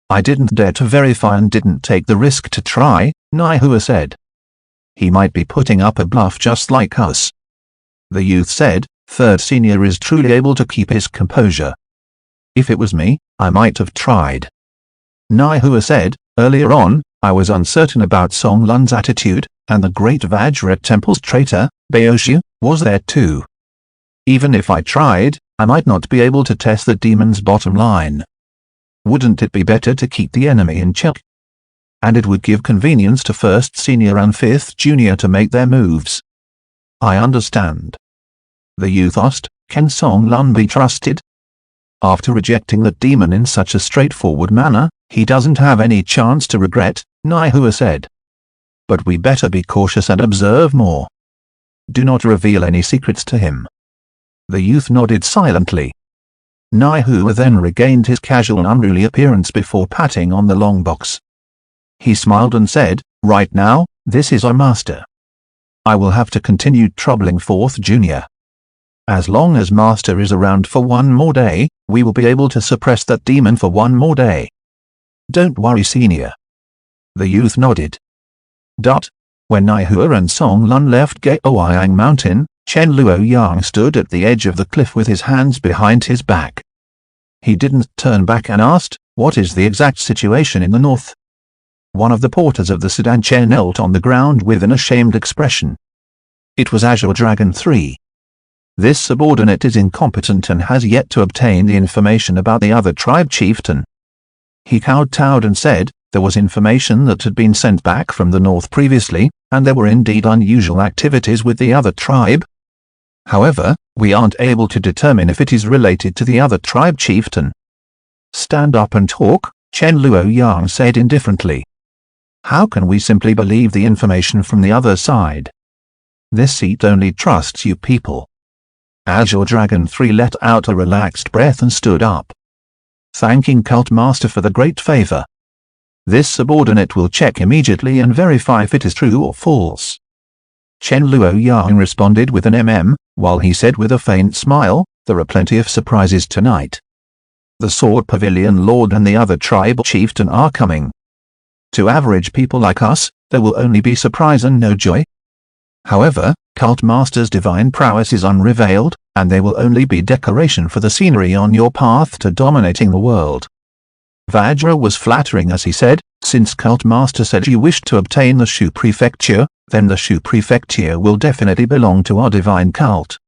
I didn't dare to verify and didn't take the risk to try, Naihua said. He might be putting up a bluff just like us. The youth said, Third Senior is truly able to keep his composure. If it was me, I might have tried. Naihua said, earlier on, I was uncertain about Song Lun's attitude, and the great Vajra Temple's traitor, Baoshu, was there too. Even if I tried, I might not be able to test the demon's bottom line. Wouldn't it be better to keep the enemy in check? And it would give convenience to First Senior and Fifth Junior to make their moves. I understand. The youth asked, can Song Lun be trusted? After rejecting the demon in such a straightforward manner, he doesn't have any chance to regret, Naihua said. But we better be cautious and observe more. Do not reveal any secrets to him. The youth nodded silently. Naihua then regained his casual and unruly appearance before patting on the long box. He smiled and said, right now, this is our master. I will have to continue troubling 4th Junior. As long as Master is around for one more day, we will be able to suppress that demon for one more day. Don't worry, Senior. The youth nodded. When Naihua and Song Lun left Gaoyang Mountain, Chen Luoyang stood at the edge of the cliff with his hands behind his back. He didn't turn back and asked, what is the exact situation in the north? One of the porters of the sedan chair knelt on the ground with an ashamed expression. It was Azure Dragon 3. This subordinate is incompetent and has yet to obtain the information about the other tribe chieftain. He kowtowed and said, there was information that had been sent back from the north previously, and there were indeed unusual activities with the other tribe. However, we aren't able to determine if it is related to the other tribe chieftain. Stand up and talk, Chen Luoyang said indifferently. How can we simply believe the information from the other side? This seat only trusts you people. Azure Dragon 3 let out a relaxed breath and stood up. Thanking Cult Master for the great favor. This subordinate will check immediately and verify if it is true or false. Chen Luoyang responded with an while he said with a faint smile, there are plenty of surprises tonight. The Sword Pavilion Lord and the other tribal chieftain are coming. To average people like us, there will only be surprise and no joy. However, Cult Master's divine prowess is unrevealed, and they will only be decoration for the scenery on your path to dominating the world. Vajra was flattering as he said, since Cult Master said you wished to obtain the Shu Prefecture, then the Shu Prefecture will definitely belong to our divine cult.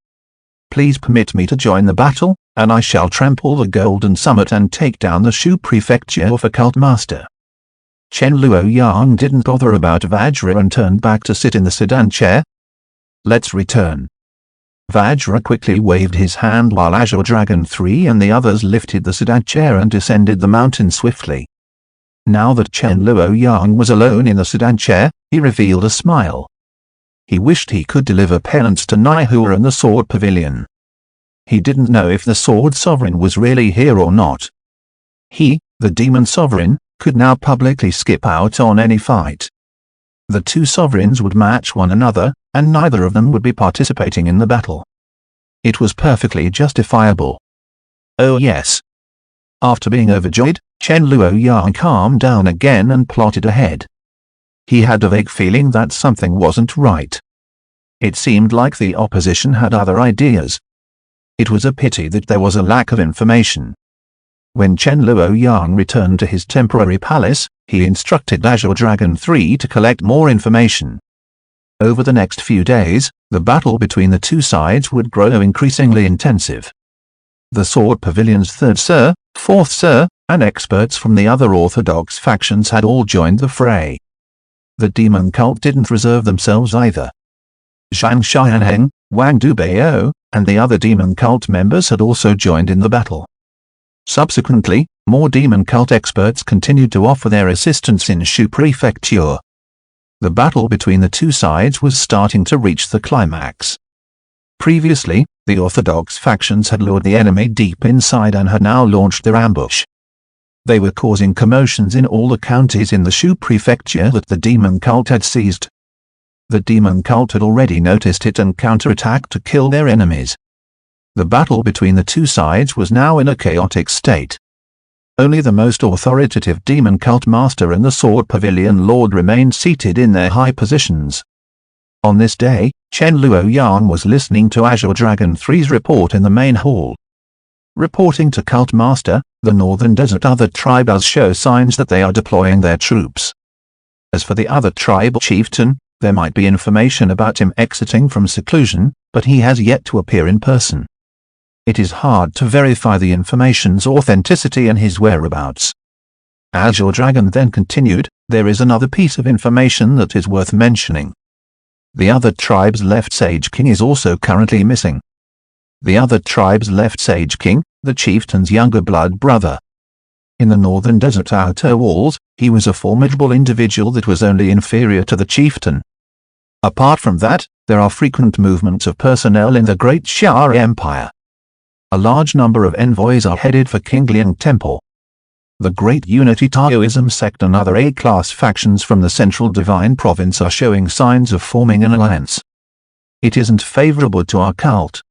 Please permit me to join the battle, and I shall trample the Golden Summit and take down the Shu Prefecture for Cult Master. Chen Luoyang didn't bother about Vajra and turned back to sit in the sedan chair. Let's return. Vajra quickly waved his hand while Azure Dragon 3 and the others lifted the sedan chair and descended the mountain swiftly. Now that Chen Luoyang was alone in the sedan chair, he revealed a smile. He wished he could deliver penance to Naihua and the Sword Pavilion. He didn't know if the Sword Sovereign was really here or not. He, the Demon Sovereign, could now publicly skip out on any fight. The two sovereigns would match one another, and neither of them would be participating in the battle. It was perfectly justifiable. Oh yes. After being overjoyed, Chen Luoyang calmed down again and plotted ahead. He had a vague feeling that something wasn't right. It seemed like the opposition had other ideas. It was a pity that there was a lack of information. When Chen Luoyang returned to his temporary palace, he instructed Azure Dragon 3 to collect more information. Over the next few days, the battle between the two sides would grow increasingly intensive. The Sword Pavilion's 3rd Sir, 4th Sir, and experts from the other orthodox factions had all joined the fray. The demon cult didn't reserve themselves either. Zhang Xianheng, Wang Dubao, and the other demon cult members had also joined in the battle. Subsequently, more demon cult experts continued to offer their assistance in Shu Prefecture. The battle between the two sides was starting to reach the climax. Previously, the orthodox factions had lured the enemy deep inside and had now launched their ambush. They were causing commotions in all the counties in the Shu Prefecture that the demon cult had seized. The demon cult had already noticed it and counterattacked to kill their enemies. The battle between the two sides was now in a chaotic state. Only the most authoritative demon cult master and the Sword Pavilion Lord remained seated in their high positions. On this day, Chen Luoyang was listening to Azure Dragon 3's report in the main hall. Reporting to Cult Master, the Northern Desert other tribes show signs that they are deploying their troops. As for the other tribal chieftain, there might be information about him exiting from seclusion, but he has yet to appear in person. It is hard to verify the information's authenticity and his whereabouts. Azure Dragon then continued, there is another piece of information that is worth mentioning. The other tribe's left Sage King is also currently missing. The other tribe's left Sage King, the chieftain's younger blood brother. In the northern desert outer walls, he was a formidable individual that was only inferior to the chieftain. Apart from that, there are frequent movements of personnel in the Great Shah Empire. A large number of envoys are headed for Qingliang Temple. The Great Unity Taoism sect and other A-class factions from the Central Divine Province are showing signs of forming an alliance. It isn't favorable to our cult.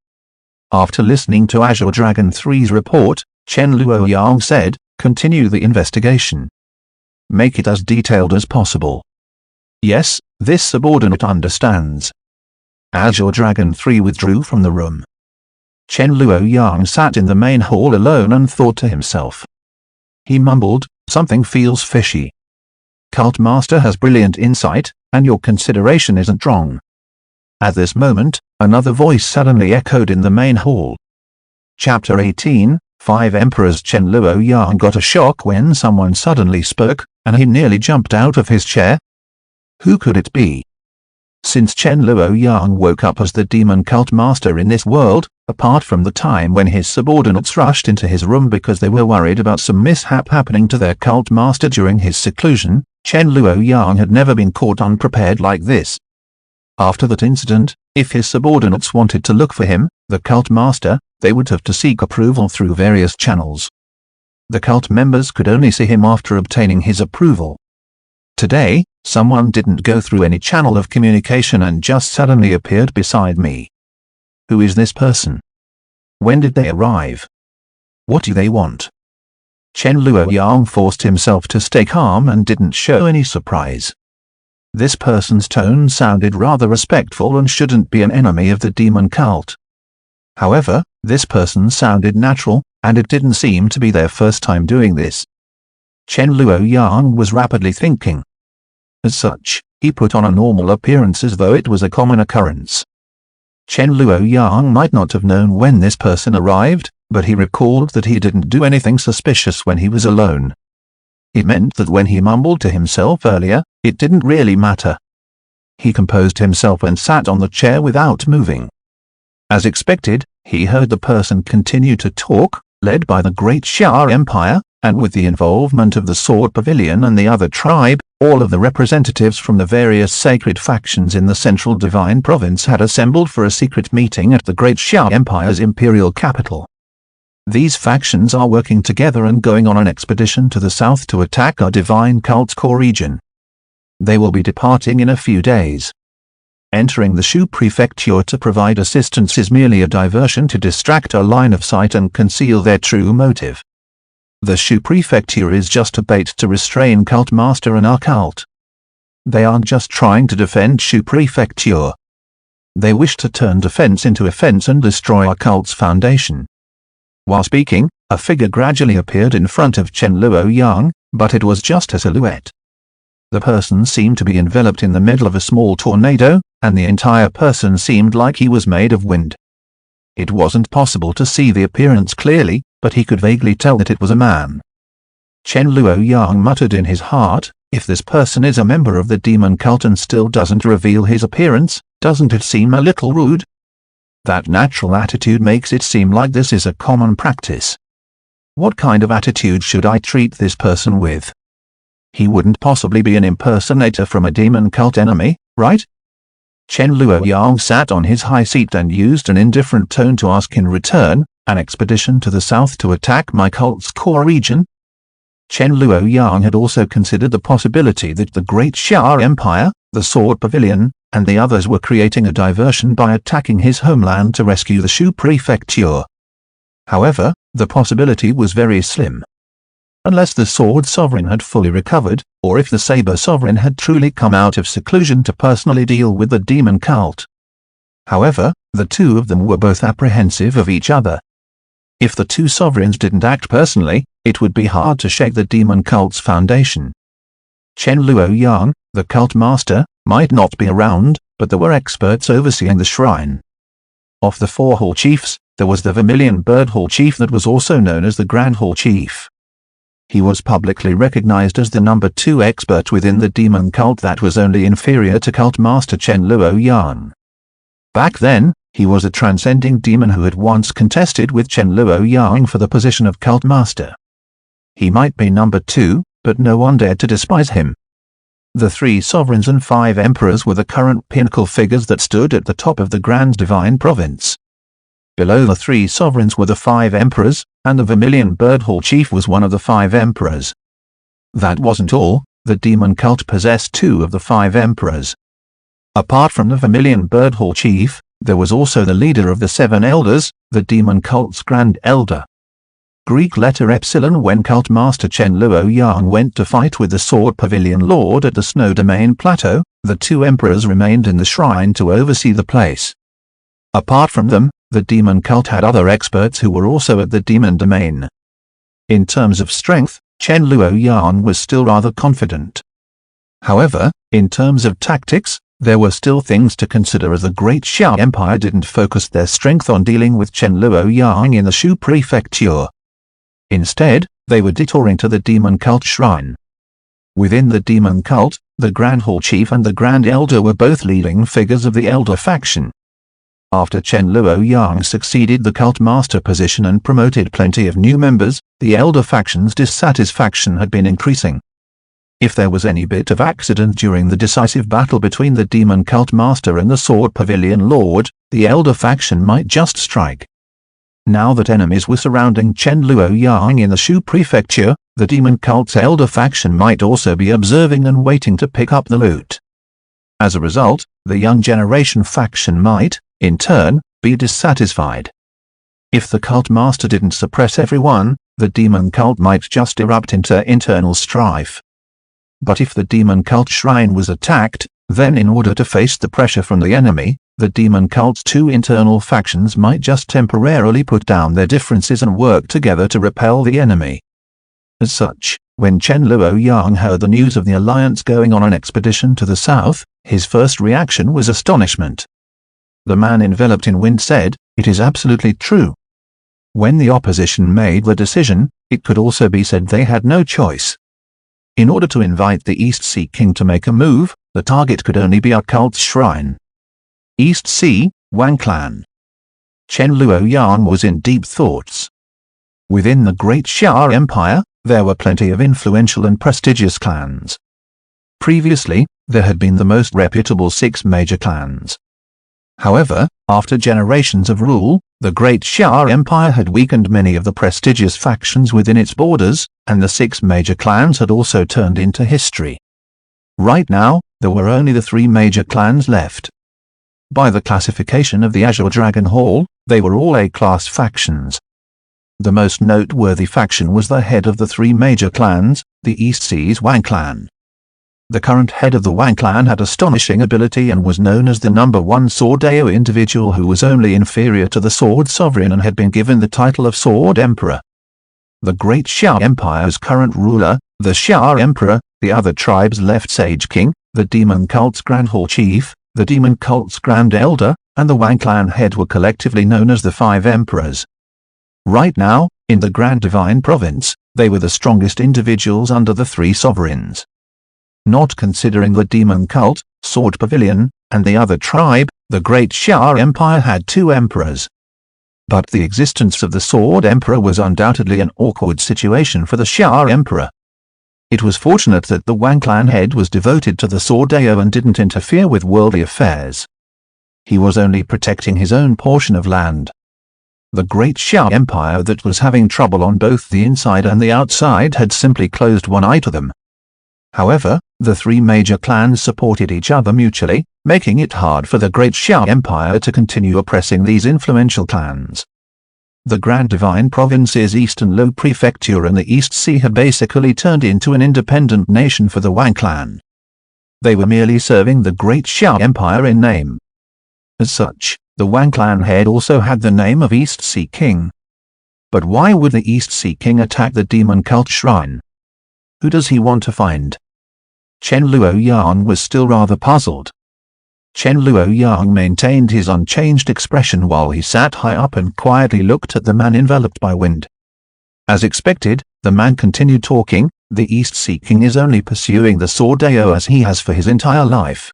After listening to Azure Dragon 3's report, Chen Luoyang said, "Continue the investigation. Make it as detailed as possible." Yes, this subordinate understands. Azure Dragon 3 withdrew from the room. Chen Luoyang sat in the main hall alone and thought to himself. He mumbled, "Something feels fishy. Cult Master has brilliant insight, and your consideration isn't wrong." At this moment, another voice suddenly echoed in the main hall. Chapter 18, 5 Emperors. Chen Luoyang got a shock when someone suddenly spoke, and he nearly jumped out of his chair. Who could it be? Since Chen Luoyang woke up as the demon cult master in this world, apart from the time when his subordinates rushed into his room because they were worried about some mishap happening to their cult master during his seclusion, Chen Luoyang had never been caught unprepared like this. After that incident, if his subordinates wanted to look for him, the cult master, they would have to seek approval through various channels. The cult members could only see him after obtaining his approval. Today, someone didn't go through any channel of communication and just suddenly appeared beside me. Who is this person? When did they arrive? What do they want? Chen Luoyang forced himself to stay calm and didn't show any surprise. This person's tone sounded rather respectful and shouldn't be an enemy of the demon cult. However, this person sounded natural, and it didn't seem to be their first time doing this. Chen Luoyang was rapidly thinking. As such, he put on a normal appearance as though it was a common occurrence. Chen Luoyang might not have known when this person arrived, but he recalled that he didn't do anything suspicious when he was alone. It meant that when he mumbled to himself earlier, it didn't really matter. He composed himself and sat on the chair without moving. As expected, he heard the person continue to talk, led by the Great Shah Empire, and with the involvement of the Sword Pavilion and the other tribe, all of the representatives from the various sacred factions in the Central Divine Province had assembled for a secret meeting at the Great Shah Empire's imperial capital. These factions are working together and going on an expedition to the south to attack our divine cult's core region. They will be departing in a few days. Entering the Shu Prefecture to provide assistance is merely a diversion to distract our line of sight and conceal their true motive. The Shu Prefecture is just a bait to restrain Cult Master and our cult. They aren't just trying to defend Shu Prefecture. They wish to turn defense into offense and destroy our cult's foundation. While speaking, a figure gradually appeared in front of Chen Luoyang, but it was just a silhouette. The person seemed to be enveloped in the middle of a small tornado, and the entire person seemed like he was made of wind. It wasn't possible to see the appearance clearly, but he could vaguely tell that it was a man. Chen Luoyang muttered in his heart, if this person is a member of the demon cult and still doesn't reveal his appearance, doesn't it seem a little rude? That natural attitude makes it seem like this is a common practice. What kind of attitude should I treat this person with? He wouldn't possibly be an impersonator from a demon cult enemy, right? Chen Luoyang sat on his high seat and used an indifferent tone to ask in return, an expedition to the south to attack my cult's core region? Chen Luoyang had also considered the possibility that the Great Shah Empire, the Sword Pavilion, and the others were creating a diversion by attacking his homeland to rescue the Shu Prefecture. However, the possibility was very slim. Unless the Sword Sovereign had fully recovered, or if the Saber Sovereign had truly come out of seclusion to personally deal with the demon cult. However, the two of them were both apprehensive of each other. If the two sovereigns didn't act personally, it would be hard to shake the demon cult's foundation. Chen Luoyang, the cult master, might not be around, but there were experts overseeing the shrine. Of the 4 Hall Chiefs, there was the Vermilion Bird Hall Chief that was also known as the Grand Hall Chief. He was publicly recognized as the number 2 expert within the demon cult that was only inferior to cult master Chen Luoyang. Back then, he was a transcending demon who had once contested with Chen Luoyang for the position of cult master. He might be number 2, but no one dared to despise him. The 3 sovereigns and 5 emperors were the current pinnacle figures that stood at the top of the Grand Divine Province. Below the 3 sovereigns were the 5 emperors, and the Vermilion Bird Hall chief was one of the 5 emperors. That wasn't all, the demon cult possessed 2 of the 5 emperors. Apart from the Vermilion Bird Hall chief, there was also the leader of the 7 elders, the demon cult's grand elder. Greek letter Epsilon. When cult master Chen Luoyang went to fight with the Sword Pavilion Lord at the Snow Domain Plateau, the 2 emperors remained in the shrine to oversee the place. Apart from them, the demon cult had other experts who were also at the demon domain. In terms of strength, Chen Luoyang was still rather confident. However, in terms of tactics, there were still things to consider, as the Great Xiao Empire didn't focus their strength on dealing with Chen Luoyang in the Shu Prefecture. Instead, they were detouring to the demon cult shrine. Within the demon cult, the Grand Hall Chief and the Grand Elder were both leading figures of the Elder faction. After Chen Luoyang succeeded the cult master position and promoted plenty of new members, the Elder faction's dissatisfaction had been increasing. If there was any bit of accident during the decisive battle between the demon cult master and the Sword Pavilion Lord, the Elder faction might just strike. Now that enemies were surrounding Chen Luoyang in the Shu Prefecture, the demon cult's Elder faction might also be observing and waiting to pick up the loot. As a result, the Young Generation faction might, in turn, be dissatisfied. If the cult master didn't suppress everyone, the demon cult might just erupt into internal strife. But if the demon cult shrine was attacked, then in order to face the pressure from the enemy, the demon cult's 2 internal factions might just temporarily put down their differences and work together to repel the enemy. As such, when Chen Luoyang heard the news of the alliance going on an expedition to the south, his first reaction was astonishment. The man enveloped in wind said, "It is absolutely true." When the opposition made the decision, it could also be said they had no choice. In order to invite the East Sea King to make a move, the target could only be a cult's shrine. East Sea, Wang Clan. Chen Luoyang was in deep thoughts. Within the Great Xiao Empire, there were plenty of influential and prestigious clans. Previously, there had been the most reputable 6 major clans. However, after generations of rule, the Great Xiao Empire had weakened many of the prestigious factions within its borders, and the 6 major clans had also turned into history. Right now, there were only the 3 major clans left. By the classification of the Azure Dragon Hall, they were all A-class factions. The most noteworthy faction was the head of the 3 major clans, the East Sea's Wang Clan. The current head of the Wang Clan had astonishing ability and was known as the number 1 Swordeo individual who was only inferior to the Sword Sovereign and had been given the title of Sword Emperor. The Great Xiao Empire's current ruler, the Xiao Emperor, the other tribes' left Sage King, the Demon Cult's Grand Hall Chief, the Demon Cult's Grand Elder, and the Wang Clan head were collectively known as the 5 Emperors. Right now, in the Grand Divine Province, they were the strongest individuals under the 3 sovereigns. Not considering the Demon Cult, Sword Pavilion, and the other tribe, the Great Xiao Empire had 2 emperors. But the existence of the Sword Emperor was undoubtedly an awkward situation for the Xiao Emperor. It was fortunate that the Wang Clan head was devoted to the Swordeo and didn't interfere with worldly affairs. He was only protecting his own portion of land. The Great Xiao Empire that was having trouble on both the inside and the outside had simply closed one eye to them. However, the 3 major clans supported each other mutually, making it hard for the Great Xiao Empire to continue oppressing these influential clans. The Grand Divine Province's Eastern Low Prefecture and the East Sea had basically turned into an independent nation for the Wang Clan. They were merely serving the Great Xiao Empire in name. As such, the Wang Clan head also had the name of East Sea King. But why would the East Sea King attack the Demon Cult Shrine? Who does he want to find? Chen Luoyang was still rather puzzled. Chen Luoyang maintained his unchanged expression while he sat high up and quietly looked at the man enveloped by wind. As expected, The man continued talking. The East Sea King is only pursuing the sword AO as he has for his entire life.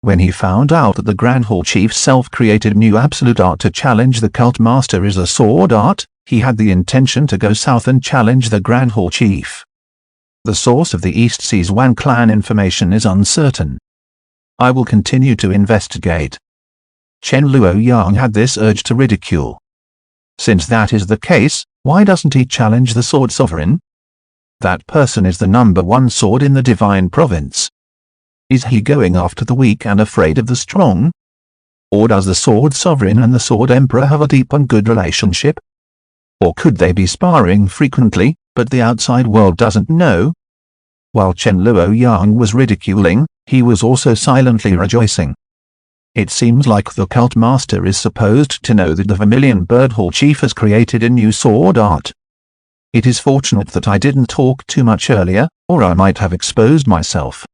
When he found out that the Grand Hall Chief's self-created new absolute art to challenge the cult master is a sword art, he had the intention to go south and challenge the Grand Hall Chief. The source of the East Sea's Wang clan information is uncertain. I will continue to investigate. Chen Luoyang had this urge to ridicule. Since that is the case, why doesn't he challenge the Sword Sovereign? That person is the #1 sword in the Divine Province. Is he going after the weak and afraid of the strong? Or does the Sword Sovereign and the Sword Emperor have a deep and good relationship? Or could they be sparring frequently, but the outside world doesn't know? While Chen Luoyang was ridiculing, he was also silently rejoicing. It seems like the cult master is supposed to know that the Vermilion Bird Hall Chief has created a new sword art. It is fortunate that I didn't talk too much earlier, or I might have exposed myself.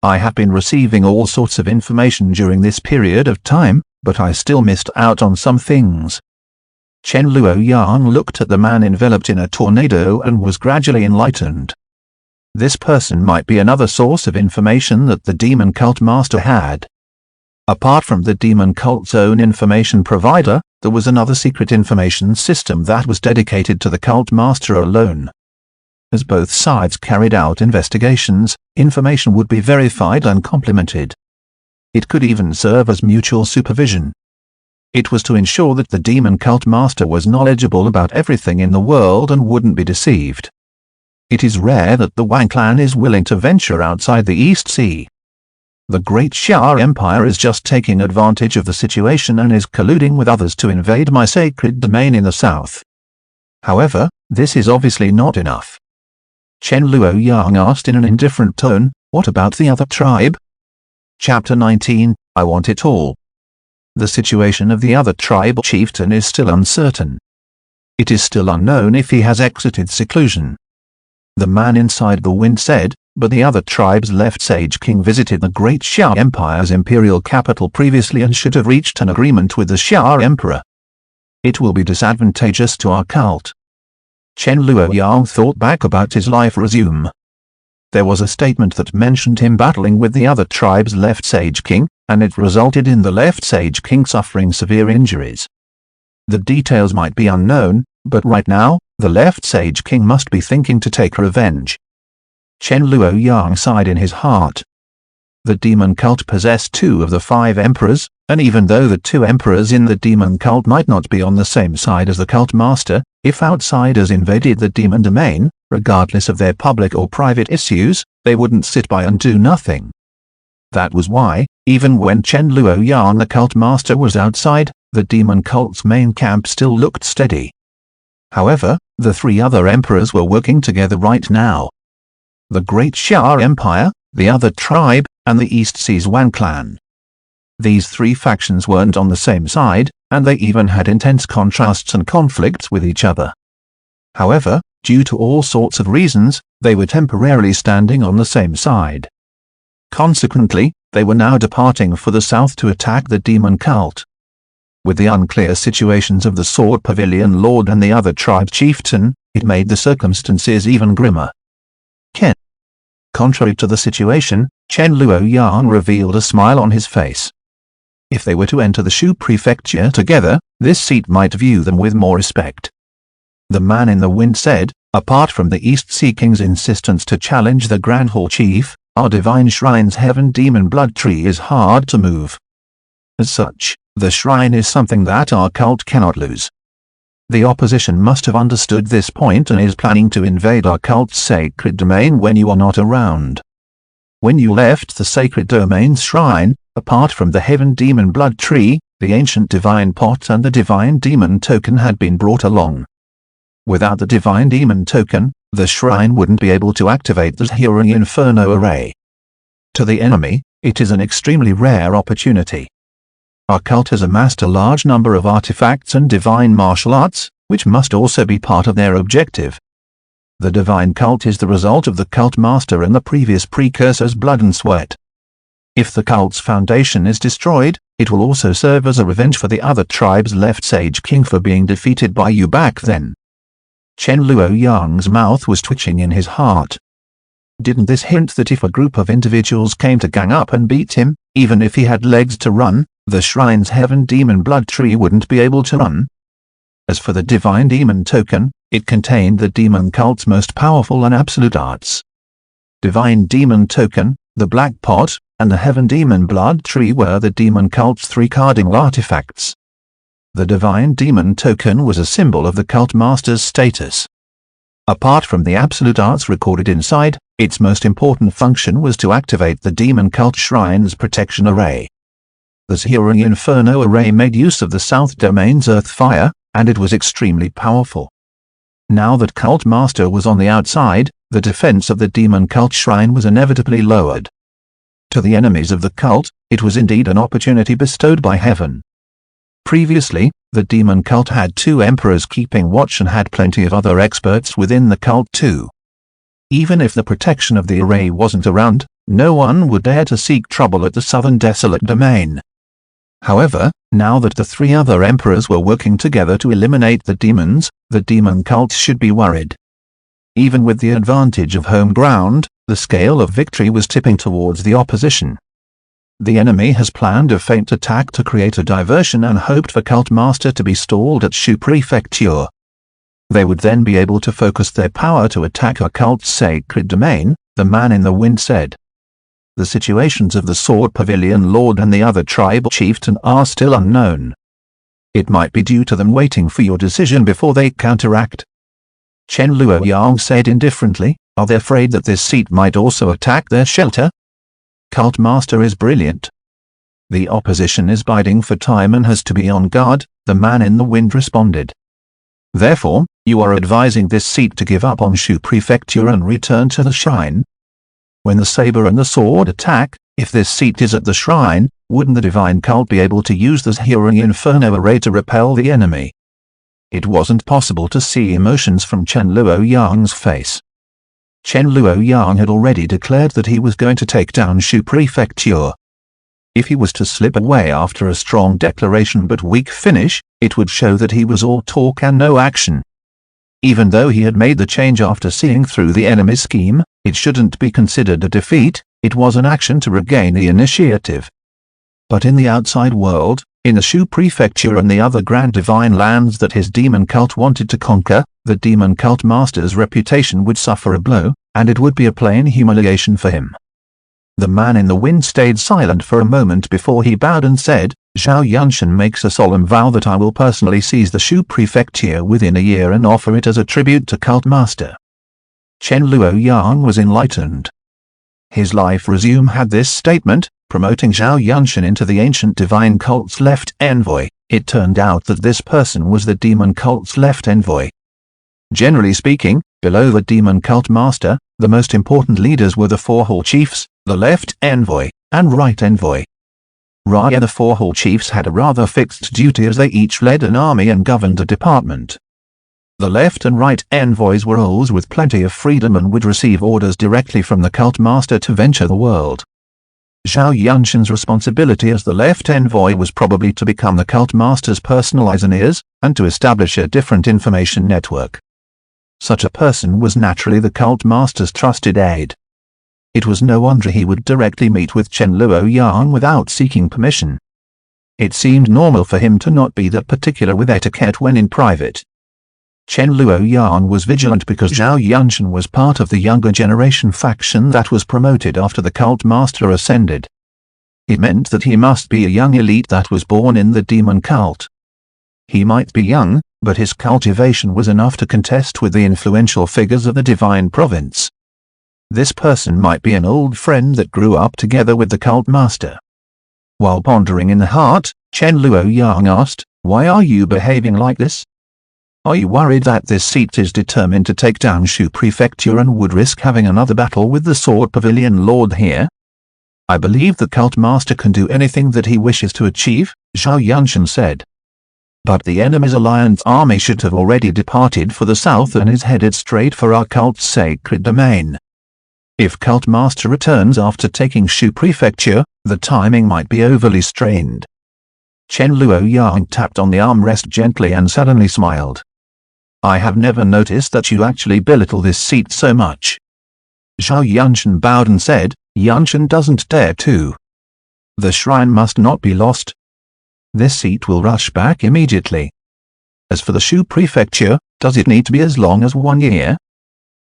I have been receiving all sorts of information during this period of time, but I still missed out on some things. Chen Luoyang looked at the man enveloped in a tornado and was gradually enlightened. This person might be another source of information that the demon cult master had. Apart from the demon cult's own information provider, there was another secret information system that was dedicated to the cult master alone. As both sides carried out investigations, information would be verified and complemented. It could even serve as mutual supervision. It was to ensure that the demon cult master was knowledgeable about everything in the world and wouldn't be deceived. It is rare that the Wang clan is willing to venture outside the East Sea. The Great Xia Empire is just taking advantage of the situation and is colluding with others to invade my sacred domain in the south. However, this is obviously not enough. Chen Luoyang asked in an indifferent tone, "What about the other tribe?" Chapter 19, I want it all. The situation of the other tribal chieftain is still uncertain. It is still unknown if he has exited seclusion. The man inside the wind said, but the other tribe's left Sage King visited the Great Xia Empire's imperial capital previously and should have reached an agreement with the Xia Emperor. It will be disadvantageous to our cult. Chen Luoyang thought back about his life resume. There was a statement that mentioned him battling with the other tribe's left Sage King, and it resulted in the left Sage King suffering severe injuries. The details might be unknown, but right now, the left Sage King must be thinking to take revenge. Chen Luoyang sighed in his heart. The demon cult possessed 2 of the 5 emperors, and even though the 2 emperors in the demon cult might not be on the same side as the cult master, if outsiders invaded the demon domain, regardless of their public or private issues, they wouldn't sit by and do nothing. That was why, even when Chen Luoyang the cult master was outside, the demon cult's main camp still looked steady. However, the 3 other emperors were working together right now. The Great Xia Empire, the other tribe, and the East Sea's Wang clan. These 3 factions weren't on the same side, and they even had intense contrasts and conflicts with each other. However, due to all sorts of reasons, they were temporarily standing on the same side. Consequently, they were now departing for the south to attack the demon cult. With the unclear situations of the Sword Pavilion Lord and the other tribe chieftain, it made the circumstances even grimmer. Contrary to the situation, Chen Luoyang revealed a smile on his face. If they were to enter the Shu prefecture together, this seat might view them with more respect. The man in the wind said, apart from the East Sea King's insistence to challenge the Grand Hall Chief, our divine shrine's heaven demon blood tree is hard to move. As such, the shrine is something that our cult cannot lose. The opposition must have understood this point and is planning to invade our cult's sacred domain when you are not around. When you left the sacred domain's shrine, apart from the heaven demon blood tree, the ancient divine pot and the divine demon token had been brought along. Without the divine demon token, the shrine wouldn't be able to activate the Hearing Inferno array. To the enemy, it is an extremely rare opportunity. Our cult has amassed a large number of artifacts and divine martial arts, which must also be part of their objective. The divine cult is the result of the cult master and the previous precursor's blood and sweat. If the cult's foundation is destroyed, it will also serve as a revenge for the other tribe's left Sage King for being defeated by you back then. Chen Luoyang's mouth was twitching in his heart. Didn't this hint that if a group of individuals came to gang up and beat him, even if he had legs to run, the shrine's heaven demon blood tree wouldn't be able to run? As for the divine demon token, it contained the demon cult's most powerful and absolute arts. Divine demon token, the black pot, and the heaven demon blood tree were the demon cult's 3 cardinal artifacts. The divine demon token was a symbol of the cult master's status. Apart from the absolute arts recorded inside, its most important function was to activate the demon cult shrine's protection array. The Hearing Inferno array made use of the South Domain's earth fire, and it was extremely powerful. Now that Cult Master was on the outside, the defense of the demon cult shrine was inevitably lowered. To the enemies of the cult, it was indeed an opportunity bestowed by heaven. Previously, the demon cult had 2 emperors keeping watch and had plenty of other experts within the cult too. Even if the protection of the array wasn't around, no one would dare to seek trouble at the southern desolate domain. However, now that the 3 other emperors were working together to eliminate the demons, the demon cult should be worried. Even with the advantage of home ground, the scale of victory was tipping towards the opposition. The enemy has planned a feint attack to create a diversion and hoped for Cult Master to be stalled at Shu Prefecture. They would then be able to focus their power to attack our cult's sacred domain, the man in the wind said. The situations of the Sword Pavilion Lord and the other tribal chieftain are still unknown. It might be due to them waiting for your decision before they counteract. Chen Luoyang said indifferently, are they afraid that this seat might also attack their shelter? Cult Master is brilliant. The opposition is biding for time and has to be on guard, the man in the wind responded. Therefore, you are advising this seat to give up on Shu Prefecture and return to the shrine? When the saber and the sword attack, if this seat is at the shrine, wouldn't the divine cult be able to use the Hearing Inferno array to repel the enemy? It wasn't possible to see emotions from Chen Luoyang's face. Chen Luoyang had already declared that he was going to take down Shu Prefecture. If he was to slip away after a strong declaration but weak finish, it would show that he was all talk and no action. Even though he had made the change after seeing through the enemy's scheme, it shouldn't be considered a defeat, it was an action to regain the initiative. But in the outside world, in the Shu Prefecture and the other grand divine lands that his demon cult wanted to conquer, the demon cult master's reputation would suffer a blow, and it would be a plain humiliation for him. The man in the wind stayed silent for a moment before he bowed and said, Zhao Yunshan makes a solemn vow that I will personally seize the Shu Prefecture within a year and offer it as a tribute to Cult Master. Chen Luoyang was enlightened. His life resume had this statement, promoting Zhao Yunshan into the ancient divine cult's left envoy. It turned out that this person was the demon cult's left envoy. Generally speaking, below the demon cult master, the most important leaders were the 4 hall chiefs, the left envoy, and right envoy. The 4 hall chiefs had a rather fixed duty as they each led an army and governed a department. The left and right envoys were roles with plenty of freedom and would receive orders directly from the cult master to venture the world. Zhao Yunshan's responsibility as the left envoy was probably to become the cult master's personal eyes and ears, and to establish a different information network. Such a person was naturally the cult master's trusted aide. It was no wonder he would directly meet with Chen Luoyang without seeking permission. It seemed normal for him to not be that particular with etiquette when in private. Chen Luoyang was vigilant because Zhao Yunshan was part of the younger generation faction that was promoted after the cult master ascended. It meant that he must be a young elite that was born in the demon cult. He might be young, but his cultivation was enough to contest with the influential figures of the divine province. This person might be an old friend that grew up together with the cult master. While pondering in the heart, Chen Luoyang asked, "Why are you behaving like this? Are you worried that this seat is determined to take down Shu Prefecture and would risk having another battle with the Sword Pavilion Lord here?" "I believe the cult master can do anything that he wishes to achieve," Zhao Yunshan said. "But the enemy's alliance army should have already departed for the south and is headed straight for our cult's sacred domain. If Cult Master returns after taking Shu Prefecture, the timing might be overly strained." Chen Luoyang tapped on the armrest gently and suddenly smiled. I have never noticed that you actually belittle this seat so much." Zhao Yunshan bowed and said, "Yunshan doesn't dare to. The shrine must not be lost. This seat will rush back immediately. As for the Shu prefecture, does it need to be as long as 1 year?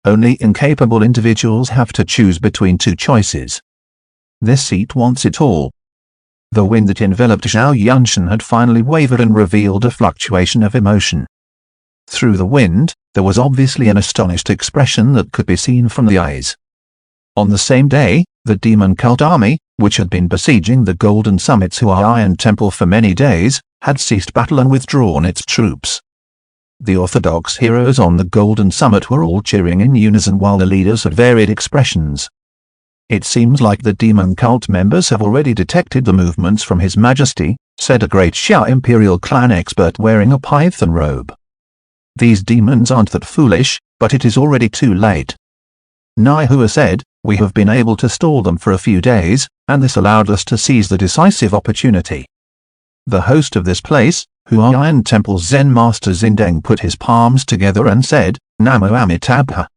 Only incapable individuals have to choose between two choices. This seat wants it all." The wind that enveloped Zhao Yunshan had finally wavered and revealed a fluctuation of emotion. Through the wind, there was obviously an astonished expression that could be seen from the eyes. On the same day, the demon cult army, which had been besieging the Golden Summit's Huayan Temple for many days, had ceased battle and withdrawn its troops. The orthodox heroes on the Golden Summit were all cheering in unison while the leaders had varied expressions. "It seems like the demon cult members have already detected the movements from His Majesty," said a great Xiao Imperial clan expert wearing a python robe. "These demons aren't that foolish, but it is already too late." Naihua said, "We have been able to stall them for a few days, and this allowed us to seize the decisive opportunity." The host of this place, Huayan Temple's Zen Master Zindeng, put his palms together and said, "Namo Amitabha.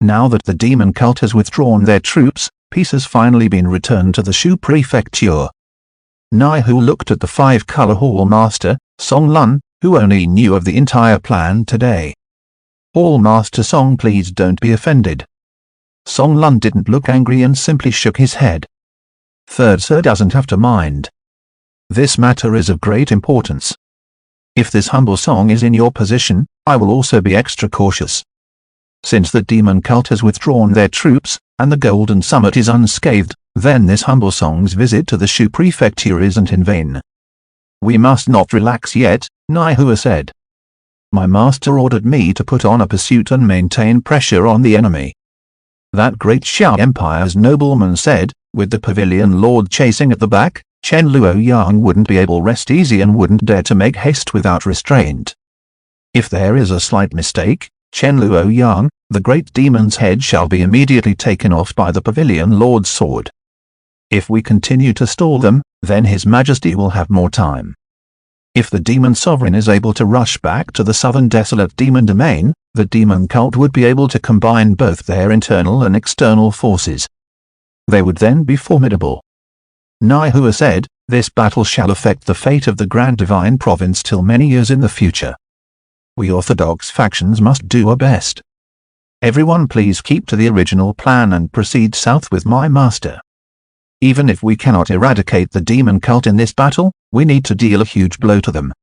Now that the demon cult has withdrawn their troops, peace has finally been returned to the Shu prefecture." Naihu looked at the five-color Hall Master, Song Lun, who only knew of the entire plan today. "Hall Master Song, please don't be offended." Song Lun didn't look angry and simply shook his head. "Third Sir doesn't have to mind. This matter is of great importance. If this humble song is in your position, I will also be extra cautious. Since the demon cult has withdrawn their troops, and the Golden Summit is unscathed, then this humble song's visit to the Shu prefecture isn't in vain." "We must not relax yet," Naihua said. "My master ordered me to put on a pursuit and maintain pressure on the enemy." That great Xiao Empire's nobleman said, "With the pavilion lord chasing at the back, Chen Luoyang wouldn't be able to rest easy and wouldn't dare to make haste without restraint. If there is a slight mistake, Chen Luoyang, the great demon's head, shall be immediately taken off by the pavilion lord's sword. If we continue to stall them, then His Majesty will have more time. If the demon sovereign is able to rush back to the southern desolate demon domain, the demon cult would be able to combine both their internal and external forces. They would then be formidable." Naihua said, "This battle shall affect the fate of the Grand Divine Province till many years in the future. We orthodox factions must do our best. Everyone please keep to the original plan and proceed south with my master. Even if we cannot eradicate the demon cult in this battle, we need to deal a huge blow to them."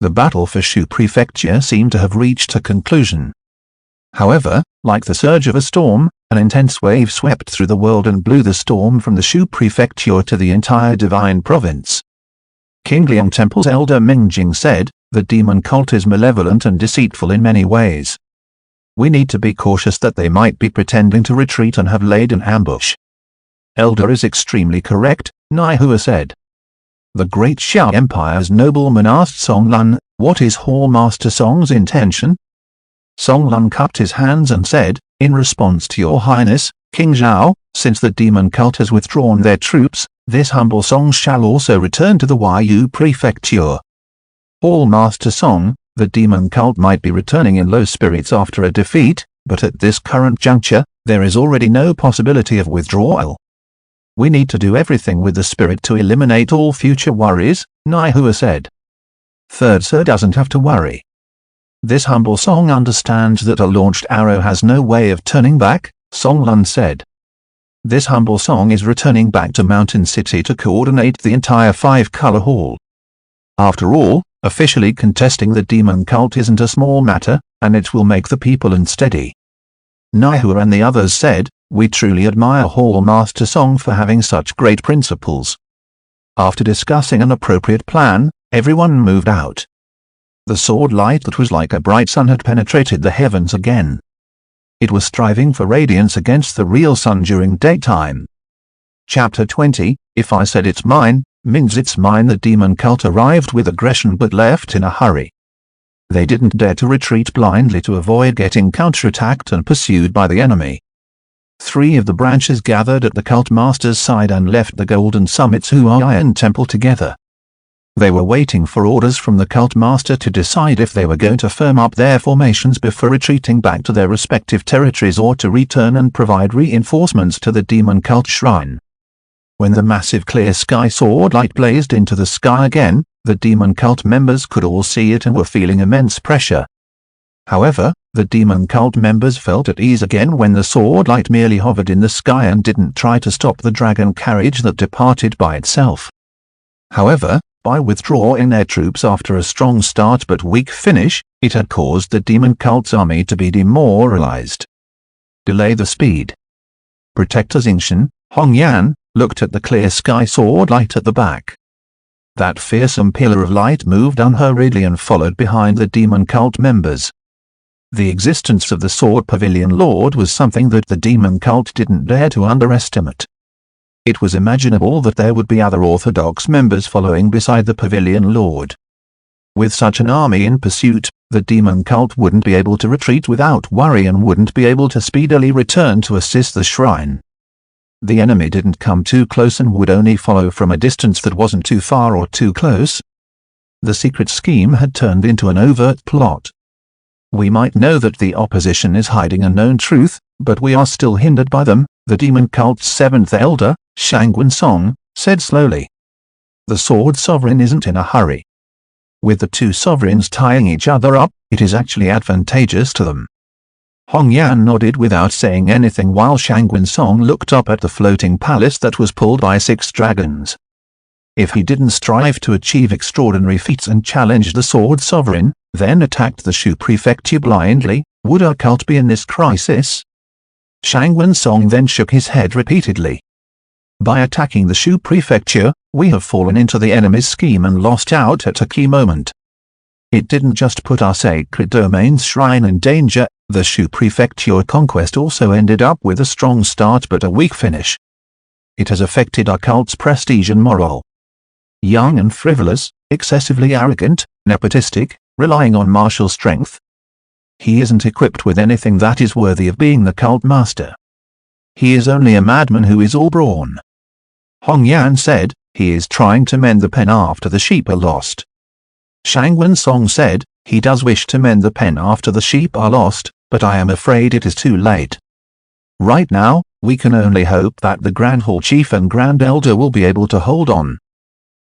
The battle for Shu prefecture seemed to have reached a conclusion. However, like the surge of a storm, an intense wave swept through the world and blew the storm from the Shu prefecture to the entire divine province. King Liang Temple's elder Mingjing said, "The demon cult is malevolent and deceitful in many ways. We need to be cautious that they might be pretending to retreat and have laid an ambush." "Elder is extremely correct," Naihua said. The great Xiao Empire's nobleman asked Song Lun, "What is Hall Master Song's intention?" Song Lun cupped his hands and said, "In response to your highness, King Zhao, since the demon cult has withdrawn their troops, this humble song shall also return to the Yu prefecture. Hall Master Song, the demon cult might be returning in low spirits after a defeat, but at this current juncture, there is already no possibility of withdrawal. We need to do everything with the spirit to eliminate all future worries," Naihua said. "Third Sir doesn't have to worry. This humble song understands that a launched arrow has no way of turning back," Song Lun said. "This humble song is returning back to Mountain City to coordinate the entire five-color hall. After all, officially contesting the demon cult isn't a small matter, and it will make the people unsteady." Naihua and the others said, "We truly admire Hall Master Song for having such great principles." After discussing an appropriate plan, everyone moved out. The sword light that was like a bright sun had penetrated the heavens again. It was striving for radiance against the real sun during daytime. Chapter 20, If I Said It's Mine, means it's mine. The demon cult arrived with aggression but left in a hurry. They didn't dare to retreat blindly to avoid getting counterattacked and pursued by the enemy. 3 of the branches gathered at the cult master's side and left the Golden Summit's Huayan Temple together. They were waiting for orders from the cult master to decide if they were going to firm up their formations before retreating back to their respective territories or to return and provide reinforcements to the demon cult shrine. When the massive clear sky sword light blazed into the sky again, the demon cult members could all see it and were feeling immense pressure. However, the demon cult members felt at ease again when the sword light merely hovered in the sky and didn't try to stop the dragon carriage that departed by itself. However, by withdrawing their troops after a strong start but weak finish, it had caused the demon cult's army to be demoralized. Delay the speed. Protector Xingqian, Hongyan, looked at the clear sky sword light at the back. That fearsome pillar of light moved unhurriedly and followed behind the demon cult members. The existence of the Sword Pavilion Lord was something that the demon cult didn't dare to underestimate. It was imaginable that there would be other orthodox members following beside the Pavilion Lord. With such an army in pursuit, the demon cult wouldn't be able to retreat without worry and wouldn't be able to speedily return to assist the shrine. The enemy didn't come too close and would only follow from a distance that wasn't too far or too close. The secret scheme had turned into an overt plot. We might know that the opposition is hiding a known truth, but we are still hindered by them, the demon cult's seventh elder, Shangwen Song, said slowly. The Sword Sovereign isn't in a hurry. With the two sovereigns tying each other up, it is actually advantageous to them. Hongyan nodded without saying anything while Shangwen Song looked up at the floating palace that was pulled by 6 dragons. If he didn't strive to achieve extraordinary feats and challenge the Sword Sovereign, then attacked the Shu Prefecture blindly, would our cult be in this crisis? Shangwen Song then shook his head repeatedly. By attacking the Shu Prefecture, we have fallen into the enemy's scheme and lost out at a key moment. It didn't just put our sacred domain's shrine in danger, the Shu Prefecture conquest also ended up with a strong start but a weak finish. It has affected our cult's prestige and morale. Young and frivolous, excessively arrogant, nepotistic, relying on martial strength. He isn't equipped with anything that is worthy of being the cult master. He is only a madman who is all brawn. Hongyan said, he is trying to mend the pen after the sheep are lost. Shangwen Song said, he does wish to mend the pen after the sheep are lost, but I am afraid it is too late. Right now, we can only hope that the Grand Hall Chief and Grand Elder will be able to hold on.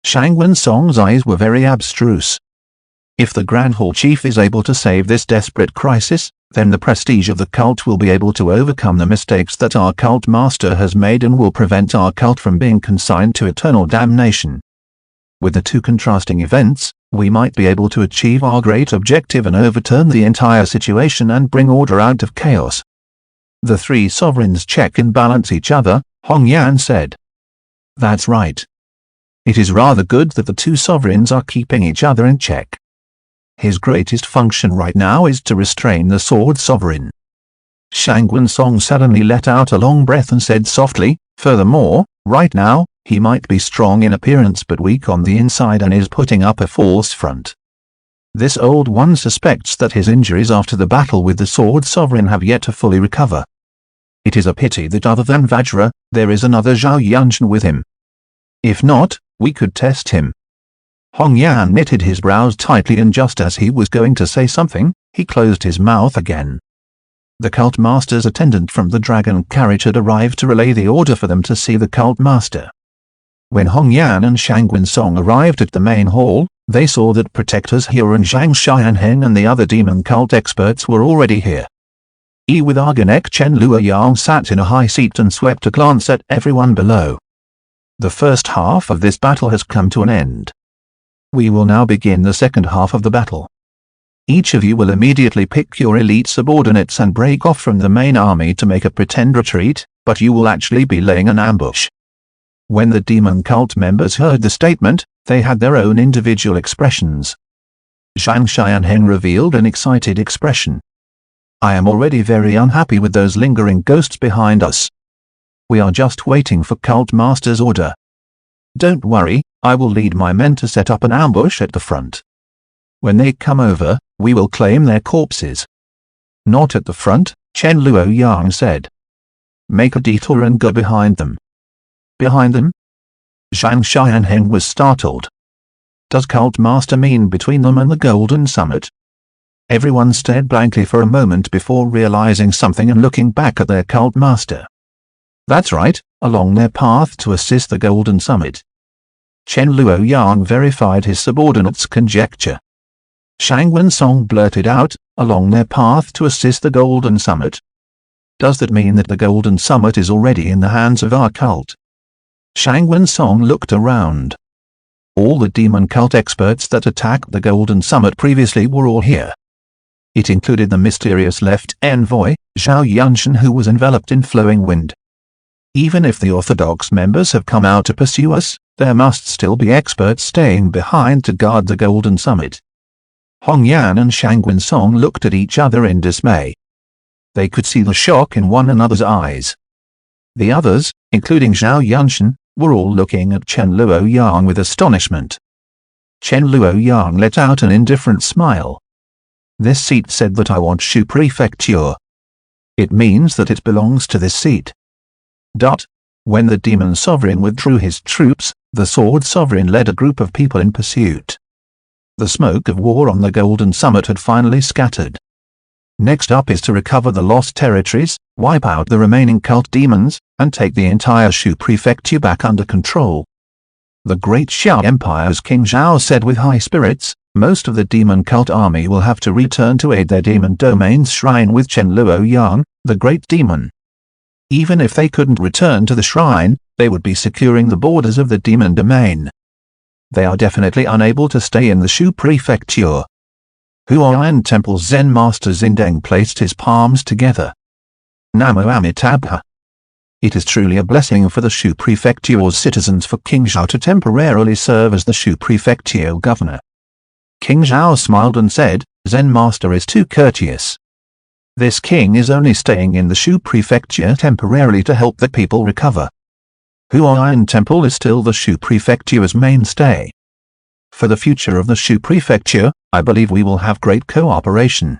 Shangwen Song's eyes were very abstruse. If the Grand Hall Chief is able to save this desperate crisis, then the prestige of the cult will be able to overcome the mistakes that our cult master has made and will prevent our cult from being consigned to eternal damnation. With the two contrasting events, we might be able to achieve our great objective and overturn the entire situation and bring order out of chaos. The 3 sovereigns check and balance each other, Hongyan said. That's right. It is rather good that the 2 sovereigns are keeping each other in check. His greatest function right now is to restrain the Sword Sovereign. Shangwen Song suddenly let out a long breath and said softly, furthermore, right now, he might be strong in appearance but weak on the inside and is putting up a false front. This old one suspects that his injuries after the battle with the Sword Sovereign have yet to fully recover. It is a pity that other than Vajra, there is another Zhao Yunjin with him. If not, we could test him. Hongyan knitted his brows tightly and just as he was going to say something, he closed his mouth again. The cult master's attendant from the dragon carriage had arrived to relay the order for them to see the cult master. When Hongyan and Shangwen Song arrived at the main hall, they saw that Protectors He and Zhang Xianheng and the other demon cult experts were already here. With Argonek Chen Luoyang sat in a high seat and swept a glance at everyone below. The first half of this battle has come to an end. We will now begin the second half of the battle. Each of you will immediately pick your elite subordinates and break off from the main army to make a pretend retreat, but you will actually be laying an ambush. When the demon cult members heard the statement, they had their own individual expressions. Zhang Xianheng revealed an excited expression. I am already very unhappy with those lingering ghosts behind us. We are just waiting for Cult Master's order. Don't worry, I will lead my men to set up an ambush at the front. When they come over, we will claim their corpses. Not at the front, Chen Luoyang said. Make a detour and go behind them. Behind them? Zhang Xianheng was startled. does Cult Master mean between them and the Golden Summit? Everyone stared blankly for a moment before realizing something and looking back at their Cult Master. That's right, along their path to assist the Golden Summit. Chen Luoyang verified his subordinate's conjecture. Shang Wensong blurted out, along their path to assist the Golden Summit. Does that mean that the Golden Summit is already in the hands of our cult? Shang Wensong looked around. All the demon cult experts that attacked the Golden Summit previously were all here. It included the mysterious left envoy, Zhao Yunshan, who was enveloped in flowing wind. Even if the orthodox members have come out to pursue us, there must still be experts staying behind to guard the Golden Summit. Hong Yan and Shang Wensong looked at each other in dismay. They could see the shock in one another's eyes. The others, including Zhao Yunshan, were all looking at Chen Luoyang with astonishment. Chen Luoyang let out an indifferent smile. This seat said that I want Shu Prefecture. It means that it belongs to this seat. When the demon sovereign withdrew his troops, the sword sovereign led a group of people in pursuit. The smoke of war on the Golden Summit had finally scattered. Next up is to recover the lost territories, wipe out the remaining cult demons, and take the entire Shu Prefecture back under control. The Great Xiao Empire's King Zhao said with high spirits, most of the demon cult army will have to return to aid their demon domain's shrine with Chen Luoyang, the great demon. Even if they couldn't return to the shrine, they would be securing the borders of the demon domain. They are definitely unable to stay in the Shu Prefecture. Huayan Temple's Zen Master Xindeng placed his palms together. Namo Amitabha. It is truly a blessing for the Shu Prefecture's citizens for King Zhao to temporarily serve as the Shu Prefecture governor. King Zhao smiled and said, Zen Master is too courteous. This king is only staying in the Shu Prefecture temporarily to help the people recover. Huayan Temple is still the Shu Prefecture's mainstay. For the future of the Shu Prefecture, I believe we will have great cooperation.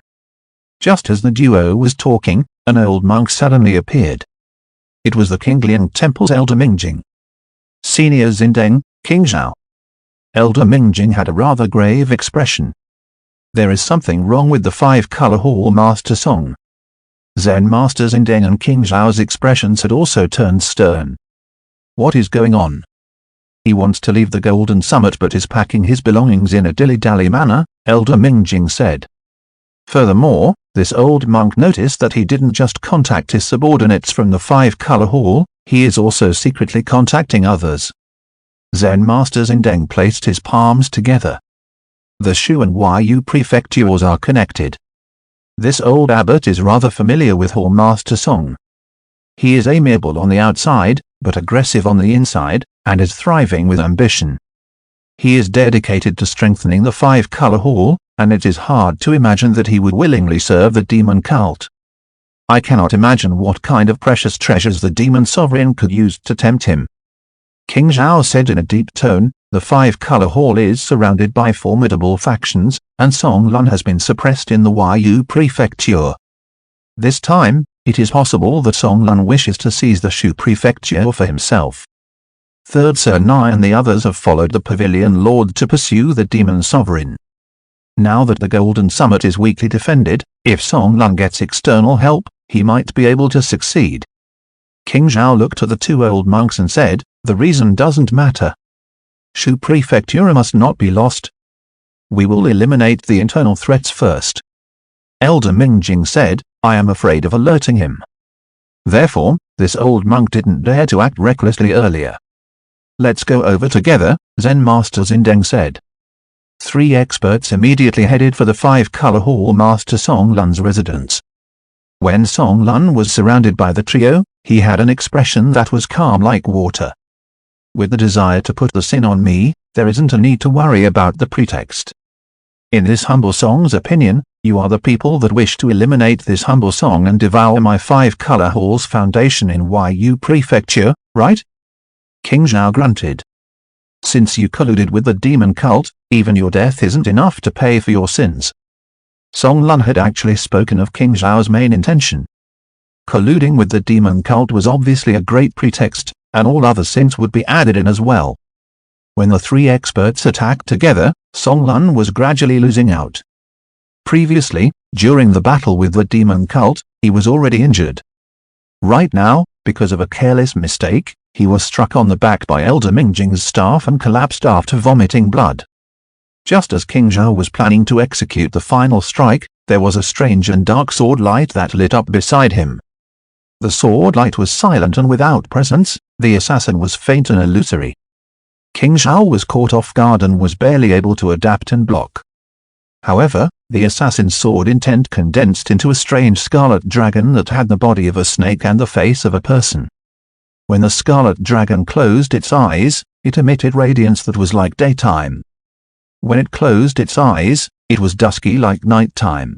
Just as the duo was talking, an old monk suddenly appeared. It was the Qingliang Temple's Elder Mingjing. Senior Xindeng, King Zhao. Elder Mingjing had a rather grave expression. There is something wrong with the five-color hall Master Song. Zen Master Xindeng and King Zhao's expressions had also turned stern. What is going on? He wants to leave the Golden Summit but is packing his belongings in a dilly-dally manner, Elder Mingjing said. Furthermore, this old monk noticed that he didn't just contact his subordinates from the five-color hall, he is also secretly contacting others. Zen Master Xindeng placed his palms together. The Shu and Yu prefectures are connected. This old abbot is rather familiar with Hall Master Song. He is amiable on the outside, but aggressive on the inside, and is thriving with ambition. He is dedicated to strengthening the five-color hall, and it is hard to imagine that he would willingly serve the demon cult. I cannot imagine what kind of precious treasures the demon sovereign could use to tempt him. King Zhao said in a deep tone, the five-color hall is surrounded by formidable factions, and Song Lun has been suppressed in the Yu prefecture. This time, it is possible that Song Lun wishes to seize the Shu prefecture for himself. Third Sir Nai and the others have followed the Pavilion Lord to pursue the demon sovereign. Now that the Golden Summit is weakly defended, if Song Lun gets external help, he might be able to succeed. King Zhao looked at the two old monks and said, the reason doesn't matter. Shu prefecture must not be lost. We will eliminate the internal threats first. Elder Mingjing said, I am afraid of alerting him. Therefore, this old monk didn't dare to act recklessly earlier. Let's go over together, Zen Master Xindeng said. Three experts immediately headed for the five-color hall Master Song Lun's residence. When Song Lun was surrounded by the trio, he had an expression that was calm like water. With the desire to put the sin on me, there isn't a need to worry about the pretext. In this humble song's opinion, you are the people that wish to eliminate this humble song and devour my five-color hall's foundation in Yu prefecture, right? King Zhao grunted. Since you colluded with the demon cult, even your death isn't enough to pay for your sins. Song Lun had actually spoken of King Zhao's main intention. Colluding with the demon cult was obviously a great pretext, and all other sins would be added in as well. When the three experts attacked together, Song Lun was gradually losing out. Previously, during the battle with the demon cult, he was already injured. Right now, because of a careless mistake, he was struck on the back by Elder Mingjing's staff and collapsed after vomiting blood. Just as King Zhao was planning to execute the final strike, there was a strange and dark sword light that lit up beside him. The sword light was silent and without presence. The assassin was faint and illusory. King Zhao was caught off guard and was barely able to adapt and block. However, the assassin's sword intent condensed into a strange scarlet dragon that had the body of a snake and the face of a person. When the scarlet dragon closed its eyes, it emitted radiance that was like daytime. When it closed its eyes, it was dusky like nighttime.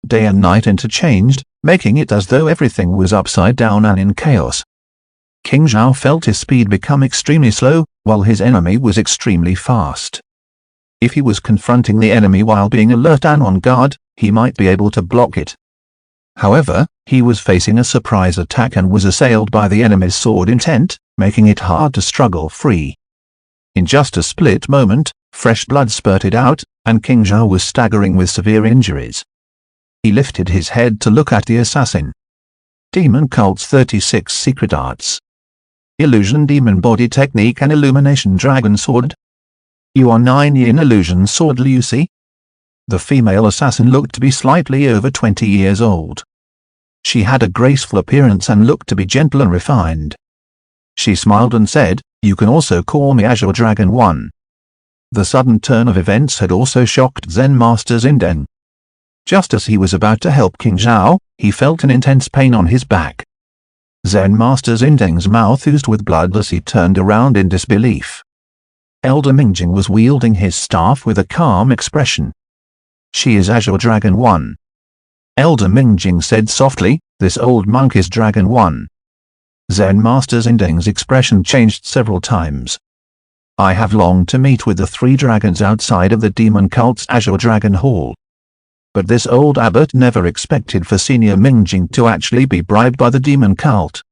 Day and night interchanged, making it as though everything was upside down and in chaos. King Zhao felt his speed become extremely slow, while his enemy was extremely fast. If he was confronting the enemy while being alert and on guard, he might be able to block it. However, he was facing a surprise attack and was assailed by the enemy's sword intent, making it hard to struggle free. In just a split moment, fresh blood spurted out, and King Zhao was staggering with severe injuries. He lifted his head to look at the assassin. Demon Cult's 36 Secret Arts. Illusion Demon Body Technique and Illumination Dragon Sword. You are 9 in Illusion Sword Lucy. The female assassin looked to be slightly over 20 years old. She had a graceful appearance and looked to be gentle and refined. She smiled and said, "You can also call me Azure Dragon 1. The sudden turn of events had also shocked Zen Master Xindeng. Just as he was about to help King Zhao, he felt an intense pain on his back. Zen Master Xindeng's mouth oozed with blood as he turned around in disbelief. Elder Mingjing was wielding his staff with a calm expression. "She is Azure Dragon 1. Elder Mingjing said softly, "This old monk is Dragon 1. Zen Master Xindeng's expression changed several times. "I have longed to meet with the 3 dragons outside of the demon cult's Azure Dragon Hall. But this old abbot never expected for Senior Mingjing to actually be bribed by the demon cult.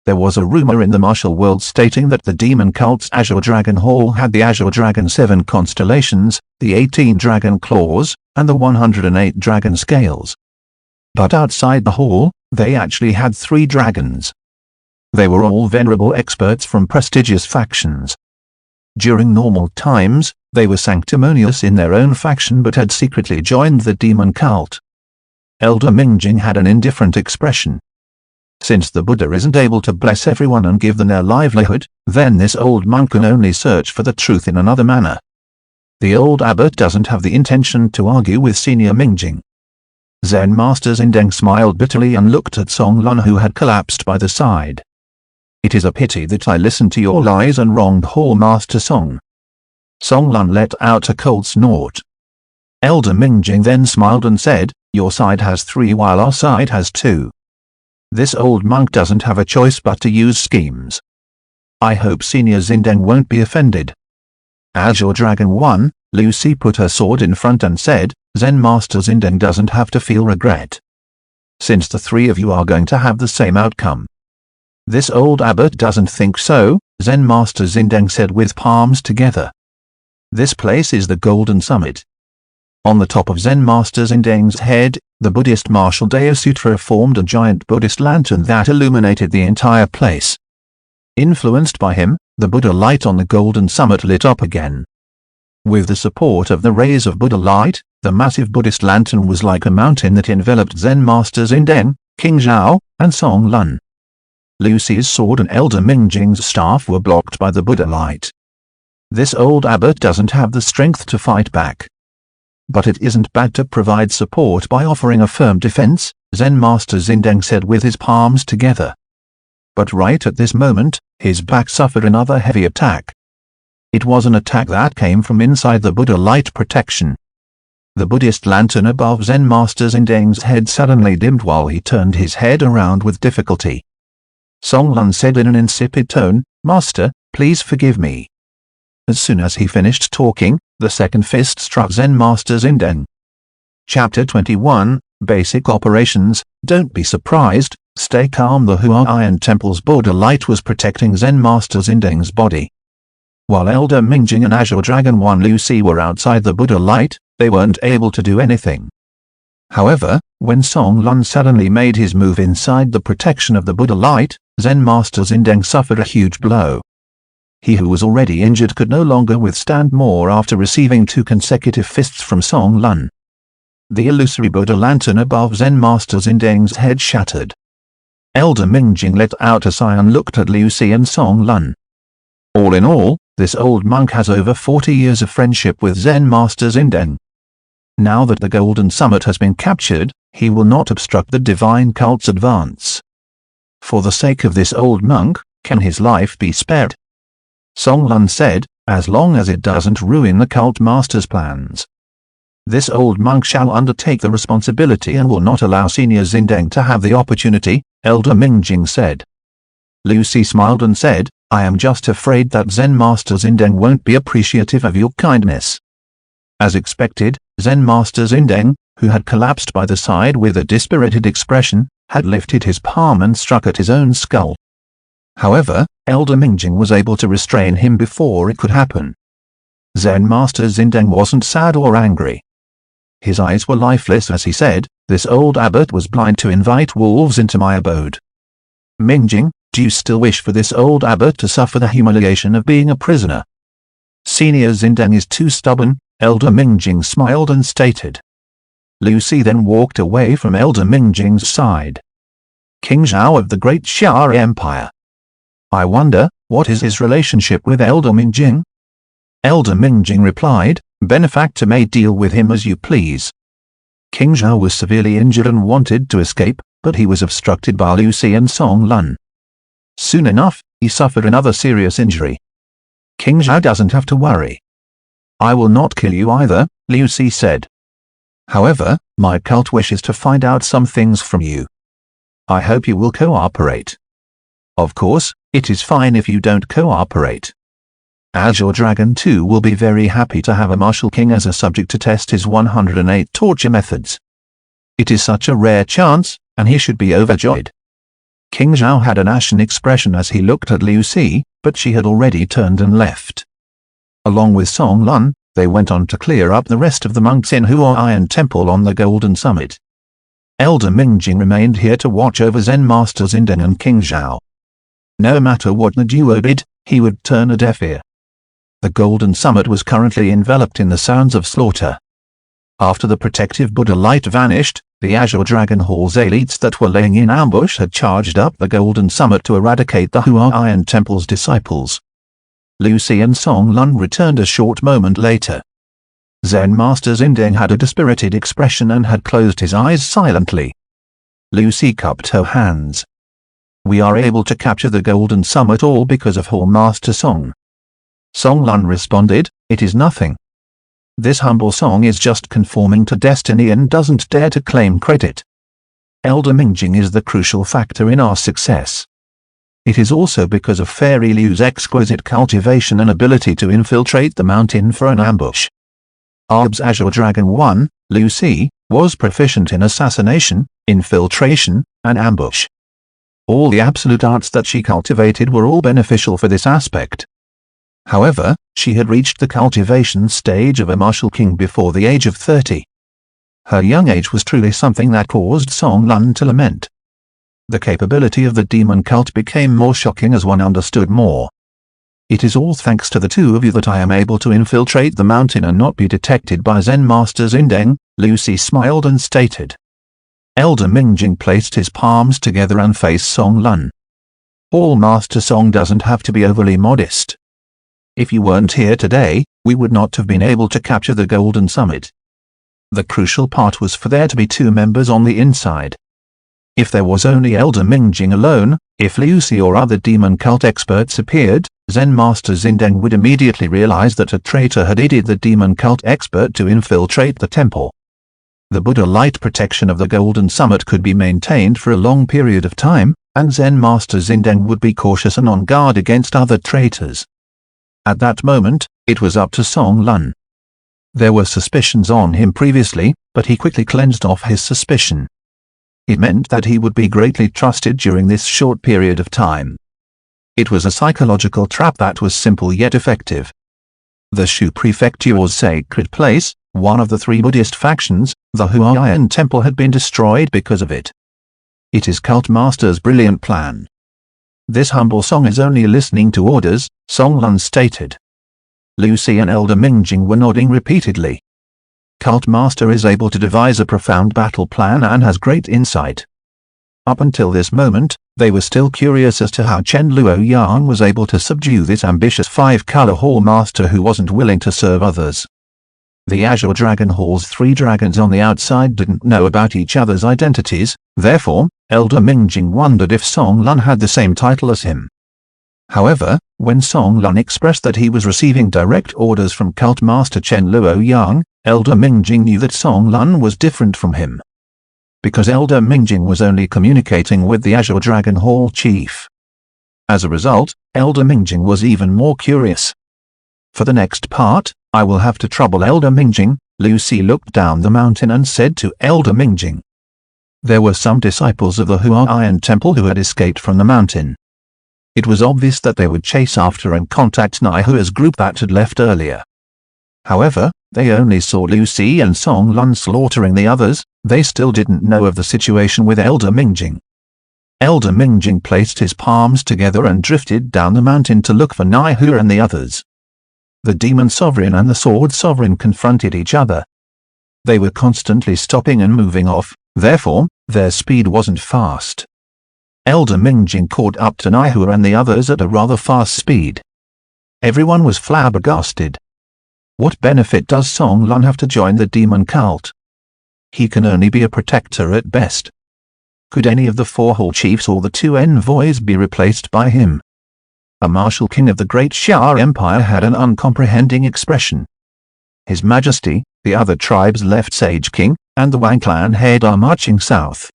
There was a rumor in the martial world stating that the demon cult's Azure Dragon Hall had the Azure Dragon 7 constellations, the 18 dragon claws, and the 108 dragon scales. But outside the hall, they actually had 3 dragons. They were all venerable experts from prestigious factions. During normal times, they were sanctimonious in their own faction but had secretly joined the demon cult." Elder Mingjing had an indifferent expression. Since the Buddha isn't able to bless everyone and give them their livelihood, then this old monk can only search for the truth in another manner. The old abbot doesn't have the intention to argue with Senior Mingjing. Zen Master Xindeng smiled bitterly and looked at Song Lun, who had collapsed by the side. "It is a pity that I listened to your lies and wronged Hall Master Song." Song Lun let out a cold snort. Elder Mingjing then smiled and said, "Your side has 3 while our side has 2. This old monk doesn't have a choice but to use schemes. I hope Senior Xindeng won't be offended." Azure Dragon 1, Lucy put her sword in front and said, "Zen Master Xindeng doesn't have to feel regret. Since the 3 of you are going to have the same outcome." "This old abbot doesn't think so," Zen Master Xindeng said with palms together. "This place is the Golden Summit." On the top of Zen Master Xindeng's head, the Buddhist martial Daya Sutra formed a giant Buddhist lantern that illuminated the entire place. Influenced by him, the Buddha light on the Golden Summit lit up again. With the support of the rays of Buddha light, the massive Buddhist lantern was like a mountain that enveloped Zen Master Xindeng, King Zhao, and Song Lun. Lucy's sword and Elder Mingjing's staff were blocked by the Buddha light. This old abbot doesn't have the strength to fight back. But it isn't bad to provide support by offering a firm defense, Zen Master Xindeng said with his palms together. But right at this moment, his back suffered another heavy attack. It was an attack that came from inside the Buddha light protection. The Buddhist lantern above Zen Master Xindeng's head suddenly dimmed while he turned his head around with difficulty. Song Lun said in an insipid tone, "Master, please forgive me." As soon as he finished talking, the second fist struck Zen Master Xindeng. Chapter 21, Basic Operations. Don't be surprised, stay calm. The Hua Iron Temple's Buddha light was protecting Zen Master Xindeng's body. While Elder Mingjing and Azure Dragon 1 Lucy were outside the Buddha light, they weren't able to do anything. However, when Song Lun suddenly made his move inside the protection of the Buddha light, Zen Master Zindeng suffered a huge blow. He who was already injured could no longer withstand more after receiving 2 consecutive fists from Song Lun. The illusory Buddha lantern above Zen Master Zindeng's head shattered. Elder Mingjing let out a sigh and looked at Lucy and Song Lun. All in all, this old monk has over 40 years of friendship with Zen Master Zindeng. Now that the Golden Summit has been captured, he will not obstruct the divine cult's advance. For the sake of this old monk, can his life be spared? Song Lun said, as long as it doesn't ruin the cult master's plans. This old monk shall undertake the responsibility and will not allow Senior Zindeng to have the opportunity, Elder Mingjing said. Lucy smiled and said, I am just afraid that Zen Master Zindeng won't be appreciative of your kindness. As expected, Zen Master Zindeng, who had collapsed by the side with a dispirited expression, had lifted his palm and struck at his own skull. However, Elder Mingjing was able to restrain him before it could happen. Zen Master Zindeng wasn't sad or angry. His eyes were lifeless as he said, this old abbot was blind to invite wolves into my abode. Mingjing, do you still wish for this old abbot to suffer the humiliation of being a prisoner? Senior Zindeng is too stubborn, Elder Mingjing smiled and stated. Lucy then walked away from Elder Mingjing's side. King Zhao of the Great Xia Empire. I wonder, what is his relationship with Elder Mingjing? Elder Mingjing replied, Benefactor may deal with him as you please. King Zhao was severely injured and wanted to escape, but he was obstructed by Lucy and Song Lun. Soon enough, he suffered another serious injury. King Zhao doesn't have to worry. I will not kill you either, Lucy said. However, my cult wishes to find out some things from you. I hope you will cooperate. Of course, it is fine if you don't cooperate. Azure Dragon 2 will be very happy to have a Martial King as a subject to test his 108 torture methods. It is such a rare chance, and he should be overjoyed. King Zhao had an ashen expression as he looked at Lucy, but she had already turned and left. Along with Song Lun, they went on to clear up the rest of the monks in Huo Iron Temple on the Golden Summit. Elder Mingjing remained here to watch over Zen Master Zindeng and King Zhao. No matter what the duo did, he would turn a deaf ear. The Golden Summit was currently enveloped in the sounds of slaughter. After the protective Buddha light vanished, the Azure Dragon Hall's elites that were laying in ambush had charged up the Golden Summit to eradicate the Huo Iron Temple's disciples. Lucy and Song Lun returned a short moment later. Zen Master Zindeng had a dispirited expression and had closed his eyes silently. Lucy cupped her hands. We are able to capture the Golden Summit all because of Hall Master Song. Song Lun responded, it is nothing. This humble Song is just conforming to destiny and doesn't dare to claim credit. Elder Mingjing is the crucial factor in our success. It is also because of Fairy Liu's exquisite cultivation and ability to infiltrate the mountain for an ambush. Arb's Azure Dragon 1, Lucy, was proficient in assassination, infiltration, and ambush. All the absolute arts that she cultivated were all beneficial for this aspect. However, she had reached the cultivation stage of a martial king before the age of 30. Her young age was truly something that caused Song Lun to lament. The capability of the demon cult became more shocking as one understood more. It is all thanks to the two of you that I am able to infiltrate the mountain and not be detected by Zen Master Zindeng, Lucy smiled and stated. Elder Mingjing placed his palms together and faced Song Lun. All Master Song doesn't have to be overly modest. If you weren't here today, we would not have been able to capture the Golden Summit. The crucial part was for there to be 2 members on the inside. If there was only Elder Mingjing alone, if Lucy or other demon cult experts appeared, Zen Master Zindeng would immediately realize that a traitor had aided the demon cult expert to infiltrate the temple. The Buddha light protection of the Golden Summit could be maintained for a long period of time, and Zen Master Zindeng would be cautious and on guard against other traitors. At that moment, it was up to Song Lun. There were suspicions on him previously, but he quickly cleansed off his suspicion. It meant that he would be greatly trusted during this short period of time. It was a psychological trap that was simple yet effective. The Shu Prefecture's sacred place, one of the three Buddhist factions, the Huayan Temple, had been destroyed because of it. It is Cult Master's brilliant plan. This humble song is only listening to orders, Song Lun stated. Lucy and Elder Mingjing were nodding repeatedly. Cult Master is able to devise a profound battle plan and has great insight. Up until this moment, they were still curious as to how Chen Luoyang was able to subdue this ambitious five-color hall master who wasn't willing to serve others. The Azure Dragon Hall's three dragons on the outside didn't know about each other's identities, therefore, Elder Mingjing wondered if Song Lun had the same title as him. However, when Song Lun expressed that he was receiving direct orders from Cult Master Chen Luoyang, Elder Mingjing knew that Song Lun was different from him. Because Elder Mingjing was only communicating with the Azure Dragon Hall chief. As a result, Elder Mingjing was even more curious. For the next part, I will have to trouble Elder Mingjing. Lucy looked down the mountain and said to Elder Mingjing. There were some disciples of the Huayan Temple who had escaped from the mountain. It was obvious that they would chase after and contact Naihua's group that had left earlier. However, they only saw Lucy and Song Lun slaughtering the others. They still didn't know of the situation with Elder Mingjing. Elder Mingjing placed his palms together and drifted down the mountain to look for Naihua and the others. The Demon Sovereign and the Sword Sovereign confronted each other. They were constantly stopping and moving off, therefore, their speed wasn't fast. Elder Mingjing caught up to Naihua and the others at a rather fast speed. Everyone was flabbergasted. What benefit does Song Lun have to join the demon cult? He can only be a protector at best. Could any of the four hall chiefs or the two envoys be replaced by him? A martial king of the great Xia Empire had an uncomprehending expression. His Majesty, the other tribes left Sage King, and the Wang clan head are marching south.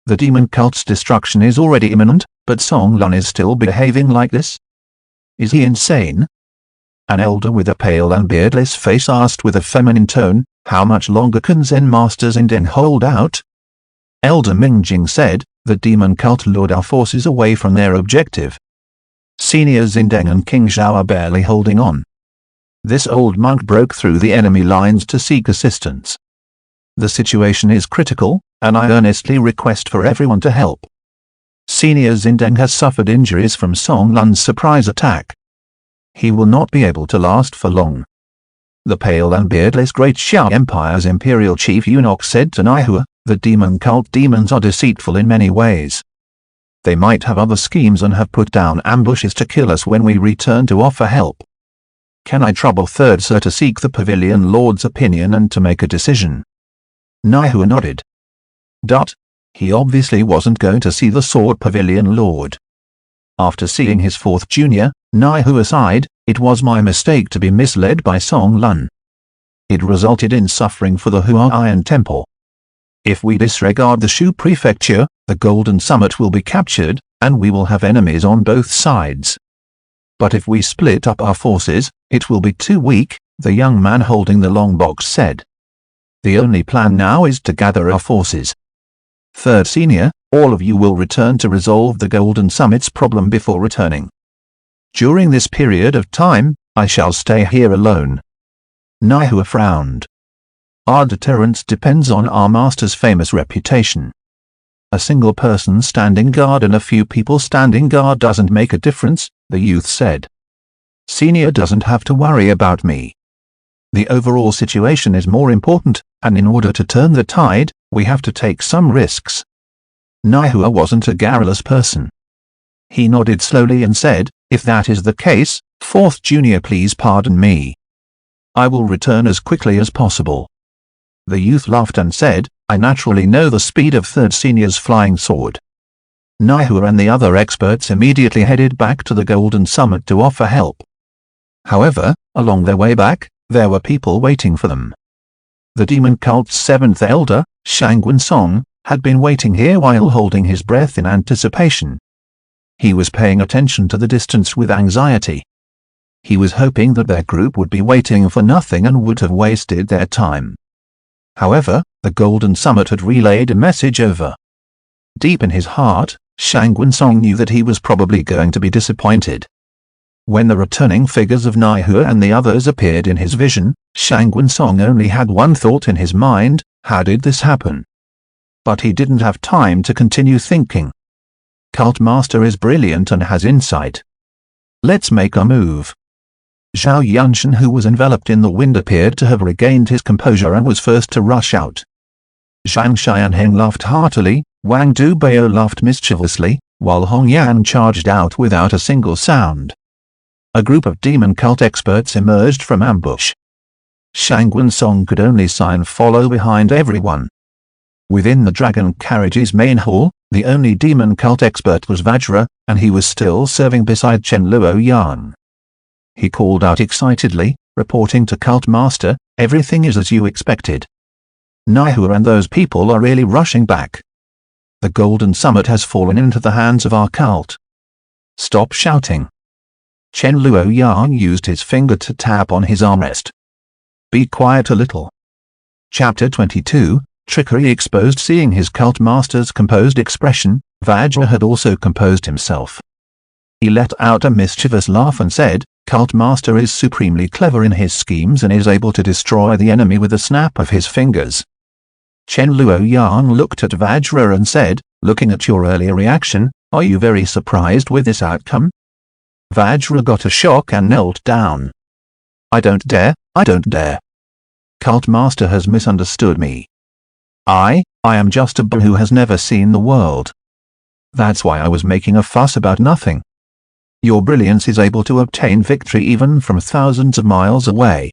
The demon cult's destruction is already imminent, but Song Lun is still behaving like this? Is he insane? An elder with a pale and beardless face asked with a feminine tone, how much longer can Zen masters in Den hold out? Elder Mingjing said, the demon cult lured our forces away from their objective. Senior Zindeng and King Zhao are barely holding on. This old monk broke through the enemy lines to seek assistance. The situation is critical, and I earnestly request for everyone to help. Senior Zindeng has suffered injuries from Song Lun's surprise attack. He will not be able to last for long. The pale and beardless Great Xia Empire's Imperial Chief Eunuch said to Naihua, the demon cult demons are deceitful in many ways. They might have other schemes and have put down ambushes to kill us when we return to offer help. Can I trouble Third Sir to seek the Pavilion Lord's opinion and to make a decision? Naihua nodded. He obviously wasn't going to see the Sword Pavilion Lord. After seeing his fourth junior, Naihua sighed, it was my mistake to be misled by Song Lun. It resulted in suffering for the Huayan Temple. If we disregard the Shu Prefecture, the Golden Summit will be captured, and we will have enemies on both sides. But if we split up our forces, it will be too weak, the young man holding the long box said. The only plan now is to gather our forces. Third Senior, all of you will return to resolve the Golden Summit's problem before returning. During this period of time, I shall stay here alone. Naihua frowned. Our deterrence depends on our master's famous reputation. A single person standing guard and a few people standing guard doesn't make a difference, the youth said. Senior doesn't have to worry about me. The overall situation is more important, and in order to turn the tide, we have to take some risks. Naihua wasn't a garrulous person. He nodded slowly and said, if that is the case, Fourth Junior, please pardon me. I will return as quickly as possible. The youth laughed and said, I naturally know the speed of Third Senior's flying sword. Naihua and the other experts immediately headed back to the Golden Summit to offer help. However, along their way back, there were people waiting for them. The demon cult's seventh elder, Shangwen Song, had been waiting here while holding his breath in anticipation. He was paying attention to the distance with anxiety. He was hoping that their group would be waiting for nothing and would have wasted their time. However, the Golden Summit had relayed a message over. Deep in his heart, Shangwen Song knew that he was probably going to be disappointed. When the returning figures of Naihua and the others appeared in his vision, Shangwen Song only had one thought in his mind: how did this happen? But he didn't have time to continue thinking. Cult Master is brilliant and has insight. Let's make a move. Zhao Yunshan, who was enveloped in the wind, appeared to have regained his composure and was first to rush out. Zhang Xianheng laughed heartily, Wang Dubao laughed mischievously, while Hong Yan charged out without a single sound. A group of demon cult experts emerged from ambush. Shangwen Song could only sign follow behind everyone. Within the dragon carriage's main hall, the only demon cult expert was Vajra, and he was still serving beside Chen Luoyang. He called out excitedly, reporting to Cult Master, "Everything is as you expected. Naihua and those people are really rushing back. The Golden Summit has fallen into the hands of our cult. Stop shouting." Chen Luoyang used his finger to tap on his armrest. "Be quiet a little." Chapter 22, Trickery exposed. Seeing his Cult Master's composed expression, Vajra had also composed himself. He let out a mischievous laugh and said, "Cult Master is supremely clever in his schemes and is able to destroy the enemy with a snap of his fingers." Chen Luoyang looked at Vajra and said, "Looking at your earlier reaction, are you very surprised with this outcome?" Vajra got a shock and knelt down. I don't dare. Cult Master has misunderstood me. I am just a boy who has never seen the world. That's why I was making a fuss about nothing. Your brilliance is able to obtain victory even from thousands of miles away.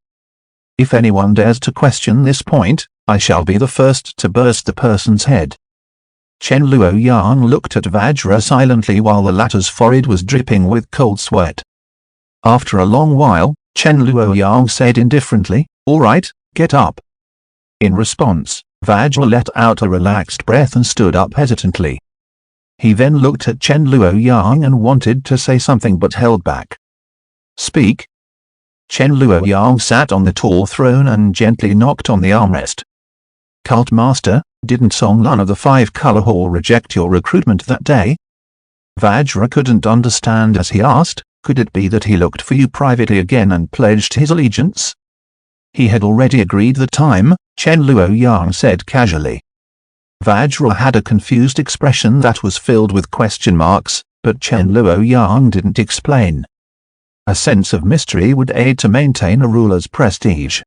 If anyone dares to question this point, I shall be the first to burst the person's head." Chen Luoyang looked at Vajra silently while the latter's forehead was dripping with cold sweat. After a long while, Chen Luoyang said indifferently, "All right, get up." In response, Vajra let out a relaxed breath and stood up hesitantly. He then looked at Chen Luoyang and wanted to say something but held back. "Speak." Chen Luoyang sat on the tall throne and gently knocked on the armrest. "Cult Master, didn't Song Lun of the Five-Color Hall reject your recruitment that day?" Vajra couldn't understand as he asked, "Could it be that he looked for you privately again and pledged his allegiance?" "He had already agreed the time," Chen Luoyang said casually. Vajra had a confused expression that was filled with question marks, but Chen Luoyang didn't explain. A sense of mystery would aid to maintain a ruler's prestige.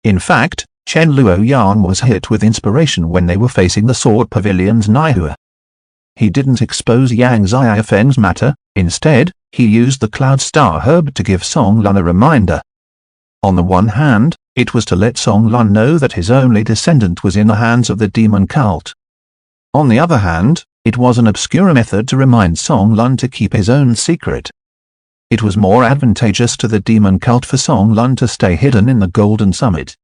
In fact, Chen Luoyang was hit with inspiration when they were facing the Sword Pavilion's Naihua. He didn't expose Yang Xiafeng's matter, instead, he used the Cloud Star Herb to give Song Lun a reminder. On the one hand, it was to let Song Lun know that his only descendant was in the hands of the demon cult. On the other hand, it was an obscure method to remind Song Lun to keep his own secret. It was more advantageous to the demon cult for Song Lun to stay hidden in the Golden Summit.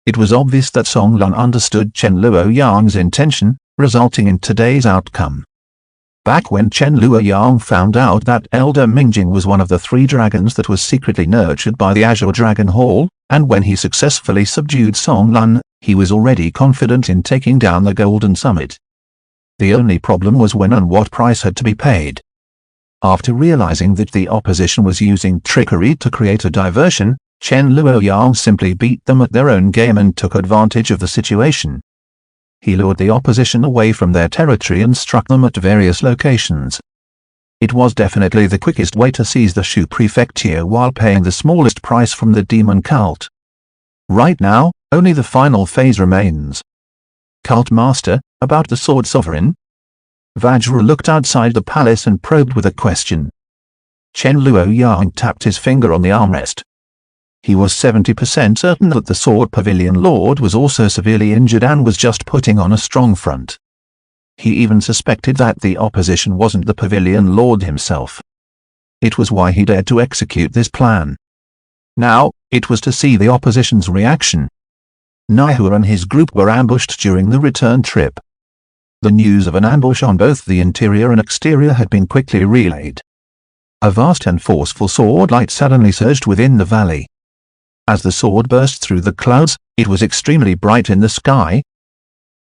It was obvious that Song Lun understood Chen Luoyang's intention, resulting in today's outcome. Back when Chen Luoyang found out that Elder Mingjing was one of the 3 dragons that was secretly nurtured by the Azure Dragon Hall, and when he successfully subdued Song Lun, he was already confident in taking down the Golden Summit. The only problem was when and what price had to be paid. After realizing that the opposition was using trickery to create a diversion, Chen Luoyang simply beat them at their own game and took advantage of the situation. He lured the opposition away from their territory and struck them at various locations. It was definitely the quickest way to seize the Shu prefecture while paying the smallest price from the demon cult. Right now, only the final phase remains. "Cult Master, about the Sword Sovereign?" Vajra looked outside the palace and probed with a question. Chen Luoyang tapped his finger on the armrest. He was 70% certain that the Sword Pavilion Lord was also severely injured and was just putting on a strong front. He even suspected that the opposition wasn't the Pavilion Lord himself. It was why he dared to execute this plan. Now, it was to see the opposition's reaction. Naihua and his group were ambushed during the return trip. The news of an ambush on both the interior and exterior had been quickly relayed. A vast and forceful sword light suddenly surged within the valley. As the sword burst through the clouds, it was extremely bright in the sky.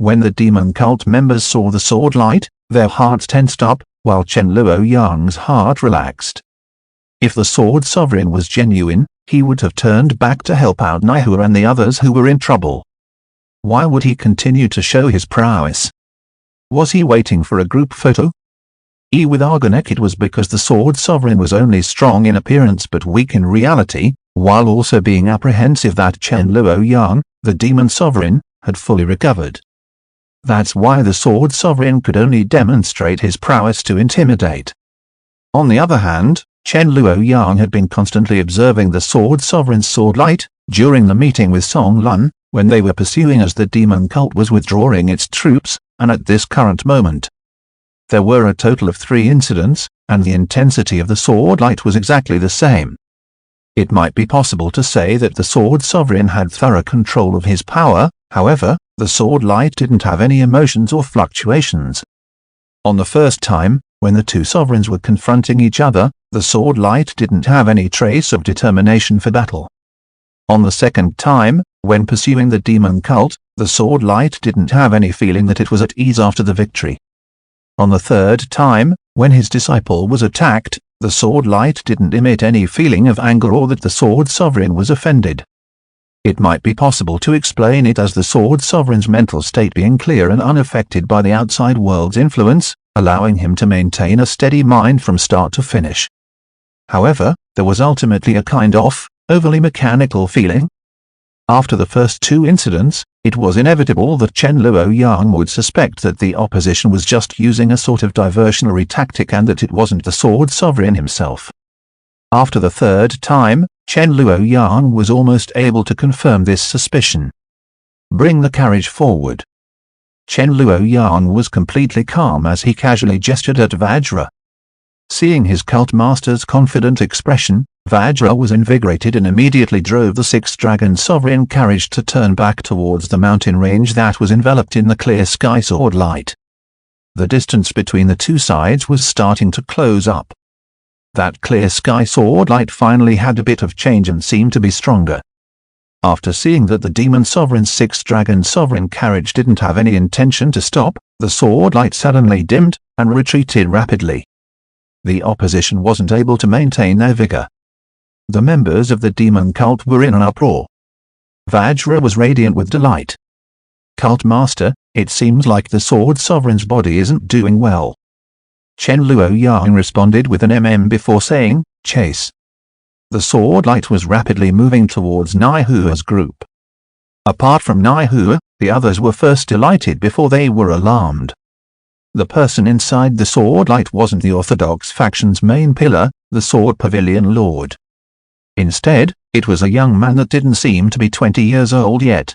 When the demon cult members saw the sword light, their hearts tensed up, while Chen Luoyang's heart relaxed. If the sword sovereign was genuine, he would have turned back to help out Naihua and the others who were in trouble. Why would he continue to show his prowess? Was he waiting for a group photo? With Argonek, it was because the sword sovereign was only strong in appearance but weak in reality, while also being apprehensive that Chen Luoyang, the demon sovereign, had fully recovered. That's why the sword sovereign could only demonstrate his prowess to intimidate. On the other hand, Chen Luoyang had been constantly observing the sword sovereign's sword light during the meeting with Song Lun, when they were pursuing as the demon cult was withdrawing its troops, and at this current moment. There were a total of 3 incidents, and the intensity of the sword light was exactly the same. It might be possible to say that the sword sovereign had thorough control of his power, however, the sword light didn't have any emotions or fluctuations. On the first time, when the two sovereigns were confronting each other, the sword light didn't have any trace of determination for battle. On the second time, when pursuing the demon cult, the sword light didn't have any feeling that it was at ease after the victory. On the third time, when his disciple was attacked, the sword light didn't emit any feeling of anger or that the sword sovereign was offended. It might be possible to explain it as the sword sovereign's mental state being clear and unaffected by the outside world's influence, allowing him to maintain a steady mind from start to finish. However, there was ultimately a kind of overly mechanical feeling. After the first 2 incidents, it was inevitable that Chen Luoyang would suspect that the opposition was just using a sort of diversionary tactic and that it wasn't the sword sovereign himself. After the third time, Chen Luoyang was almost able to confirm this suspicion. Bring the carriage forward. Chen Luoyang was completely calm as he casually gestured at Vajra. Seeing his cult master's confident expression, Vajra was invigorated and immediately drove the 6-dragon sovereign carriage to turn back towards the mountain range that was enveloped in the clear sky sword light. The distance between the two sides was starting to close up. That clear sky sword light finally had a bit of change and seemed to be stronger. After seeing that the demon sovereign's 6-dragon sovereign carriage didn't have any intention to stop, the sword light suddenly dimmed and retreated rapidly. The opposition wasn't able to maintain their vigor. The members of the demon cult were in an uproar. Vajra was radiant with delight. Cult master, it seems like the sword sovereign's body isn't doing well. Chen Luoyang responded with an before saying, chase. The sword light was rapidly moving towards Naihua's group. Apart from Naihua, the others were first delighted before they were alarmed. The person inside the sword light wasn't the orthodox faction's main pillar, the sword pavilion lord. Instead, it was a young man that didn't seem to be 20 years old yet.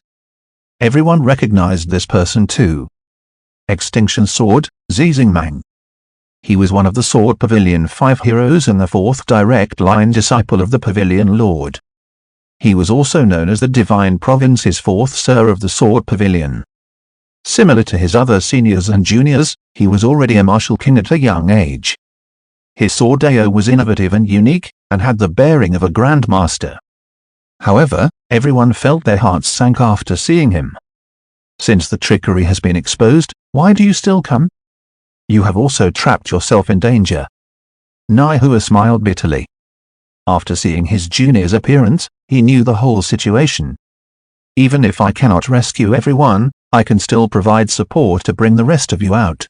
Everyone recognized this person too. Extinction Sword, Zizingmang. He was one of the Sword Pavilion 5 heroes and the 4th direct line disciple of the Pavilion Lord. He was also known as the Divine Province's 4th Sir of the Sword Pavilion. Similar to his other seniors and juniors, he was already a martial king at a young age. His sword Dao was innovative and unique, and had the bearing of a grandmaster. However, everyone felt their hearts sank after seeing him. Since the trickery has been exposed, why do you still come? You have also trapped yourself in danger. Naihua smiled bitterly. After seeing his junior's appearance, he knew the whole situation. Even if I cannot rescue everyone, I can still provide support to bring the rest of you out.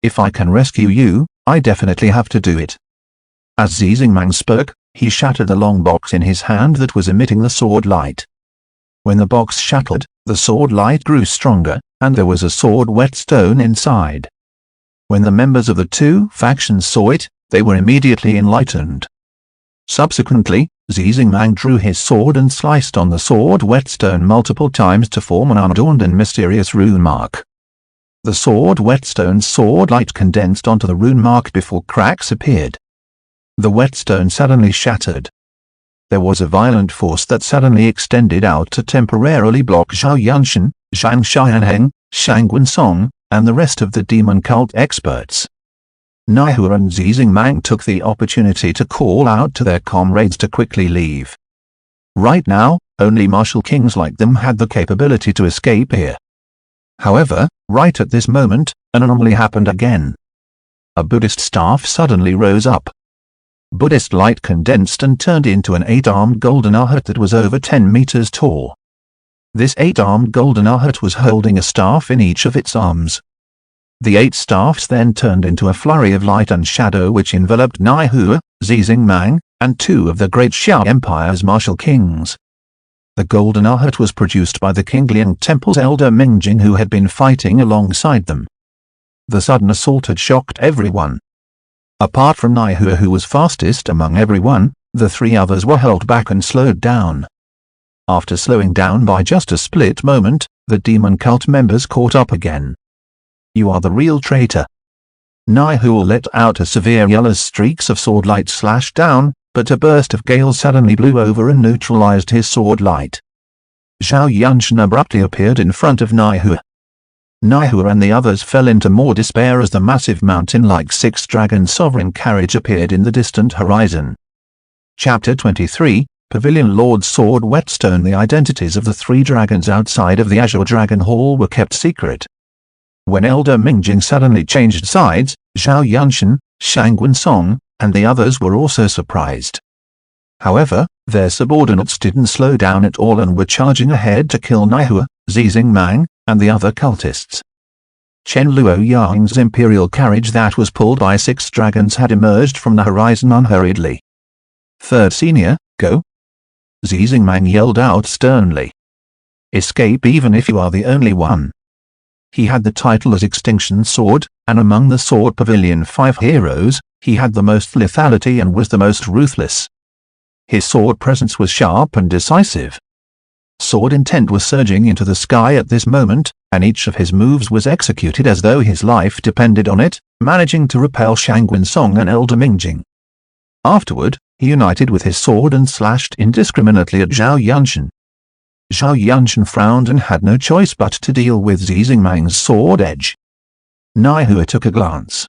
If I can rescue you, I definitely have to do it. As Zizingmang spoke, he shattered the long box in his hand that was emitting the sword light. When the box shattered, the sword light grew stronger, and there was a sword whetstone inside. When the members of the two factions saw it, they were immediately enlightened. Subsequently, Zizingmang drew his sword and sliced on the sword whetstone multiple times to form an unadorned and mysterious rune mark. The sword whetstone's sword light condensed onto the rune mark before cracks appeared. The whetstone suddenly shattered. There was a violent force that suddenly extended out to temporarily block Zhao Yunshan, Zhang Xianheng, Shang Gunsong, and the rest of the demon cult experts. Naihua and Zizingmang took the opportunity to call out to their comrades to quickly leave. Right now, only martial kings like them had the capability to escape here. However, right at this moment, an anomaly happened again. A Buddhist staff suddenly rose up. Buddhist light condensed and turned into an 8-armed golden arhat that was over 10 meters tall. This 8-armed golden arhat was holding a staff in each of its arms. The 8 staffs then turned into a flurry of light and shadow which enveloped Nai-Hua, Zizingmang, and 2 of the great Xiao Empire's martial kings. The golden arhat was produced by the Qingliang Temple's elder Mingjing, who had been fighting alongside them. The sudden assault had shocked everyone. Apart from Nai-Hua, who was fastest among everyone, the 3 others were held back and slowed down. After slowing down by just a split moment, the demon cult members caught up again. "You are the real traitor." Nai-Hua let out a severe yell as streaks of sword light slashed down, but a burst of gale suddenly blew over and neutralized his sword light. Zhao Yunshan abruptly appeared in front of Nai-Hua. Nai-Hua and the others fell into more despair as the massive mountain-like 6-dragon sovereign carriage appeared in the distant horizon. Chapter 23, Pavilion Lord Sword Whetstone. The identities of the 3 dragons outside of the Azure Dragon Hall were kept secret. When Elder Mingjing suddenly changed sides, Zhao Yunshan, Shangwen Song, and the others were also surprised. However, their subordinates didn't slow down at all and were charging ahead to kill Nai-Hua, Zizingmang, and the other cultists. Chen Luoyang's imperial carriage that was pulled by 6 dragons had emerged from the horizon unhurriedly. "Third senior, go!" Zizingmang yelled out sternly. "Escape even if you are the only one." He had the title as Extinction Sword, and among the Sword Pavilion 5 heroes, he had the most lethality and was the most ruthless. His sword presence was sharp and decisive. Sword intent was surging into the sky at this moment, and each of his moves was executed as though his life depended on it, managing to repel Shangwen Song and Elder Mingjing. Afterward, he united with his sword and slashed indiscriminately at Zhao Yunshan. Zhao Yunshan frowned and had no choice but to deal with Zizingmang's sword edge. Nai-Hua took a glance.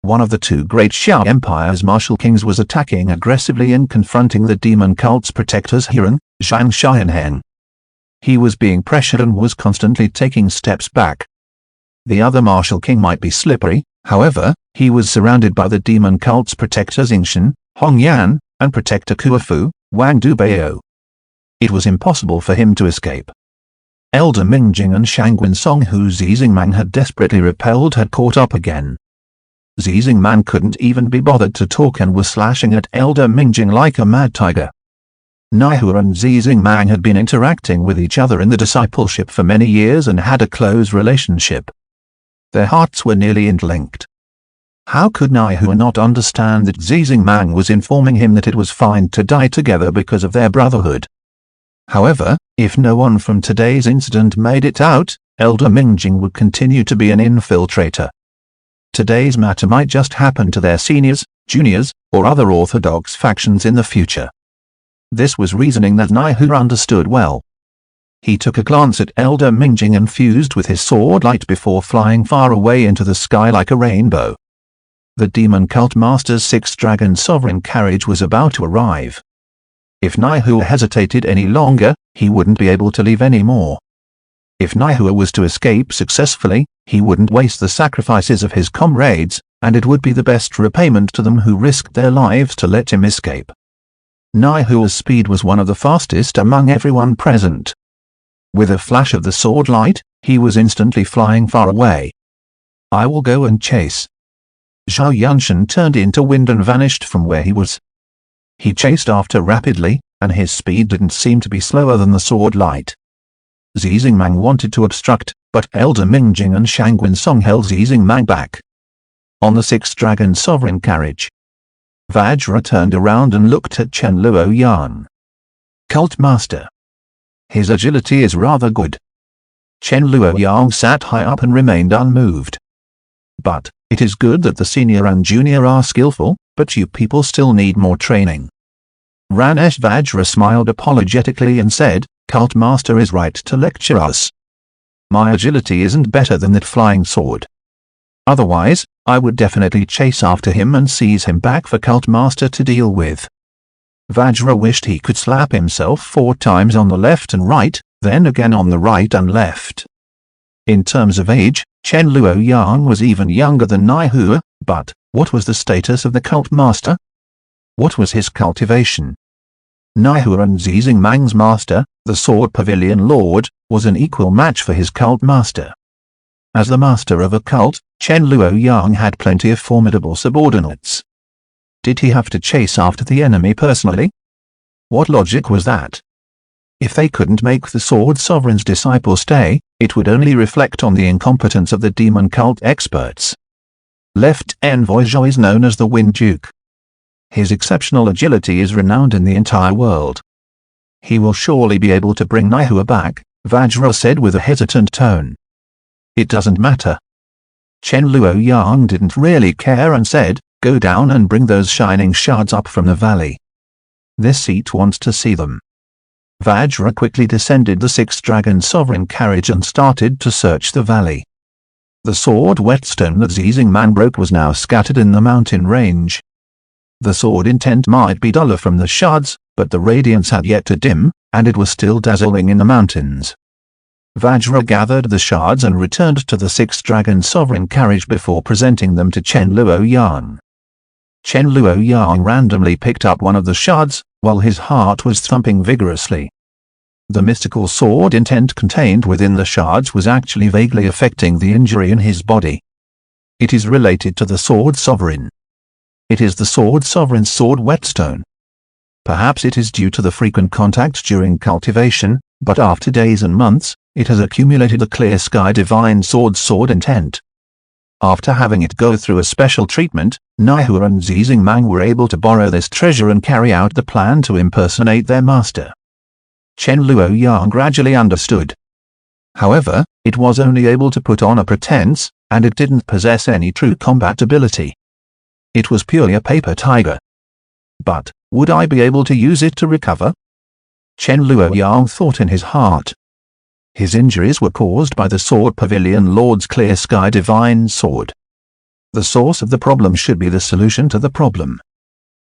One of the 2 great Xiao Empire's martial kings was attacking aggressively and confronting the demon cult's protectors Hirang, Zhang Xianheng. He was being pressured and was constantly taking steps back. The other martial king might be slippery, however, he was surrounded by the demon cult's protectors Yingshan, Hongyan, and protector Kuofu, Wang Dubao. It was impossible for him to escape. Elder Mingjing and Shangwen Song, who Zizingmang had desperately repelled, had caught up again. Zizingmang couldn't even be bothered to talk and was slashing at Elder Mingjing like a mad tiger. Nai-Hua and Zizingmang had been interacting with each other in the discipleship for many years and had a close relationship. Their hearts were nearly interlinked. How could Nai-Hua not understand that Zizingmang was informing him that it was fine to die together because of their brotherhood? However, if no one from today's incident made it out, Elder Mingjing would continue to be an infiltrator. Today's matter might just happen to their seniors, juniors, or other orthodox factions in the future. This was reasoning that Nai-Hua understood well. He took a glance at Elder Mingjing and fused with his sword light before flying far away into the sky like a rainbow. The demon cult master's 6-dragon sovereign carriage was about to arrive. If Nai-Hua hesitated any longer, he wouldn't be able to leave anymore. If Nai-Hua was to escape successfully, he wouldn't waste the sacrifices of his comrades, and it would be the best repayment to them who risked their lives to let him escape. Nai-Hua's speed was one of the fastest among everyone present. With a flash of the sword light, he was instantly flying far away. "I will go and chase." Zhao Yunshan turned into wind and vanished from where he was. He chased after rapidly, and his speed didn't seem to be slower than the sword light. Zizingmang wanted to obstruct, but Elder Mingjing and Shangwen Song held Zizingmang back. On the 6-dragon sovereign carriage, Vajra turned around and looked at Chen Luoyang. "Cult Master. His agility is rather good." Chen Luoyang sat high up and remained unmoved. "But, it is good that the senior and junior are skillful, but you people still need more training." Ranesh Vajra smiled apologetically and said, "Cult Master is right to lecture us. My agility isn't better than that flying sword. Otherwise, I would definitely chase after him and seize him back for Cult Master to deal with." Vajra wished he could slap himself 4 times on the left and right, then again on the right and left. In terms of age, Chen Luoyang was even younger than Naihua, but what was the status of the cult master? What was his cultivation? Naihua and Zizing Mang's master, the Sword Pavilion Lord, was an equal match for his cult master. As the master of a cult, Chen Luoyang had plenty of formidable subordinates. Did he have to chase after the enemy personally? What logic was that? If they couldn't make the Sword Sovereign's disciple stay, it would only reflect on the incompetence of the demon cult experts. Left Envoy Zhou is known as the Wind Duke. His exceptional agility is renowned in the entire world. He will surely be able to bring Naihua back, Vajra said with a hesitant tone. It doesn't matter. Chen Luoyang didn't really care and said, go down and bring those shining shards up from the valley. This seat wants to see them. Vajra quickly descended the sixth dragon sovereign carriage and started to search the valley. The sword whetstone that Zizing Man broke was now scattered in the mountain range. The sword intent might be duller from the shards, but the radiance had yet to dim, and it was still dazzling in the mountains. Vajra gathered the shards and returned to the sixth dragon sovereign carriage before presenting them to Chen Luoyang. Chen Luoyang randomly picked up one of the shards, while his heart was thumping vigorously. The mystical sword intent contained within the shards was actually vaguely affecting the injury in his body. It is related to the Sword Sovereign. It is the Sword Sovereign's sword whetstone. Perhaps it is due to the frequent contact during cultivation, but after days and months, it has accumulated a clear sky divine sword intent. After having it go through a special treatment, Naihua and Zizing Mang were able to borrow this treasure and carry out the plan to impersonate their master. Chen Luoyang gradually understood. However, it was only able to put on a pretense, and it didn't possess any true combat ability. It was purely a paper tiger. But, would I be able to use it to recover? Chen Luoyang thought in his heart. His injuries were caused by the Sword Pavilion Lord's clear sky divine sword. The source of the problem should be the solution to the problem.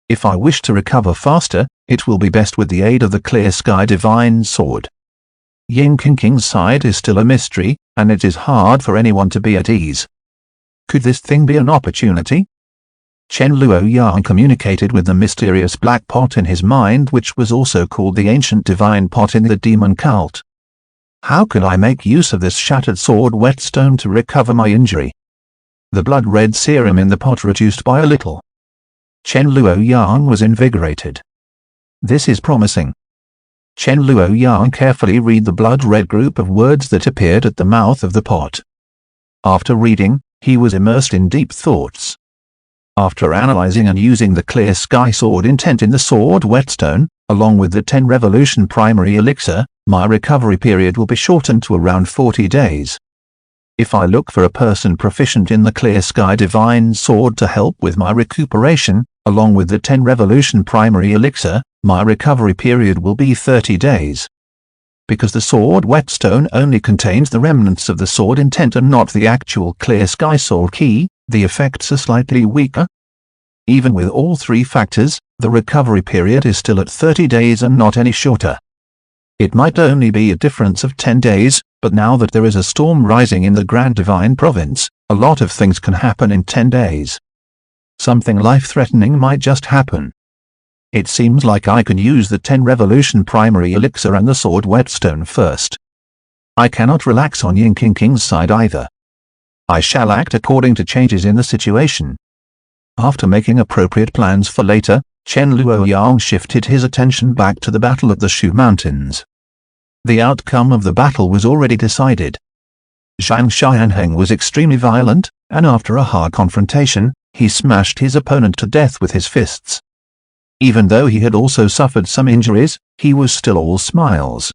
If I wish to recover faster, it will be best with the aid of the clear sky divine sword. Yin Qingqing's side is still a mystery, and it is hard for anyone to be at ease. Could this thing be an opportunity? Chen Luoyang communicated with the mysterious black pot in his mind, which was also called the ancient divine pot in the demon cult. How can I make use of this shattered sword whetstone to recover my injury? The blood-red serum in the pot reduced by a little. Chen Luoyang was invigorated. This is promising. Chen Luoyang carefully read the blood-red group of words that appeared at the mouth of the pot. After reading, he was immersed in deep thoughts. After analyzing and using the clear sky sword intent in the sword whetstone, along with the 10 revolution primary elixir, my recovery period will be shortened to around 40 days. If I look for a person proficient in the clear sky divine sword to help with my recuperation, along with the 10 revolution primary elixir, my recovery period will be 30 days. Because the sword whetstone only contains the remnants of the sword intent and not the actual clear sky sword key, the effects are slightly weaker. Even with all three factors, the recovery period is still at 30 days and not any shorter. It might only be a difference of 10 days, but now that there is a storm rising in the Grand Divine Province, a lot of things can happen in 10 days. Something life-threatening might just happen. It seems like I can use the 10 revolution primary elixir and the sword whetstone first. I cannot relax on Yin Qingqing's side either. I shall act according to changes in the situation. After making appropriate plans for later, Chen Luoyang shifted his attention back to the battle at the Shu Mountains. The outcome of the battle was already decided. Zhang Xianheng was extremely violent, and after a hard confrontation, he smashed his opponent to death with his fists. Even though he had also suffered some injuries, he was still all smiles.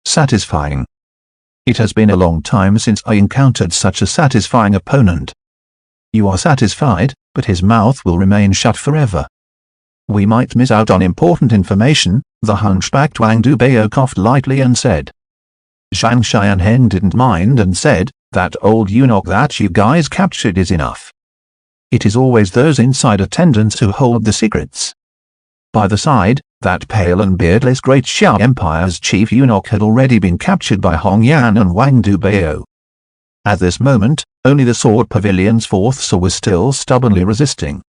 Satisfying. It has been a long time since I encountered such a satisfying opponent. You are satisfied, but his mouth will remain shut forever. We might miss out on important information, the hunchbacked Wang Dubeo coughed lightly and said. Zhang Xianheng didn't mind and said, that old eunuch that you guys captured is enough. It is always those inside attendants who hold the secrets. By the side, that pale and beardless Great Xiao Empire's chief eunuch had already been captured by Hong Yan and Wang Dubeo. At this moment, only the Sword Pavilion's fourth Saw was still stubbornly resisting.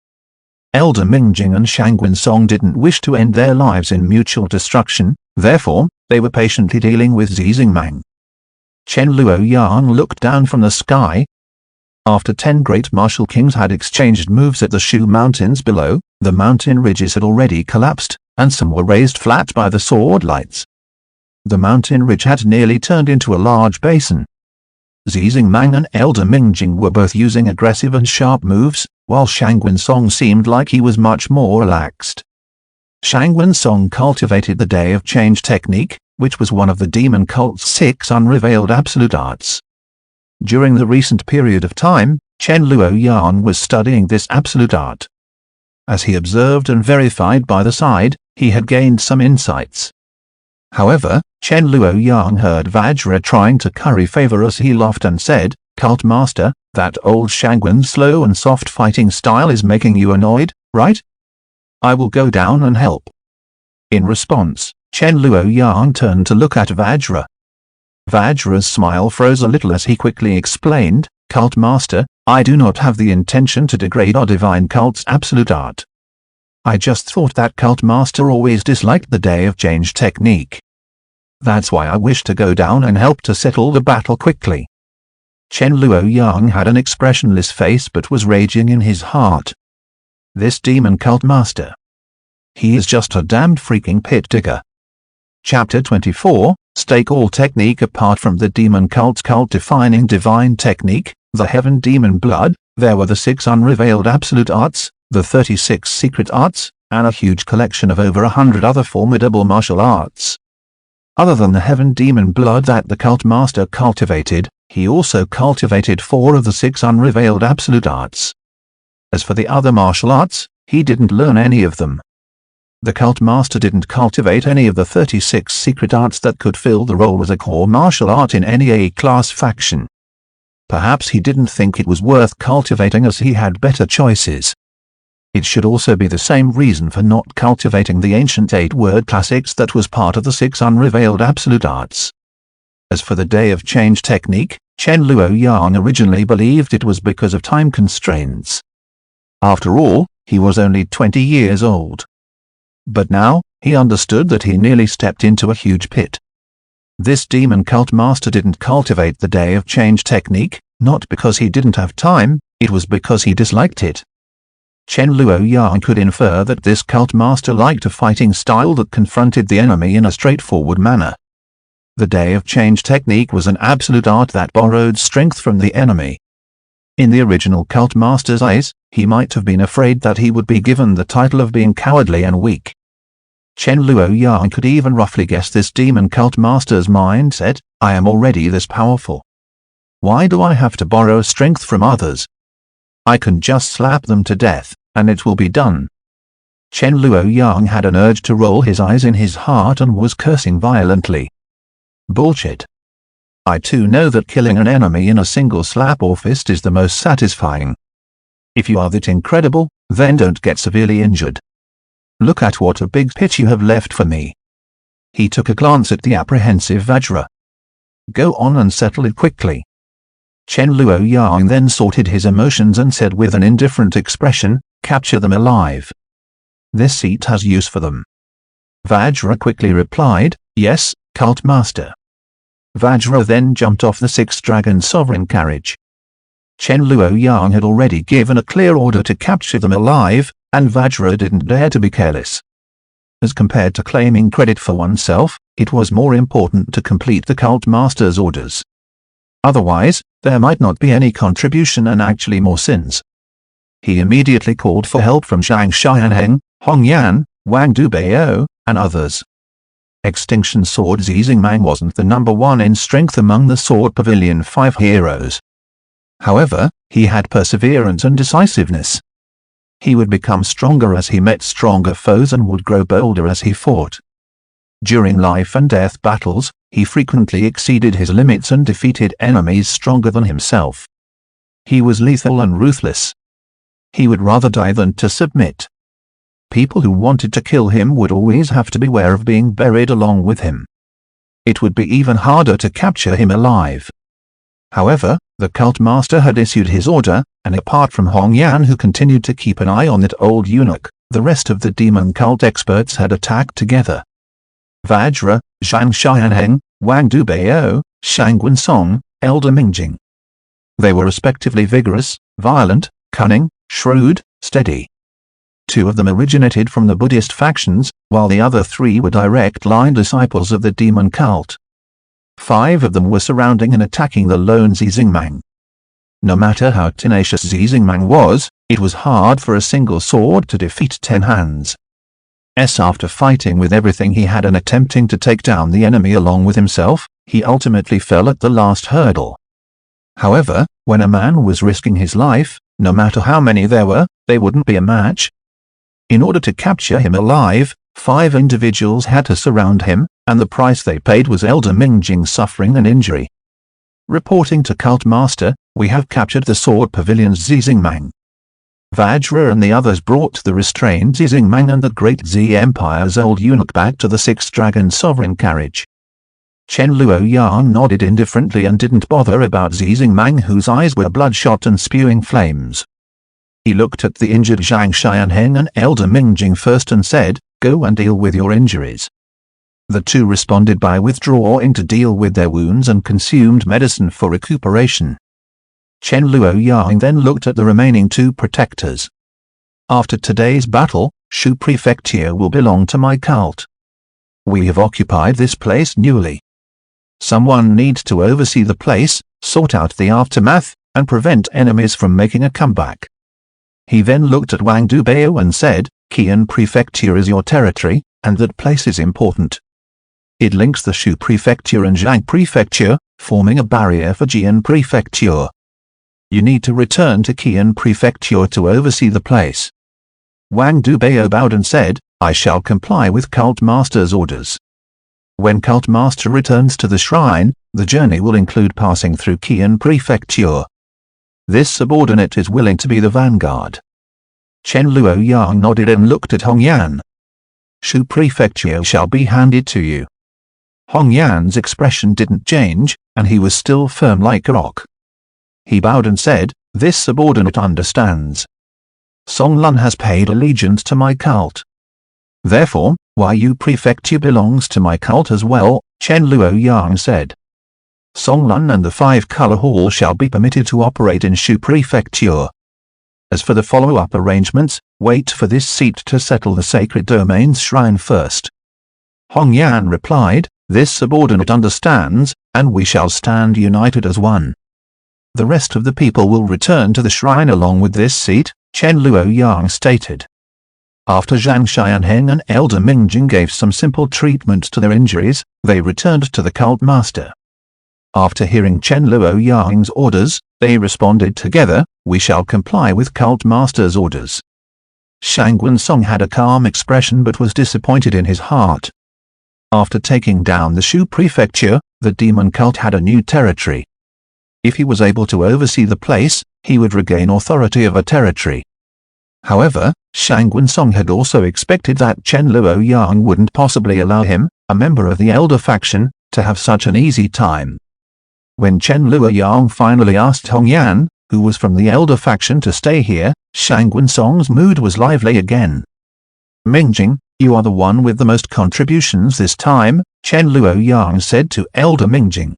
Elder Mingjing and Shangwen Song didn't wish to end their lives in mutual destruction, therefore, they were patiently dealing with Zizingmang. Chen Luoyang looked down from the sky. After 10 great martial kings had exchanged moves at the Shu Mountains below, the mountain ridges had already collapsed, and some were raised flat by the sword lights. The mountain ridge had nearly turned into a large basin. Zizingmang and Elder Mingjing were both using aggressive and sharp moves, while Shangwen Song seemed like he was much more relaxed. Shangwen Song cultivated the Day of Change technique, which was one of the demon cult's 6 unrevealed absolute arts. During the recent period of time, Chen Luoyang was studying this absolute art. As he observed and verified by the side, he had gained some insights. However, Chen Luoyang heard Vajra trying to curry favor as he laughed and said, "Cult Master, that old Shangwen's slow and soft fighting style is making you annoyed, right? I will go down and help." In response, Chen Luoyang turned to look at Vajra. Vajra's smile froze a little as he quickly explained, "Cult Master, I do not have the intention to degrade our divine cult's absolute art. I just thought that Cult Master always disliked the Day of Change technique. That's why I wish to go down and help to settle the battle quickly." Chen Luoyang had an expressionless face but was raging in his heart. This demon cult master. He is just a damned freaking pit digger. Chapter 24, Stake all technique. Apart from the demon cult's cult-defining divine technique, the Heaven Demon Blood, there were the 6 unrevealed absolute arts, the 36 secret arts, and a huge collection of over 100 other formidable martial arts. Other than the Heaven Demon Blood that the cult master cultivated, he also cultivated 4 of the 6 unrevealed absolute arts. As for the other martial arts, he didn't learn any of them. The cult master didn't cultivate any of the 36 secret arts that could fill the role as a core martial art in any A-class faction. Perhaps he didn't think it was worth cultivating as he had better choices. It should also be the same reason for not cultivating the ancient 8-word classics that was part of the 6 unrevealed absolute arts. As for the Day of Change technique, Chen Luoyang originally believed it was because of time constraints. After all, he was only 20 years old. But now, he understood that he nearly stepped into a huge pit. This demon cult master didn't cultivate the Day of Change technique, not because he didn't have time, it was because he disliked it. Chen Luoyang could infer that this cult master liked a fighting style that confronted the enemy in a straightforward manner. The Day of Change technique was an absolute art that borrowed strength from the enemy. In the original cult master's eyes, he might have been afraid that he would be given the title of being cowardly and weak. Chen Luoyang could even roughly guess this demon cult master's mindset, "I am already this powerful. Why do I have to borrow strength from others? I can just slap them to death, and it will be done." Chen Luoyang had an urge to roll his eyes in his heart and was cursing violently. Bullshit. I too know that killing an enemy in a single slap or fist is the most satisfying. If you are that incredible, then don't get severely injured. Look at what a big pit you have left for me. He took a glance at the apprehensive Vajra. Go on and settle it quickly. Chen Luoyang then sorted his emotions and said with an indifferent expression, "Capture them alive. This seat has use for them." Vajra quickly replied, "Yes, cult master." Vajra then jumped off the 6-dragon sovereign carriage. Chen Luoyang had already given a clear order to capture them alive, and Vajra didn't dare to be careless. As compared to claiming credit for oneself, it was more important to complete the cult master's orders. Otherwise, there might not be any contribution and actually more sins. He immediately called for help from Zhang Xianheng, Hong Yan, Wang Dubao, and others. Extinction Sword Zizingmang wasn't the number 1 in strength among the Sword Pavilion 5 heroes. However, he had perseverance and decisiveness. He would become stronger as he met stronger foes and would grow bolder as he fought. During life and death battles, he frequently exceeded his limits and defeated enemies stronger than himself. He was lethal and ruthless. He would rather die than to submit. People who wanted to kill him would always have to beware of being buried along with him. It would be even harder to capture him alive. However, The cult master had issued his order, and apart from Hong Yan, who continued to keep an eye on that old eunuch, the rest of the demon cult experts had attacked together. Vajra, Zhang Xianheng, Wang Dubao, Shangwen Song, Elder Mingjing. They were respectively vigorous, violent, cunning, shrewd, steady. 2 of them originated from the Buddhist factions, while the other 3 were direct-line disciples of the demon cult. 5 of them were surrounding and attacking the lone Zizingmang. No matter how tenacious Zizingmang was, it was hard for a single sword to defeat 10 hands. After fighting with everything he had and attempting to take down the enemy along with himself, he ultimately fell at the last hurdle. However, when a man was risking his life, no matter how many there were, they wouldn't be a match. In order to capture him alive, 5 individuals had to surround him, and the price they paid was Elder Mingjing's suffering and injury. Reporting to Cult Master, we have captured the Sword Pavilion's Zizingmang. Vajra and the others brought the restrained Zizingmang and the Great Z Empire's old eunuch back to the 6th Dragon Sovereign carriage. Chen Luoyang nodded indifferently and didn't bother about Zizingmang, whose eyes were bloodshot and spewing flames. He looked at the injured Zhang Xianheng and Elder Mingjing first and said, "Go and deal with your injuries." The 2 responded by withdrawing to deal with their wounds and consumed medicine for recuperation. Chen Luoyang then looked at the remaining 2 protectors. After today's battle, Shu Prefecture will belong to my cult. We have occupied this place newly. Someone needs to oversee the place, sort out the aftermath, and prevent enemies from making a comeback. He then looked at Wang Dubao and said, Qian Prefecture is your territory, and that place is important. It links the Shu Prefecture and Zhang Prefecture, forming a barrier for Jian Prefecture. You need to return to Qian Prefecture to oversee the place. Wang Dubao bowed and said, I shall comply with Cult Master's orders. When Cult Master returns to the shrine, the journey will include passing through Qian Prefecture. This subordinate is willing to be the vanguard. Chen Luoyang nodded and looked at Hong Yan. Shu Prefecture shall be handed to you. Hong Yan's expression didn't change, and he was still firm like a rock. He bowed and said, this subordinate understands. Song Lun has paid allegiance to my cult. Therefore, Yu Prefecture belongs to my cult as well, Chen Luoyang said. Song Lun and the 5-color hall shall be permitted to operate in Shu Prefecture. As for the follow-up arrangements, wait for this seat to settle the Sacred Domain's shrine first. Hong Yan replied, this subordinate understands, and we shall stand united as one. The rest of the people will return to the shrine along with this seat, Chen Luoyang stated. After Zhang Xianheng and Elder Mingjing gave some simple treatment to their injuries, they returned to the cult master. After hearing Chen Luoyang's orders, they responded together, we shall comply with cult master's orders. Shangwen Song had a calm expression but was disappointed in his heart. After taking down the Shu Prefecture, the demon cult had a new territory. If he was able to oversee the place, he would regain authority of a territory. However, Shangwen Song had also expected that Chen Luoyang wouldn't possibly allow him, a member of the Elder faction, to have such an easy time. When Chen Luoyang finally asked Hong Yan, who was from the Elder faction, to stay here, Shangwen Song's mood was lively again. Mingjing, you are the one with the most contributions this time, Chen Luoyang said to Elder Mingjing.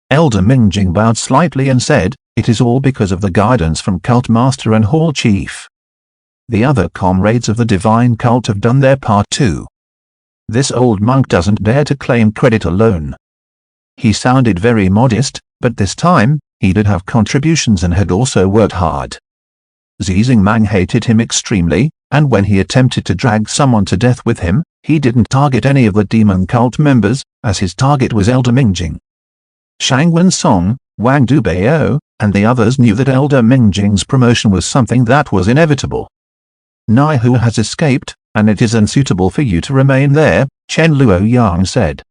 Elder Mingjing bowed slightly and said, it is all because of the guidance from Cult Master and Hall Chief. The other comrades of the Divine Cult have done their part too. This old monk doesn't dare to claim credit alone. He sounded very modest, but this time, he did have contributions and had also worked hard. Zizingmang hated him extremely, and when he attempted to drag someone to death with him, he didn't target any of the demon cult members, as his target was Elder Mingjing. Shangwen Song, Wang Dubao, and the others knew that Elder Mingjing's promotion was something that was inevitable. Naihu has escaped, and it is unsuitable for you to remain there, Chen Luoyang said.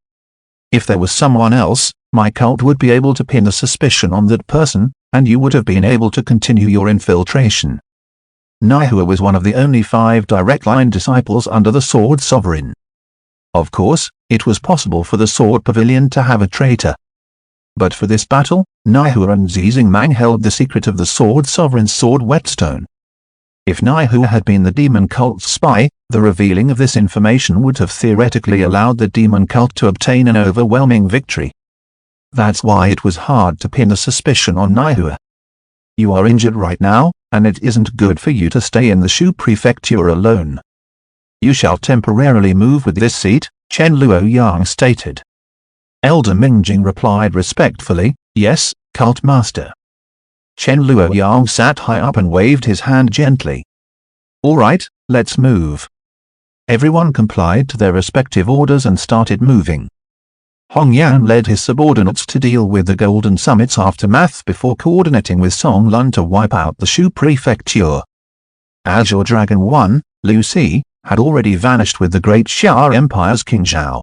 If there was someone else, my cult would be able to pin a suspicion on that person, and you would have been able to continue your infiltration. Naihu was one of the only 5 direct-line disciples under the Sword Sovereign. Of course, it was possible for the Sword Pavilion to have a traitor. But for this battle, Naihua and Zizingmang held the secret of the Sword Sovereign's sword whetstone. If Naihua had been the demon cult's spy, the revealing of this information would have theoretically allowed the demon cult to obtain an overwhelming victory. That's why it was hard to pin the suspicion on Naihua. You are injured right now, and it isn't good for you to stay in the Shu prefecture alone. You shall temporarily move with this seat, Chen Luoyang stated. Elder Mingjing replied respectfully, yes, cult master. Chen Luoyang sat high up and waved his hand gently. All right, let's move. Everyone complied to their respective orders and started moving. Hong Yan led his subordinates to deal with the Golden Summit's aftermath before coordinating with Song Lun to wipe out the Shu prefecture. Azure Dragon 1, Liu Si, had already vanished with the Great Xia Empire's King Zhao.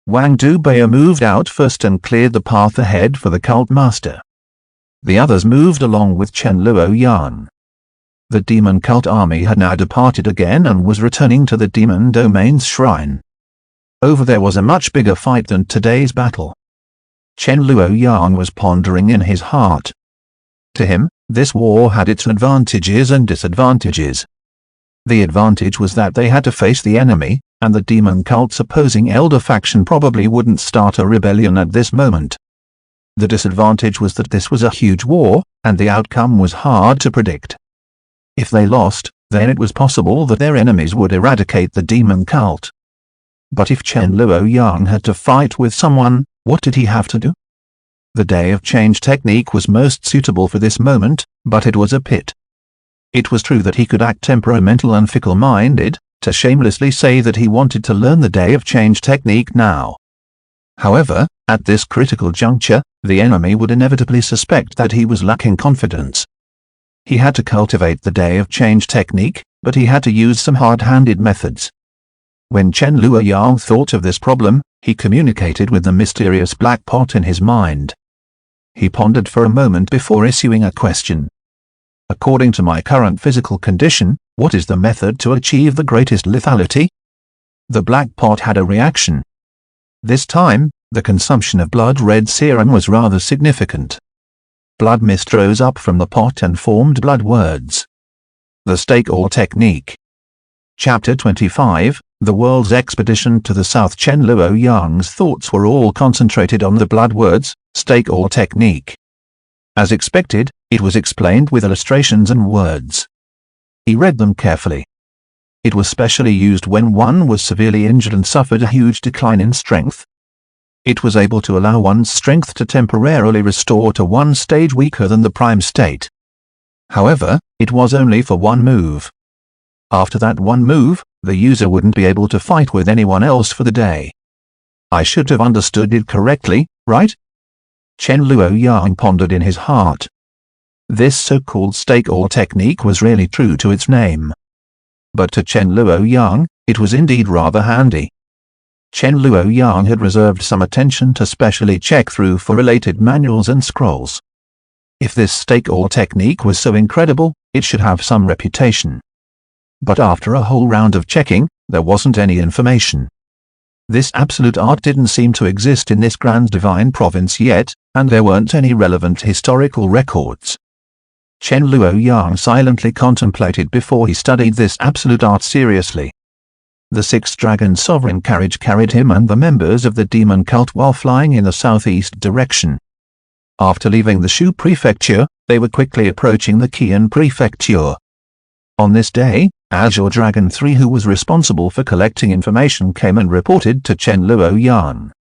Wang Dubei moved out first and cleared the path ahead for the cult master. The others moved along with Chen Luoyang. The demon cult army had now departed again and was returning to the demon domain's shrine. Over there was a much bigger fight than today's battle. Chen Luoyang was pondering in his heart. To him, this war had its advantages and disadvantages. The advantage was that they had to face the enemy, and the demon cult's opposing elder faction probably wouldn't start a rebellion at this moment. The disadvantage was that this was a huge war, and the outcome was hard to predict. If they lost, then it was possible that their enemies would eradicate the demon cult. But if Chen Luoyang had to fight with someone, what did he have to do? The Day of Change technique was most suitable for this moment, but it was a pit. It was true that he could act temperamental and fickle-minded, to shamelessly say that he wanted to learn the Day of Change technique now. However, at this critical juncture, the enemy would inevitably suspect that he was lacking confidence. He had to cultivate the Day of Change technique, but he had to use some hard-handed methods. When Chen Luoyang thought of this problem, he communicated with the mysterious black pot in his mind. He pondered for a moment before issuing a question. According to my current physical condition, what is the method to achieve the greatest lethality? The black pot had a reaction. This time, the consumption of blood-red serum was rather significant. Blood mist rose up from the pot and formed blood words. The stake-all technique. Chapter 25, The World's Expedition to the South. Chen Luoyang's thoughts were all concentrated on the blood words, stake-all technique. As expected, it was explained with illustrations and words. He read them carefully. It was specially used when one was severely injured and suffered a huge decline in strength. It was able to allow one's strength to temporarily restore to one stage weaker than the prime state. However, it was only for one move. After that one move, the user wouldn't be able to fight with anyone else for the day. I should have understood it correctly, right? Chen Luoyang pondered in his heart. This so-called stake-all technique was really true to its name. But to Chen Luoyang, it was indeed rather handy. Chen Luoyang had reserved some attention to specially check through for related manuals and scrolls. If this stake-all technique was so incredible, it should have some reputation. But after a whole round of checking, there wasn't any information. This absolute art didn't seem to exist in this grand divine province yet, and there weren't any relevant historical records. Chen Luoyang silently contemplated before he studied this absolute art seriously. The sixth dragon sovereign carriage carried him and the members of the demon cult while flying in the southeast direction. After leaving the Shu prefecture, they were quickly approaching the Qian prefecture. On this day, Azure Dragon 3, who was responsible for collecting information, came and reported to Chen Luoyang.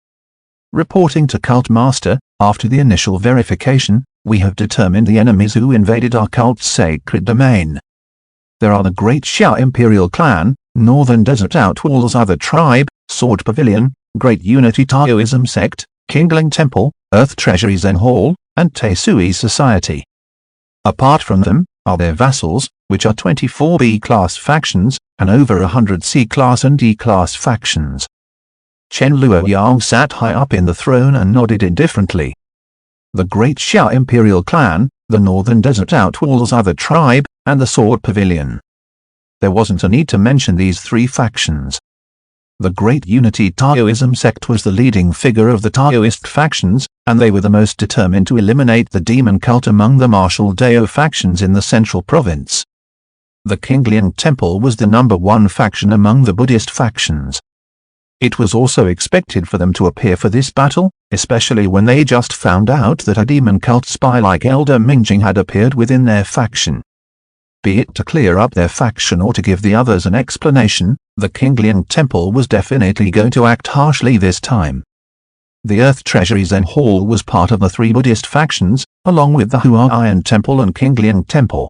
Reporting to Cult Master, after the initial verification, we have determined the enemies who invaded our cult's sacred domain. There are the Great Xia Imperial Clan, Northern Desert Outwall's other tribe, Sword Pavilion, Great Unity Taoism Sect, Kingling Temple, Earth Treasury Zen Hall, and Taisui Society. Apart from them, are their vassals, which are 24 B-class factions, and over 100 C-class and D-class factions. Chen Luoyang sat high up in the throne and nodded indifferently. The Great Xia Imperial Clan, the Northern Desert Outwall's other tribe, and the Sword Pavilion. There wasn't a need to mention these three factions. The Great Unity Taoism sect was the leading figure of the Taoist factions, and they were the most determined to eliminate the demon cult among the martial Dao factions in the central province. The Qingliang Temple was the #1 faction among the Buddhist factions. It was also expected for them to appear for this battle, especially when they just found out that a demon cult spy like Elder Mingjing had appeared within their faction. Be it to clear up their faction or to give the others an explanation, the Qingliang Temple was definitely going to act harshly this time. The Earth Treasury Zen Hall was part of the 3 Buddhist factions, along with the Huaiyan Temple and Qingliang Temple.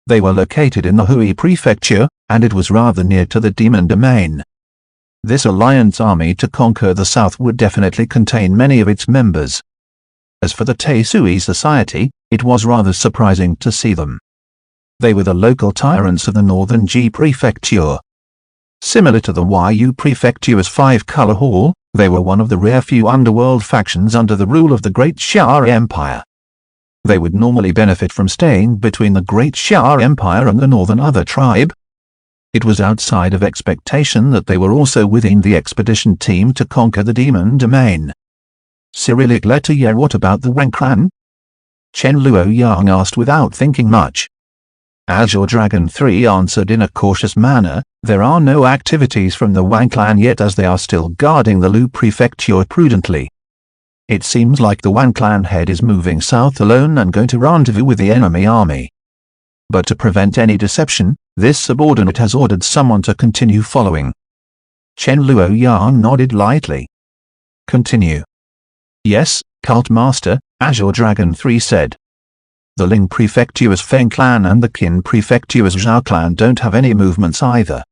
They were located in the Hui Prefecture, and it was rather near to the demon domain. This alliance army to conquer the south would definitely contain many of its members. As for the Taisui Society, it was rather surprising to see them. They were the local tyrants of the northern Ji Prefecture. Similar to the Yu Prefecture's 5-color hall, they were one of the rare few underworld factions under the rule of the Great Xia Empire. They would normally benefit from staying between the Great Xia Empire and the northern other tribe. It was outside of expectation that they were also within the expedition team to conquer the demon domain. Cyrillic letter yeah, what about the Wang clan? Chen Luoyang asked without thinking much. Azure Dragon 3 answered in a cautious manner, there are no activities from the Wang clan yet as they are still guarding the Lu Prefecture prudently. It seems like the Wang clan head is moving south alone and going to rendezvous with the enemy army. But to prevent any deception, this subordinate has ordered someone to continue following. Chen Luoyang nodded lightly. Continue. Yes, Cult Master, Azure Dragon 3 said. The Ling Prefecture's Feng clan and the Qin Prefecture's Zhao clan don't have any movements either.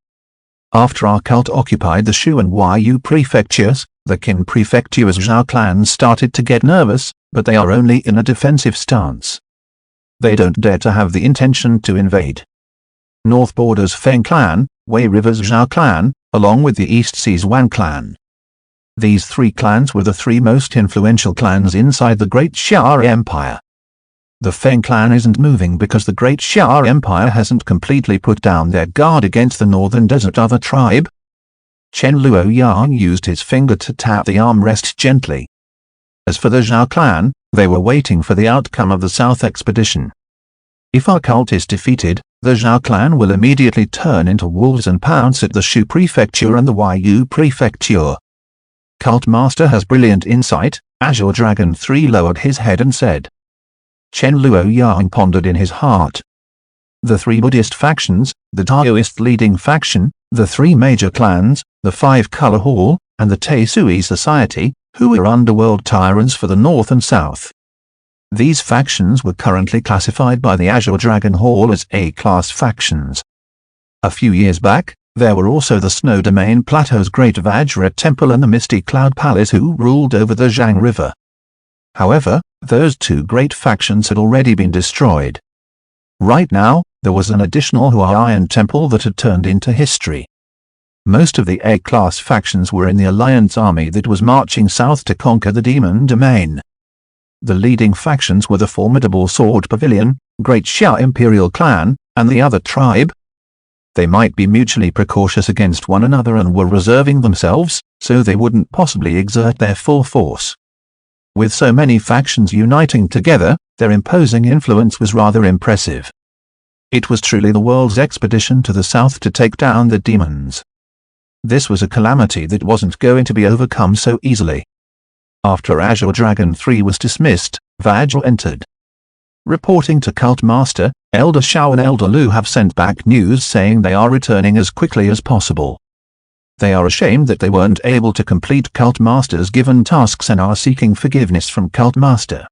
After our cult occupied the Shu and Yu prefectures, the Qin Prefecture's Zhao clan started to get nervous, but they are only in a defensive stance. They don't dare to have the intention to invade. North borders Feng clan, Wei River's Zhao clan, along with the East Sea's Wang clan. These 3 clans were the 3 most influential clans inside the Great Xia Empire. The Feng clan isn't moving because the Great Xia Empire hasn't completely put down their guard against the Northern Desert Other tribe. Chen Luoyang used his finger to tap the armrest gently. As for the Zhao clan, they were waiting for the outcome of the South expedition. If our cult is defeated, the Zhao clan will immediately turn into wolves and pounce at the Shu Prefecture and the Yu Prefecture. Cult Master has brilliant insight, Azure Dragon 3 lowered his head and said. Chen Luoyang pondered in his heart. The 3 Buddhist factions, the Taoist leading faction, the 3 major clans, the 5-color hall, and the Taisui Society, who were underworld tyrants for the north and south. These factions were currently classified by the Azure Dragon Hall as A-class factions. A few years back, there were also the Snow Domain Plateau's Great Vajra Temple and the Misty Cloud Palace who ruled over the Zhang River. However, those 2 great factions had already been destroyed. Right now, there was an additional Huaiyan temple that had turned into history. Most of the A-class factions were in the alliance army that was marching south to conquer the demon domain. The leading factions were the formidable Sword Pavilion, Great Xia Imperial Clan, and the other tribe. They might be mutually precautious against one another and were reserving themselves, so they wouldn't possibly exert their full force. With so many factions uniting together, their imposing influence was rather impressive. It was truly the world's expedition to the south to take down the demons. This was a calamity that wasn't going to be overcome so easily. After Azure Dragon 3 was dismissed, Vajra entered. Reporting to Cult Master, Elder Shao and Elder Lu have sent back news saying they are returning as quickly as possible. They are ashamed that they weren't able to complete Cult Master's given tasks and are seeking forgiveness from Cult Master.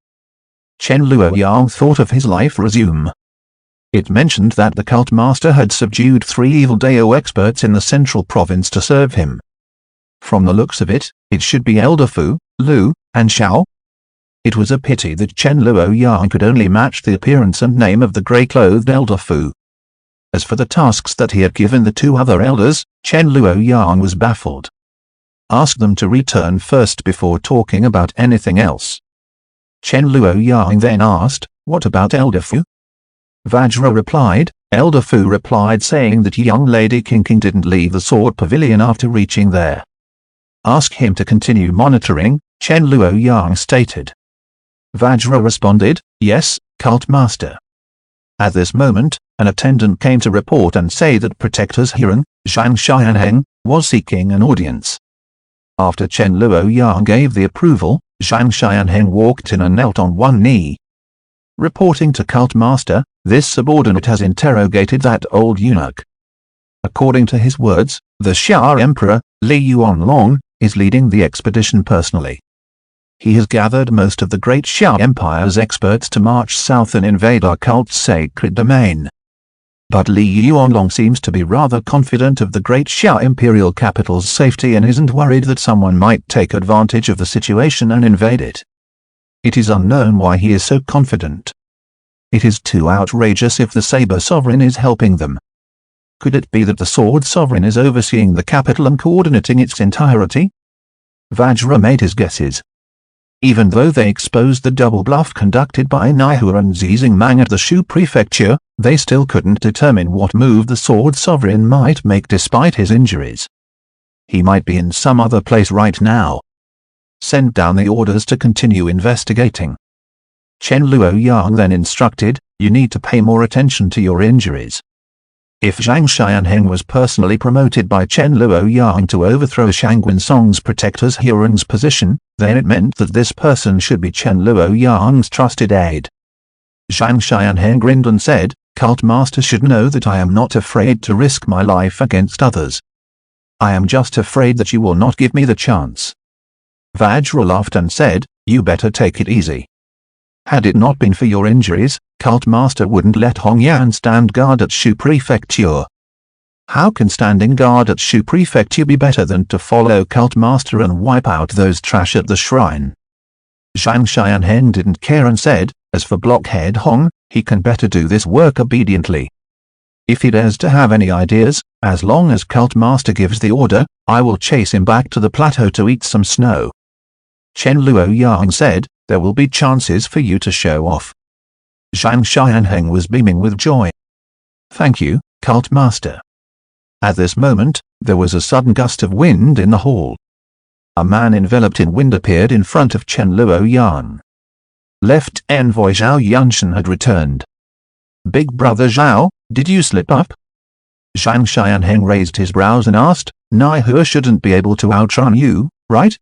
Chen Luoyang thought of his life resume. It mentioned that the Cult Master had subdued 3 evil Dao experts in the central province to serve him. From the looks of it, it should be Elder Fu, Lu, and Shao. It was a pity that Chen Luoyang could only match the appearance and name of the grey-clothed Elder Fu. As for the tasks that he had given the 2 other elders, Chen Luoyang was baffled. Ask them to return first before talking about anything else. Chen Luoyang then asked, what about Elder Fu? Vajra replied. Elder Fu replied saying that young lady King didn't leave the sword pavilion after reaching there. Ask him to continue monitoring, Chen Luoyang stated. Vajra responded, yes, cult master. At this moment, an attendant came to report and say that Protector's Huron, Zhang Xianheng, was seeking an audience. After Chen Luoyang gave the approval, Zhang Xianheng walked in and knelt on one knee. Reporting to Cult Master, this subordinate has interrogated that old eunuch. According to his words, the Xia Emperor, Li Yuanlong, is leading the expedition personally. He has gathered most of the great Xia Empire's experts to march south and invade our cult's sacred domain. But Li Yuanlong seems to be rather confident of the great Xia imperial capital's safety and isn't worried that someone might take advantage of the situation and invade it. It is unknown why he is so confident. It is too outrageous if the Saber Sovereign is helping them. Could it be that the Sword Sovereign is overseeing the capital and coordinating its entirety? Vajra made his guesses. Even though they exposed the double bluff conducted by Naihua and Zizingmang at the Shu Prefecture, they still couldn't determine what move the Sword Sovereign might make despite his injuries. He might be in some other place right now. Send down the orders to continue investigating. Chen Luoyang then instructed, you need to pay more attention to your injuries. If Zhang Xianheng was personally promoted by Chen Luoyang to overthrow Shangguan Song's Protector's Huron's position, then it meant that this person should be Chen Luoyang's trusted aide. Zhang Xianheng grinned and said, Cult Master should know that I am not afraid to risk my life against others. I am just afraid that you will not give me the chance. Vajra laughed and said, you better take it easy. Had it not been for your injuries, Cult Master wouldn't let Hongyan stand guard at Shu Prefecture. How can standing guard at Shu Prefecture be better than to follow Cult Master and wipe out those trash at the shrine? Zhang Xianheng didn't care and said, as for Blockhead Hong, he can better do this work obediently. If he dares to have any ideas, as long as Cult Master gives the order, I will chase him back to the plateau to eat some snow. Chen Luoyang said, there will be chances for you to show off. Zhang Xianheng was beaming with joy. Thank you, Cult Master. At this moment, there was a sudden gust of wind in the hall. A man enveloped in wind appeared in front of Chen Luoyang. Left Envoy Zhao Yunshan had returned. Big Brother Zhao, did you slip up? Zhang Xianheng raised his brows and asked, Naihua shouldn't be able to outrun you, right?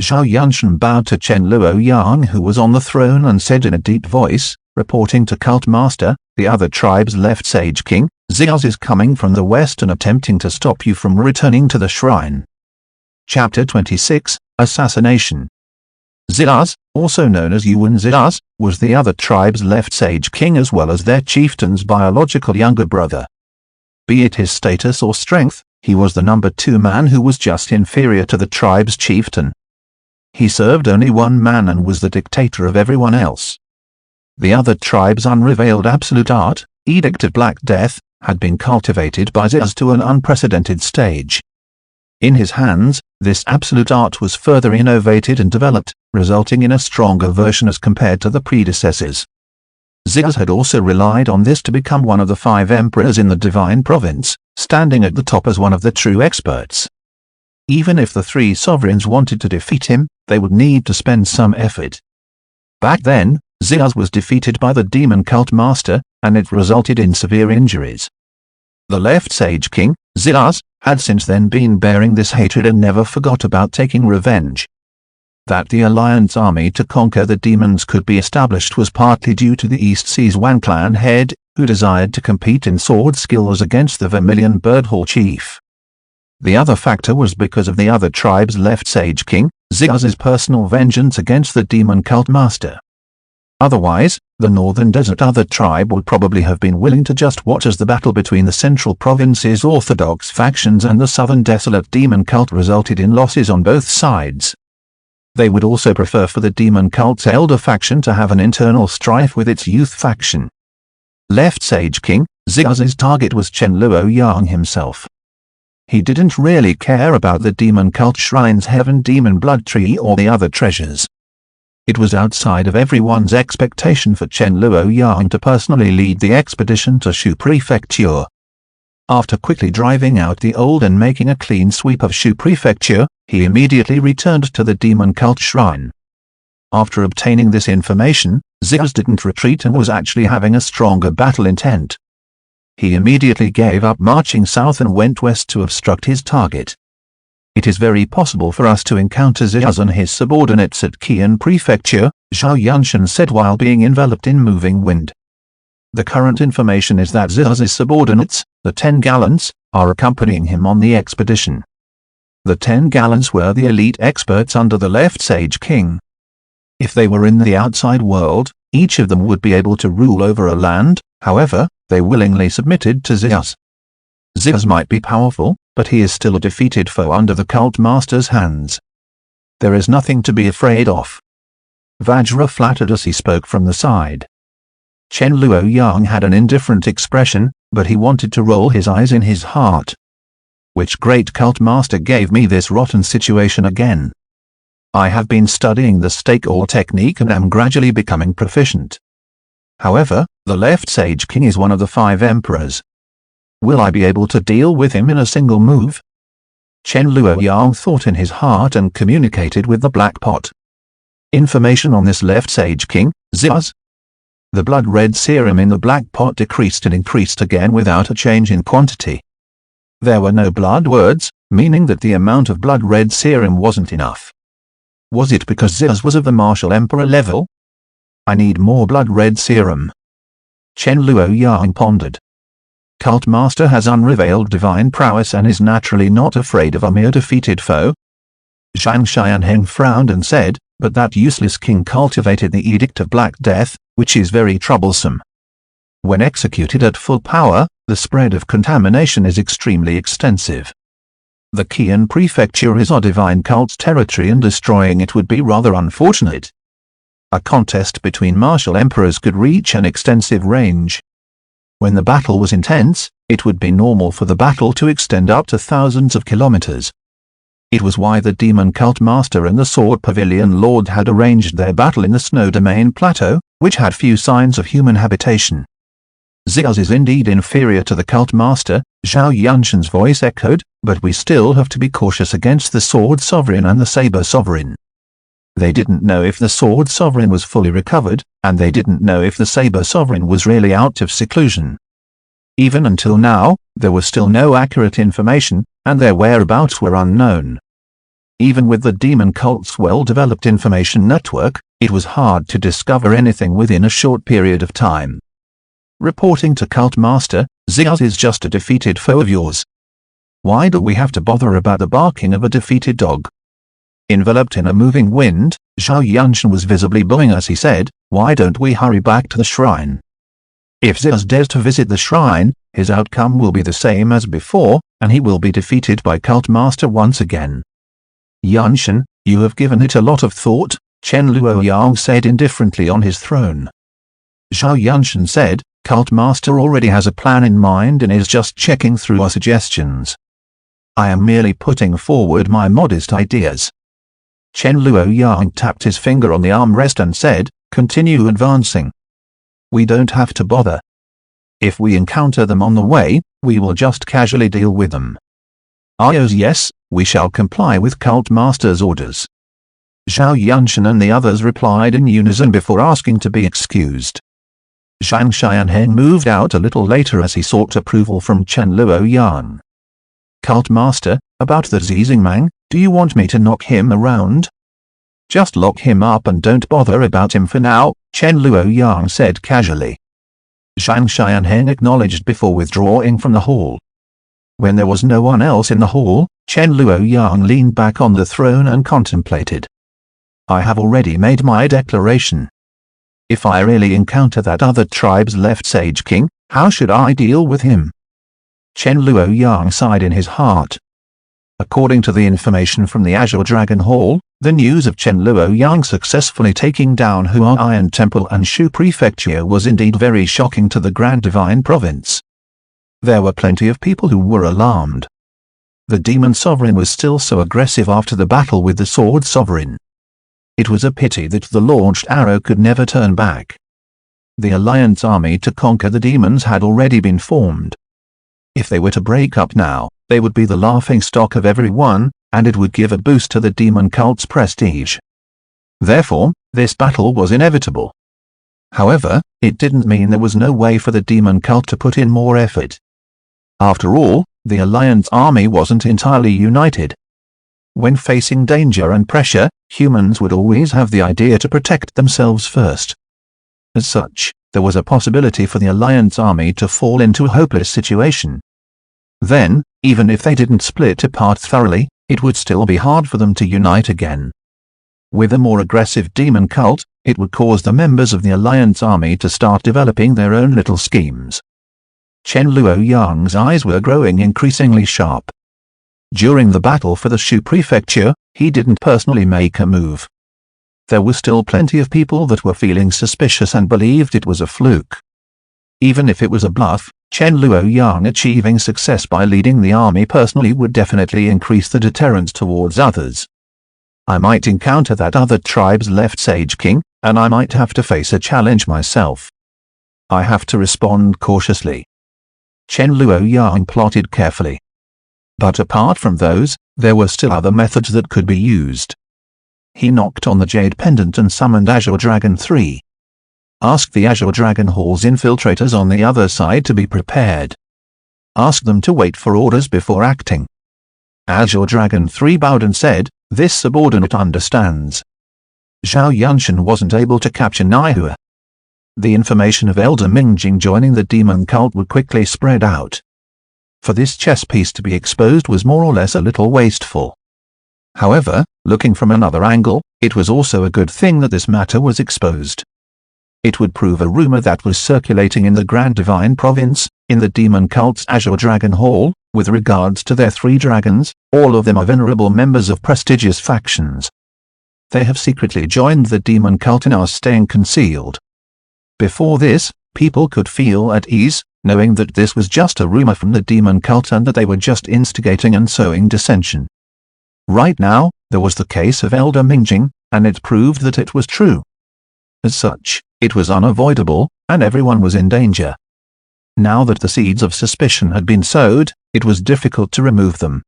Zhao Yunshan bowed to Chen Luoyang who was on the throne and said in a deep voice, reporting to Cult Master, the other tribe's left Sage King, Xiaz is coming from the west and attempting to stop you from returning to the shrine. Chapter 26, Assassination. Xiaz, also known as Yuan Xiaz, was the other tribe's left Sage King as well as their chieftain's biological younger brother. Be it his status or strength, he was the number 2 man who was just inferior to the tribe's chieftain. He served only one man and was the dictator of everyone else. The other tribe's unrevealed absolute art, Edict of Black Death, had been cultivated by Xiaz to an unprecedented stage. In his hands, this absolute art was further innovated and developed, resulting in a stronger version as compared to the predecessors. Xiaz had also relied on this to become one of the 5 emperors in the Divine Province, standing at the top as one of the true experts. Even if the 3 sovereigns wanted to defeat him, they would need to spend some effort. Back then, Xiaz was defeated by the Demon Cult Master, and it resulted in severe injuries. The left Sage King, Xiaz, had since then been bearing this hatred and never forgot about taking revenge. That the Alliance army to conquer the demons could be established was partly due to the East Seas Wan clan head, who desired to compete in sword skills against the Vermilion Bird Hall chief. The other factor was because of the other tribe's left Sage King, Xiaz's personal vengeance against the Demon Cult Master. Otherwise, the Northern Desert Other tribe would probably have been willing to just watch as the battle between the Central Province's Orthodox factions and the Southern Desolate Demon Cult resulted in losses on both sides. They would also prefer for the Demon Cult's Elder faction to have an internal strife with its Youth faction. Left Sage King, Xiaz's target was Chen Luoyang himself. He didn't really care about the Demon Cult Shrine's Heaven Demon Blood Tree or the other treasures. It was outside of everyone's expectation for Chen Luoyang to personally lead the expedition to Shu Prefecture. After quickly driving out the old and making a clean sweep of Shu Prefecture, he immediately returned to the demon cult shrine. After obtaining this information, Xiaos didn't retreat and was actually having a stronger battle intent. He immediately gave up marching south and went west to obstruct his target. It is very possible for us to encounter Xiaos and his subordinates at Qian Prefecture, Zhao Yunshan said while being enveloped in moving wind. The current information is that Xiaos's subordinates, the 10 gallants, are accompanying him on the expedition. The 10 gallants were the elite experts under the left Sage King. If they were in the outside world, each of them would be able to rule over a land, however, they willingly submitted to Xiaos. Xiaos might be powerful, but he is still a defeated foe under the cult master's hands. There is nothing to be afraid of. Vajra flattered as he spoke from the side. Chen Luoyang had an indifferent expression, but he wanted to roll his eyes in his heart. Which great cult master gave me this rotten situation again? I have been studying the stake-all technique and am gradually becoming proficient. However, the left Sage King is one of the 5 emperors. Will I be able to deal with him in a single move? Chen Luoyang thought in his heart and communicated with the Black Pot. Information on this left Sage King, Xiaos. The blood-red serum in the Black Pot decreased and increased again without a change in quantity. There were no blood words, meaning that the amount of blood-red serum wasn't enough. Was it because Xiaos was of the martial emperor level? I need more blood-red serum. Chen Luoyang pondered. Cult Master has unrevealed divine prowess and is naturally not afraid of a mere defeated foe. Zhang Xianheng frowned and said, but that useless king cultivated the Edict of Black Death, which is very troublesome. When executed at full power, the spread of contamination is extremely extensive. The Qian Prefecture is our divine cult's territory and destroying it would be rather unfortunate. A contest between martial emperors could reach an extensive range. When the battle was intense, it would be normal for the battle to extend up to thousands of kilometers. It was why the Demon Cult Master and the Sword Pavilion Lord had arranged their battle in the Snow Domain Plateau, which had few signs of human habitation. Xiaos is indeed inferior to the Cult Master, Zhao Yunshan's voice echoed, but we still have to be cautious against the Sword Sovereign and the Saber Sovereign. They didn't know if the Sword Sovereign was fully recovered, and they didn't know if the Saber Sovereign was really out of seclusion. Even until now, there was still no accurate information, and their whereabouts were unknown. Even with the demon cult's well-developed information network, it was hard to discover anything within a short period of time. Reporting to Cult Master, Xiaos is just a defeated foe of yours. Why do we have to bother about the barking of a defeated dog? Enveloped in a moving wind, Zhao Yunshan was visibly bowing as he said, why don't we hurry back to the shrine? If Xiaos dares to visit the shrine, his outcome will be the same as before, and he will be defeated by Cult Master once again. Yunshan, you have given it a lot of thought, Chen Luoyang said indifferently on his throne. Zhao Yunshan said, Cult Master already has a plan in mind and is just checking through our suggestions. I am merely putting forward my modest ideas. Chen Luoyang tapped his finger on the armrest and said, continue advancing. We don't have to bother. If we encounter them on the way, we will just casually deal with them. Yes, we shall comply with Cult Master's orders. Zhao Yunshan and the others replied in unison before asking to be excused. Zhang Xianheng moved out a little later as he sought approval from Chen Luoyang. Cult Master, about the Zizingmang, do you want me to knock him around? Just lock him up and don't bother about him for now, Chen Luoyang said casually. Zhang Xianheng acknowledged before withdrawing from the hall. When there was no one else in the hall, Chen Luoyang leaned back on the throne and contemplated. I have already made my declaration. If I really encounter that other tribe's left Sage King, how should I deal with him? Chen Luoyang sighed in his heart. According to the information from the Azure Dragon Hall, the news of Chen Luoyang successfully taking down Hua Iron Temple and Shu Prefecture was indeed very shocking to the Grand Divine Province. There were plenty of people who were alarmed. The Demon Sovereign was still so aggressive after the battle with the Sword Sovereign. It was a pity that the launched arrow could never turn back. The Alliance army to conquer the demons had already been formed. If they were to break up now, they would be the laughingstock of everyone, and it would give a boost to the demon cult's prestige. Therefore, this battle was inevitable. However, it didn't mean there was no way for the demon cult to put in more effort. After all, the Alliance army wasn't entirely united. When facing danger and pressure, humans would always have the idea to protect themselves first. As such, there was a possibility for the Alliance army to fall into a hopeless situation. Then, even if they didn't split apart thoroughly, it would still be hard for them to unite again. With a more aggressive demon cult, it would cause the members of the Alliance army to start developing their own little schemes. Chen Luoyang's eyes were growing increasingly sharp. During the battle for the Shu prefecture, he didn't personally make a move. There were still plenty of people that were feeling suspicious and believed it was a fluke. Even if it was a bluff, Chen Luoyang achieving success by leading the army personally would definitely increase the deterrence towards others. I might encounter that other tribe's left Sage King, and I might have to face a challenge myself. I have to respond cautiously. Chen Luoyang plotted carefully. But apart from those, there were still other methods that could be used. He knocked on the Jade Pendant and summoned Azure Dragon 3. Ask the Azure Dragon Hall's infiltrators on the other side to be prepared. Ask them to wait for orders before acting. Azure Dragon 3 bowed and said, "This subordinate understands." Zhao Yunshan wasn't able to capture Naihua. The information of Elder Mingjing joining the demon cult would quickly spread out. For this chess piece to be exposed was more or less a little wasteful. However, looking from another angle, it was also a good thing that this matter was exposed. It would prove a rumor that was circulating in the Grand Divine Province, in the demon cult's Azure Dragon Hall, with regards to their 3 dragons, all of them are venerable members of prestigious factions. They have secretly joined the demon cult and are staying concealed. Before this, people could feel at ease, knowing that this was just a rumor from the demon cult and that they were just instigating and sowing dissension. Right now, there was the case of Elder Mingjing, and it proved that it was true. As such, it was unavoidable, and everyone was in danger. Now that the seeds of suspicion had been sowed, it was difficult to remove them.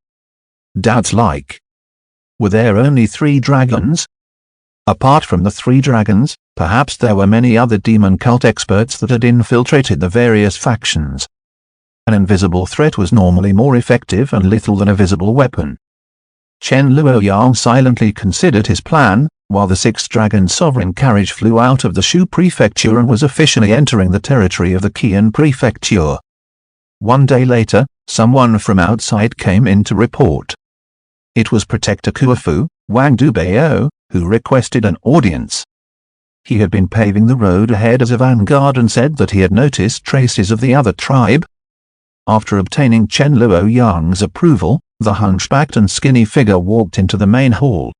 Doubts like, were there only 3 dragons? Apart from the 3 dragons, perhaps there were many other demon cult experts that had infiltrated the various factions. An invisible threat was normally more effective and lethal than a visible weapon. Chen Luoyang silently considered his plan, while the 6-dragon sovereign carriage flew out of the Shu prefecture and was officially entering the territory of the Qian prefecture. One day later, someone from outside came in to report. It was Protector Kuofu, Wang Dubeo, who requested an audience. He had been paving the road ahead as a vanguard and said that he had noticed traces of the other tribe. After obtaining Chen Luoyang's approval, the hunchbacked and skinny figure walked into the main hall.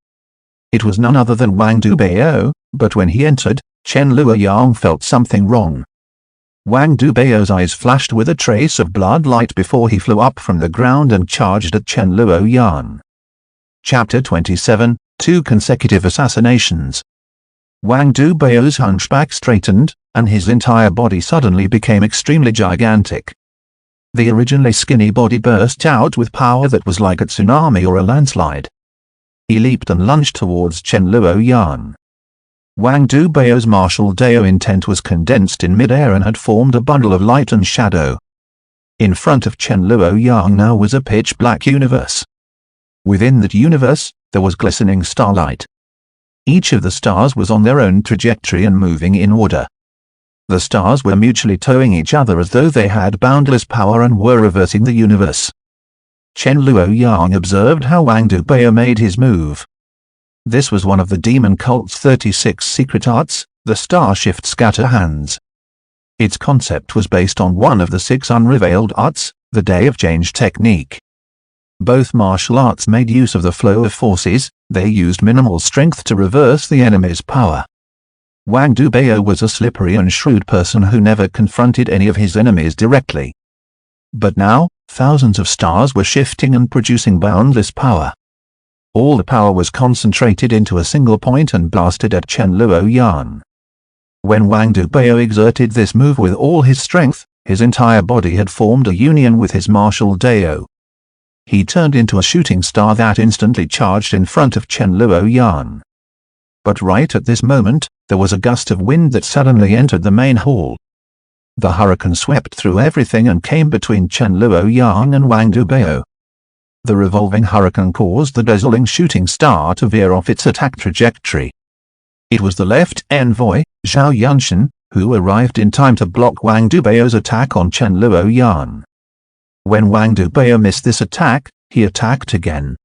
It was none other than Wang Dubeo, but when he entered, Chen Luoyang felt something wrong. Wang Dubeo's eyes flashed with a trace of blood light before he flew up from the ground and charged at Chen Luoyang. Chapter 27, 2 Consecutive Assassinations. Wang Dubeo's hunchback straightened, and his entire body suddenly became extremely gigantic. The originally skinny body burst out with power that was like a tsunami or a landslide. He leaped and lunged towards Chen Luoyang. Wang Dubeo's martial Dao intent was condensed in midair and had formed a bundle of light and shadow. In front of Chen Luoyang now was a pitch-black universe. Within that universe, there was glistening starlight. Each of the stars was on their own trajectory and moving in order. The stars were mutually towing each other as though they had boundless power and were reversing the universe. Chen Luoyang observed how Wang Dubeo made his move. This was one of the demon cult's 36 secret arts, the Star Shift Scatter Hands. Its concept was based on one of the 6 unrevealed arts, the Day of Change technique. Both martial arts made use of the flow of forces. They used minimal strength to reverse the enemy's power. Wang Dubeo was a slippery and shrewd person who never confronted any of his enemies directly. But now, thousands of stars were shifting and producing boundless power. All the power was concentrated into a single point and blasted at Chen Luoyang. When Wang Dubao exerted this move with all his strength, his entire body had formed a union with his martial Dao. He turned into a shooting star that instantly charged in front of Chen Luoyang. But right at this moment, there was a gust of wind that suddenly entered the main hall. The hurricane swept through everything and came between Chen Luoyang and Wang Dubao. The revolving hurricane caused the dazzling shooting star to veer off its attack trajectory. It was the left envoy, Zhao Yunshan, who arrived in time to block Wang Dubao's attack on Chen Luoyang. When Wang Dubao missed this attack, he attacked again.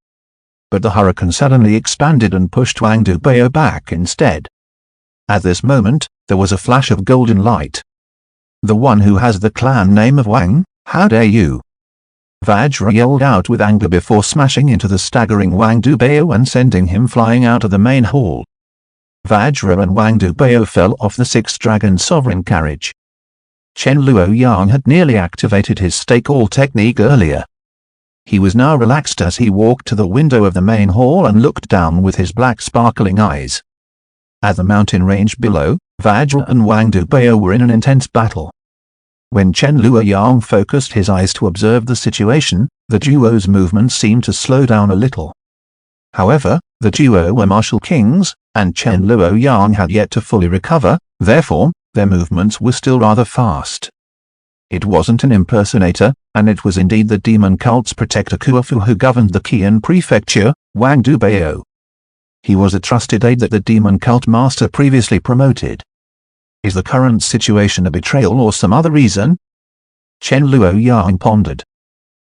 But the hurricane suddenly expanded and pushed Wang Dubao back instead. At this moment, there was a flash of golden light. "The one who has the clan name of Wang, how dare you?" Vajra yelled out with anger before smashing into the staggering Wang Dubao and sending him flying out of the main hall. Vajra and Wang Dubao fell off the Six Dragon Sovereign carriage. Chen Luoyang had nearly activated his stake-all technique earlier. He was now relaxed as he walked to the window of the main hall and looked down with his black sparkling eyes. At the mountain range below, Vajra and Wang Dubao were in an intense battle. When Chen Luoyang focused his eyes to observe the situation, the duo's movement seemed to slow down a little. However, the duo were martial kings, and Chen Luoyang had yet to fully recover, therefore, their movements were still rather fast. It wasn't an impersonator, and it was indeed the demon cult's protector Kuofu who governed the Qian prefecture, Wang Dubao. He was a trusted aide that the demon cult master previously promoted. Is the current situation a betrayal or some other reason? Chen Luoyang pondered.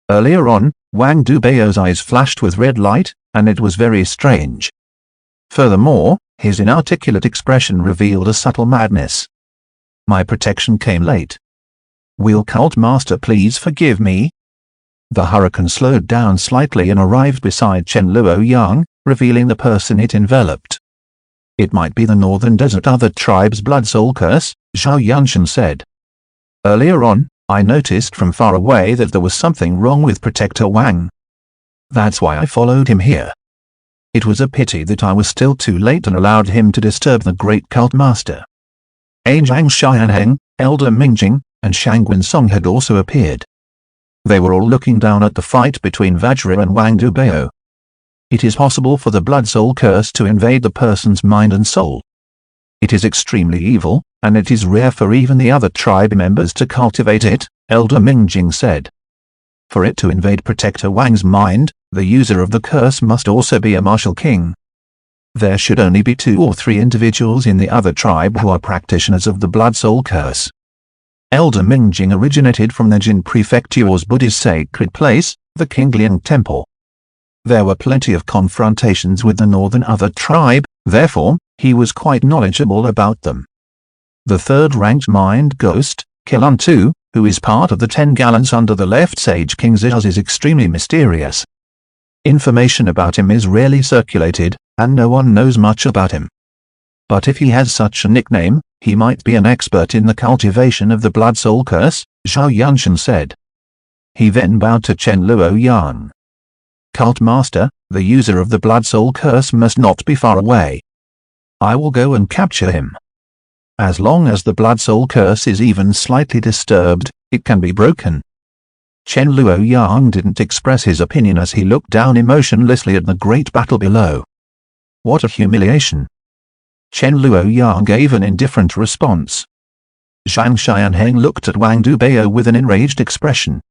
Earlier on, Wang Dubao's eyes flashed with red light, and it was very strange. Furthermore, his inarticulate expression revealed a subtle madness. My protection came late. Will Cult Master please forgive me? The hurricane slowed down slightly and arrived beside Chen Luoyang, revealing the person it enveloped. It might be the Northern Desert Other Tribe's Blood Soul Curse, Zhao Yunshan said. Earlier on, I noticed from far away that there was something wrong with Protector Wang. That's why I followed him here. It was a pity that I was still too late and allowed him to disturb the great cult master. Zhang Xianheng, Elder Mingjing, and Shangwen Song had also appeared. They were all looking down at the fight between Vajra and Wang Dubao. It is possible for the Blood Soul Curse to invade the person's mind and soul. It is extremely evil, and it is rare for even the other tribe members to cultivate it, Elder Mingjing said. For it to invade Protector Wang's mind, the user of the curse must also be a martial king. There should only be 2 or 3 individuals in the other tribe who are practitioners of the Blood Soul Curse. Elder Mingjing originated from the Jin Prefecture's Buddhist sacred place, the Qingliang Temple. There were plenty of confrontations with the northern other tribe, therefore, he was quite knowledgeable about them. The third-ranked mind ghost, Kilun Tu, who is part of the 10 gallants under the left Sage King's eyes, is extremely mysterious. Information about him is rarely circulated, and no one knows much about him. But if he has such a nickname, he might be an expert in the cultivation of the Blood Soul Curse, Zhao Yunshan said. He then bowed to Chen Luoyang. Cult Master, the user of the Blood Soul Curse must not be far away. I will go and capture him. As long as the Blood Soul Curse is even slightly disturbed, it can be broken. Chen Luoyang didn't express his opinion as he looked down emotionlessly at the great battle below. What a humiliation! Chen Luoyang gave an indifferent response. Zhang Xianheng looked at Wang Dubao with an enraged expression.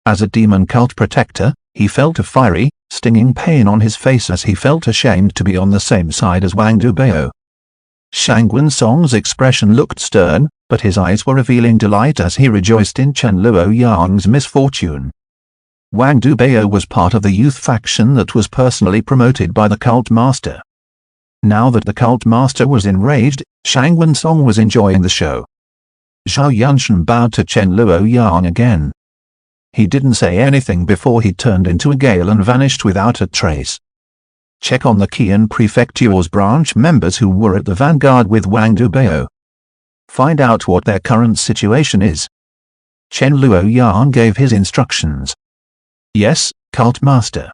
As a demon cult protector, he felt a fiery, stinging pain on his face as he felt ashamed to be on the same side as Wang Dubao. Shangwen Song's expression looked stern, but his eyes were revealing delight as he rejoiced in Chen Luoyang's misfortune. Wang Dubao was part of the youth faction that was personally promoted by the cult master. Now that the cult master was enraged, Shangwen Song was enjoying the show. Zhao Yunshan bowed to Chen Luoyang again. He didn't say anything before he turned into a gale and vanished without a trace. Check on the Qian Prefecture's branch members who were at the vanguard with Wang Dubao. Find out what their current situation is. Chen Luoyang gave his instructions. Yes, cult master.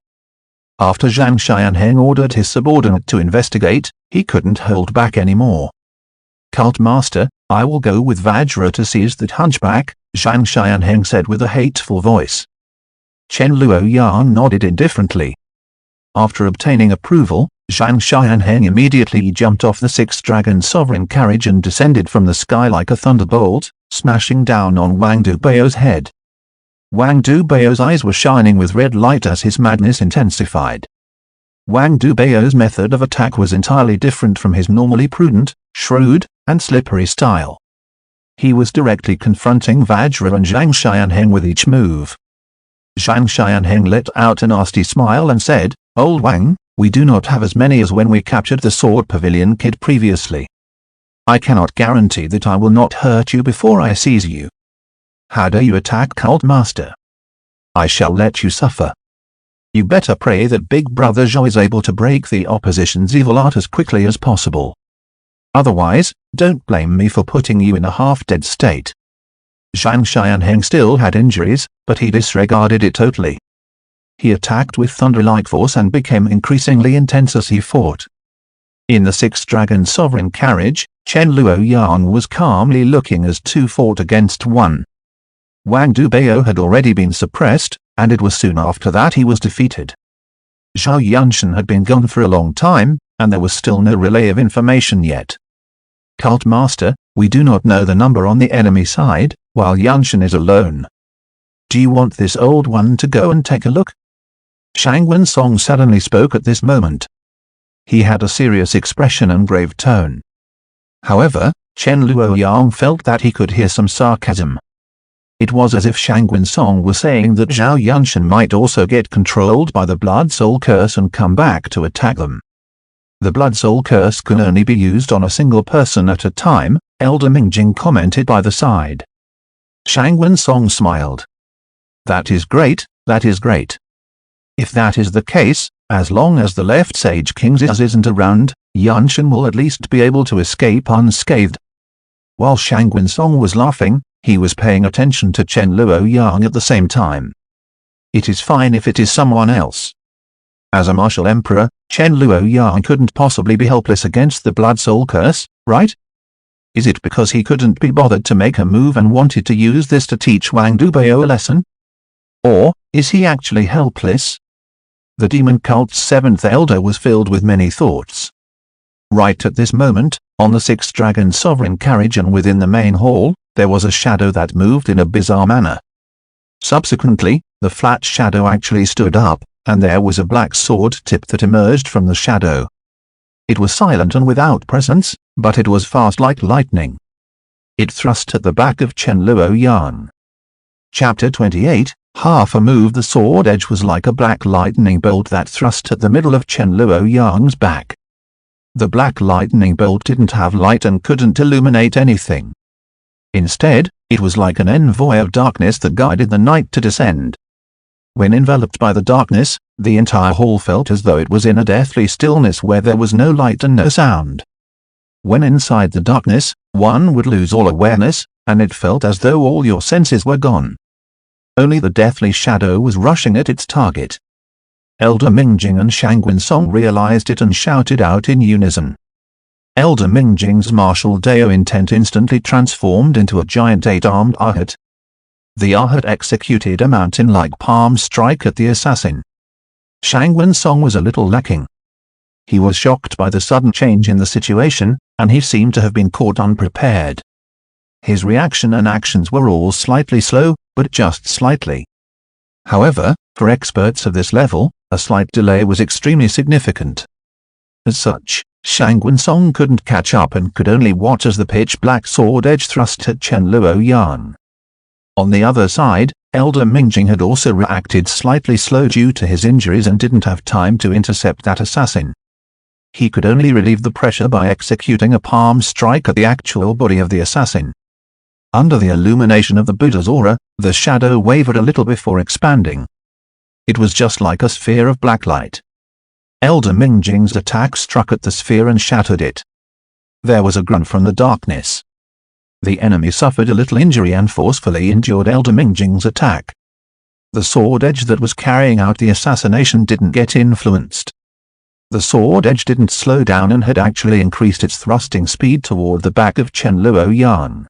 After Zhang Xianheng ordered his subordinate to investigate, he couldn't hold back anymore. "Cult Master, I will go with Vajra to seize that hunchback," Zhang Xianheng said with a hateful voice. Chen Luoyang nodded indifferently. After obtaining approval, Zhang Xianheng immediately jumped off the six-dragon sovereign carriage and descended from the sky like a thunderbolt, smashing down on Wang Dubao's head. Wang Dubao's eyes were shining with red light as his madness intensified. Wang Dubao's method of attack was entirely different from his normally prudent, shrewd, and slippery style. He was directly confronting Vajra and Zhang Xianheng with each move. Zhang Xianheng let out a nasty smile and said, "Old Wang, we do not have as many as when we captured the Sword Pavilion Kid previously. I cannot guarantee that I will not hurt you before I seize you. How dare you attack Cult Master? I shall let you suffer. You better pray that Big Brother Zhou is able to break the opposition's evil art as quickly as possible. Otherwise, don't blame me for putting you in a half-dead state." Zhang Xianheng still had injuries, but he disregarded it totally. He attacked with thunder-like force and became increasingly intense as he fought. In the six-dragon sovereign carriage, Chen Luoyang was calmly looking as two fought against one. Wang Dubao had already been suppressed, and it was soon after that he was defeated. Zhao Yunshan had been gone for a long time, and there was still no relay of information yet. "Cult Master, we do not know the number on the enemy side, while Yunshan is alone. Do you want this old one to go and take a look?" Shang Wensong suddenly spoke at this moment. He had a serious expression and grave tone. However, Chen Luoyang felt that he could hear some sarcasm. It was as if Shang Wensong was saying that Zhao Yunshan might also get controlled by the Blood Soul Curse and come back to attack them. The Blood Soul Curse can only be used on a single person at a time, Elder Mingjing commented by the side. Shang Wensong smiled. "That is great, that is great. If that is the case, as long as the left Sage King Ziz isn't around, Yunshan will at least be able to escape unscathed." While Shang Wensong was laughing, he was paying attention to Chen Luoyang at the same time. "It is fine if it is someone else. As a martial emperor, Chen Luoyang couldn't possibly be helpless against the Blood Soul Curse, right? Is it because he couldn't be bothered to make a move and wanted to use this to teach Wang Dubao a lesson? Or, is he actually helpless?" The demon cult's seventh elder was filled with many thoughts. Right at this moment, on the six-dragon sovereign carriage and within the main hall, there was a shadow that moved in a bizarre manner. Subsequently, the flat shadow actually stood up, and there was a black sword tip that emerged from the shadow. It was silent and without presence, but it was fast like lightning. It thrust at the back of Chen Luoyang. Chapter 28, Half a move. The sword edge was like a black lightning bolt that thrust at the middle of Chen Luoyang's back. The black lightning bolt didn't have light and couldn't illuminate anything. Instead, it was like an envoy of darkness that guided the night to descend. When enveloped by the darkness, the entire hall felt as though it was in a deathly stillness where there was no light and no sound. When inside the darkness, one would lose all awareness, and it felt as though all your senses were gone. Only the deathly shadow was rushing at its target. Elder Mingjing and Shang Wensong realized it and shouted out in unison. Elder Mingjing's martial Dao intent instantly transformed into a giant 8-armed Arhat. The Arhat executed a mountain-like palm strike at the assassin. Shang Wensong was a little lacking. He was shocked by the sudden change in the situation, and he seemed to have been caught unprepared. His reaction and actions were all slightly slow, but just slightly. However, for experts of this level, a slight delay was extremely significant. As such, Shang Wensong couldn't catch up and could only watch as the pitch-black sword edge thrust at Chen Luoyang. On the other side, Elder Mingjing had also reacted slightly slow due to his injuries and didn't have time to intercept that assassin. He could only relieve the pressure by executing a palm strike at the actual body of the assassin. Under the illumination of the Buddha's aura, the shadow wavered a little before expanding. It was just like a sphere of black light. Elder Mingjing's attack struck at the sphere and shattered it. There was a grunt from the darkness. The enemy suffered a little injury and forcefully endured Elder Mingjing's attack. The sword edge that was carrying out the assassination didn't get influenced. The sword edge didn't slow down and had actually increased its thrusting speed toward the back of Chen Luoyang.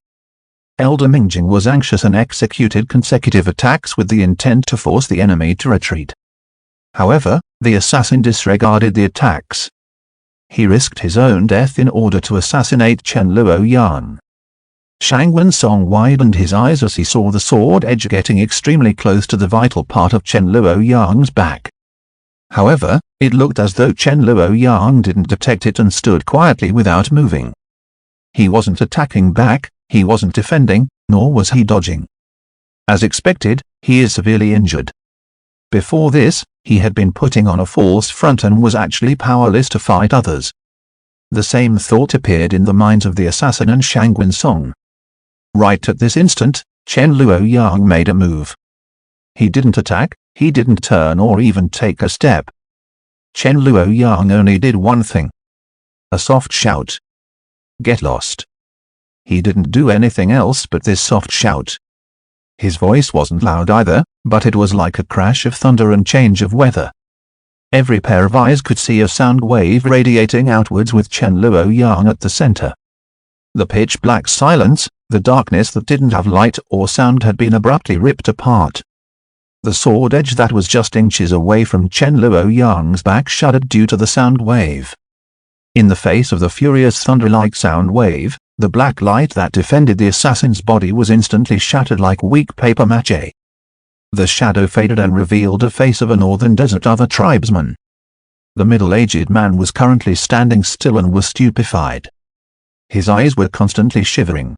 Elder Mingjing was anxious and executed consecutive attacks with the intent to force the enemy to retreat. However, the assassin disregarded the attacks. He risked his own death in order to assassinate Chen Luoyang. Shang Wensong widened his eyes as he saw the sword edge getting extremely close to the vital part of Chen Luoyang's back. However, it looked as though Chen Luoyang didn't detect it and stood quietly without moving. He wasn't attacking back, he wasn't defending, nor was he dodging. As expected, he is severely injured. Before this, he had been putting on a false front and was actually powerless to fight others. The same thought appeared in the minds of the assassin and Shang Wensong. Right at this instant, Chen Luoyang made a move. He didn't attack, he didn't turn or even take a step. Chen Luoyang only did one thing. A soft shout. Get lost. He didn't do anything else but this soft shout. His voice wasn't loud either, but it was like a crash of thunder and change of weather. Every pair of eyes could see a sound wave radiating outwards with Chen Luoyang at the center. The pitch-black silence, the darkness that didn't have light or sound had been abruptly ripped apart. The sword edge that was just inches away from Chen Luoyang's back shuddered due to the sound wave. In the face of the furious thunder-like sound wave, the black light that defended the assassin's body was instantly shattered like weak paper mache. The shadow faded and revealed a face of a northern desert other tribesman. The middle-aged man was currently standing still and was stupefied. His eyes were constantly shivering.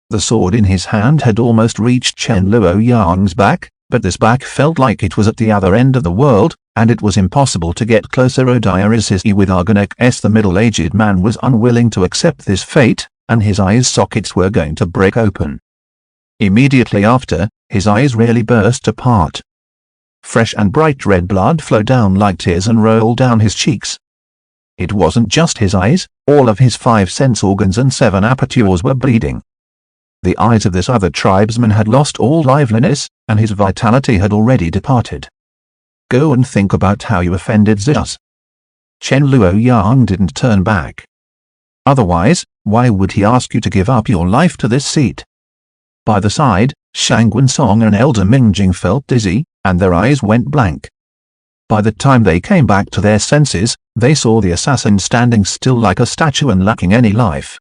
The sword in his hand had almost reached Chen Luoyang's back, but this back felt like it was at the other end of the world, and it was impossible to get closer. Odiarisisi with Argonek S. The middle-aged man was unwilling to accept this fate, and his eyes sockets were going to break open. Immediately after, his eyes really burst apart. Fresh and bright red blood flowed down like tears and rolled down his cheeks. It wasn't just his eyes, all of his 5 sense organs and 7 apertures were bleeding. The eyes of this other tribesman had lost all liveliness, and his vitality had already departed. Go and think about how you offended Zeus. Chen Luoyang didn't turn back. Otherwise, why would he ask you to give up your life to this seat? By the side, Shang Wensong and Elder Mingjing felt dizzy, and their eyes went blank. By the time they came back to their senses, they saw the assassin standing still like a statue and lacking any life.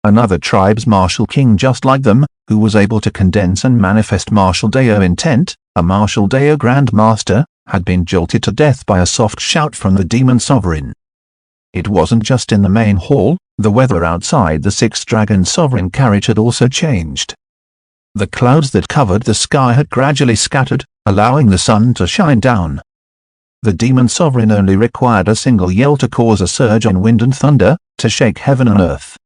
Another tribe's martial king just like them, who was able to condense and manifest martial Dao intent, a martial Dao Grand Master, had been jolted to death by a soft shout from the demon sovereign. It wasn't just in the main hall, the weather outside the 6-dragon sovereign carriage had also changed. The clouds that covered the sky had gradually scattered, allowing the sun to shine down. The demon sovereign only required a single yell to cause a surge in wind and thunder, to shake heaven and earth.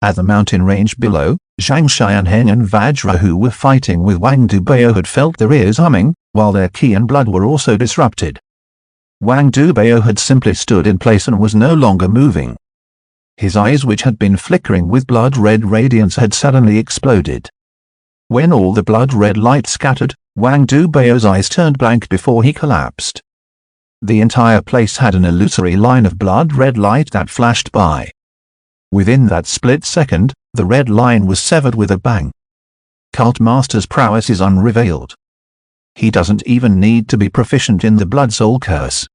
At the mountain range below, Zhang Xianheng and Vajra, who were fighting with Wang Dubao, had felt their ears humming, while their qi and blood were also disrupted. Wang Dubao had simply stood in place and was no longer moving. His eyes, which had been flickering with blood-red radiance, had suddenly exploded. When all the blood-red light scattered, Wang Dubao's eyes turned blank before he collapsed. The entire place had an illusory line of blood-red light that flashed by. Within that split second, the red line was severed with a bang. Cult Master's prowess is unrevealed. He doesn't even need to be proficient in the Blood Soul Curse.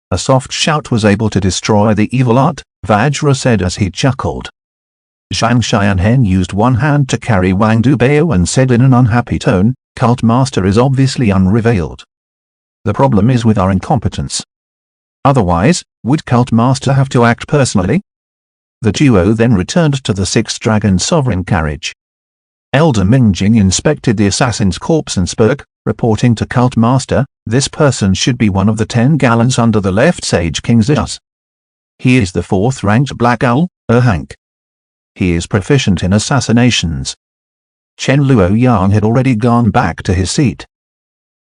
A soft shout was able to destroy the evil art, Vajra said as he chuckled. Zhang Xianheng used one hand to carry Wang Dubao and said in an unhappy tone, Cult Master is obviously unrevealed. The problem is with our incompetence. Otherwise, would Cult Master have to act personally? The duo then returned to the 6-dragon sovereign carriage. Elder Mingjing inspected the assassin's corpse and spoke, reporting to Cult Master, this person should be one of the 10 gallants under the left Sage King Zeus. He is the 4th-ranked Black Owl, Hank. He is proficient in assassinations. Chen Luoyang had already gone back to his seat.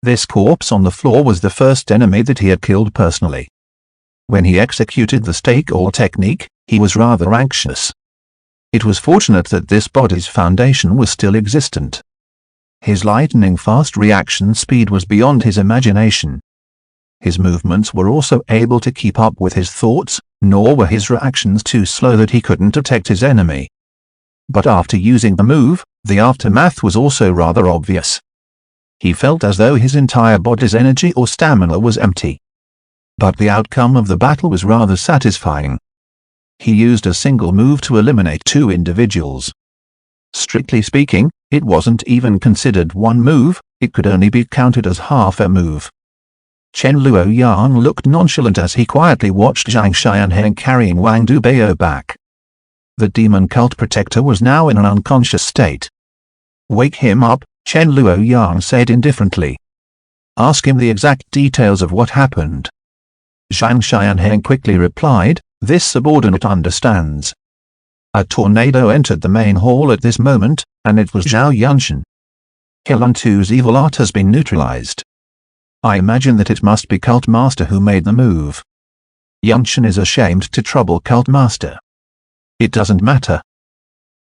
This corpse on the floor was the first enemy that he had killed personally. When he executed the stake-all technique, he was rather anxious. It was fortunate that this body's foundation was still existent. His lightning-fast reaction speed was beyond his imagination. His movements were also able to keep up with his thoughts, nor were his reactions too slow that he couldn't detect his enemy. But after using the move, the aftermath was also rather obvious. He felt as though his entire body's energy or stamina was empty. But the outcome of the battle was rather satisfying. He used a single move to eliminate 2 individuals. Strictly speaking, it wasn't even considered one move, it could only be counted as half a move. Chen Luoyang looked nonchalant as he quietly watched Zhang Xianheng carrying Wang Dubao back. The demon cult protector was now in an unconscious state. "Wake him up," Chen Luoyang said indifferently. "Ask him the exact details of what happened." Zhang Xianheng quickly replied, "This subordinate understands." A tornado entered the main hall at this moment, and it was Zhao Yunshan. "Kelantu's evil art has been neutralized. I imagine that it must be Cult Master who made the move. Yunshan is ashamed to trouble Cult Master." "It doesn't matter."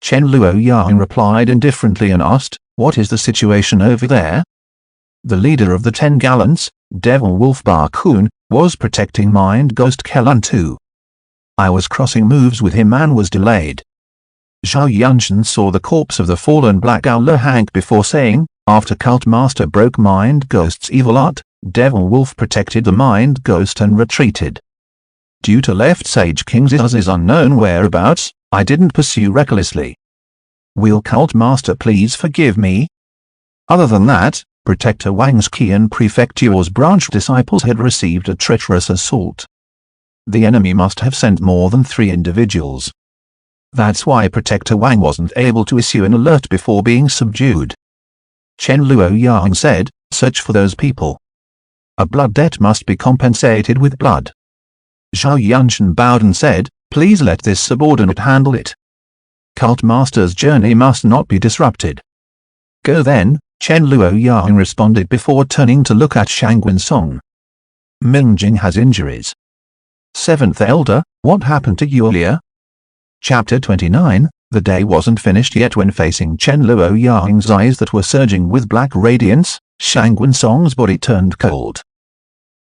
Chen Luoyang replied indifferently and asked, "What is the situation over there?" The leader of the 10 Gallants, Devil Wolf Bakun, was protecting Mind Ghost Kelantu. "I was crossing moves with him and was delayed." Zhao Yunshan saw the corpse of the fallen Black Owl Hank before saying, "After Cult Master broke Mind Ghost's evil art, Devil Wolf protected the Mind Ghost and retreated. Due to Left Sage King's unknown whereabouts, I didn't pursue recklessly. Will Cult Master please forgive me?" Other than that, Protector Wang's Qian Prefecture's branch disciples had received a treacherous assault. The enemy must have sent more than 3 individuals. That's why Protector Wang wasn't able to issue an alert before being subdued. Chen Luoyang said, "Search for those people. A blood debt must be compensated with blood." Zhao Yunshan bowed and said, "Please let this subordinate handle it. Cult Master's journey must not be disrupted." "Go then," Chen Luoyang responded before turning to look at Shangwen Song. "Mingjing has injuries. 7th Elder, what happened to Yulia?" Chapter 29. The day wasn't finished yet when facing Chen Luoyang's eyes that were surging with black radiance, Shangwen Song's body turned cold.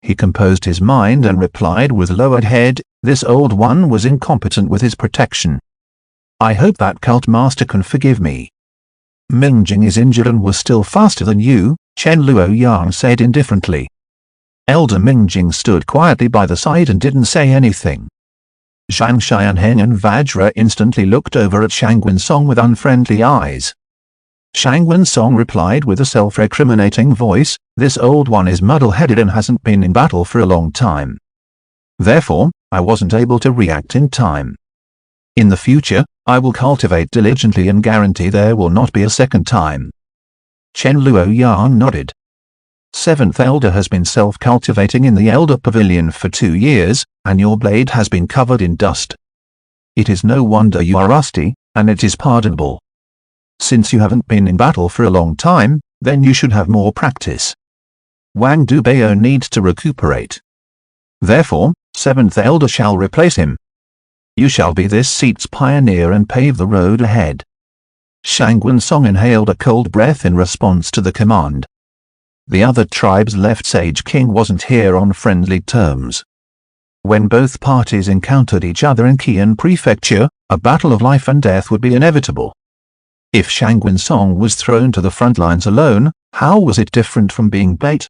He composed his mind and replied with lowered head, "This old one was incompetent with his protection. I hope that Cult Master can forgive me." "Mingjing is injured and was still faster than you," Chen Luoyang said indifferently. Elder Mingjing stood quietly by the side and didn't say anything. Zhang Xianheng and Vajra instantly looked over at Shangwen Song with unfriendly eyes. Shangwen Song replied with a self-recriminating voice, "This old one is muddle-headed and hasn't been in battle for a long time. Therefore, I wasn't able to react in time. In the future, I will cultivate diligently and guarantee there will not be a second time." Chen Luoyang nodded. 7th Elder has been self-cultivating in the Elder Pavilion for 2 years, and your blade has been covered in dust. It is no wonder you are rusty, and it is pardonable. Since you haven't been in battle for a long time, then you should have more practice. Wang Dubao needs to recuperate. Therefore, 7th Elder shall replace him. You shall be this seat's pioneer and pave the road ahead." Shangwen Song inhaled a cold breath in response to the command. The other tribe's Left Sage King wasn't here on friendly terms. When both parties encountered each other in Qian Prefecture, a battle of life and death would be inevitable. If Shangwen Song was thrown to the front lines alone, how was it different from being bait?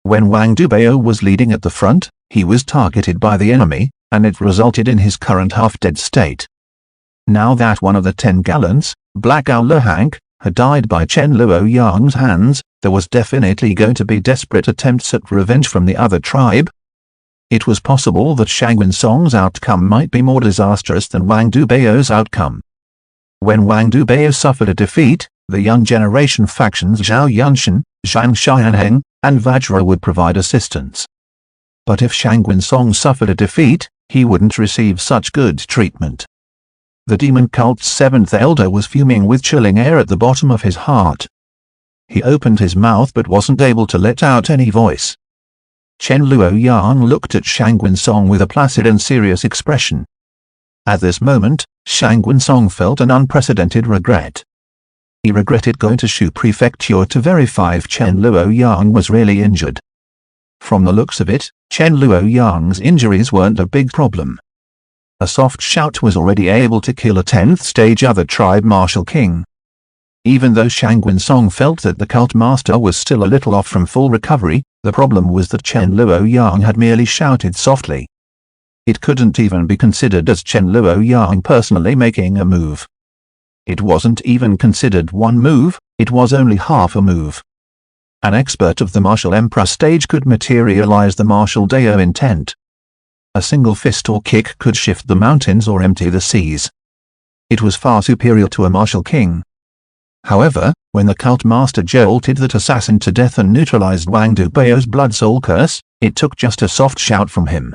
When Wang Dubao was leading at the front, he was targeted by the enemy, and it resulted in his current half-dead state. Now that one of the 10 Gallants, Black Owl Hank, had died by Chen Luoyang's hands, there was definitely going to be desperate attempts at revenge from the other tribe. It was possible that Shangwen Song's outcome might be more disastrous than Wang Dubao's outcome. When Wang Dubao suffered a defeat, the young generation factions Zhao Yunshan, Zhang Xianheng, and Vajra would provide assistance. But if Shangwen Song suffered a defeat, he wouldn't receive such good treatment. The demon cult's 7th Elder was fuming with chilling air at the bottom of his heart. He opened his mouth but wasn't able to let out any voice. Chen Luoyang looked at Shangwen Song with a placid and serious expression. At this moment, Shangwen Song felt an unprecedented regret. he regretted going to Shu Prefecture to verify if Chen Luoyang was really injured. From the looks of it, Chen Luoyang's injuries weren't a big problem. A soft shout was already able to kill a 10th stage other tribe martial king. Even though Shangwen Song felt that the cult master was still a little off from full recovery, the problem was that Chen Luoyang had merely shouted softly. It couldn't even be considered as Chen Luoyang personally making a move. It wasn't even considered one move, it was only half a move. An expert of the martial emperor stage could materialize the martial Dao intent. A single fist or kick could shift the mountains or empty the seas. It was far superior to a martial king. However, when the cult master jolted that assassin to death and neutralized Wang Dubao's blood soul curse, it took just a soft shout from him.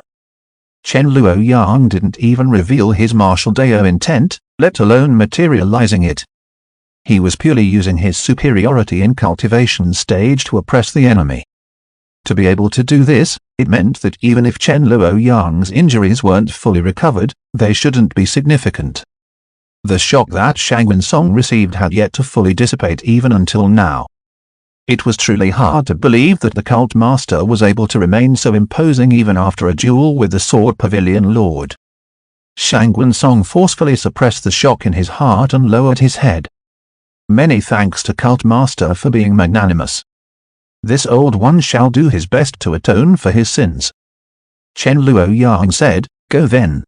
Chen Luoyang didn't even reveal his martial Dao intent, let alone materializing it. He was purely using his superiority in cultivation stage to oppress the enemy. To be able to do this, it meant that even if Chen Luoyang's injuries weren't fully recovered, they shouldn't be significant. The shock that Shangwen Song received had yet to fully dissipate even until now. It was truly hard to believe that the cult master was able to remain so imposing even after a duel with the Sword Pavilion Lord. Shangwen Song forcefully suppressed the shock in his heart and lowered his head. Many thanks to cult master for being magnanimous. This old one shall do his best to atone for his sins. Chen Luoyang said, "Go then."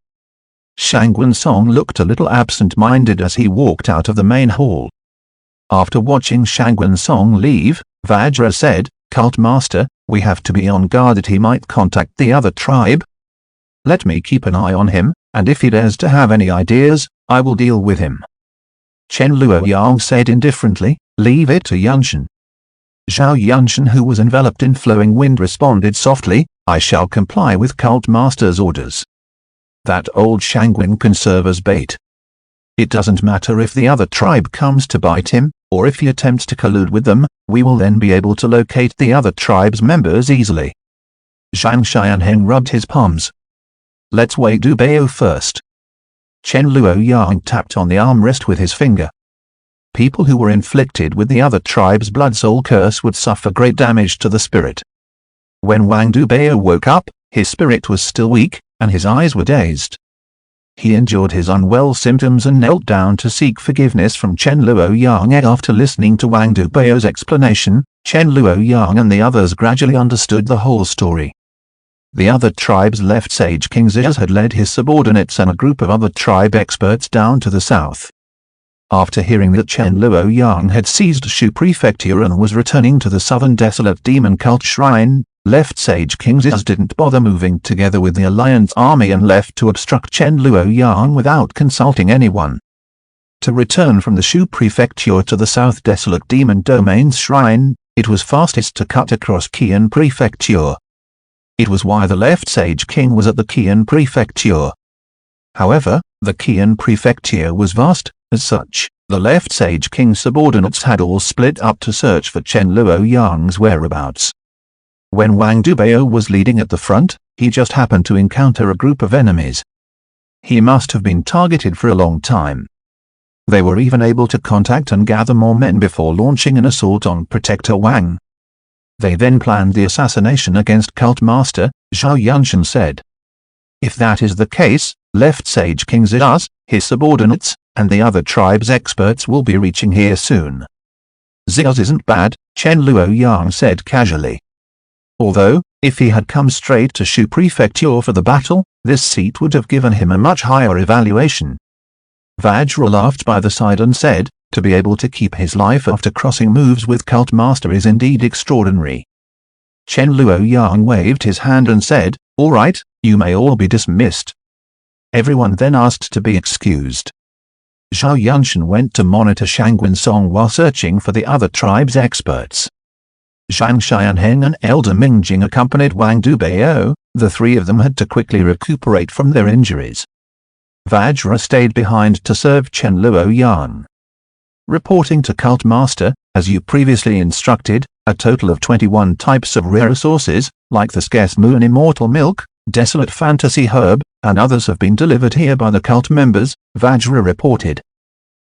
Shangwen Song looked a little absent-minded as he walked out of the main hall. After watching Shangwen Song leave, Vajra said, "Cult Master, we have to be on guard that he might contact the other tribe. Let me keep an eye on him, and if he dares to have any ideas, I will deal with him." Chen Luoyang said indifferently, "Leave it to Yunshan." Zhao Yunshan, who was enveloped in flowing wind, responded softly, "I shall comply with cult master's orders. That old Shangwen can serve as bait. It doesn't matter if the other tribe comes to bite him, or if he attempts to collude with them, we will then be able to locate the other tribe's members easily." Zhang Xianheng rubbed his palms. "Let's weigh Dubao first." Chen Luoyang tapped on the armrest with his finger. People who were inflicted with the other tribe's blood soul curse would suffer great damage to the spirit. When Wang Dubao woke up, his spirit was still weak, and his eyes were dazed. He endured his unwell symptoms and knelt down to seek forgiveness from Chen Luoyang. After listening to Wang Dubao's explanation, Chen Luoyang and the others gradually understood the whole story. The other tribe's left sage King Ziyaz had led his subordinates and a group of other tribe experts down to the south. After hearing that Chen Luoyang had seized Shu Prefecture and was returning to the southern desolate demon cult shrine, left sage King Ziyaz didn't bother moving together with the alliance army and left to obstruct Chen Luoyang without consulting anyone. To return from the Shu Prefecture to the south desolate demon domain's shrine, it was fastest to cut across Qian Prefecture. It was why the left sage king was at the Qian Prefecture. However, the Qian Prefecture was vast. As such, the left sage king's subordinates had all split up to search for Chen Luoyang's whereabouts. When Wang Dubao was leading at the front, he just happened to encounter a group of enemies. He must have been targeted for a long time. They were even able to contact and gather more men before launching an assault on Protector Wang. They then planned the assassination against Cult Master, Zhao Yunshan said. If that is the case, left sage King Ziyaz, his subordinates, and the other tribe's experts will be reaching here soon. Ziyaz isn't bad, Chen Luoyang said casually. Although, if he had come straight to Shu Prefecture for the battle, this seat would have given him a much higher evaluation. Vajra laughed by the side and said, to be able to keep his life after crossing moves with Cult Master is indeed extraordinary. Chen Luoyang waved his hand and said, all right, you may all be dismissed. Everyone then asked to be excused. Zhao Yunshan went to monitor Shangwen Song while searching for the other tribe's experts. Zhang Xianheng and Elder Mingjing accompanied Wang Dubao. The three of them had to quickly recuperate from their injuries. Vajra stayed behind to serve Chen Luoyang. Reporting to Cult Master, as you previously instructed, a total of 21 types of rare resources, like the scarce moon immortal milk, desolate fantasy herb, and others have been delivered here by the cult members, Vajra reported.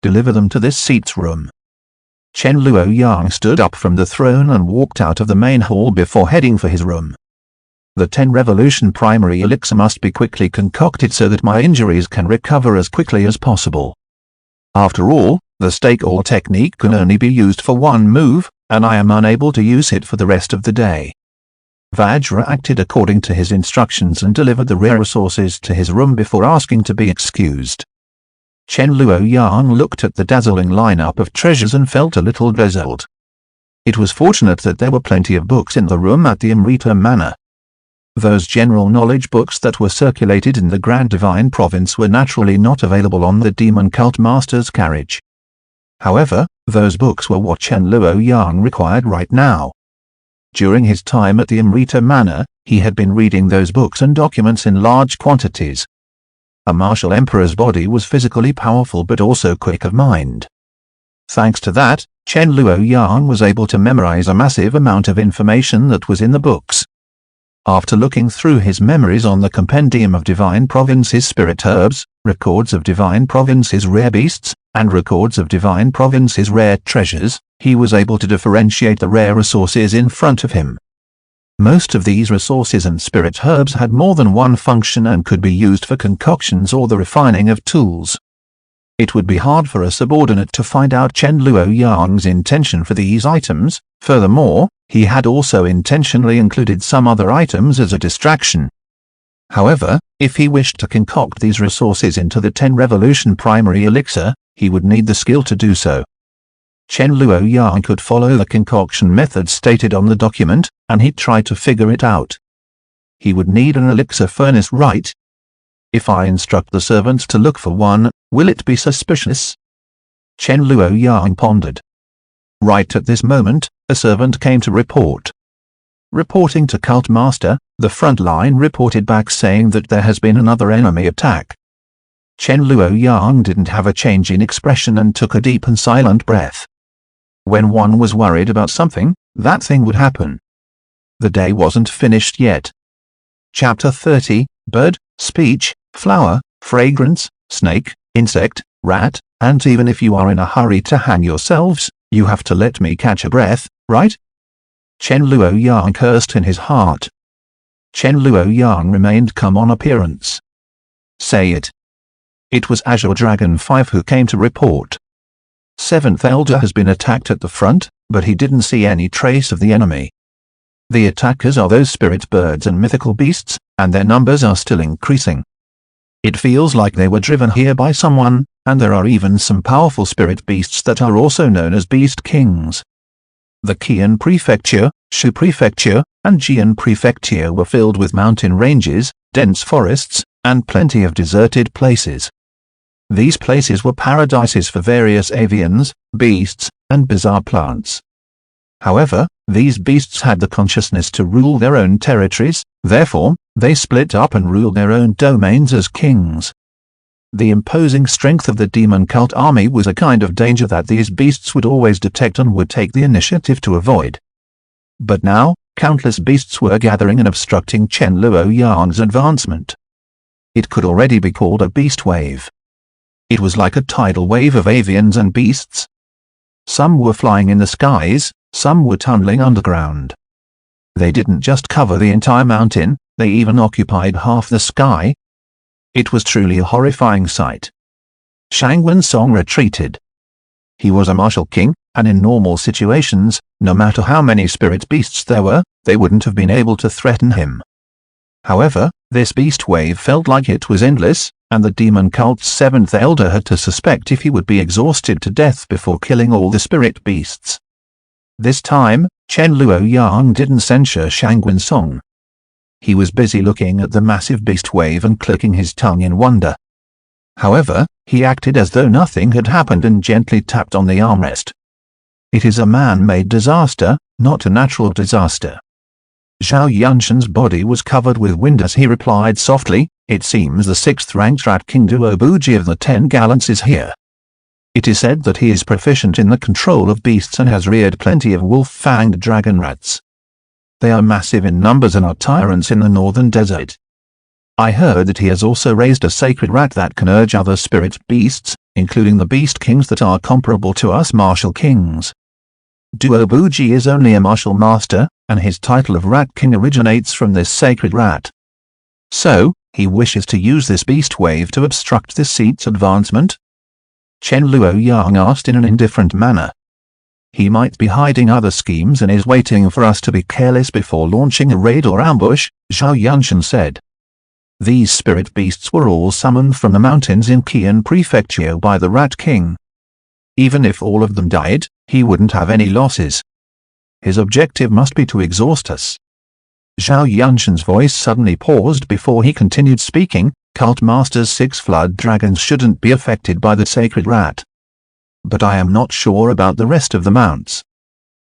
Deliver them to this seat's room. Chen Luoyang stood up from the throne and walked out of the main hall before heading for his room. The 10 revolution primary elixir must be quickly concocted so that my injuries can recover as quickly as possible. After all, the stake-all technique can only be used for one move, and I am unable to use it for the rest of the day. Vajra acted according to his instructions and delivered the rare resources to his room before asking to be excused. Chen Luoyang looked at the dazzling lineup of treasures and felt a little dazzled. It was fortunate that there were plenty of books in the room at the Amrita Manor. Those general knowledge books that were circulated in the Grand Divine Province were naturally not available on the Demon Cult Master's carriage. However, those books were what Chen Luoyang required right now. During his time at the Amrita Manor, he had been reading those books and documents in large quantities. A martial emperor's body was physically powerful but also quick of mind. Thanks to that, Chen Luoyang was able to memorize a massive amount of information that was in the books. After looking through his memories on the Compendium of Divine Province's Spirit Herbs, records of Divine Province's Rare Beasts, and records of Divine Province's Rare Treasures, he was able to differentiate the rare resources in front of him. Most of these resources and spirit herbs had more than one function and could be used for concoctions or the refining of tools. It would be hard for a subordinate to find out Chen Luoyang's intention for these items. Furthermore, he had also intentionally included some other items as a distraction. However, if he wished to concoct these resources into the 10 revolution primary elixir, he would need the skill to do so. Chen Luoyang could follow the concoction method stated on the document, and he tried to figure it out. He would need an elixir furnace, right? If I instruct the servants to look for one, will it be suspicious? Chen Luoyang pondered. Right at this moment, a servant came to report. Reporting to Cult Master, the front line reported back saying that there has been another enemy attack. Chen Luoyang didn't have a change in expression and took a deep and silent breath. When one was worried about something, that thing would happen. The day wasn't finished yet. Chapter 30, Bird, Speech, Flower, Fragrance, Snake, Insect, Rat, and even if you are in a hurry to hang yourselves, you have to let me catch a breath, right? Chen Luoyang cursed in his heart. Chen Luoyang remained calm on appearance. Say it. It was Azure Dragon 5 who came to report. 7th Elder has been attacked at the front, but he didn't see any trace of the enemy. The attackers are those spirit birds and mythical beasts, and their numbers are still increasing. It feels like they were driven here by someone, and there are even some powerful spirit beasts that are also known as Beast Kings. The Qian Prefecture, Shu Prefecture, and Jian Prefecture were filled with mountain ranges, dense forests, and plenty of deserted places. These places were paradises for various avians, beasts, and bizarre plants. However, these beasts had the consciousness to rule their own territories, therefore, they split up and ruled their own domains as kings. The imposing strength of the demon cult army was a kind of danger that these beasts would always detect and would take the initiative to avoid. But now, countless beasts were gathering and obstructing Chen Luoyang's advancement. It could already be called a beast wave. It was like a tidal wave of avians and beasts. Some were flying in the skies, some were tunneling underground. They didn't just cover the entire mountain, they even occupied half the sky. It was truly a horrifying sight. Shang Wensong retreated. He was a martial king, and in normal situations, no matter how many spirit beasts there were, they wouldn't have been able to threaten him. However, this beast wave felt like it was endless, and the demon cult's 7th elder had to suspect if he would be exhausted to death before killing all the spirit beasts. This time, Chen Luoyang didn't censure Shang Wensong. He was busy looking at the massive beast wave and clicking his tongue in wonder. However, he acted as though nothing had happened and gently tapped on the armrest. It is a man-made disaster, not a natural disaster. Zhao Yunshan's body was covered with wind as he replied softly, "It seems the 6th-ranked Rat King Duobuji of the 10 Gallants is here. It is said that he is proficient in the control of beasts and has reared plenty of wolf-fanged dragon rats. They are massive in numbers and are tyrants in the northern desert. I heard that he has also raised a sacred rat that can urge other spirit beasts, including the beast kings that are comparable to us martial kings. Duobuji is only a martial master, and his title of Rat King originates from this sacred rat. So, he wishes to use this beast wave to obstruct this seat's advancement? Chen Luoyang asked in an indifferent manner. He might be hiding other schemes and is waiting for us to be careless before launching a raid or ambush, Zhao Yunshan said. These spirit beasts were all summoned from the mountains in Qian Prefecture by the Rat King. Even if all of them died, he wouldn't have any losses. His objective must be to exhaust us. Zhao Yunshan's voice suddenly paused before he continued speaking. Cult Master's 6 flood dragons shouldn't be affected by the sacred rat. But I am not sure about the rest of the mounts.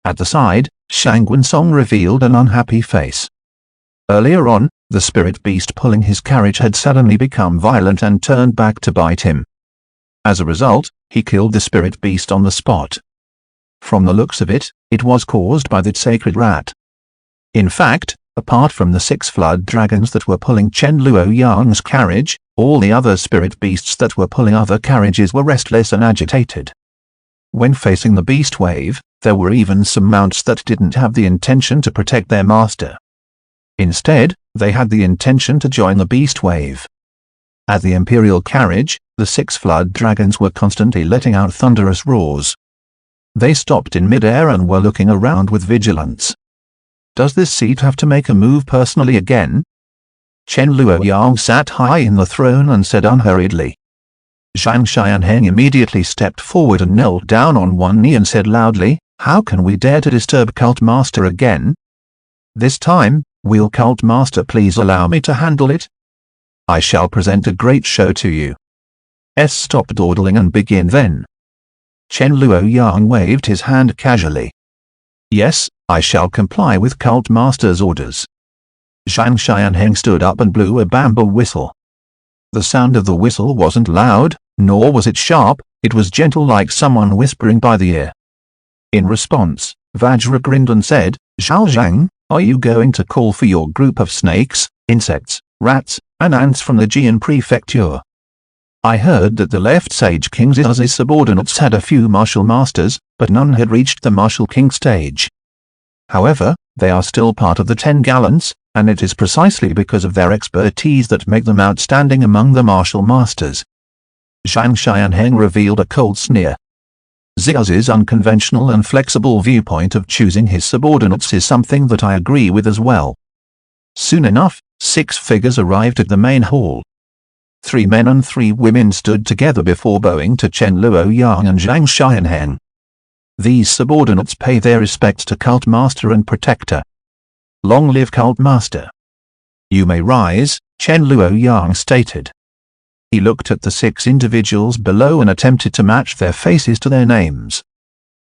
At the side, Shang Gunsong revealed an unhappy face. Earlier on, the spirit beast pulling his carriage had suddenly become violent and turned back to bite him. As a result, he killed the spirit beast on the spot. From the looks of it, it was caused by the sacred rat. In fact, apart from the 6 flood dragons that were pulling Chen Luoyang's carriage, all the other spirit beasts that were pulling other carriages were restless and agitated. When facing the beast wave, there were even some mounts that didn't have the intention to protect their master. Instead, they had the intention to join the beast wave. At the imperial carriage, the 6 flood dragons were constantly letting out thunderous roars. They stopped in mid-air and were looking around with vigilance. Does this seat have to make a move personally again? Chen Luoyang sat high in the throne and said unhurriedly. Zhang Xianheng immediately stepped forward and knelt down on one knee and said loudly, "How can we dare to disturb Cult Master again? This time, will Cult Master please allow me to handle it? I shall present a great show to you. Stop dawdling and begin then." Chen Luoyang waved his hand casually. "Yes, I shall comply with Cult Master's orders." Zhang Xianheng stood up and blew a bamboo whistle. The sound of the whistle wasn't loud, nor was it sharp, it was gentle like someone whispering by the ear. In response, Vajra grinned and said, "Zhao Zhang, are you going to call for your group of snakes, insects, rats, and ants from the Jian Prefecture? I heard that the left Sage King's subordinates had a few martial masters, but none had reached the martial king stage. However, they are still part of the 10 gallants, and it is precisely because of their expertise that make them outstanding among the martial masters." Zhang Xianheng revealed a cold sneer. Zia's unconventional and flexible viewpoint of choosing his subordinates is something that I agree with as well. Soon enough, 6 figures arrived at the main hall. 3 men and 3 women stood together before bowing to Chen Luoyang and Zhang Xianheng. These subordinates pay their respects to Cult Master and Protector. Long live Cult Master. You may rise, Chen Luoyang stated. He looked at the 6 individuals below and attempted to match their faces to their names.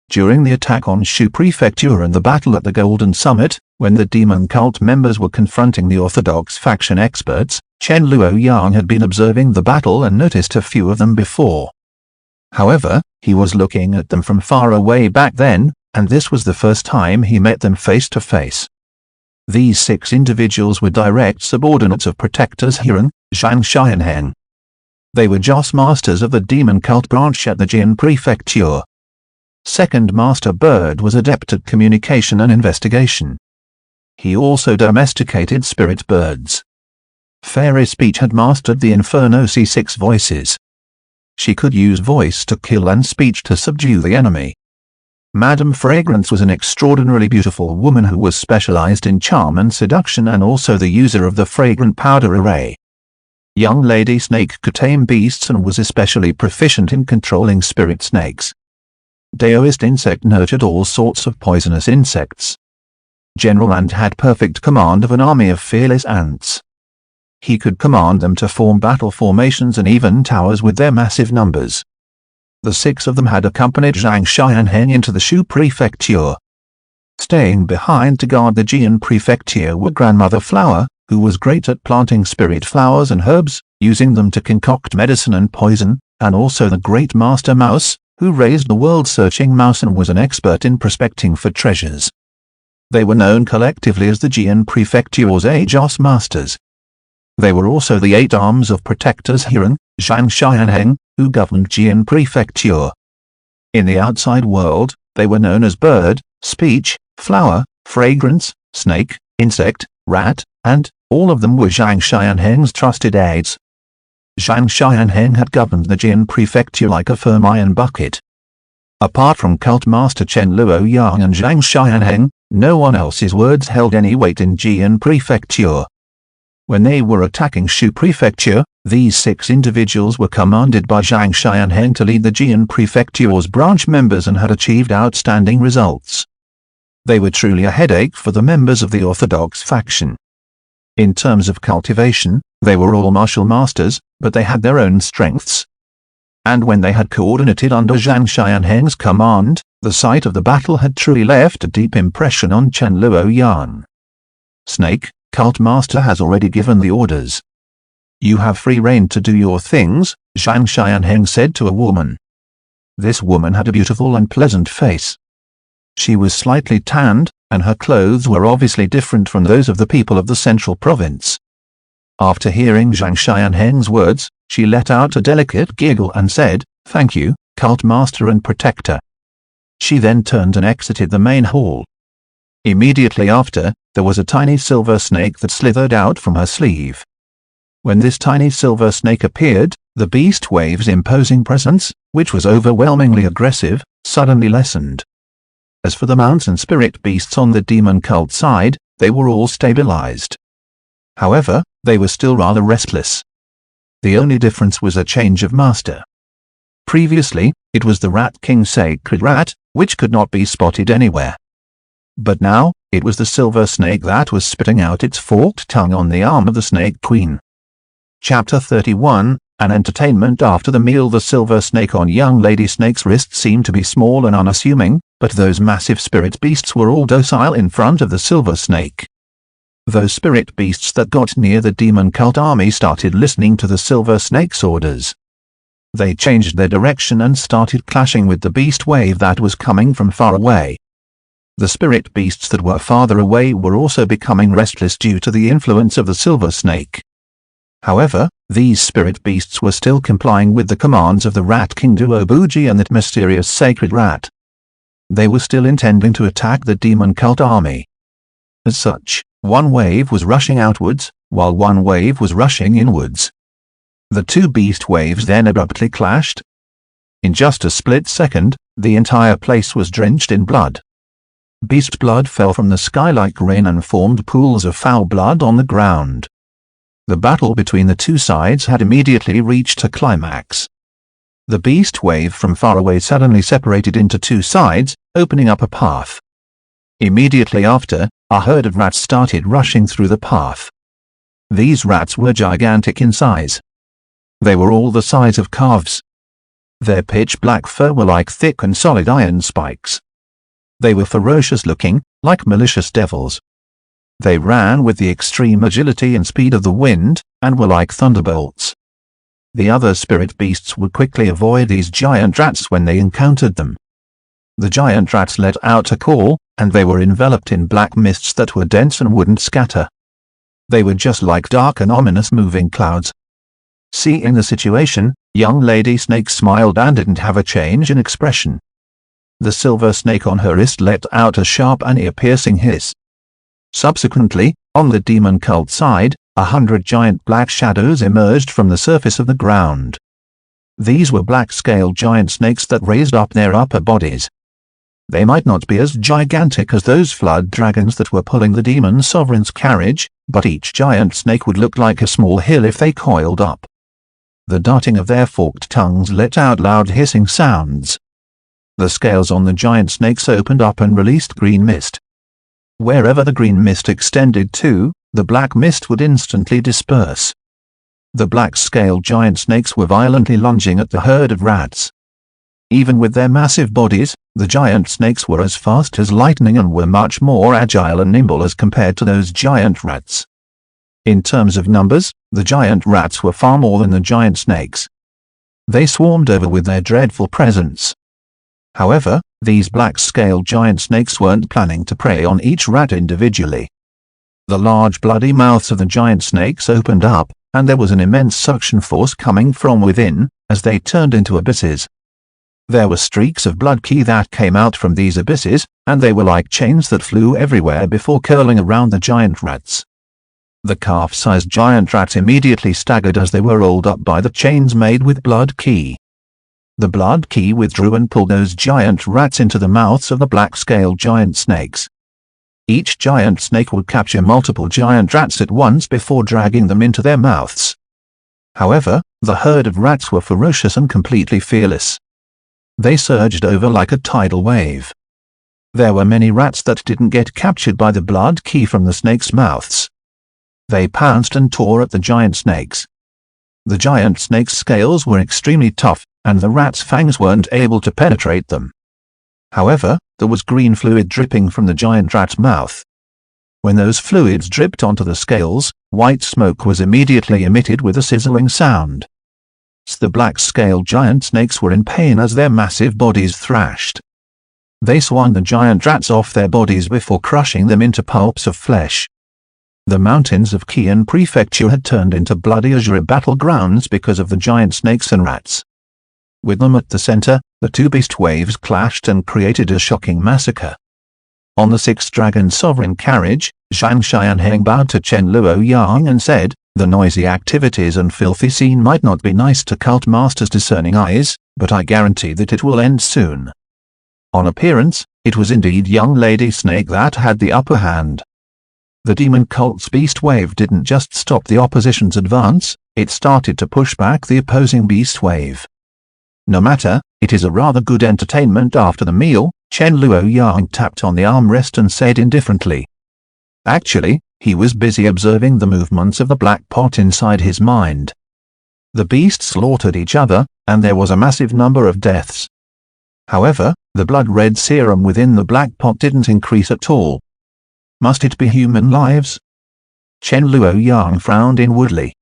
During the attack on Shu Prefecture and the battle at the Golden Summit, when the demon cult members were confronting the Orthodox faction experts, Chen Luoyang had been observing the battle and noticed a few of them before. However, he was looking at them from far away back then, and this was the first time he met them face to face. These 6 individuals were direct subordinates of Protectors Hiran, Zhang Xianheng. They were Joss Masters of the Demon Cult branch at the Jian Prefecture. Second Master Bird was adept at communication and investigation. He also domesticated spirit birds. Fairy Speech had mastered the Inferno C6 voices. She could use voice to kill and speech to subdue the enemy. Madame Fragrance was an extraordinarily beautiful woman who was specialized in charm and seduction and also the user of the fragrant powder array. Young Lady Snake could tame beasts and was especially proficient in controlling spirit snakes. Daoist Insect nurtured all sorts of poisonous insects. General Ant had perfect command of an army of fearless ants. He could command them to form battle formations and even towers with their massive numbers. The 6 of them had accompanied Zhang Xianheng into the Shu Prefecture. Staying behind to guard the Jian Prefecture were Grandmother Flower, who was great at planting spirit flowers and herbs, using them to concoct medicine and poison, and also the Great Master Mouse, who raised the world-searching mouse and was an expert in prospecting for treasures. They were known collectively as the Jian Prefecture's Joss Masters. They were also the 8 arms of Protectors Hiran, Zhang Xianheng, who governed Jian Prefecture. In the outside world, they were known as bird, speech, flower, fragrance, snake, insect, rat, and all of them were Zhang Xianheng's trusted aides. Zhang Xianheng had governed the Jin prefecture like a firm iron bucket. Apart from cult master Chen Luoyang and Zhang Xianheng, no one else's words held any weight in Jian prefecture. When they were attacking Shu prefecture, these 6 individuals were commanded by Zhang Xianheng to lead the Jian prefecture's branch members and had achieved outstanding results. They were truly a headache for the members of the orthodox faction. In terms of cultivation, they were all martial masters, but they had their own strengths. And when they had coordinated under Zhang Xianheng's command, the sight of the battle had truly left a deep impression on Chen Luoyang. Snake, cult master has already given the orders. You have free rein to do your things, Zhang Xianheng said to a woman. This woman had a beautiful and pleasant face. She was slightly tanned, and her clothes were obviously different from those of the people of the central province. After hearing Zhang Xianheng's words, she let out a delicate giggle and said, "Thank you, cult master and protector." She then turned and exited the main hall. Immediately after, there was a tiny silver snake that slithered out from her sleeve. When this tiny silver snake appeared, the beast wave's imposing presence, which was overwhelmingly aggressive, suddenly lessened. As for the mountain spirit beasts on the demon cult side, they were all stabilized. However, they were still rather restless. The only difference was a change of master. Previously, it was the Rat King Sacred Rat, which could not be spotted anywhere. But now, it was the silver snake that was spitting out its forked tongue on the arm of the Snake Queen. Chapter 31, An Entertainment. After the meal, the silver snake on young Lady Snake's wrist seemed to be small and unassuming, but those massive spirit beasts were all docile in front of the silver snake. Those spirit beasts that got near the demon cult army started listening to the silver snake's orders. They changed their direction and started clashing with the beast wave that was coming from far away. The spirit beasts that were farther away were also becoming restless due to the influence of the silver snake. However, these spirit beasts were still complying with the commands of the Rat King Duobuji and that mysterious sacred rat. They were still intending to attack the demon cult army. As such, one wave was rushing outwards, while one wave was rushing inwards. The two beast waves then abruptly clashed. In just a split second, the entire place was drenched in blood. Beast blood fell from the sky like rain and formed pools of foul blood on the ground. The battle between the two sides had immediately reached a climax. The beast wave from far away suddenly separated into two sides, opening up a path. Immediately after, a herd of rats started rushing through the path. These rats were gigantic in size. They were all the size of calves. Their pitch-black fur were like thick and solid iron spikes. They were ferocious-looking, like malicious devils. They ran with the extreme agility and speed of the wind, and were like thunderbolts. The other spirit beasts would quickly avoid these giant rats when they encountered them. The giant rats let out a call, and they were enveloped in black mists that were dense and wouldn't scatter. They were just like dark and ominous moving clouds. Seeing the situation, young Lady Snake smiled and didn't have a change in expression. The silver snake on her wrist let out a sharp and ear-piercing hiss. Subsequently, on the demon cult side, 100 giant black shadows emerged from the surface of the ground. These were black-scaled giant snakes that raised up their upper bodies. They might not be as gigantic as those flood dragons that were pulling the demon sovereign's carriage, but each giant snake would look like a small hill if they coiled up. The darting of their forked tongues let out loud hissing sounds. The scales on the giant snakes opened up and released green mist. Wherever the green mist extended to, the black mist would instantly disperse. The black-scaled giant snakes were violently lunging at the herd of rats. Even with their massive bodies, the giant snakes were as fast as lightning and were much more agile and nimble as compared to those giant rats. In terms of numbers, the giant rats were far more than the giant snakes. They swarmed over with their dreadful presence. However, these black-scaled giant snakes weren't planning to prey on each rat individually. The large bloody mouths of the giant snakes opened up, and there was an immense suction force coming from within, as they turned into abysses. There were streaks of blood qi that came out from these abysses, and they were like chains that flew everywhere before curling around the giant rats. The calf-sized giant rats immediately staggered as they were rolled up by the chains made with blood qi. The blood qi withdrew and pulled those giant rats into the mouths of the black-scaled giant snakes. Each giant snake would capture multiple giant rats at once before dragging them into their mouths. However, the herd of rats were ferocious and completely fearless. They surged over like a tidal wave. There were many rats that didn't get captured by the blood qi from the snakes' mouths. They pounced and tore at the giant snakes. The giant snakes' scales were extremely tough, and the rats' fangs weren't able to penetrate them. However, there was green fluid dripping from the giant rat's mouth. When those fluids dripped onto the scales, white smoke was immediately emitted with a sizzling sound. The black-scaled giant snakes were in pain as their massive bodies thrashed. They swung the giant rats off their bodies before crushing them into pulps of flesh. The mountains of Qian Prefecture had turned into bloody azure battlegrounds because of the giant snakes and rats. With them at the center, the two beast waves clashed and created a shocking massacre. On the sixth dragon sovereign carriage, Zhang Xianheng bowed to Chen Luoyang and said, "The noisy activities and filthy scene might not be nice to cult masters' discerning eyes, but I guarantee that it will end soon." On appearance, it was indeed young Lady Snake that had the upper hand. The demon cult's beast wave didn't just stop the opposition's advance, it started to push back the opposing beast wave. No matter, it is a rather good entertainment after the meal, Chen Luoyang tapped on the armrest and said indifferently. Actually, he was busy observing the movements of the black pot inside his mind. The beasts slaughtered each other, and there was a massive number of deaths. However, the blood-red serum within the black pot didn't increase at all. Must it be human lives? Chen Luoyang frowned inwardly.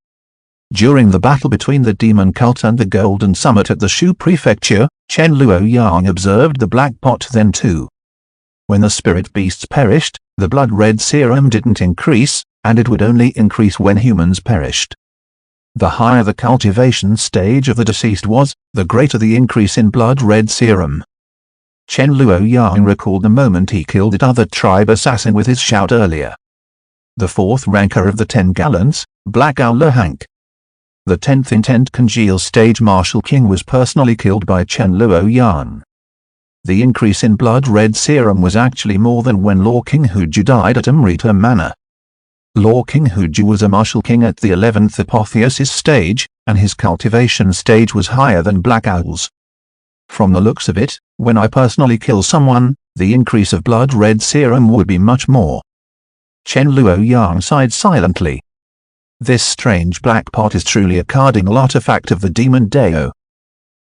During the battle between the demon cult and the Golden Summit at the Shu Prefecture, Chen Luoyang observed the black pot then too. When the spirit beasts perished, the blood-red serum didn't increase, and it would only increase when humans perished. The higher the cultivation stage of the deceased was, the greater the increase in blood-red serum. Chen Luoyang recalled the moment he killed that other tribe assassin with his shout earlier. The fourth ranker of the 10 gallants, Black Owl Hank. The 10th intent congeal stage Martial King was personally killed by Chen Luoyang. The increase in blood-red serum was actually more than when Law King Huju died at Amrita Manor. Law King Huju was a Martial King at the 11th apotheosis stage, and his cultivation stage was higher than Black Owl's. From the looks of it, when I personally kill someone, the increase of blood-red serum would be much more. Chen Luoyang sighed silently. This strange black pot is truly a cardinal artifact of the demon Dao.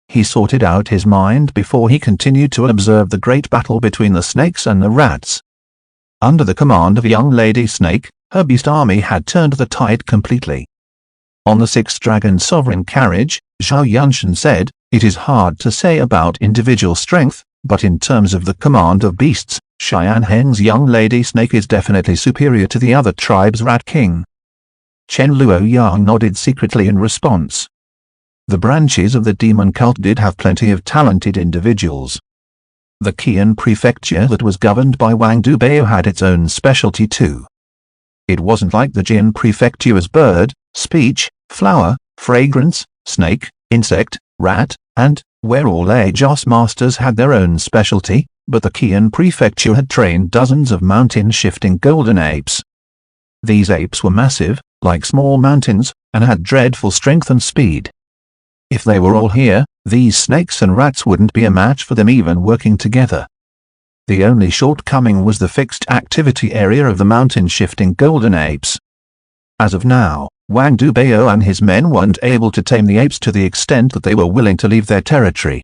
He sorted out his mind before he continued to observe the great battle between the snakes and the rats. Under the command of young Lady Snake, her beast army had turned the tide completely. On the sixth dragon sovereign carriage, Zhao Yunshan said, "It is hard to say about individual strength, but in terms of the command of beasts, Xianheng's young Lady Snake is definitely superior to the other tribe's Rat King." Chen Luoyang nodded secretly in response. The branches of the demon cult did have plenty of talented individuals. The Qian prefecture that was governed by Wang Dubao had its own specialty too. It wasn't like the Jin prefecture's bird, speech, flower, fragrance, snake, insect, rat, and, where all Ajos masters had their own specialty, but the Qian prefecture had trained dozens of mountain-shifting golden apes. These apes were massive, like small mountains, and had dreadful strength and speed. If they were all here, these snakes and rats wouldn't be a match for them even working together. The only shortcoming was the fixed activity area of the mountain-shifting golden apes. As of now, Wang Dubao and his men weren't able to tame the apes to the extent that they were willing to leave their territory.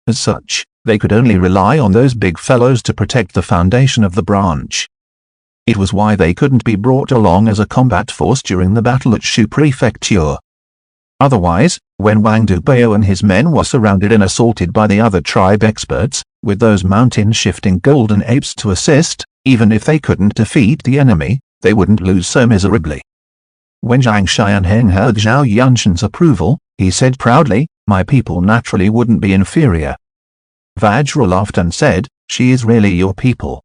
As such, they could only rely on those big fellows to protect the foundation of the branch. It was why they couldn't be brought along as a combat force during the battle at Shu Prefecture. Otherwise, when Wang Dubao and his men were surrounded and assaulted by the other tribe experts, with those mountain-shifting golden apes to assist, even if they couldn't defeat the enemy, they wouldn't lose so miserably. When Zhang Xianheng heard Zhao Yunshan's approval, he said proudly, "My people naturally wouldn't be inferior. Vajra laughed and said, "She is really your people.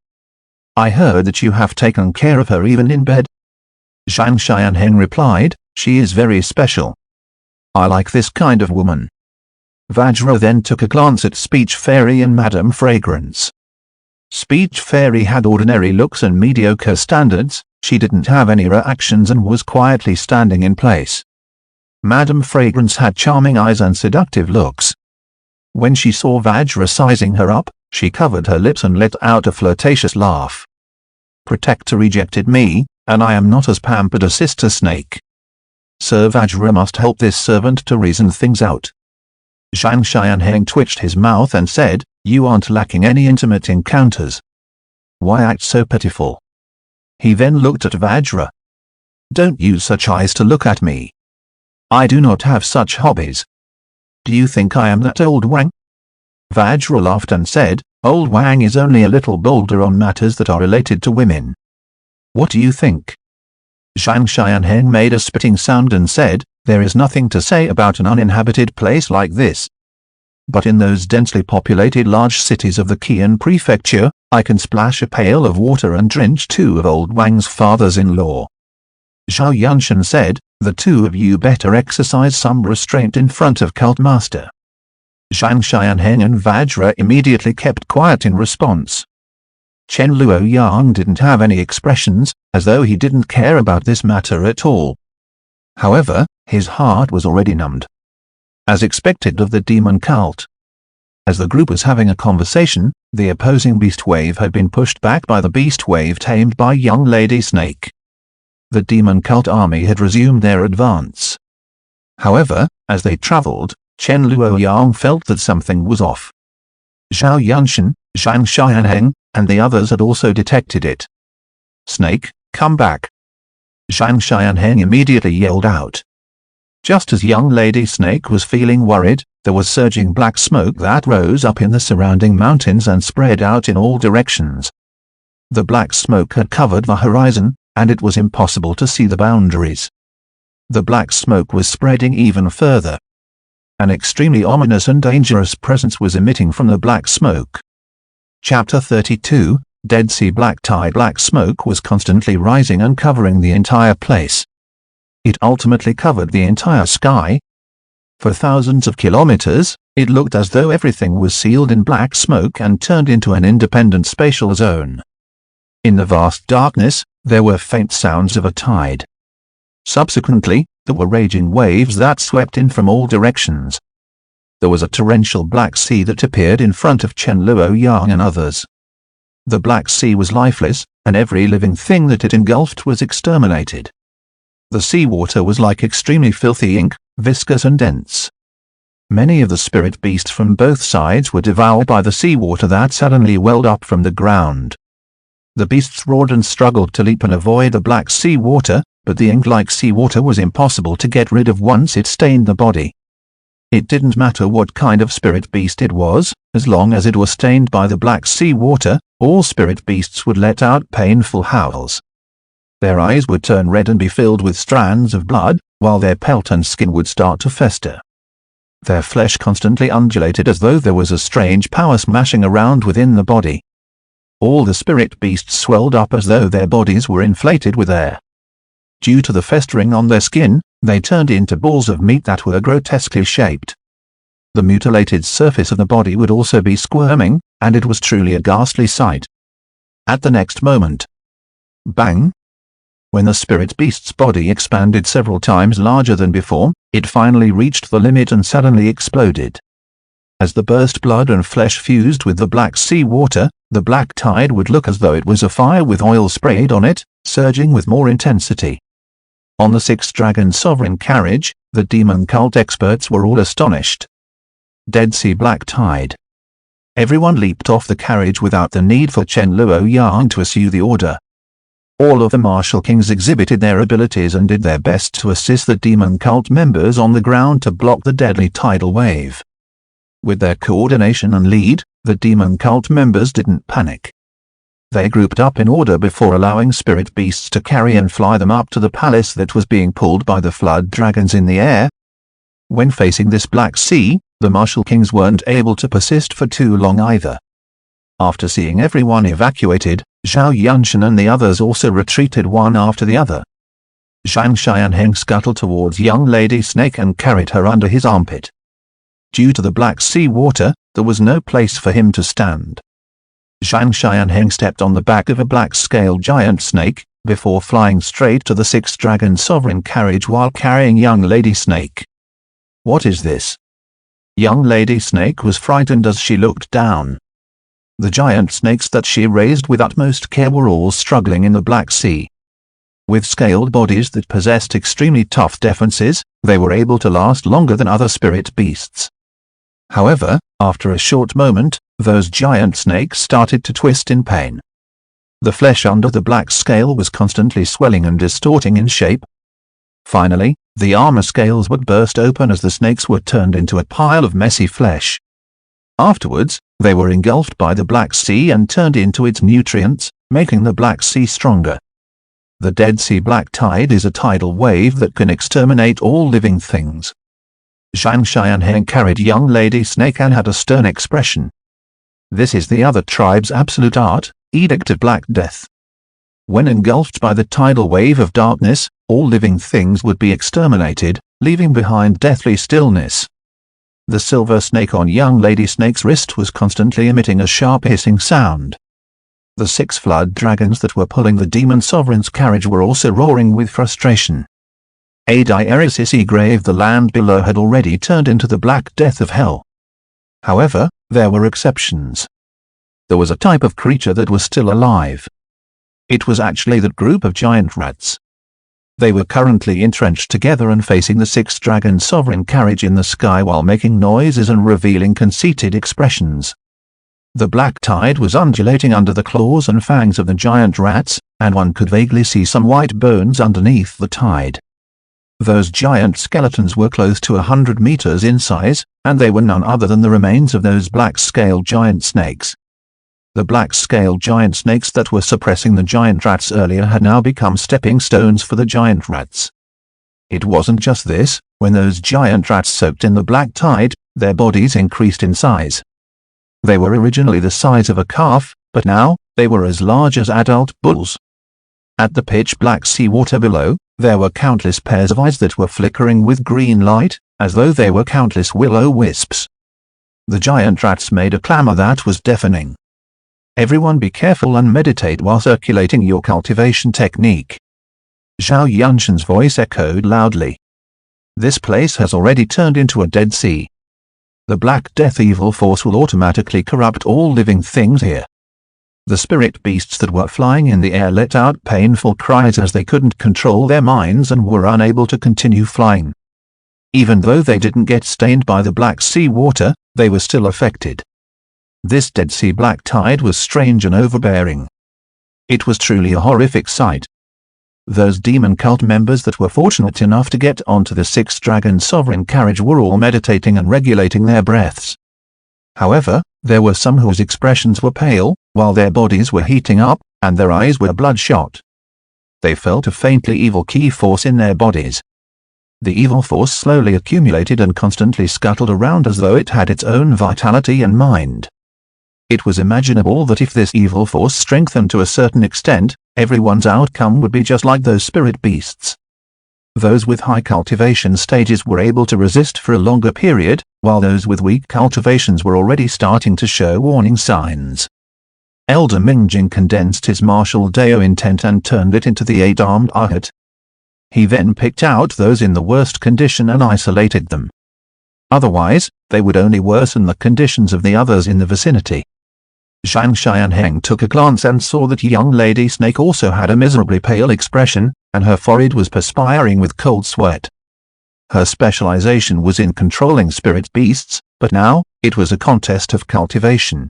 I heard that you have taken care of her even in bed." Zhang Xianheng replied, "She is very special. I like this kind of woman." Vajra then took a glance at Speech Fairy and Madame Fragrance. Speech Fairy had ordinary looks and mediocre standards. She didn't have any reactions and was quietly standing in place. Madame Fragrance had charming eyes and seductive looks. When she saw Vajra sizing her up, she covered her lips and let out a flirtatious laugh. "Protector rejected me, and I am not as pampered as Sister Snake. Sir Vajra must help this servant to reason things out." Zhang Xianheng twitched his mouth and said, "You aren't lacking any intimate encounters. Why act so pitiful?" He then looked at Vajra. "Don't use such eyes to look at me. I do not have such hobbies. Do you think I am that old Wang?" Vajra laughed and said, "Old Wang is only a little bolder on matters that are related to women. What do you think?" Zhang Xianheng made a spitting sound and said, "There is nothing to say about an uninhabited place like this. But in those densely populated large cities of the Qian prefecture, I can splash a pail of water and drench two of old Wang's fathers-in-law." Zhao Yunshan said, "The two of you better exercise some restraint in front of Cult Master." Zhang Xianheng and Vajra immediately kept quiet in response. Chen Luoyang didn't have any expressions, as though he didn't care about this matter at all. However, his heart was already numbed, as expected of the demon cult. As the group was having a conversation, the opposing beast wave had been pushed back by the beast wave tamed by young Lady Snake. The demon cult army had resumed their advance. However, as they traveled, Chen Luoyang felt that something was off. Zhao Yunshan, Zhang Xianheng, and the others had also detected it. "Snake, come back!" Zhang Xianheng immediately yelled out. Just as young Lady Snake was feeling worried, there was surging black smoke that rose up in the surrounding mountains and spread out in all directions. The black smoke had covered the horizon, and it was impossible to see the boundaries. The black smoke was spreading even further. An extremely ominous and dangerous presence was emitting from the black smoke. Chapter 32, Dead Sea Black Tide. Black smoke was constantly rising and covering the entire place. It ultimately covered the entire sky. For thousands of kilometers, it looked as though everything was sealed in black smoke and turned into an independent spatial zone. In the vast darkness, there were faint sounds of a tide. Subsequently, there were raging waves that swept in from all directions. There was a torrential black sea that appeared in front of Chen Luoyang and others. The black sea was lifeless, and every living thing that it engulfed was exterminated. The seawater was like extremely filthy ink, viscous and dense. Many of the spirit beasts from both sides were devoured by the seawater that suddenly welled up from the ground. The beasts roared and struggled to leap and avoid the black seawater, but the ink-like seawater was impossible to get rid of once it stained the body. It didn't matter what kind of spirit beast it was, as long as it was stained by the black seawater, all spirit beasts would let out painful howls. Their eyes would turn red and be filled with strands of blood, while their pelt and skin would start to fester. Their flesh constantly undulated as though there was a strange power smashing around within the body. All the spirit beasts swelled up as though their bodies were inflated with air. Due to the festering on their skin, they turned into balls of meat that were grotesquely shaped. The mutilated surface of the body would also be squirming, and it was truly a ghastly sight. At the next moment, bang! When the spirit beast's body expanded several times larger than before, it finally reached the limit and suddenly exploded. As the burst blood and flesh fused with the black sea water, the black tide would look as though it was a fire with oil sprayed on it, surging with more intensity. On the sixth dragon sovereign carriage, the demon cult experts were all astonished. Dead Sea Black Tide. Everyone leaped off the carriage without the need for Chen Luoyang to issue the order. All of the martial kings exhibited their abilities and did their best to assist the demon cult members on the ground to block the deadly tidal wave. With their coordination and lead, the demon cult members didn't panic. They grouped up in order before allowing spirit beasts to carry and fly them up to the palace that was being pulled by the flood dragons in the air. When facing this black sea, the martial kings weren't able to persist for too long either. After seeing everyone evacuated, Zhao Yunshan and the others also retreated one after the other. Zhang Xianheng scuttled towards young Lady Snake and carried her under his armpit. Due to the Black Sea water, there was no place for him to stand. Zhang Xianheng stepped on the back of a black-scaled giant snake, before flying straight to the six-dragon sovereign carriage while carrying young Lady Snake. What is this? Young Lady Snake was frightened as she looked down. The giant snakes that she raised with utmost care were all struggling in the Black Sea. With scaled bodies that possessed extremely tough defenses, they were able to last longer than other spirit beasts. However, after a short moment, those giant snakes started to twist in pain. The flesh under the black scale was constantly swelling and distorting in shape. Finally, the armor scales would burst open as the snakes were turned into a pile of messy flesh. Afterwards, they were engulfed by the Black Sea and turned into its nutrients, making the Black Sea stronger. The Dead Sea Black Tide is a tidal wave that can exterminate all living things. Zhang Xianheng carried young Lady Snake and had a stern expression. This is the other tribe's absolute art, Edict of Black Death. When engulfed by the tidal wave of darkness, all living things would be exterminated, leaving behind deathly stillness. The silver snake on young Lady Snake's wrist was constantly emitting a sharp hissing sound. The 6 flood dragons that were pulling the demon sovereign's carriage were also roaring with frustration. Adieris's grave, the land below, had already turned into the black death of hell. However, there were exceptions. There was a type of creature that was still alive. It was actually that group of giant rats. They were currently entrenched together and facing the 6-dragon sovereign carriage in the sky while making noises and revealing conceited expressions. The black tide was undulating under the claws and fangs of the giant rats, and one could vaguely see some white bones underneath the tide. Those giant skeletons were close to 100 meters in size, and they were none other than the remains of those black-scaled giant snakes. The black-scaled giant snakes that were suppressing the giant rats earlier had now become stepping stones for the giant rats. It wasn't just this, when those giant rats soaked in the black tide, their bodies increased in size. They were originally the size of a calf, but now, they were as large as adult bulls. At the pitch-black sea water below, there were countless pairs of eyes that were flickering with green light, as though they were countless will-o-wisps. The giant rats made a clamor that was deafening. Everyone be careful and meditate while circulating your cultivation technique. Zhao Yunshan's voice echoed loudly. This place has already turned into a dead sea. The Black Death evil force will automatically corrupt all living things here. The spirit beasts that were flying in the air let out painful cries as they couldn't control their minds and were unable to continue flying. Even though they didn't get stained by the Black Sea water, they were still affected. This Dead Sea black tide was strange and overbearing. It was truly a horrific sight. Those demon cult members that were fortunate enough to get onto the 6-dragon sovereign carriage were all meditating and regulating their breaths. However, there were some whose expressions were pale, while their bodies were heating up, and their eyes were bloodshot. They felt a faintly evil ki force in their bodies. The evil force slowly accumulated and constantly scuttled around as though it had its own vitality and mind. It was imaginable that if this evil force strengthened to a certain extent, everyone's outcome would be just like those spirit beasts. Those with high cultivation stages were able to resist for a longer period, while those with weak cultivations were already starting to show warning signs. Elder Mingjing condensed his martial Dao intent and turned it into the 8-armed Ahat. He then picked out those in the worst condition and isolated them. Otherwise, they would only worsen the conditions of the others in the vicinity. Zhang Xianheng took a glance and saw that young Lady Snake also had a miserably pale expression, and her forehead was perspiring with cold sweat. Her specialization was in controlling spirit beasts, but now, it was a contest of cultivation.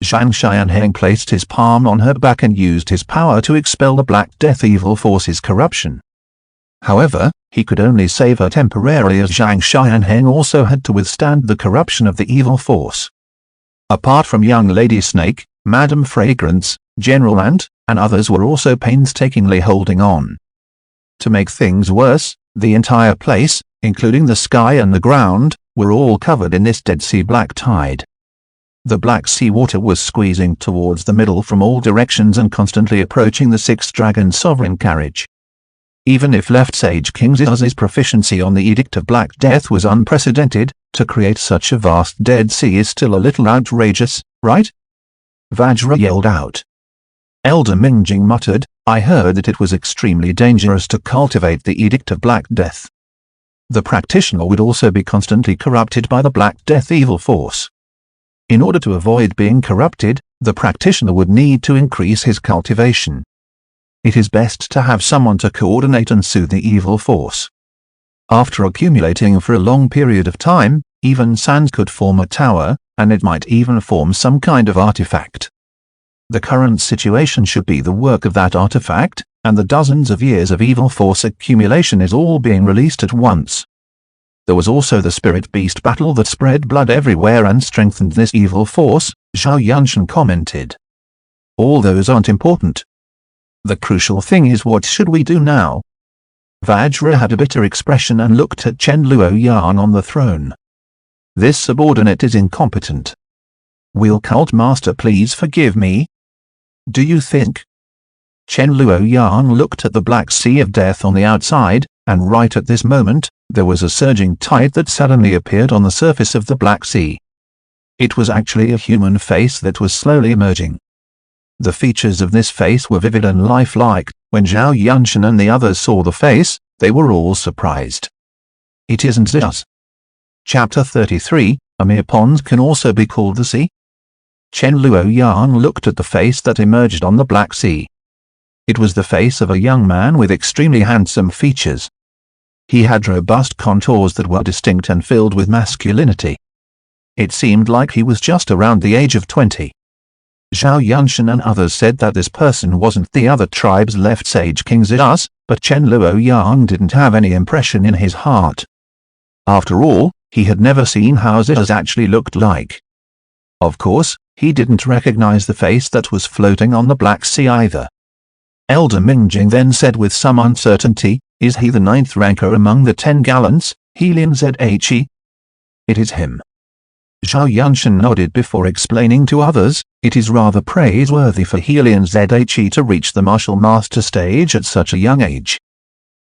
Zhang Xianheng placed his palm on her back and used his power to expel the Black Death evil force's corruption. However, he could only save her temporarily as Zhang Xianheng also had to withstand the corruption of the evil force. Apart from young Lady Snake, Madame Fragrance, General Ant, and others were also painstakingly holding on. To make things worse, the entire place, including the sky and the ground, were all covered in this Dead Sea black tide. The Black Sea water was squeezing towards the middle from all directions and constantly approaching the sixth dragon sovereign carriage. Even if left Sage King Ziz's proficiency on the Edict of Black Death was unprecedented, to create such a vast Dead Sea is still a little outrageous, right? Vajra yelled out. Elder Mingjing muttered, I heard that it was extremely dangerous to cultivate the Edict of Black Death. The practitioner would also be constantly corrupted by the Black Death evil force. In order to avoid being corrupted, the practitioner would need to increase his cultivation. It is best to have someone to coordinate and soothe the evil force. After accumulating for a long period of time, even sand could form a tower, and it might even form some kind of artifact. The current situation should be the work of that artifact, and the dozens of years of evil force accumulation is all being released at once. There was also the spirit beast battle that spread blood everywhere and strengthened this evil force, Zhao Yunshan commented. All those aren't important. The crucial thing is, what should we do now? Vajra had a bitter expression and looked at Chen Luoyang on the throne. This subordinate is incompetent. Will Cult Master please forgive me? Do you think? Chen Luoyang looked at the Black Sea of Death on the outside, and right at this moment, there was a surging tide that suddenly appeared on the surface of the Black Sea. It was actually a human face that was slowly emerging. The features of this face were vivid and lifelike. When Zhao Yunshan and the others saw the face, they were all surprised. It isn't Zhaz. Chapter 33, A mere pond can also be called the sea? Chen Luoyang looked at the face that emerged on the Black Sea. It was the face of a young man with extremely handsome features. He had robust contours that were distinct and filled with masculinity. It seemed like he was just around the age of 20. Zhao Yunshan and others said that this person wasn't the other tribe's left Sage King Zhaz, but Chen Luoyang didn't have any impression in his heart. After all, he had never seen how Zhaz actually looked like. Of course, he didn't recognize the face that was floating on the Black Sea either. Elder Mingjing then said with some uncertainty, is he the 9th ranker among the 10 gallants, Helian Zhe? It is him. Zhao Yunshan nodded before explaining to others, it is rather praiseworthy for Helian Zhe to reach the martial master stage at such a young age.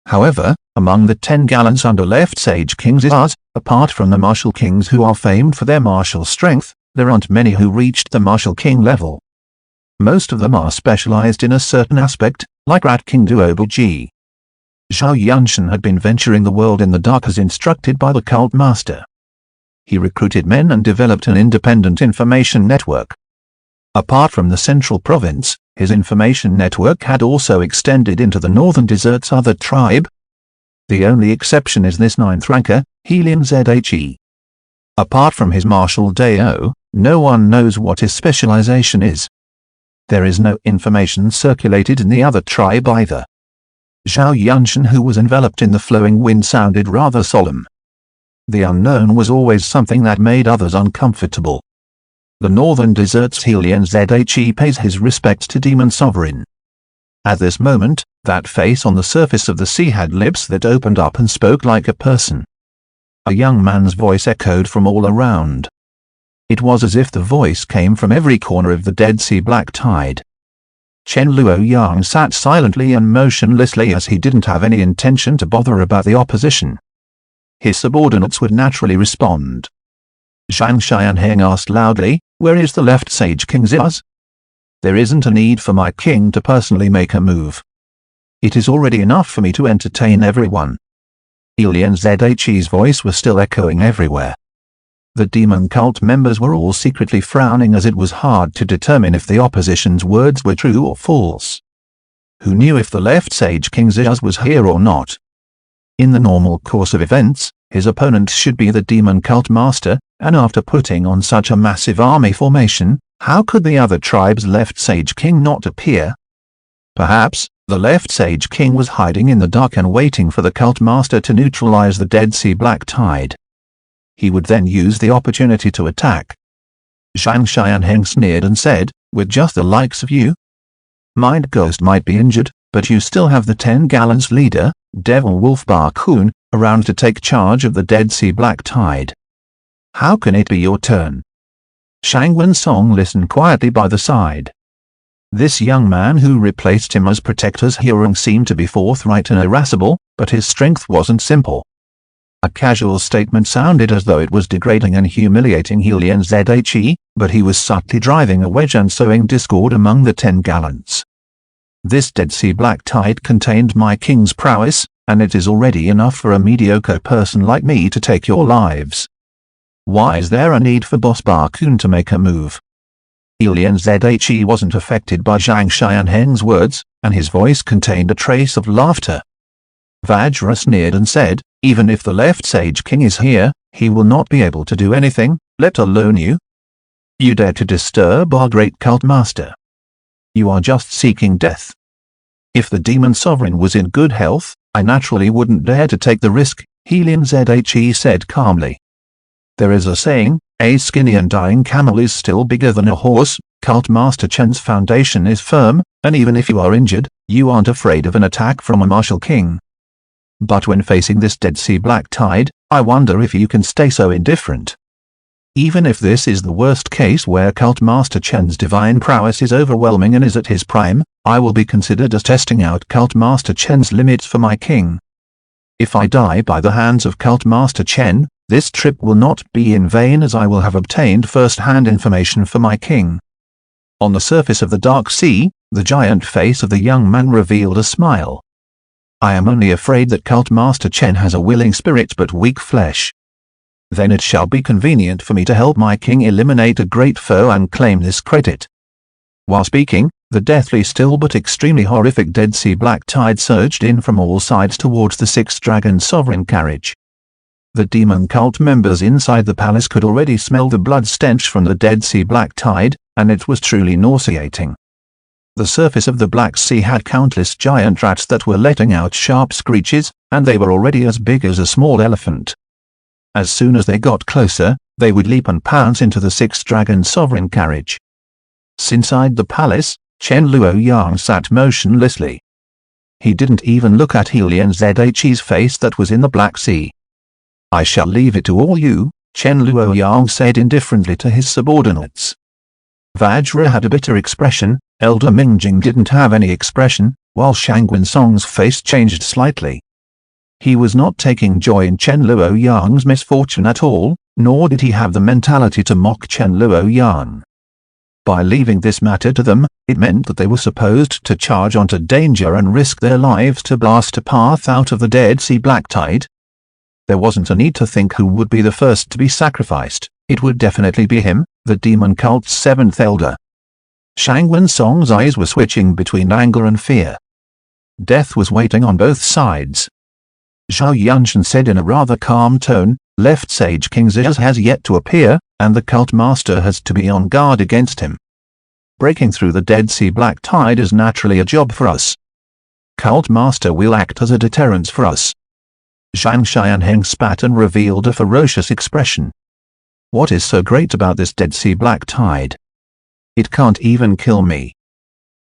However, among the 10 gallants under left Sage King Zhaz, apart from the martial kings who are famed for their martial strength, there aren't many who reached the martial king level. Most of them are specialized in a certain aspect, like Rat King Duobuji. Zhao Yunshan had been venturing the world in the dark as instructed by the cult master. He recruited men and developed an independent information network. Apart from the central province, his information network had also extended into the northern desert's other tribe. The only exception is this 9th ranker, Helian Zhe. Apart from his martial Dao, no one knows what his specialization is. There is no information circulated in the other tribe either. Zhao Yunshan, who was enveloped in the flowing wind, sounded rather solemn. The unknown was always something that made others uncomfortable. The northern desert's Helian Zhe pays his respects to Demon Sovereign. At this moment, that face on the surface of the sea had lips that opened up and spoke like a person. A young man's voice echoed from all around. It was as if the voice came from every corner of the Dead Sea black tide. Chen Luoyang sat silently and motionlessly as he didn't have any intention to bother about the opposition. His subordinates would naturally respond. Zhang Xianheng asked loudly, where is the left Sage King Zhaz? There isn't a need for my king to personally make a move. It is already enough for me to entertain everyone. Helian Zhe's voice was still echoing everywhere. The demon cult members were all secretly frowning as it was hard to determine if the opposition's words were true or false. Who knew if the left Sage King Zhaz was here or not? In the normal course of events, his opponent should be the demon cult master, and after putting on such a massive army formation, how could the other tribe's left Sage King not appear? Perhaps, the left Sage King was hiding in the dark and waiting for the cult master to neutralize the Dead Sea black tide. He would then use the opportunity to attack. Zhang Xianheng sneered and said, with just the likes of you? Mind Ghost might be injured, but you still have the 10 gallants leader, Devil Wolf Barkun, around to take charge of the Dead Sea black tide. How can it be your turn? Shangwen Song listened quietly by the side. This young man who replaced him as protector's Heerung seemed to be forthright and irascible, but his strength wasn't simple. A casual statement sounded as though it was degrading and humiliating Helian Zhe, but he was subtly driving a wedge and sowing discord among the 10 gallants. This Dead Sea Black Tide contained my king's prowess, and it is already enough for a mediocre person like me to take your lives. Why is there a need for Boss Bakun to make a move? Helian Zhe wasn't affected by Zhang Xianheng's words, and his voice contained a trace of laughter. Vajra sneered and said, even if the left Sage King is here, he will not be able to do anything, let alone you. You dare to disturb our great cult master. You are just seeking death. If the demon sovereign was in good health, I naturally wouldn't dare to take the risk, Helian Zhe said calmly. There is a saying, a skinny and dying camel is still bigger than a horse. Cult Master Chen's foundation is firm, and even if you are injured, you aren't afraid of an attack from a martial king. But when facing this Dead Sea Black Tide, I wonder if you can stay so indifferent. Even if this is the worst case where Cult Master Chen's divine prowess is overwhelming and is at his prime, I will be considered as testing out Cult Master Chen's limits for my king. If I die by the hands of Cult Master Chen, this trip will not be in vain, as I will have obtained first-hand information for my king. On the surface of the dark sea, the giant face of the young man revealed a smile. I am only afraid that Cult Master Chen has a willing spirit but weak flesh. Then it shall be convenient for me to help my king eliminate a great foe and claim this credit. While speaking, the deathly still but extremely horrific Dead Sea Black Tide surged in from all sides towards the 6 Dragon Sovereign carriage. The demon cult members inside the palace could already smell the blood stench from the Dead Sea Black Tide, and it was truly nauseating. The surface of the Black Sea had countless giant rats that were letting out sharp screeches, and they were already as big as a small elephant. As soon as they got closer, they would leap and pounce into the 6 Dragon Sovereign carriage. Inside the palace, Chen Luoyang sat motionlessly. He didn't even look at Helian Zhe's face that was in the Black Sea. I shall leave it to all you, Chen Luoyang said indifferently to his subordinates. Vajra had a bitter expression, Elder Mingjing didn't have any expression, while Shangwen Song's face changed slightly. He was not taking joy in Chen Luoyang's misfortune at all, nor did he have the mentality to mock Chen Luoyang. By leaving this matter to them, it meant that they were supposed to charge onto danger and risk their lives to blast a path out of the Dead Sea Black Tide. There wasn't a need to think who would be the first to be sacrificed. It would definitely be him, the demon cult's 7th elder. Shangwen Song's eyes were switching between anger and fear. Death was waiting on both sides. Zhao Yunshan said in a rather calm tone, Left Sage King Zhe has yet to appear, and the cult master has to be on guard against him. Breaking through the Dead Sea Black Tide is naturally a job for us. Cult master will act as a deterrence for us. Zhang Xianheng spat and revealed a ferocious expression. What is so great about this Dead Sea Black Tide? It can't even kill me.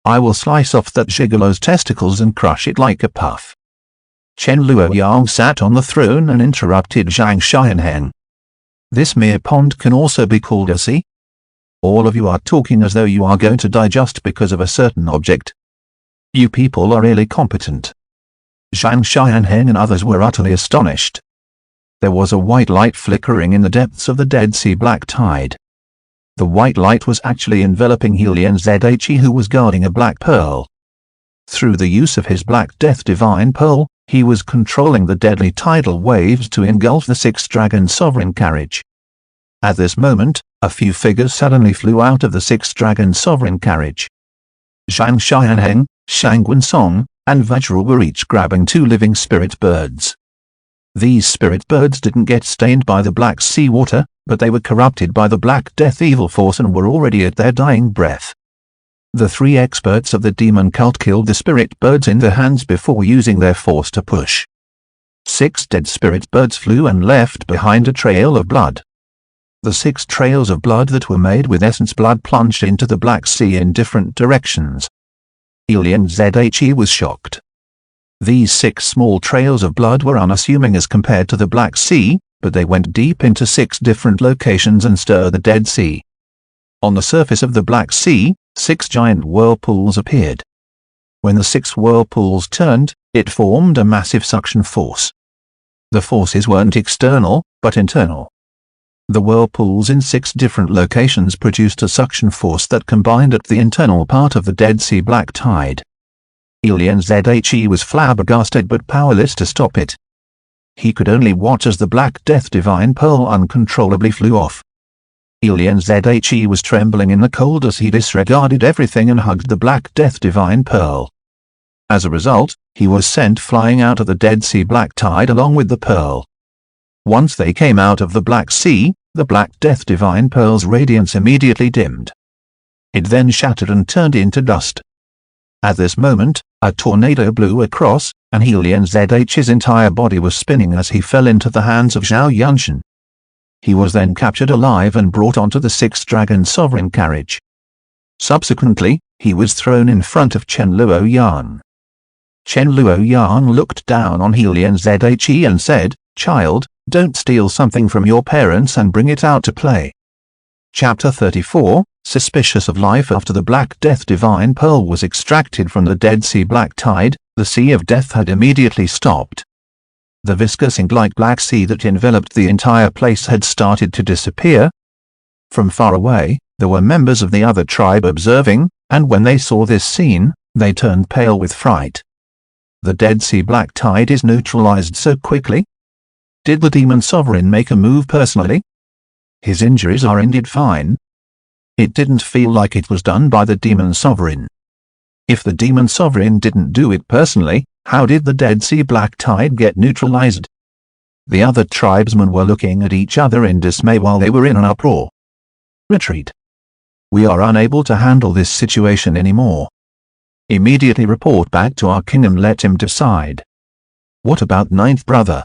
I will slice off that gigolo's testicles and crush it like a puff. Chen Luoyang sat on the throne and interrupted Zhang Xianheng. This mere pond can also be called a sea? All of you are talking as though you are going to die just because of a certain object. You people are really competent. Zhang Xianheng and others were utterly astonished. There was a white light flickering in the depths of the Dead Sea Black Tide. The white light was actually enveloping Helian Zhe, who was guarding a black pearl. Through the use of his Black Death Divine Pearl, he was controlling the deadly tidal waves to engulf the 6 Dragon Sovereign carriage. At this moment, a few figures suddenly flew out of the 6 Dragon Sovereign carriage. Zhang Xianheng, Shangwen Song, and Vajra were each grabbing 2 living spirit birds. These spirit birds didn't get stained by the Black Sea water, but they were corrupted by the Black Death evil force and were already at their dying breath. The 3 experts of the demon cult killed the spirit birds in their hands before using their force to push. 6 dead spirit birds flew and left behind a trail of blood. The 6 trails of blood that were made with essence blood plunged into the Black Sea in different directions. Helian Zhe was shocked. These 6 small trails of blood were unassuming as compared to the Black Sea, but they went deep into 6 different locations and stirred the Dead Sea. On the surface of the Black Sea, 6 giant whirlpools appeared. When the 6 whirlpools turned, it formed a massive suction force. The forces weren't external, but internal. The whirlpools in 6 different locations produced a suction force that combined at the internal part of the Dead Sea black tide. Zhe was flabbergasted but powerless to stop it. He could only watch as the Black Death Divine Pearl uncontrollably flew off. Zhe was trembling in the cold as he disregarded everything and hugged the Black Death Divine Pearl. As a result, he was sent flying out of the Dead Sea black tide along with the pearl. Once they came out of the Black Sea, the Black Death Divine Pearl's radiance immediately dimmed. It then shattered and turned into dust. At this moment, a tornado blew across, and Zhe's entire body was spinning as he fell into the hands of Zhao Yunshan. He was then captured alive and brought onto the 6th Dragon Sovereign carriage. Subsequently, he was thrown in front of Chen Luoyan. Chen Luoyan looked down on Zhe and said, "Child, don't steal something from your parents and bring it out to play." Chapter 34, Suspicious of life. After the Black Death Divine Pearl was extracted from the Dead Sea black tide, the Sea of Death had immediately stopped. The viscous ink-like black sea that enveloped the entire place had started to disappear. From far away, there were members of the other tribe observing, and when they saw this scene, they turned pale with fright. The Dead Sea black tide is neutralized so quickly? Did the Demon Sovereign make a move personally? His injuries are indeed fine. It didn't feel like it was done by the Demon Sovereign. If the Demon Sovereign didn't do it personally, how did the Dead Sea black tide get neutralized? The other tribesmen were looking at each other in dismay while they were in an uproar. Retreat. We are unable to handle this situation anymore. Immediately report back to our king and let him decide. What about 9th brother?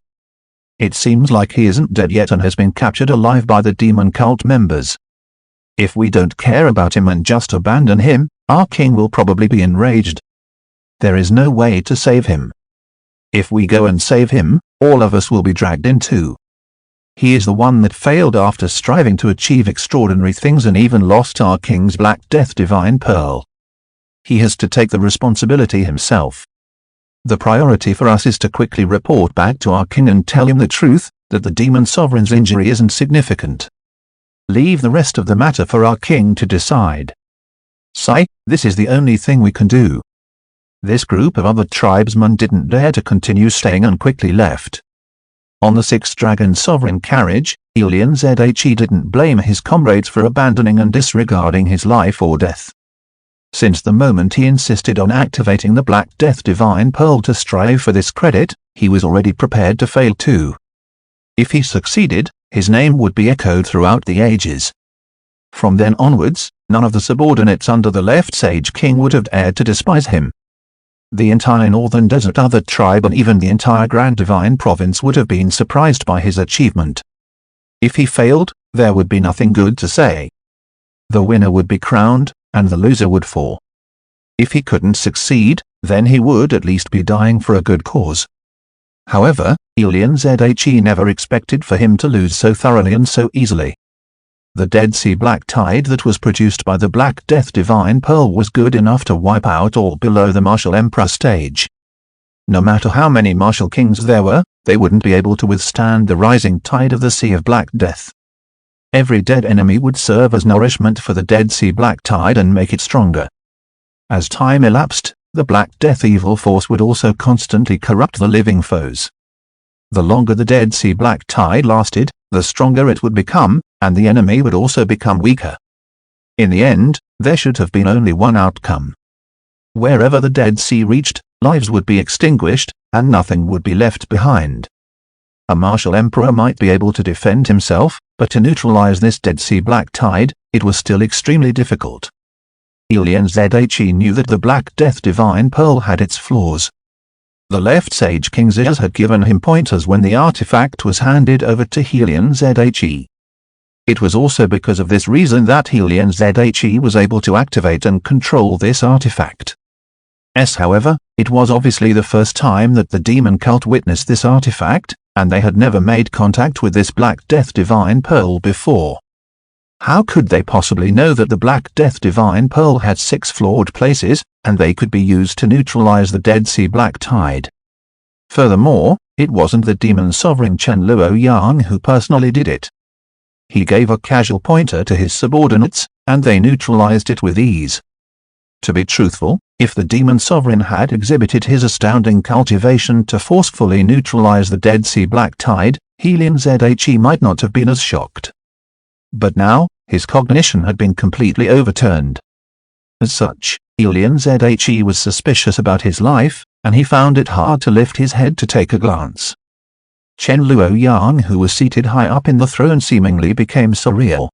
It seems like he isn't dead yet and has been captured alive by the demon cult members. If we don't care about him and just abandon him, our king will probably be enraged. There is no way to save him. If we go and save him, all of us will be dragged in too. He is the one that failed after striving to achieve extraordinary things and even lost our king's Black Death Divine Pearl. He has to take the responsibility himself. The priority for us is to quickly report back to our king and tell him the truth, that the Demon Sovereign's injury isn't significant. Leave the rest of the matter for our king to decide. Sai, this is the only thing we can do. This group of other tribesmen didn't dare to continue staying and quickly left. On the 6th Dragon Sovereign carriage, Zhe didn't blame his comrades for abandoning and disregarding his life or death. Since the moment he insisted on activating the Black Death Divine Pearl to strive for this credit, he was already prepared to fail too. If he succeeded, his name would be echoed throughout the ages. From then onwards, none of the subordinates under the Left Sage King would have dared to despise him. The entire Northern Desert Other tribe and even the entire Grand Divine Province would have been surprised by his achievement. If he failed, there would be nothing good to say. The winner would be crowned, and the loser would fall. If he couldn't succeed, then he would at least be dying for a good cause. However, Zhe never expected for him to lose so thoroughly and so easily. The Dead Sea black tide that was produced by the Black Death Divine Pearl was good enough to wipe out all below the Martial Emperor stage. No matter how many Martial Kings there were, they wouldn't be able to withstand the rising tide of the Sea of Black Death. Every dead enemy would serve as nourishment for the Dead Sea black tide and make it stronger. As time elapsed, the Black Death evil force would also constantly corrupt the living foes. The longer the Dead Sea black tide lasted, the stronger it would become, and the enemy would also become weaker. In the end, there should have been only one outcome. Wherever the Dead Sea reached, lives would be extinguished, and nothing would be left behind. A martial emperor might be able to defend himself, but to neutralize this Dead Sea black tide, it was still extremely difficult. Zhe knew that the Black Death Divine Pearl had its flaws. The Left Sage King Ziyas had given him pointers when the artifact was handed over to Zhe. It was also because of this reason that Zhe was able to activate and control this artifact. However, It was obviously the first time that the demon cult witnessed this artifact, and they had never made contact with this Black Death Divine Pearl before. How could they possibly know that the Black Death Divine Pearl had 6 flawed places, and they could be used to neutralize the Dead Sea Black Tide? Furthermore, it wasn't the demon sovereign Chen Luoyang who personally did it. He gave a casual pointer to his subordinates, and they neutralized it with ease. To be truthful, if the demon sovereign had exhibited his astounding cultivation to forcefully neutralize the Dead Sea Black Tide, Helion Zhe might not have been as shocked. But now, his cognition had been completely overturned. As such, Helion Zhe was suspicious about his life, and he found it hard to lift his head to take a glance. Chen Luoyang, who was seated high up in the throne, seemingly became surreal.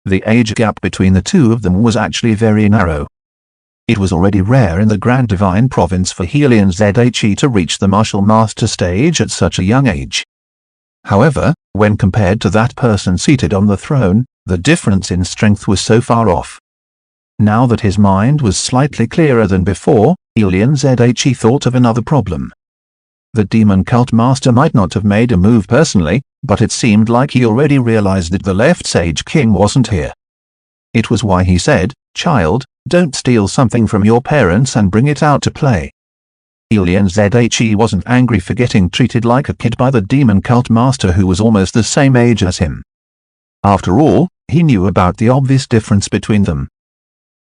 The age gap between the two of them was actually very narrow. It was already rare in the Grand Divine Province for Helion Zhe to reach the martial master stage at such a young age. However, when compared to that person seated on the throne, the difference in strength was so far off. Now that his mind was slightly clearer than before, Helion Zhe thought of another problem. The demon cult master might not have made a move personally, but it seemed like he already realized that the Left Sage King wasn't here. It was why he said, "Child, don't steal something from your parents and bring it out to play." Helion Zhe wasn't angry for getting treated like a kid by the demon cult master who was almost the same age as him. After all, he knew about the obvious difference between them.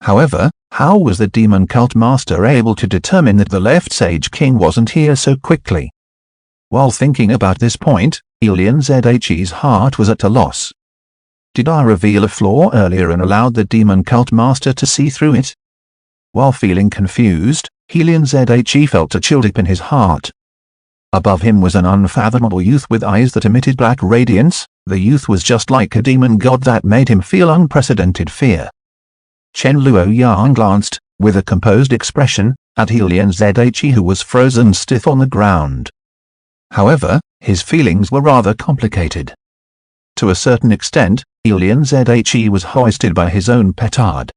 However, how was the demon cult master able to determine that the Left Sage King wasn't here so quickly? While thinking about this point, Helion Zhe's heart was at a loss. Did I reveal a flaw earlier and allowed the demon cult master to see through it? While feeling confused, Helion Zhe felt a chill deep in his heart. Above him was an unfathomable youth with eyes that emitted black radiance. The youth was just like a demon god that made him feel unprecedented fear. Chen Luoyang glanced, with a composed expression, at Helion Zhe, who was frozen stiff on the ground. However, his feelings were rather complicated. To a certain extent, Helion Zhe was hoisted by his own petard.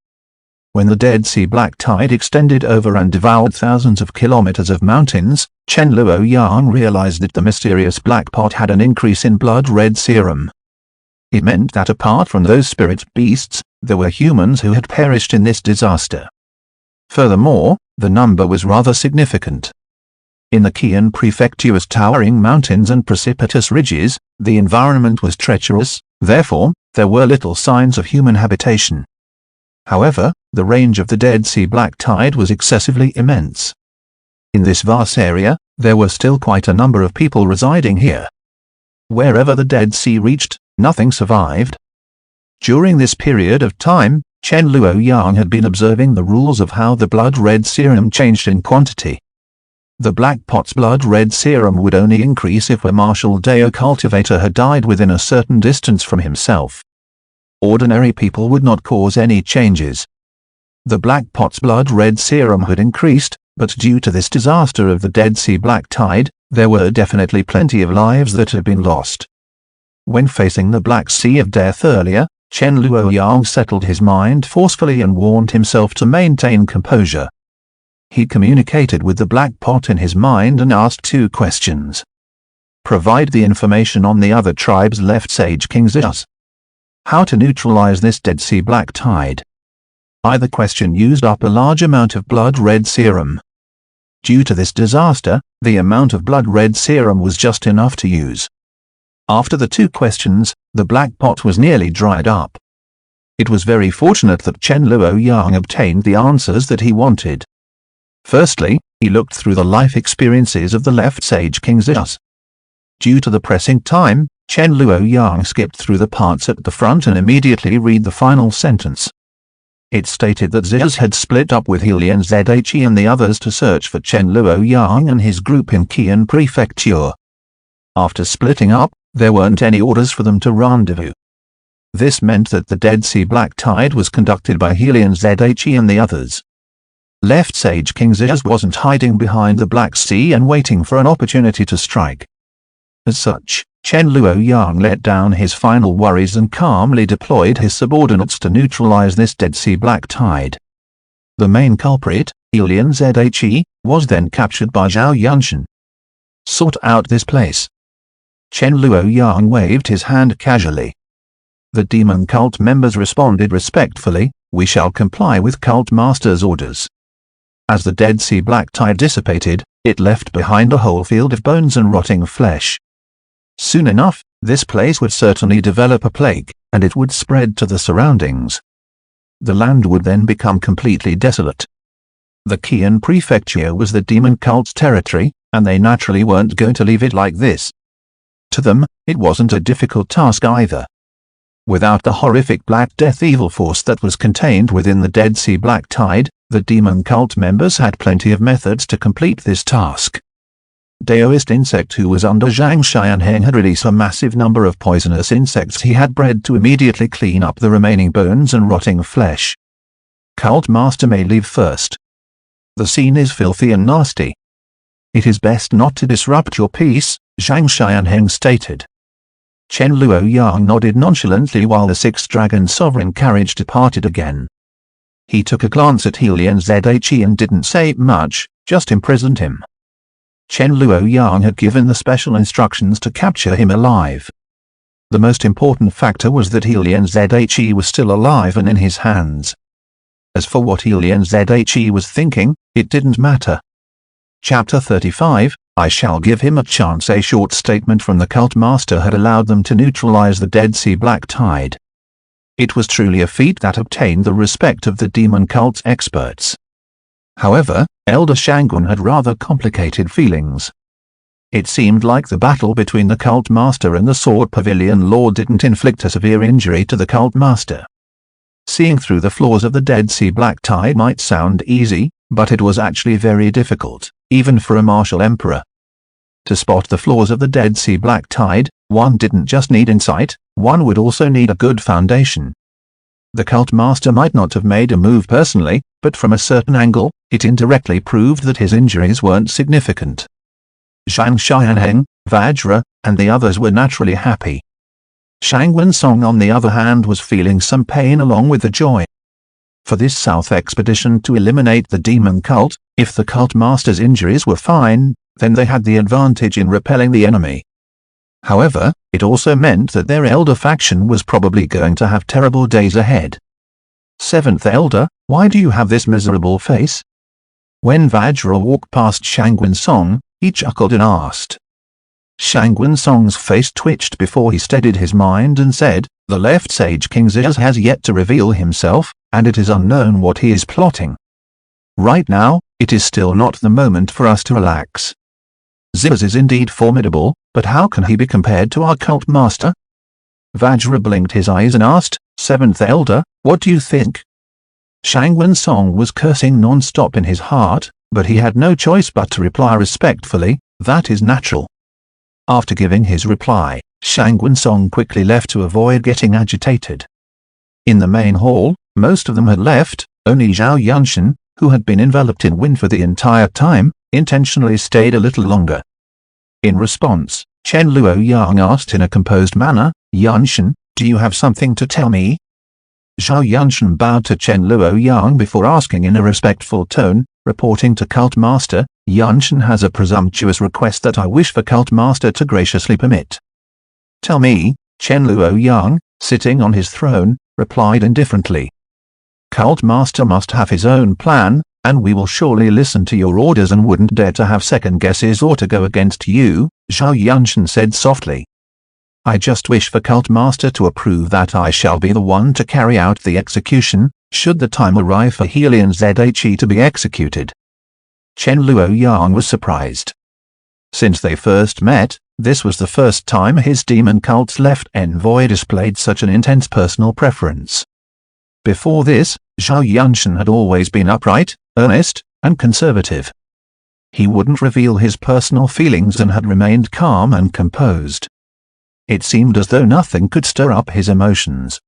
When the Dead Sea Black Tide extended over and devoured thousands of kilometers of mountains, Chen Luoyang realized that the mysterious black pot had an increase in blood red serum. It meant that apart from those spirit beasts, there were humans who had perished in this disaster. Furthermore, the number was rather significant. In the Qian Prefecture's towering mountains and precipitous ridges, the environment was treacherous, therefore, there were little signs of human habitation. However, the range of the Dead Sea Black Tide was excessively immense. In this vast area, there were still quite a number of people residing here. Wherever the Dead Sea reached, nothing survived. During this period of time, Chen Luoyang had been observing the rules of how the blood red serum changed in quantity. The black pot's blood red serum would only increase if a martial Dao cultivator had died within a certain distance from himself. Ordinary people would not cause any changes. The black pot's blood red serum had increased, but due to this disaster of the Dead Sea Black Tide, there were definitely plenty of lives that had been lost. When facing the Black Sea of Death earlier, Chen Luoyang settled his mind forcefully and warned himself to maintain composure. He communicated with the black pot in his mind and asked 2 questions. Provide the information on the other tribe's Left Sage Kings. How to neutralize this Dead Sea Black Tide. Either question used up a large amount of blood red serum. Due to this disaster, the amount of blood red serum was just enough to use. After the 2 questions, the black pot was nearly dried up. It was very fortunate that Chen Luoyang obtained the answers that he wanted. Firstly, he looked through the life experiences of the Left Sage Kings. Due to the pressing time, Chen Luoyang skipped through the parts at the front and immediately read the final sentence. It stated that Ziyas had split up with Helion Zhe and the others to search for Chen Luoyang and his group in Qian Prefecture. After splitting up, there weren't any orders for them to rendezvous. This meant that the Dead Sea Black Tide was conducted by Helion Zhe and the others. Left Sage King Ziyas wasn't hiding behind the Black Sea and waiting for an opportunity to strike. As such, Chen Luoyang let down his final worries and calmly deployed his subordinates to neutralize this Dead Sea Black Tide. The main culprit, Helion Zhe, was then captured by Zhao Yunshan. Sort out this place. Chen Luoyang waved his hand casually. The demon cult members responded respectfully, "We shall comply with cult master's orders." As the Dead Sea black tide dissipated, it left behind a whole field of bones and rotting flesh. Soon enough, this place would certainly develop a plague, and it would spread to the surroundings. The land would then become completely desolate. The Qian prefecture was the demon cult's territory, and they naturally weren't going to leave it like this. To them, it wasn't a difficult task either. Without the horrific Black Death evil force that was contained within the Dead Sea black tide, the demon cult members had plenty of methods to complete this task. Daoist insect who was under Zhang Xianheng had released a massive number of poisonous insects he had bred to immediately clean up the remaining bones and rotting flesh. Cult master may leave first. The scene is filthy and nasty. It is best not to disrupt your peace, Zhang Xianheng stated. Chen Luoyang nodded nonchalantly while the Sixth Dragon Sovereign carriage departed again. He took a glance at Helian Zhe and didn't say much, just imprisoned him. Chen Luoyang had given the special instructions to capture him alive. The most important factor was that Helian Zhe was still alive and in his hands. As for what Helian Zhe was thinking, it didn't matter. Chapter 35, I shall give him a chance. A short statement from the cult master had allowed them to neutralize the Dead Sea black tide. It was truly a feat that obtained the respect of the demon cult's experts. However, Elder Shangguan had rather complicated feelings. It seemed like the battle between the cult master and the Sword Pavilion Lord didn't inflict a severe injury to the cult master. Seeing through the flaws of the Dead Sea black tide might sound easy, but it was actually very difficult, even for a martial emperor. To spot the flaws of the Dead Sea black tide, one didn't just need insight, one would also need a good foundation. The cult master might not have made a move personally, but from a certain angle, it indirectly proved that his injuries weren't significant. Zhang Xianheng, Vajra, and the others were naturally happy. Shangguan Song on the other hand was feeling some pain along with the joy. For this south expedition to eliminate the demon cult, if the cult master's injuries were fine, then they had the advantage in repelling the enemy. However, it also meant that their elder faction was probably going to have terrible days ahead. Seventh Elder, why do you have this miserable face? When Vajra walked past Shangguan Song, he chuckled and asked. Shangguan Song's face twitched before he steadied his mind and said, the left sage King Ziyaz has yet to reveal himself, and it is unknown what he is plotting. Right now, it is still not the moment for us to relax. Ziyaz is indeed formidable, but how can he be compared to our cult master? Vajra blinked his eyes and asked, Seventh Elder, what do you think? Shangguan Song was cursing non-stop in his heart, but he had no choice but to reply respectfully, that is natural. After giving his reply, Shangguan Song quickly left to avoid getting agitated. In the main hall, most of them had left, only Zhao Yunshan, who had been enveloped in wind for the entire time, intentionally stayed a little longer. In response, Chen Luoyang asked in a composed manner, Yunshan, do you have something to tell me? Zhao Yunshan bowed to Chen Luoyang before asking in a respectful tone, reporting to Cult Master, Yunshan has a presumptuous request that I wish for Cult Master to graciously permit. Tell me, Chen Luoyang, sitting on his throne, replied indifferently. Cult Master must have his own plan, and we will surely listen to your orders and wouldn't dare to have second guesses or to go against you, Zhao Yunshan said softly. I just wish for Cult Master to approve that I shall be the one to carry out the execution, should the time arrive for Helian Zhe to be executed. Chen Luoyang was surprised. Since they first met, this was the first time his demon cult's left envoy displayed such an intense personal preference. Before this, Zhao Yunshan had always been upright, earnest, and conservative. He wouldn't reveal his personal feelings and had remained calm and composed. It seemed as though nothing could stir up his emotions.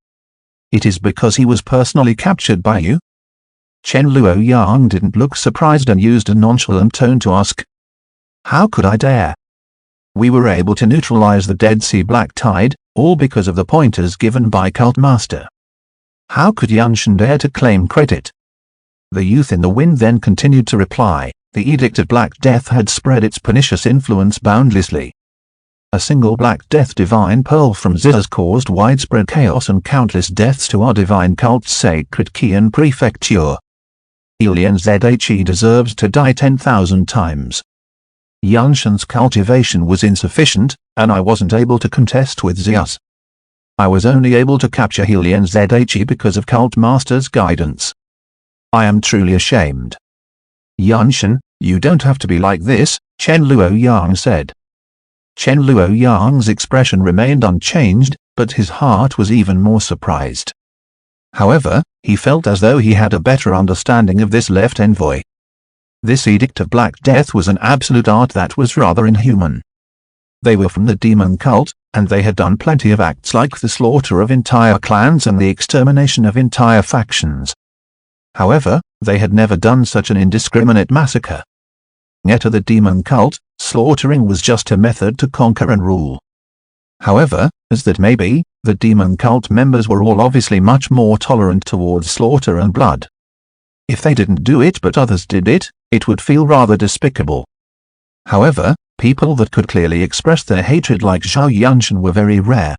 It is because he was personally captured by you? Chen Luoyang didn't look surprised and used a nonchalant tone to ask. How could I dare? We were able to neutralize the Dead Sea black tide, all because of the pointers given by Cult Master. How could Yunshan dare to claim credit? The youth in the wind then continued to reply, the Edict of Black Death had spread its pernicious influence boundlessly. A single Black Death divine pearl from Zeus caused widespread chaos and countless deaths to our divine cult's sacred key and prefecture. Alien Zhe deserves to die 10,000 times. Yunshan's cultivation was insufficient, and I wasn't able to contest with Zeus. I was only able to capture Alien Zhe because of Cult Master's guidance. I am truly ashamed. Yunshan, you don't have to be like this, Chen Luoyang said. Chen Luoyang's expression remained unchanged, but his heart was even more surprised. However, he felt as though he had a better understanding of this left envoy. This Edict of Black Death was an absolute art that was rather inhuman. They were from the demon cult, and they had done plenty of acts like the slaughter of entire clans and the extermination of entire factions. However, they had never done such an indiscriminate massacre. Yet to the demon cult, slaughtering was just a method to conquer and rule. However, as that may be, the demon cult members were all obviously much more tolerant towards slaughter and blood. If they didn't do it but others did it, it would feel rather despicable. However, people that could clearly express their hatred like Zhao Yunshan were very rare.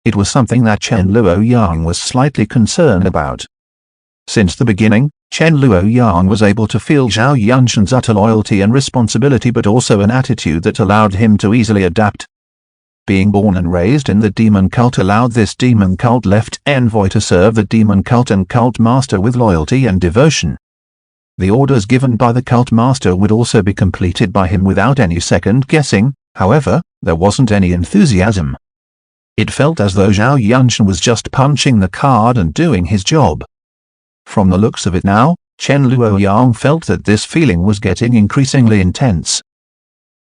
It was something that Chen Luoyang was slightly concerned about. Since the beginning, Chen Luoyang was able to feel Zhao Yunshan's utter loyalty and responsibility, but also an attitude that allowed him to easily adapt. Being born and raised in the demon cult allowed this demon cult left envoy to serve the demon cult and cult master with loyalty and devotion. The orders given by the cult master would also be completed by him without any second guessing. However, there wasn't any enthusiasm. It felt as though Zhao Yunshan was just punching the card and doing his job. From the looks of it now, Chen Luoyang felt that this feeling was getting increasingly intense.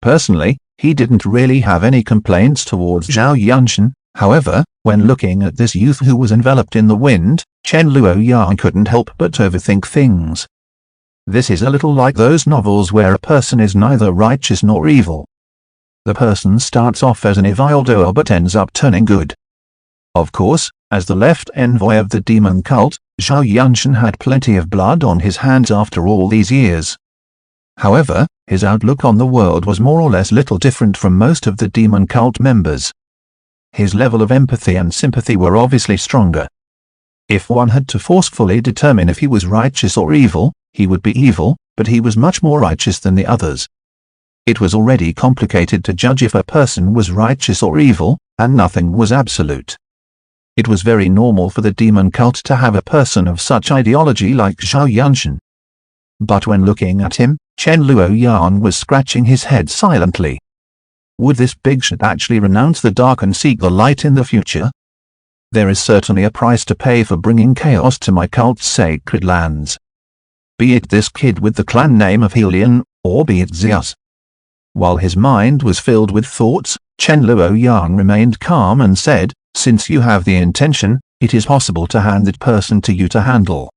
Personally, he didn't really have any complaints towards Zhao Yunshan. However, when looking at this youth who was enveloped in the wind, Chen Luoyang couldn't help but overthink things. This is a little like those novels where a person is neither righteous nor evil. The person starts off as an evildoer but ends up turning good. Of course, as the left envoy of the demon cult, Zhao Yunshan had plenty of blood on his hands after all these years. However, his outlook on the world was more or less little different from most of the demon cult members. His level of empathy and sympathy were obviously stronger. If one had to forcefully determine if he was righteous or evil, he would be evil, but he was much more righteous than the others. It was already complicated to judge if a person was righteous or evil, and nothing was absolute. It was very normal for the demon cult to have a person of such ideology like Zhao Yunshan. But when looking at him, Chen Luoyang was scratching his head silently. Would this big shot actually renounce the dark and seek the light in the future? There is certainly a price to pay for bringing chaos to my cult's sacred lands. Be it this kid with the clan name of Helion, or be it Zeus. While his mind was filled with thoughts, Chen Luoyang remained calm and said, "Since you have the intention, it is possible to hand that person to you to handle."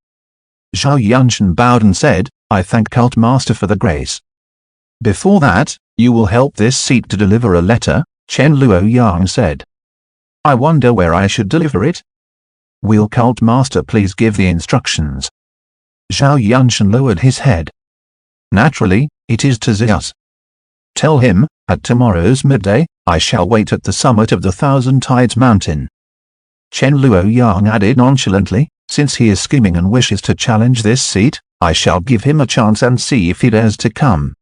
Zhao Yunshan bowed and said, "I thank Cult Master for the grace. Before that, you will help this seat to deliver a letter," Chen Luoyang said. "I wonder where I should deliver it. Will Cult Master please give the instructions?" Zhao Yunshan lowered his head. "Naturally, it is to Zeus. Tell him, at tomorrow's midday, I shall wait at the summit of the Thousand Tides Mountain." Chen Luoyang added nonchalantly, "Since he is scheming and wishes to challenge this seat, I shall give him a chance and see if he dares to come."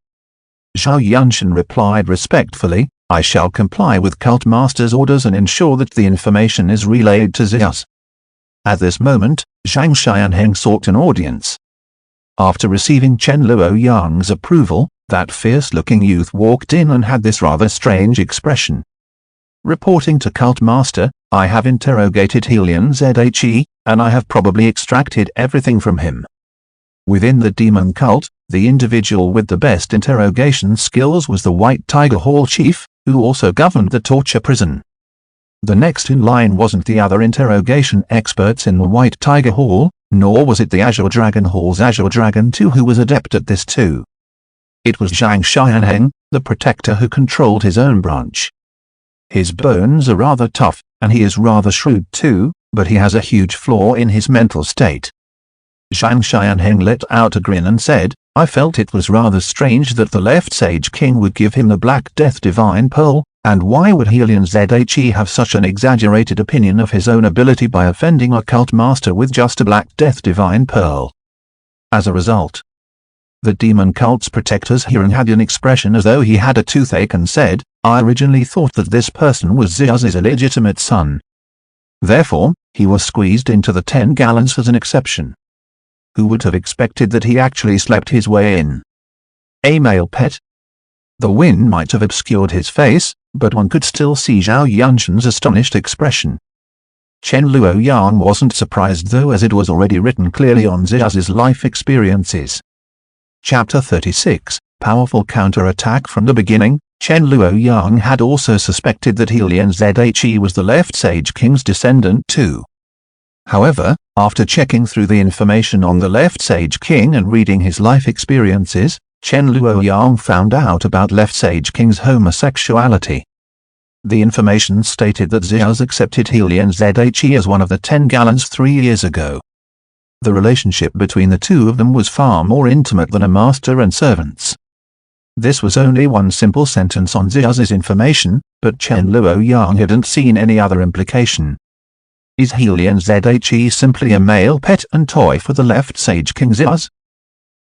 Zhao Yunshan replied respectfully, "I shall comply with Cult Master's orders and ensure that the information is relayed to Zeus." At this moment, Zhang Xianheng sought an audience. After receiving Chen Luoyang's approval, that fierce-looking youth walked in and had this rather strange expression. Reporting to Cult Master, "I have interrogated Helion Zhe, and I have probably extracted everything from him." Within the demon cult, the individual with the best interrogation skills was the White Tiger Hall chief, who also governed the torture prison. The next in line wasn't the other interrogation experts in the White Tiger Hall, nor was it the Azure Dragon Hall's Azure Dragon too, who was adept at this too. It was Zhang Xianheng, the protector, who controlled his own branch. His bones are rather tough, and he is rather shrewd too, but he has a huge flaw in his mental state. Zhang Xianheng let out a grin and said, I felt it was rather strange that the Left Sage King would give him the Black Death Divine Pearl, and why would Helion Zhe have such an exaggerated opinion of his own ability by offending a cult master with just a Black Death Divine Pearl? As a result, the demon cult's protector's hearing had an expression as though he had a toothache and said, "I originally thought that this person was Xia's illegitimate son." Therefore, he was squeezed into the 10 gallons as an exception. Who would have expected that he actually slept his way in? A male pet? The wind might have obscured his face, but one could still see Zhao Yunshan's astonished expression. Chen Luoyang wasn't surprised though, as it was already written clearly on Xia's life experiences. Chapter 36, Powerful Counter-Attack. From the beginning, Chen Luoyang had also suspected that Helion Zhe was the Left Sage King's descendant too. However, after checking through the information on the Left Sage King and reading his life experiences, Chen Luoyang found out about Left Sage King's homosexuality. The information stated that Xiao accepted Helion Zhe as one of the 10 gallons 3 years ago. The relationship between the two of them was far more intimate than a master and servants. This was only one simple sentence on Xiao's information, but Chen Luoyang hadn't seen any other implication. Is Helion Zhe simply a male pet and toy for the Left Sage King Xiao?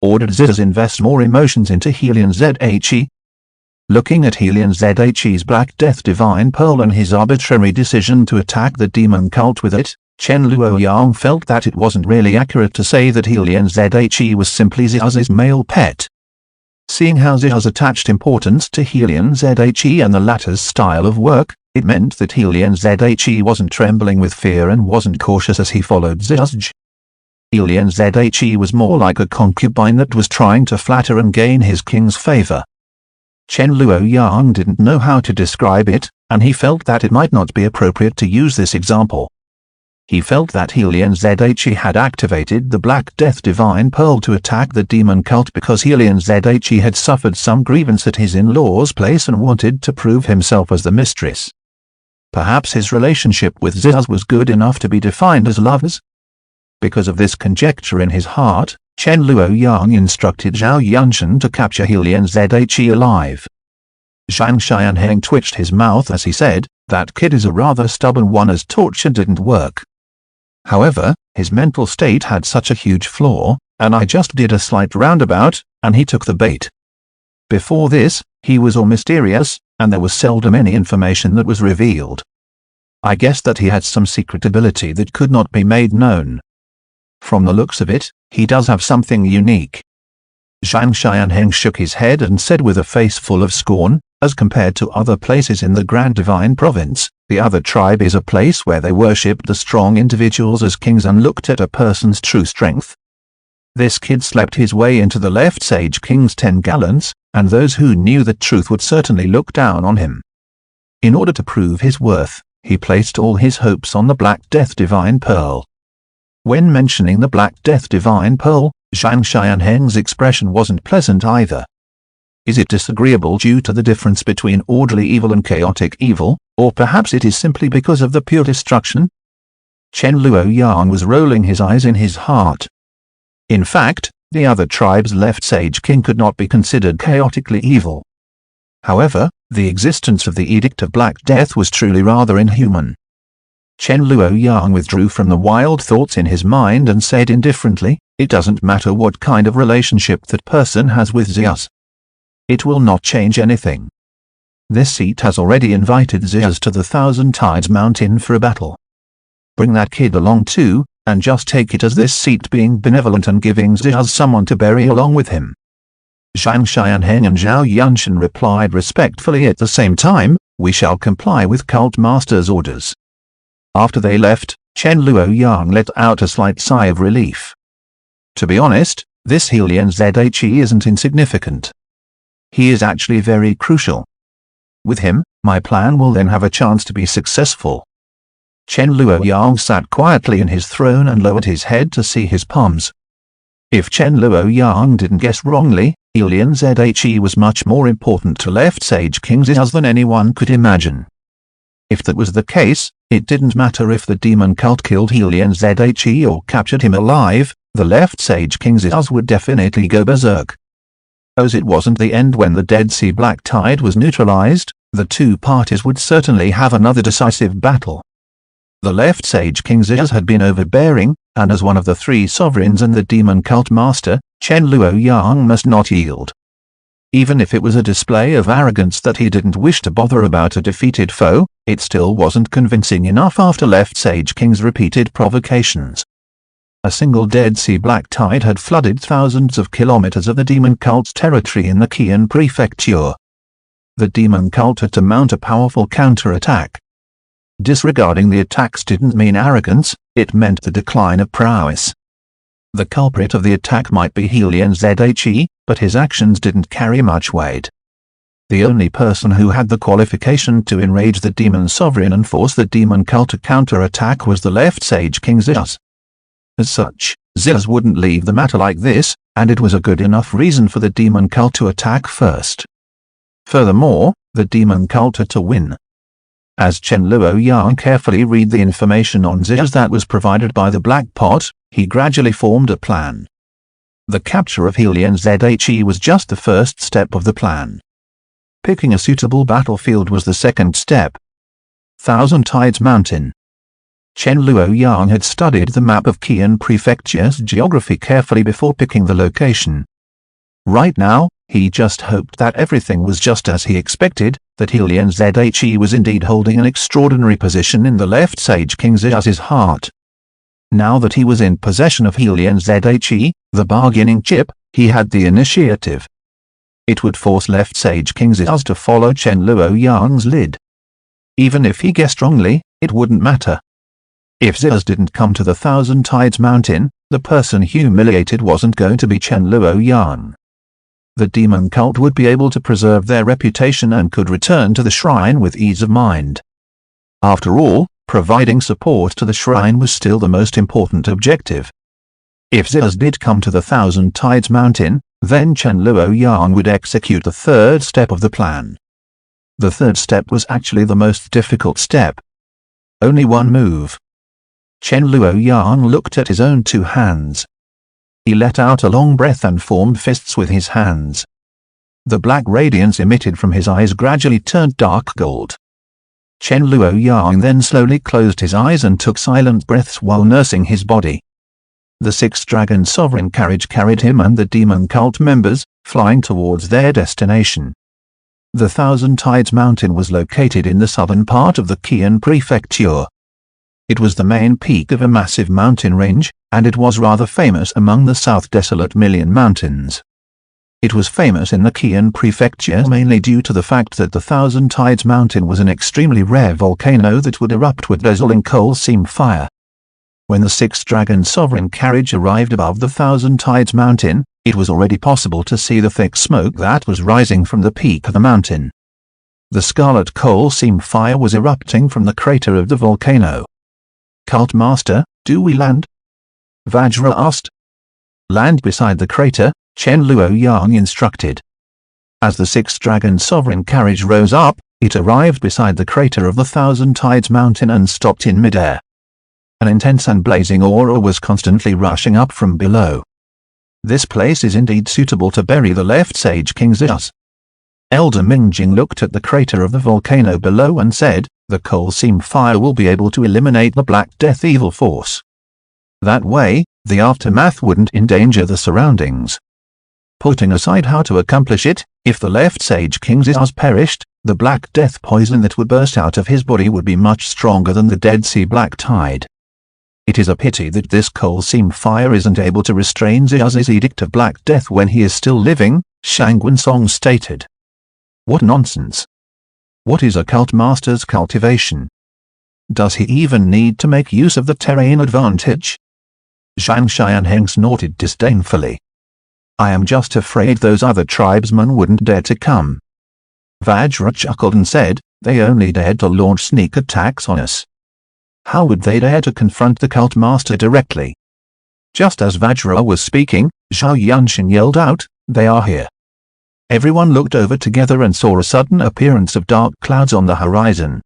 Or did Xiao invest more emotions into Helion Zhe? Looking at Helion Zhe's Black Death Divine Pearl and his arbitrary decision to attack the demon cult with it, Chen Luoyang felt that it wasn't really accurate to say that Helion Zhe was simply Xiao's male pet. Seeing how Xiao attached importance to Helion Zhe and the latter's style of work, it meant that Helion Zhe wasn't trembling with fear and wasn't cautious as he followed Xiao. Helion Zhe was more like a concubine that was trying to flatter and gain his king's favor. Chen Luoyang didn't know how to describe it, and he felt that it might not be appropriate to use this example. He felt that Helion Zhe had activated the Black Death Divine Pearl to attack the demon cult because Helion Zhe had suffered some grievance at his in-laws' place and wanted to prove himself as the mistress. Perhaps his relationship with Xiao was good enough to be defined as lovers. Because of this conjecture in his heart, Chen Luoyang instructed Zhao Yunshan to capture Helion Zhe alive. Zhang Xianheng twitched his mouth as he said, "That kid is a rather stubborn one, as torture didn't work." However, his mental state had such a huge flaw, and I just did a slight roundabout, and he took the bait. Before this, he was all mysterious, and there was seldom any information that was revealed. I guessed that he had some secret ability that could not be made known. From the looks of it, he does have something unique. Zhang Xianheng shook his head and said with a face full of scorn, "As compared to other places in the Grand Divine Province, the other tribe is a place where they worshipped the strong individuals as kings and looked at a person's true strength. This kid slept his way into the Left Sage King's 10 gallons, and those who knew the truth would certainly look down on him." In order to prove his worth, he placed all his hopes on the Black Death Divine Pearl. When mentioning the Black Death Divine Pearl, Zhang Xianheng's expression wasn't pleasant either. Is it disagreeable due to the difference between orderly evil and chaotic evil, or perhaps it is simply because of the pure destruction? Chen Luoyang was rolling his eyes in his heart. In fact, the other tribe's Left Sage King could not be considered chaotically evil. However, the existence of the Edict of Black Death was truly rather inhuman. Chen Luoyang withdrew from the wild thoughts in his mind and said indifferently, "It doesn't matter what kind of relationship that person has with Xiao. It will not change anything. This seat has already invited Xiao to the Thousand Tides Mountain for a battle. Bring that kid along too, and just take it as this seat being benevolent and giving Xiao someone to bury along with him." Zhang Xianheng and Zhao Yunshan replied respectfully at the same time, "We shall comply with Cult Master's orders." After they left, Chen Luoyang let out a slight sigh of relief. To be honest, this Helion Zhe isn't insignificant. He is actually very crucial. With him, my plan will then have a chance to be successful. Chen Luoyang sat quietly in his throne and lowered his head to see his palms. If Chen Luoyang didn't guess wrongly, Helion Zhe was much more important to Left Sage King Xiao than anyone could imagine. If that was the case, it didn't matter if the demon cult killed Helion Zhe or captured him alive, the Left Sage King Xiao would definitely go berserk. As it wasn't the end when the Dead Sea Black Tide was neutralized, the two parties would certainly have another decisive battle. The left Sage King Xias had been overbearing, and as one of the three sovereigns and the demon cult master, Chen Luoyang must not yield. Even if it was a display of arrogance that he didn't wish to bother about a defeated foe, it still wasn't convincing enough after left Sage King's repeated provocations. A single Dead Sea Black Tide had flooded thousands of kilometers of the demon cult's territory in the Qian prefecture. The demon cult had to mount a powerful counterattack. Disregarding the attacks didn't mean arrogance, it meant the decline of prowess. The culprit of the attack might be Helian Zhe, but his actions didn't carry much weight. The only person who had the qualification to enrage the demon sovereign and force the demon cult to counterattack was the left Sage King Xias. As such, Xias wouldn't leave the matter like this, and it was a good enough reason for the demon cult to attack first. Furthermore, the demon cult had to win. As Chen Luoyang carefully read the information on Xias that was provided by the Black Pot, he gradually formed a plan. The capture of Helian Zhe was just the first step of the plan. Picking a suitable battlefield was the second step. Thousand Tides Mountain. Chen Luoyang had studied the map of Qian Prefecture's geography carefully before picking the location. Right now, he just hoped that everything was just as he expected, that Helian Zhe was indeed holding an extraordinary position in the left Sage King Xias's heart. Now that he was in possession of Helian Zhe, the bargaining chip, he had the initiative. It would force left Sage King Xias to follow Chen Luoyang's lead. Even if he guessed wrongly, it wouldn't matter. If Xias didn't come to the Thousand Tides Mountain, the person humiliated wasn't going to be Chen Luoyang. The demon cult would be able to preserve their reputation and could return to the shrine with ease of mind. After all, providing support to the shrine was still the most important objective. If Xias did come to the Thousand Tides Mountain, then Chen Luoyang would execute the third step of the plan. The third step was actually the most difficult step. Only one move. Chen Luoyang looked at his own two hands. He let out a long breath and formed fists with his hands. The black radiance emitted from his eyes gradually turned dark gold. Chen Luoyang then slowly closed his eyes and took silent breaths while nursing his body. The sixth dragon sovereign carriage carried him and the demon cult members, flying towards their destination. The Thousand Tides Mountain was located in the southern part of the Qian prefecture. It was the main peak of a massive mountain range, and it was rather famous among the South Desolate Million Mountains. It was famous in the Qian prefecture mainly due to the fact that the Thousand Tides Mountain was an extremely rare volcano that would erupt with dazzling coal seam fire. When the sixth dragon sovereign carriage arrived above the Thousand Tides Mountain, it was already possible to see the thick smoke that was rising from the peak of the mountain. The scarlet coal seam fire was erupting from the crater of the volcano. "Cult Master, do we land?" Vajra asked. "Land beside the crater," Chen Luoyang instructed. As the sixth dragon sovereign carriage rose up, it arrived beside the crater of the Thousand Tides Mountain and stopped in midair. An intense and blazing aura was constantly rushing up from below. "This place is indeed suitable to bury the left Sage King Xias." Elder Mingjing looked at the crater of the volcano below and said, "The coal seam fire will be able to eliminate the Black Death evil force. That way, the aftermath wouldn't endanger the surroundings. Putting aside how to accomplish it, if the left Sage King Xias perished, the Black Death poison that would burst out of his body would be much stronger than the Dead Sea Black Tide. It is a pity that this coal seam fire isn't able to restrain Xias's edict of Black Death when he is still living," Shangwen Song stated. "What nonsense. What is a cult master's cultivation? Does he even need to make use of the terrain advantage?" Zhang Xianheng snorted disdainfully. "I am just afraid those other tribesmen wouldn't dare to come." Vajra chuckled and said, "They only dared to launch sneak attacks on us. How would they dare to confront the cult master directly?" Just as Vajra was speaking, Zhao Yanshin yelled out, "They are here." Everyone looked over together and saw a sudden appearance of dark clouds on the horizon.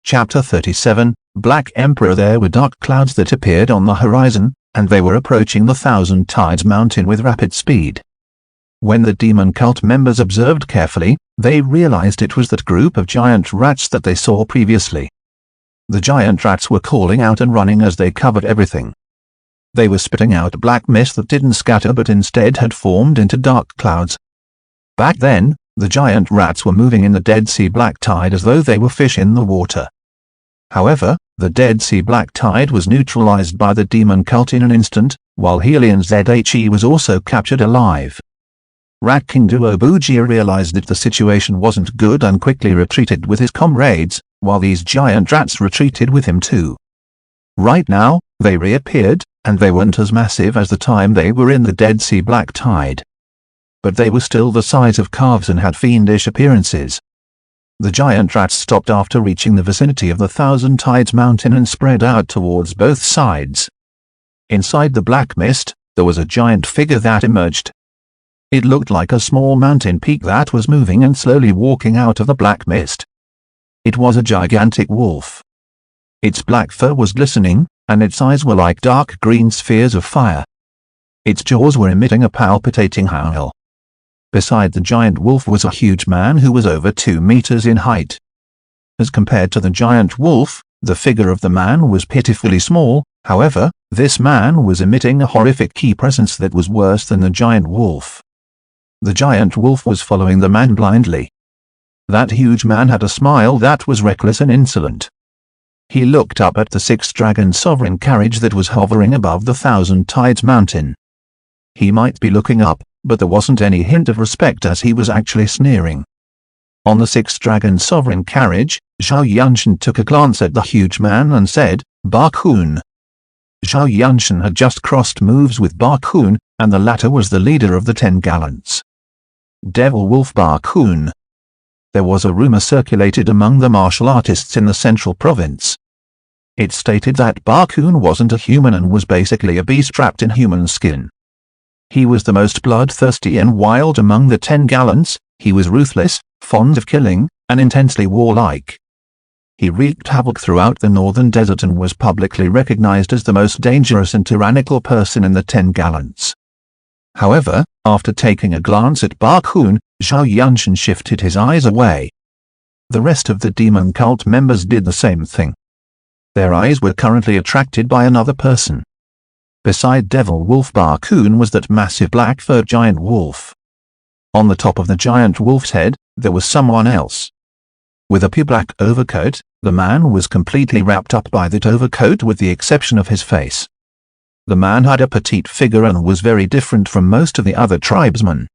Chapter 37, Black Emperor. There were dark clouds that appeared on the horizon, and they were approaching the Thousand Tides Mountain with rapid speed. When the demon cult members observed carefully, they realized it was that group of giant rats that they saw previously. The giant rats were calling out and running as they covered everything. They were spitting out black mist that didn't scatter but instead had formed into dark clouds. Back then, the giant rats were moving in the Dead Sea black tide as though they were fish in the water. However, the Dead Sea black tide was neutralized by the demon cult in an instant, while Helion Zhe was also captured alive. Rat King Duobuji realized that the situation wasn't good and quickly retreated with his comrades, while these giant rats retreated with him too. Right now, they reappeared, and they weren't as massive as the time they were in the Dead Sea black tide. But they were still the size of calves and had fiendish appearances. The giant rats stopped after reaching the vicinity of the Thousand Tides mountain and spread out towards both sides. Inside the black mist, there was a giant figure that emerged. It looked like a small mountain peak that was moving and slowly walking out of the black mist. It was a gigantic wolf. Its black fur was glistening, and its eyes were like dark green spheres of fire. Its jaws were emitting a palpitating howl. Beside the giant wolf was a huge man who was over 2 meters in height. As compared to the giant wolf, the figure of the man was pitifully small. However, this man was emitting a horrific ki presence that was worse than the giant wolf. The giant wolf was following the man blindly. That huge man had a smile that was reckless and insolent. He looked up at the 6-dragon sovereign carriage that was hovering above the Thousand Tides mountain. He might be looking up, but there wasn't any hint of respect as he was actually sneering. On the 6-dragon sovereign carriage, Zhao Yunshan took a glance at the huge man and said, "Bakun." Zhao Yunshan had just crossed moves with Bakun, and the latter was the leader of the 10 Gallants. Devil Wolf Bakun. There was a rumor circulated among the martial artists in the central province. It stated that Bakun wasn't a human and was basically a beast wrapped in human skin. He was the most bloodthirsty and wild among the 10 Gallants. He was ruthless, fond of killing, and intensely warlike. He wreaked havoc throughout the northern desert and was publicly recognized as the most dangerous and tyrannical person in the 10 Gallants. However, after taking a glance at Bakun, Zhao Yunshan shifted his eyes away. The rest of the demon cult members did the same thing. Their eyes were currently attracted by another person. Beside Devil Wolf Bakun was that massive black-furred giant wolf. On the top of the giant wolf's head, there was someone else. With a pure black overcoat, the man was completely wrapped up by that overcoat with the exception of his face. The man had a petite figure and was very different from most of the other tribesmen.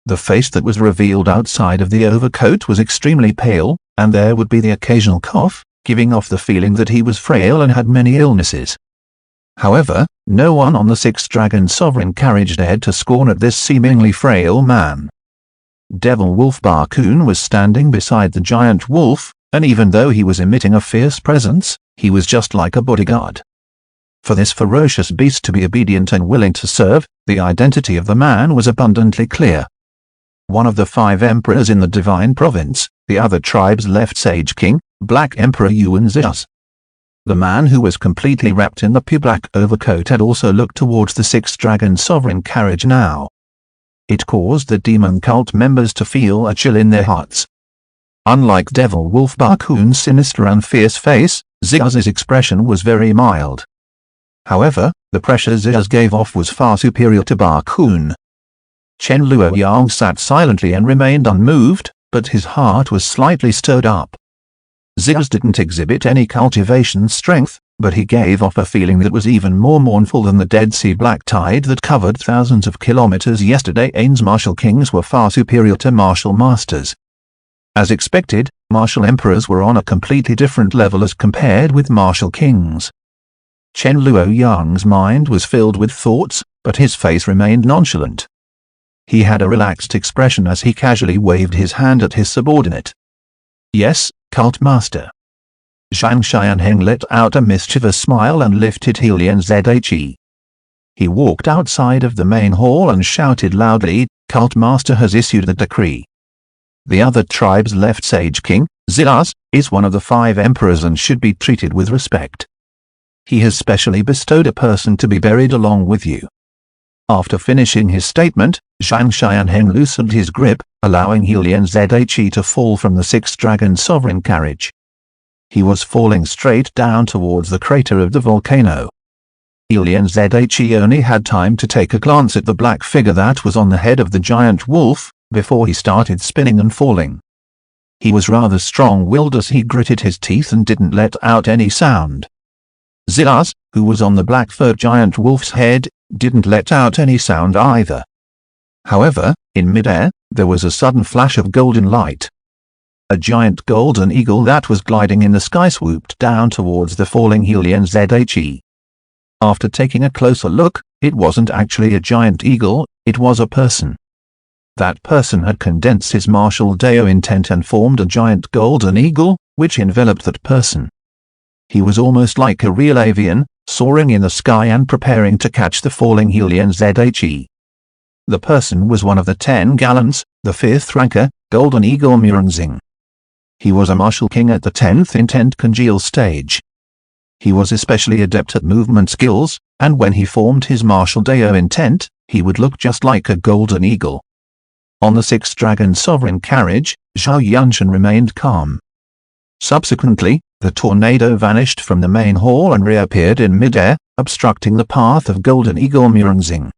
The face that was revealed outside of the overcoat was extremely pale, and there would be the occasional cough, giving off the feeling that he was frail and had many illnesses. However, no one on the 6-dragon sovereign carriage dared to scorn at this seemingly frail man. Devil Wolf Bakun was standing beside the giant wolf, and even though he was emitting a fierce presence, he was just like a bodyguard. For this ferocious beast to be obedient and willing to serve, the identity of the man was abundantly clear. One of the 5 emperors in the Divine Province, the other tribe's left Sage King, Black Emperor Yuan Zias. The man who was completely wrapped in the pure black overcoat had also looked towards the 6-dragon sovereign carriage now. It caused the demon cult members to feel a chill in their hearts. Unlike Devil Wolf Bakun's sinister and fierce face, Zias's expression was very mild. However, the pressure Zias gave off was far superior to Bakun. Chen Luoyang sat silently and remained unmoved, but his heart was slightly stirred up. Zias didn't exhibit any cultivation strength, but he gave off a feeling that was even more mournful than the Dead Sea black tide that covered thousands of kilometers yesterday. Ain's martial kings were far superior to martial masters. As expected, martial emperors were on a completely different level as compared with martial kings. Chen Luoyang's mind was filled with thoughts, but his face remained nonchalant. He had a relaxed expression as he casually waved his hand at his subordinate. "Yes, cult master." Zhang Xianheng let out a mischievous smile and lifted Helion Zhe. He walked outside of the main hall and shouted loudly, "Cult master has issued a decree. The other tribe's left Sage King, Zias, is one of the 5 emperors and should be treated with respect. He has specially bestowed a person to be buried along with you. After finishing his statement, Zhang Xianheng loosened his grip, allowing Helian Zhe to fall from the sixth dragon sovereign carriage. He was falling straight down towards the crater of the volcano. Helian Zhe only had time to take a glance at the black figure that was on the head of the giant wolf, before he started spinning and falling. He was rather strong-willed as he gritted his teeth and didn't let out any sound. Ziaz, who was on the black-furred giant wolf's head, didn't let out any sound either. However, in midair, there was a sudden flash of golden light. A giant golden eagle that was gliding in the sky swooped down towards the falling Helian Zhe. After taking a closer look, it wasn't actually a giant eagle, it was a person. That person had condensed his martial Dao intent and formed a giant golden eagle, which enveloped that person. He was almost like a real avian, soaring in the sky and preparing to catch the falling Helian Zhe. The person was one of the 10 gallants, the 5th ranker, Golden Eagle Murungzing. He was a martial king at the 10th intent congeal stage. He was especially adept at movement skills, and when he formed his martial Dao intent, he would look just like a golden eagle. On the 6th dragon sovereign carriage, Zhao Yunshan remained calm. Subsequently, the tornado vanished from the main hall and reappeared in midair, obstructing the path of Golden Eagle Murungzing.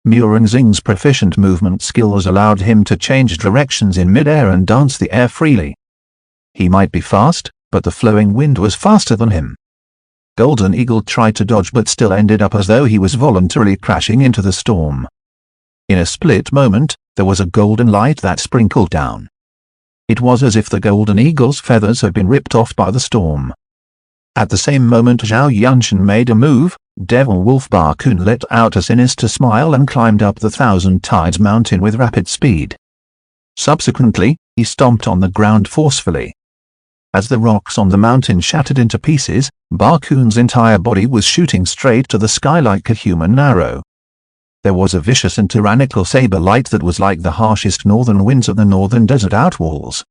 Murungzing's proficient movement skills allowed him to change directions in midair and dance the air freely. He might be fast, but the flowing wind was faster than him. Golden Eagle tried to dodge but still ended up as though he was voluntarily crashing into the storm. In a split moment, there was a golden light that sprinkled down. It was as if the Golden Eagle's feathers had been ripped off by the storm. At the same moment Zhao Yunshan made a move, Devil Wolf Barkun let out a sinister smile and climbed up the Thousand Tides mountain with rapid speed. Subsequently, he stomped on the ground forcefully. As the rocks on the mountain shattered into pieces, Barkun's entire body was shooting straight to the sky like a human arrow. There was a vicious and tyrannical saber light that was like the harshest northern winds of the northern desert outwalls.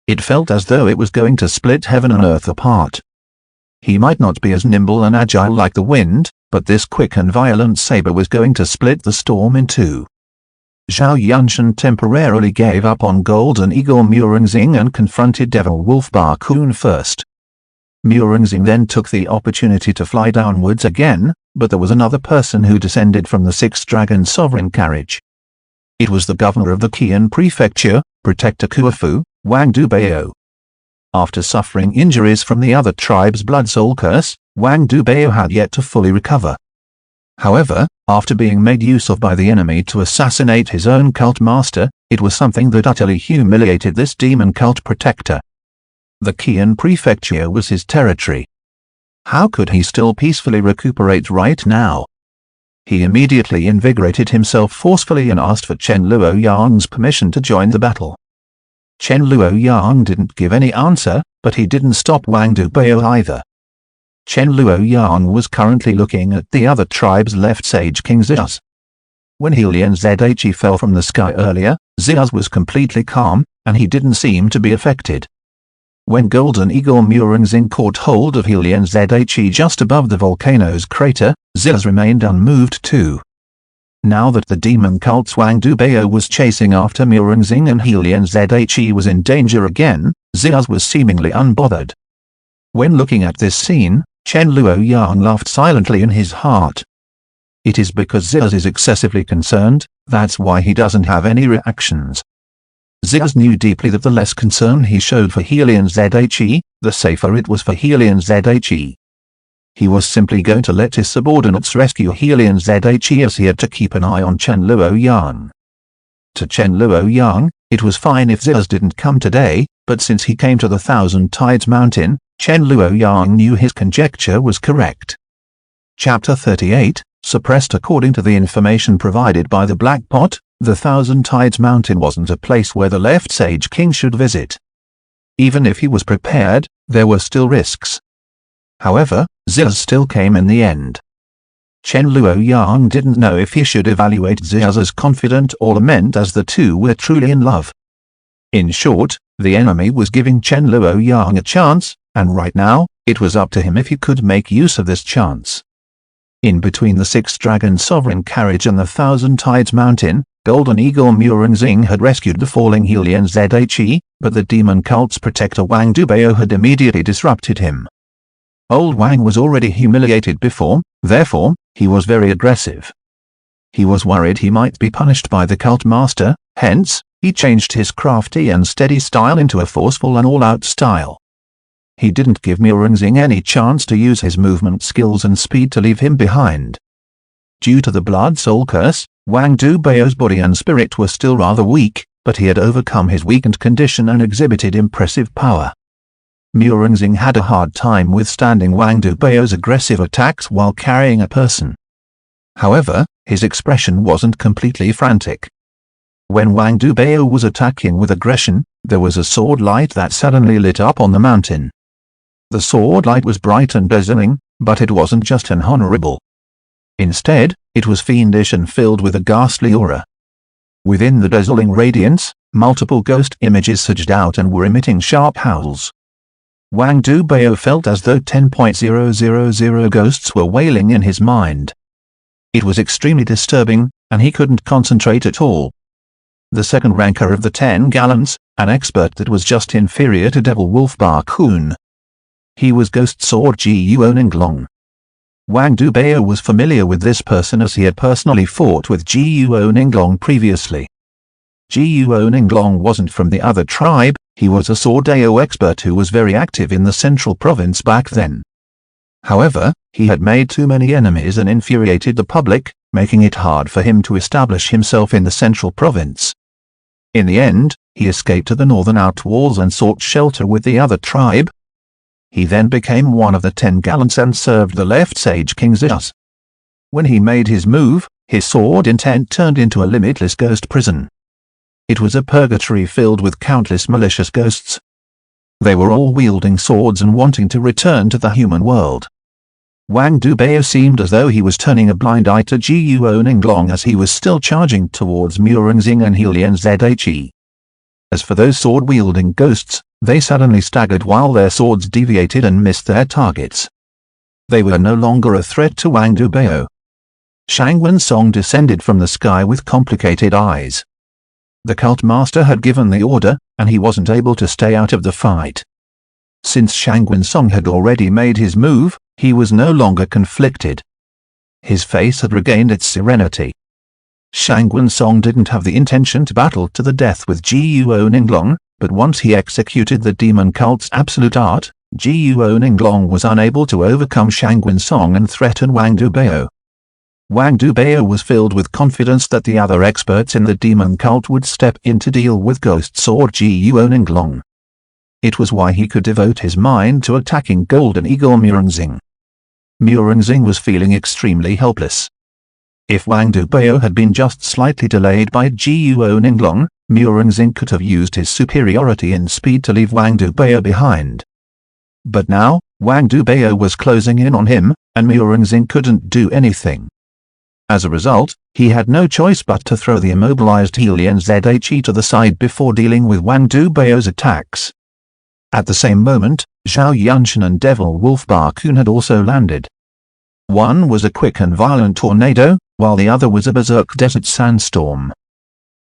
It felt as though it was going to split heaven and earth apart. He might not be as nimble and agile like the wind, but this quick and violent saber was going to split the storm in two. Zhao Yunshan temporarily gave up on Golden Eagle Murungzing and confronted Devil Wolf Barkun first. Murungzing then took the opportunity to fly downwards again, but there was another person who descended from the 6th dragon sovereign carriage. It was the governor of the Qian prefecture, Protector Kuofu, Wang Dubao. After suffering injuries from the other tribe's blood soul curse, Wang Dubao had yet to fully recover. However, after being made use of by the enemy to assassinate his own cult master, it was something that utterly humiliated this demon cult protector. The Qian prefecture was his territory. How could he still peacefully recuperate right now? He immediately invigorated himself forcefully and asked for Chen Luoyang's permission to join the battle. Chen Luoyang didn't give any answer, but he didn't stop Wang Dubao either. Chen Luoyang was currently looking at the other tribe's left sage King Ziaz. When Helian Zhe fell from the sky earlier, Ziaz was completely calm, and he didn't seem to be affected. When Golden Eagle Murungzing caught hold of Helian Zhe just above the volcano's crater, Ziaz remained unmoved too. Now that the demon cult's Wang Dubao was chasing after Murungzing and Helian Zhe was in danger again, Ziaz was seemingly unbothered. When looking at this scene, Chen Luoyang laughed silently in his heart. It is because Ziaz is excessively concerned, that's why he doesn't have any reactions. Ziaz knew deeply that the less concern he showed for Helian Zhe, the safer it was for Helian Zhe. He was simply going to let his subordinates rescue Helian Zhe as he had to keep an eye on Chen Luoyang. To Chen Luoyang, it was fine if Ziaz didn't come today, but since he came to the Thousand Tides mountain, Chen Luoyang knew his conjecture was correct. Chapter 38, suppressed. According to the information provided by the Black Pot, the Thousand Tides mountain wasn't a place where the left sage king should visit. Even if he was prepared, there were still risks. However, Ziaz still came in the end. Chen Luoyang didn't know if he should evaluate Ziaz as confident or lament as the two were truly in love. In short, the enemy was giving Chen Luoyang a chance, and right now, it was up to him if he could make use of this chance. In between the six-dragon sovereign carriage and the Thousand Tides Mountain, Golden Eagle Murungzing had rescued the falling Helian Zhe, but the demon cult's protector Wang Dubeo had immediately disrupted him. Old Wang was already humiliated before, therefore, he was very aggressive. He was worried he might be punished by the cult master, hence, he changed his crafty and steady style into a forceful and all-out style. He didn't give Murungzing any chance to use his movement skills and speed to leave him behind. Due to the Blood Soul Curse, Wang Dubeo's body and spirit were still rather weak, but he had overcome his weakened condition and exhibited impressive power. Murungzing had a hard time withstanding Wang Dubeo's aggressive attacks while carrying a person. However, his expression wasn't completely frantic. When Wang Dubeo was attacking with aggression, there was a sword light that suddenly lit up on the mountain. The sword light was bright and dazzling, but it wasn't just and honorable. Instead, it was fiendish and filled with a ghastly aura. Within the dazzling radiance, multiple ghost images surged out and were emitting sharp howls. Wang Dubeo felt as though 10,000 ghosts were wailing in his mind. It was extremely disturbing, and he couldn't concentrate at all. The second ranker of the 10 Gallants, an expert that was just inferior to Devil Wolf Barkun. He was Ghost Sword Jiuo Ninglong. Wang Dubeo was familiar with this person as he had personally fought with Jiuo Ninglong previously. Jiuo Ninglong wasn't from the other tribe, he was a Swordeo expert who was very active in the central province back then. However, he had made too many enemies and infuriated the public, making it hard for him to establish himself in the central province. In the end, he escaped to the northern outwalls and sought shelter with the other tribe. He then became one of the 10 Gallants and served the left Sage King Zeus. When he made his move, his sword intent turned into a limitless ghost prison. It was a purgatory filled with countless malicious ghosts. They were all wielding swords and wanting to return to the human world. Wang Dubeo seemed as though he was turning a blind eye to Jiuo Ninglong as he was still charging towards Murungzing and Helian Zhe. As for those sword-wielding ghosts, they suddenly staggered while their swords deviated and missed their targets. They were no longer a threat to Wang Dubeo. Shangwen Song descended from the sky with complicated eyes. The cult master had given the order, and he wasn't able to stay out of the fight. Since Shangwen Song had already made his move, he was no longer conflicted. His face had regained its serenity. Shangwen Song didn't have the intention to battle to the death with Jiuo Ninglong, but once he executed the demon cult's absolute art, Jiuo Ninglong was unable to overcome Shangwen Song and threaten Wang Dubeo. Wang Dubeo was filled with confidence that the other experts in the demon cult would step in to deal with Ghost Sword Jiuo Ninglong. It was why he could devote his mind to attacking Golden Eagle Murungzing. Murungzing was feeling extremely helpless. If Wang Dubeo had been just slightly delayed by Jiuo Ninglong, Murungzing could have used his superiority in speed to leave Wang Dubeo behind. But now, Wang Dubeo was closing in on him, and Murungzing couldn't do anything. As a result, he had no choice but to throw the immobilized Helian Zhe to the side before dealing with Wang Dubeo's attacks. At the same moment, Zhao Yunshan and Devil Wolf Barkun had also landed. One was a quick and violent tornado, while the other was a berserk desert sandstorm.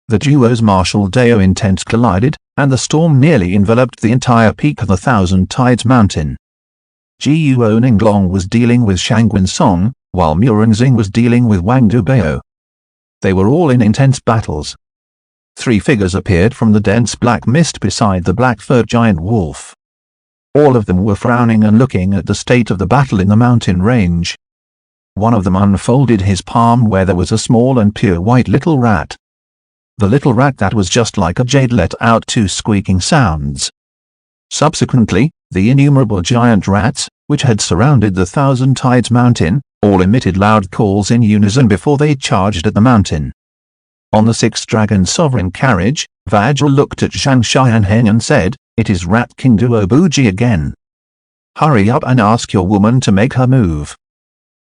The duo's martial Dao intents collided, and the storm nearly enveloped the entire peak of the Thousand Tides Mountain. Jiuo Ninglong was dealing with Shangwen Song, while Murungzing was dealing with Wang Dubeo. They were all in intense battles. Three figures appeared from the dense black mist beside the black-furred giant wolf. All of them were frowning and looking at the state of the battle in the mountain range. One of them unfolded his palm where there was a small and pure white little rat. The little rat that was just like a jade let out two squeaking sounds. Subsequently, the innumerable giant rats, which had surrounded the Thousand Tides Mountain, all emitted loud calls in unison before they charged at the mountain. On the six-dragon sovereign carriage, Vajra looked at Zhang Xianheng and said, "It is Rat King Duobuji again. Hurry up and ask your woman to make her move."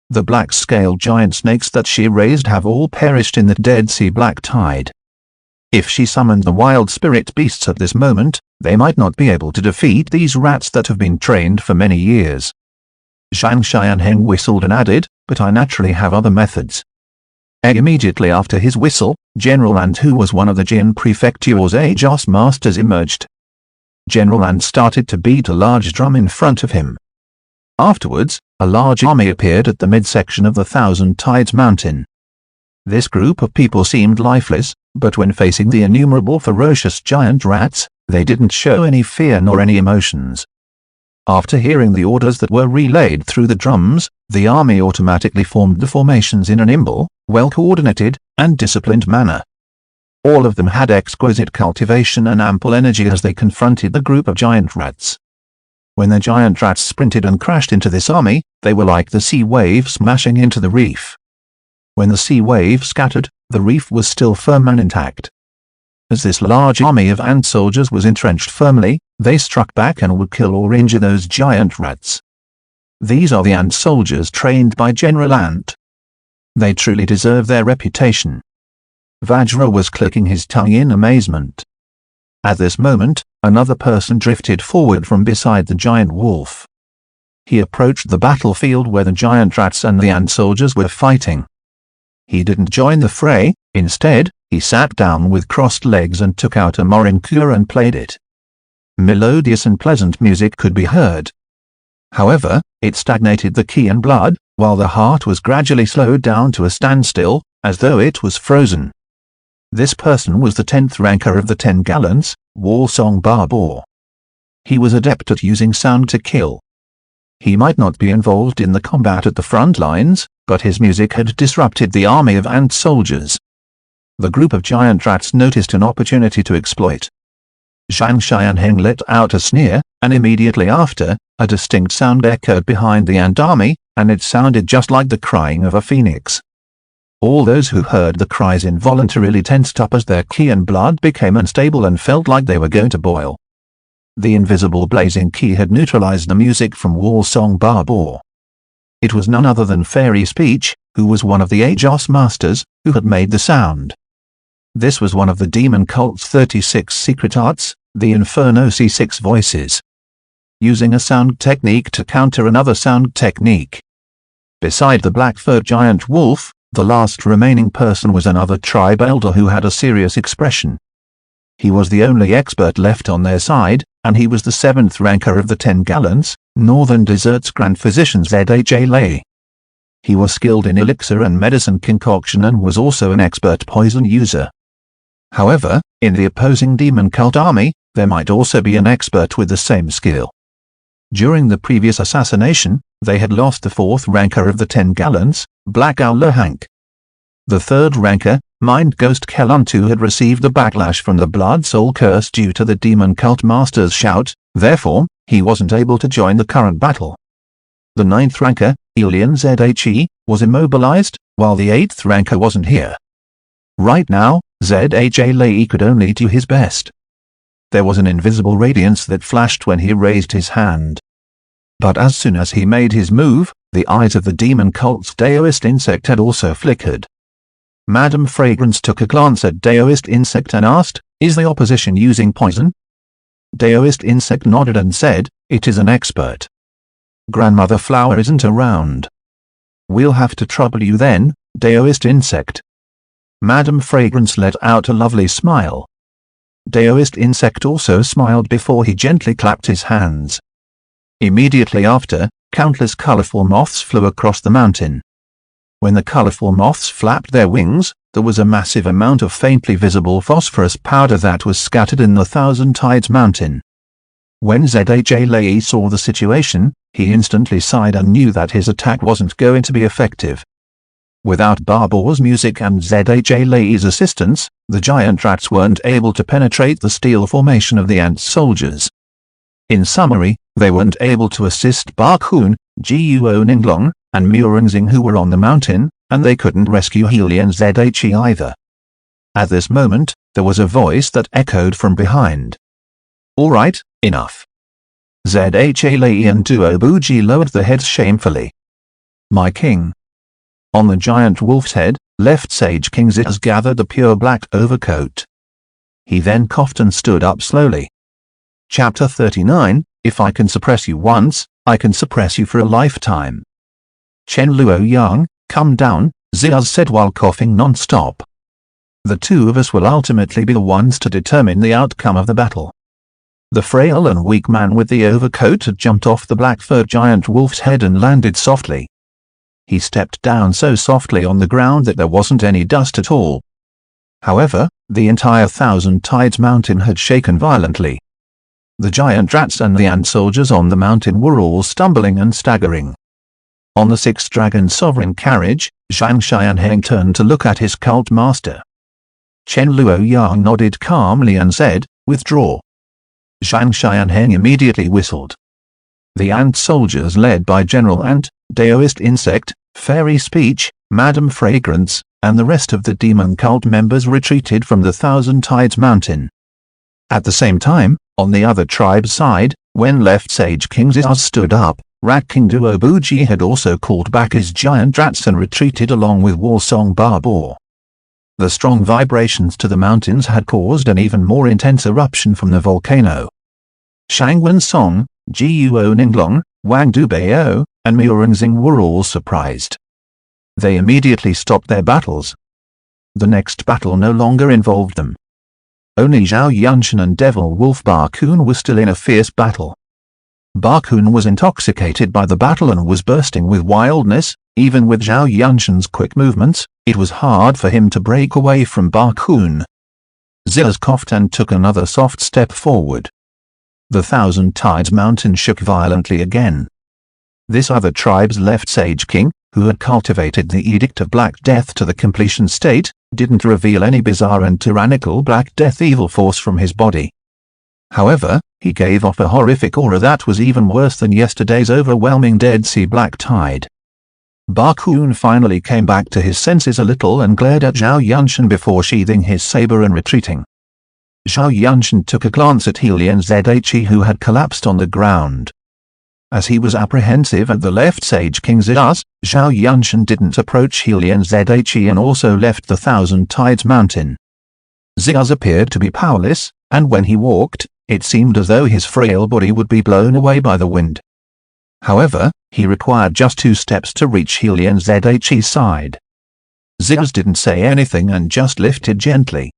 The black-scaled giant snakes that she raised have all perished in the Dead Sea Black Tide. If she summoned the wild spirit beasts at this moment, they might not be able to defeat these rats that have been trained for many years. Zhang Xianheng whistled and added, "But I naturally have other methods." Immediately after his whistle, General Ant, who was one of the Jin Prefecture's Ajos masters, emerged. General Ant started to beat a large drum in front of him. Afterwards, a large army appeared at the midsection of the Thousand Tides Mountain. This group of people seemed lifeless, but when facing the innumerable ferocious giant rats, they didn't show any fear nor any emotions. After hearing the orders that were relayed through the drums, the army automatically formed the formations in a nimble, well-coordinated, and disciplined manner. All of them had exquisite cultivation and ample energy as they confronted the group of giant rats. When the giant rats sprinted and crashed into this army, they were like the sea wave smashing into the reef. When the sea wave scattered, the reef was still firm and intact. As this large army of ant soldiers was entrenched firmly, they struck back and would kill or injure those giant rats. These are the ant soldiers trained by General Ant. They truly deserve their reputation. Vajra was clicking his tongue in amazement. At this moment, another person drifted forward from beside the giant wolf. He approached the battlefield where the giant rats and the ant soldiers were fighting. He didn't join the fray. Instead, he sat down with crossed legs and took out a moringa and played it. Melodious and pleasant music could be heard. However, it stagnated the ki and blood, while the heart was gradually slowed down to a standstill, as though it was frozen. This person was the 10th ranker of the 10 Gallants, Walsong Barbour. He was adept at using sound to kill. He might not be involved in the combat at the front lines, but his music had disrupted the army of ant soldiers. The group of giant rats noticed an opportunity to exploit. Zhang Xianheng let out a sneer, and immediately after, a distinct sound echoed behind the ant army, and it sounded just like the crying of a phoenix. All those who heard the cries involuntarily tensed up as their ki and blood became unstable and felt like they were going to boil. The invisible blazing ki had neutralized the music from Walsong Barbour. It was none other than Fairy Speech, who was one of the Ajos masters, who had made the sound. This was one of the demon cult's 36 secret arts, the Inferno C6 voices. Using a sound technique to counter another sound technique. Beside the black-furred giant wolf, the last remaining person was another tribe elder who had a serious expression. He was the only expert left on their side, and he was the 7th ranker of the 10 Gallants, Northern Desert's Grand Physician Zha Lei. He was skilled in elixir and medicine concoction and was also an expert poison user. However, in the opposing demon cult army, there might also be an expert with the same skill. During the previous assassination, they had lost the 4th ranker of the 10 Gallants, Black Owl Hank. The 3rd ranker, Mind Ghost Keluntu, had received a backlash from the Blood Soul Curse due to the demon cult master's shout, therefore, he wasn't able to join the current battle. The 9th ranker, Elian Zhe, was immobilized, while the 8th ranker wasn't here. Right now, Zha could only do his best. There was an invisible radiance that flashed when he raised his hand. But as soon as he made his move, the eyes of the demon cult's Daoist insect had also flickered. Madame Fragrance took a glance at Daoist insect and asked, "Is the opposition using poison?" Daoist insect nodded and said, "It is an expert. Grandmother Flower isn't around." "We'll have to trouble you then, Daoist insect." Madame Fragrance let out a lovely smile. Daoist insect also smiled before he gently clapped his hands. Immediately after, countless colorful moths flew across the mountain. When the colorful moths flapped their wings, there was a massive amount of faintly visible phosphorus powder that was scattered in the Thousand Tides Mountain. When Zha saw the situation, he instantly sighed and knew that his attack wasn't going to be effective. Without Barbour's music and Zha's assistance, the giant rats weren't able to penetrate the steel formation of the ant soldiers. In summary, they weren't able to assist Barkhoon, Guo Ninglong, and Murungzing who were on the mountain, and they couldn't rescue Helian Zha either. At this moment, there was a voice that echoed from behind. "All right, enough." Zha and Duo Buji lowered their heads shamefully. "My king." On the giant wolf's head, left Sage King Zaz gathered a pure black overcoat. He then coughed and stood up slowly. Chapter 39, If I Can Suppress You Once, I can suppress you for a lifetime. Chen Luoyang, come down, Xiaz said while coughing non-stop. The two of us will ultimately be the ones to determine the outcome of the battle. The frail and weak man with the overcoat had jumped off the black-furred giant wolf's head and landed softly. He stepped down so softly on the ground that there wasn't any dust at all. However, the entire Thousand Tides mountain had shaken violently. The giant rats and the ant soldiers on the mountain were all stumbling and staggering. On the sixth dragon sovereign carriage, Zhang Xianheng turned to look at his cult master. Chen Luoyang nodded calmly and said, "Withdraw." Zhang Xianheng immediately whistled. The ant soldiers led by General Ant, Daoist Insect, Fairy Speech, Madame Fragrance, and the rest of the demon cult members retreated from the Thousand Tides mountain. At the same time, on the other tribe's side, when left Sage King Xiaz stood up, Rat King Duobuji had also called back his giant rats and retreated along with Warsong Barbour. The strong vibrations to the mountains had caused an even more intense eruption from the volcano. Shang Wensong, Jiuo Ninglong, Wang Dubeo, and Miurongxing were all surprised. They immediately stopped their battles. The next battle no longer involved them. Only Zhao Yunshan and Devil Wolf Barkun were still in a fierce battle. Barkun was intoxicated by the battle and was bursting with wildness. Even with Zhao Yunshan's quick movements, it was hard for him to break away from Barkun. Xiaz coughed and took another soft step forward. The Thousand Tides mountain shook violently again. This other tribe's left Sage King, who had cultivated the Edict of Black Death to the completion state, didn't reveal any bizarre and tyrannical Black Death evil force from his body. However, he gave off a horrific aura that was even worse than yesterday's overwhelming Dead Sea Black Tide. Barkun finally came back to his senses a little and glared at Zhao Yunshan before sheathing his saber and retreating. Zhao Yunshan took a glance at Helian Zhe who had collapsed on the ground. As he was apprehensive at the left Sage King Xiaz, Zhao Yunshan didn't approach Helian Zhe and also left the Thousand Tides mountain. Xiaz appeared to be powerless, and when he walked, it seemed as though his frail body would be blown away by the wind. However, he required just 2 steps to reach Helian Zhe's side. Xiaz didn't say anything and just lifted gently.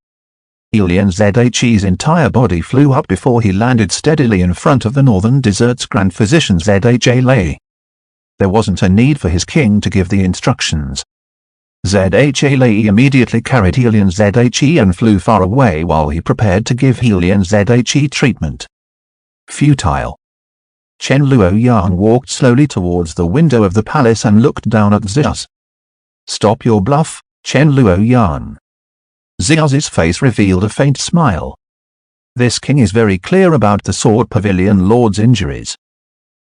Helian Zhe's entire body flew up before he landed steadily in front of the Northern Desert's Grand Physician Zhe Lei. There wasn't a need for his king to give the instructions. Zhe Lei immediately carried Helian Zhe and flew far away while he prepared to give Helian Zhe treatment. Futile. Chen Luoyang walked slowly towards the window of the palace and looked down at Xiaz. "Stop your bluff, Chen Luoyang." Xiaz's face revealed a faint smile. "This king is very clear about the Sword Pavilion Lord's injuries.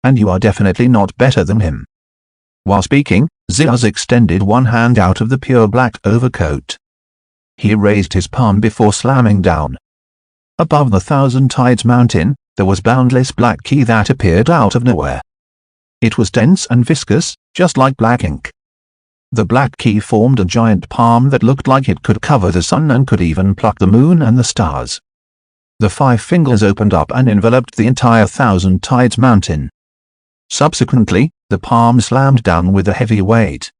And you are definitely not better than him." While speaking, Xiaz extended one hand out of the pure black overcoat. He raised his palm before slamming down. Above the Thousand Tides mountain, there was boundless black key that appeared out of nowhere. It was dense and viscous, just like black ink. The black key formed a giant palm that looked like it could cover the sun and could even pluck the moon and the stars. The 5 fingers opened up and enveloped the entire Thousand Tides mountain. Subsequently, the palm slammed down with a heavy weight.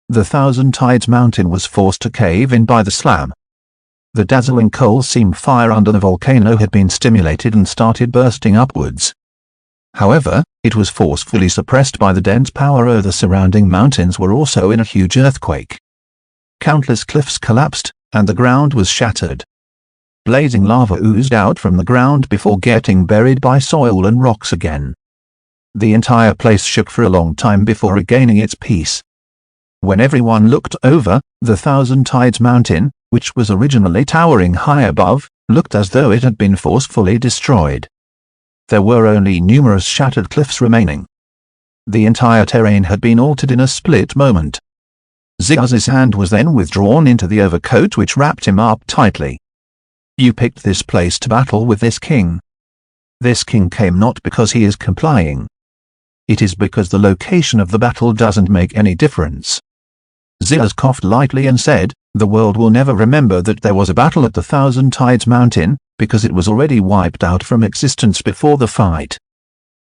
The Thousand Tides mountain was forced to cave in by the slam. The dazzling coal seam fire under the volcano had been stimulated and started bursting upwards. However, it was forcefully suppressed by the dense power of the surrounding mountains were also in a huge earthquake. Countless cliffs collapsed, and the ground was shattered. Blazing lava oozed out from the ground before getting buried by soil and rocks again. The entire place shook for a long time before regaining its peace. When everyone looked over, the Thousand Tides mountain, which was originally towering high above, looked as though it had been forcefully destroyed. There were only numerous shattered cliffs remaining. The entire terrain had been altered in a split moment. Xiaz's hand was then withdrawn into the overcoat which wrapped him up tightly. "You picked this place to battle with this king. This king came not because he is complying. It is because the location of the battle doesn't make any difference." Xiaz coughed lightly and said, "The world will never remember that there was a battle at the Thousand Tides mountain, because it was already wiped out from existence before the fight.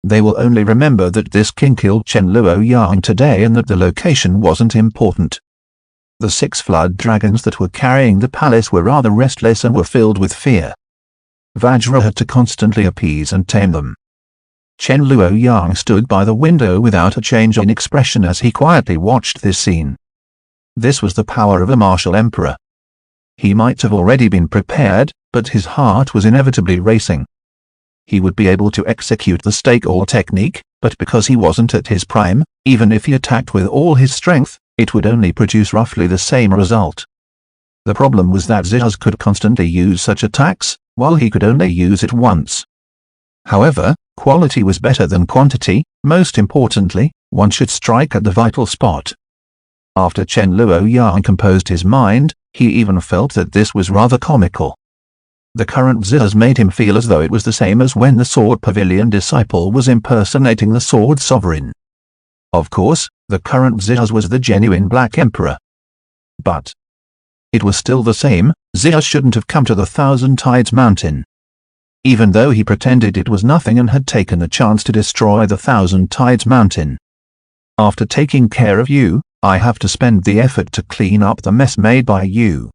They will only remember that this king killed Chen Luoyang today and that the location wasn't important. The 6 flood dragons that were carrying the palace were rather restless and were filled with fear. Vajra had to constantly appease and tame them. Chen Luoyang stood by the window without a change in expression as he quietly watched this scene. This was the power of a martial emperor. He might have already been prepared, but his heart was inevitably racing. He would be able to execute the stake-all technique, but because he wasn't at his prime, even if he attacked with all his strength, it would only produce roughly the same result. The problem was that Ziyaz could constantly use such attacks, while he could only use it once. However, quality was better than quantity. Most importantly, one should strike at the vital spot. After Chen Luoyang composed his mind, he even felt that this was rather comical. The current Ziyaz made him feel as though it was the same as when the Sword Pavilion disciple was impersonating the Sword Sovereign. Of course, the current Ziyaz was the genuine Black Emperor. But it was still the same. Ziyaz shouldn't have come to the Thousand Tides Mountain. Even though he pretended it was nothing and had taken the chance to destroy the Thousand Tides Mountain. After taking care of you, I have to spend the effort to clean up the mess made by you.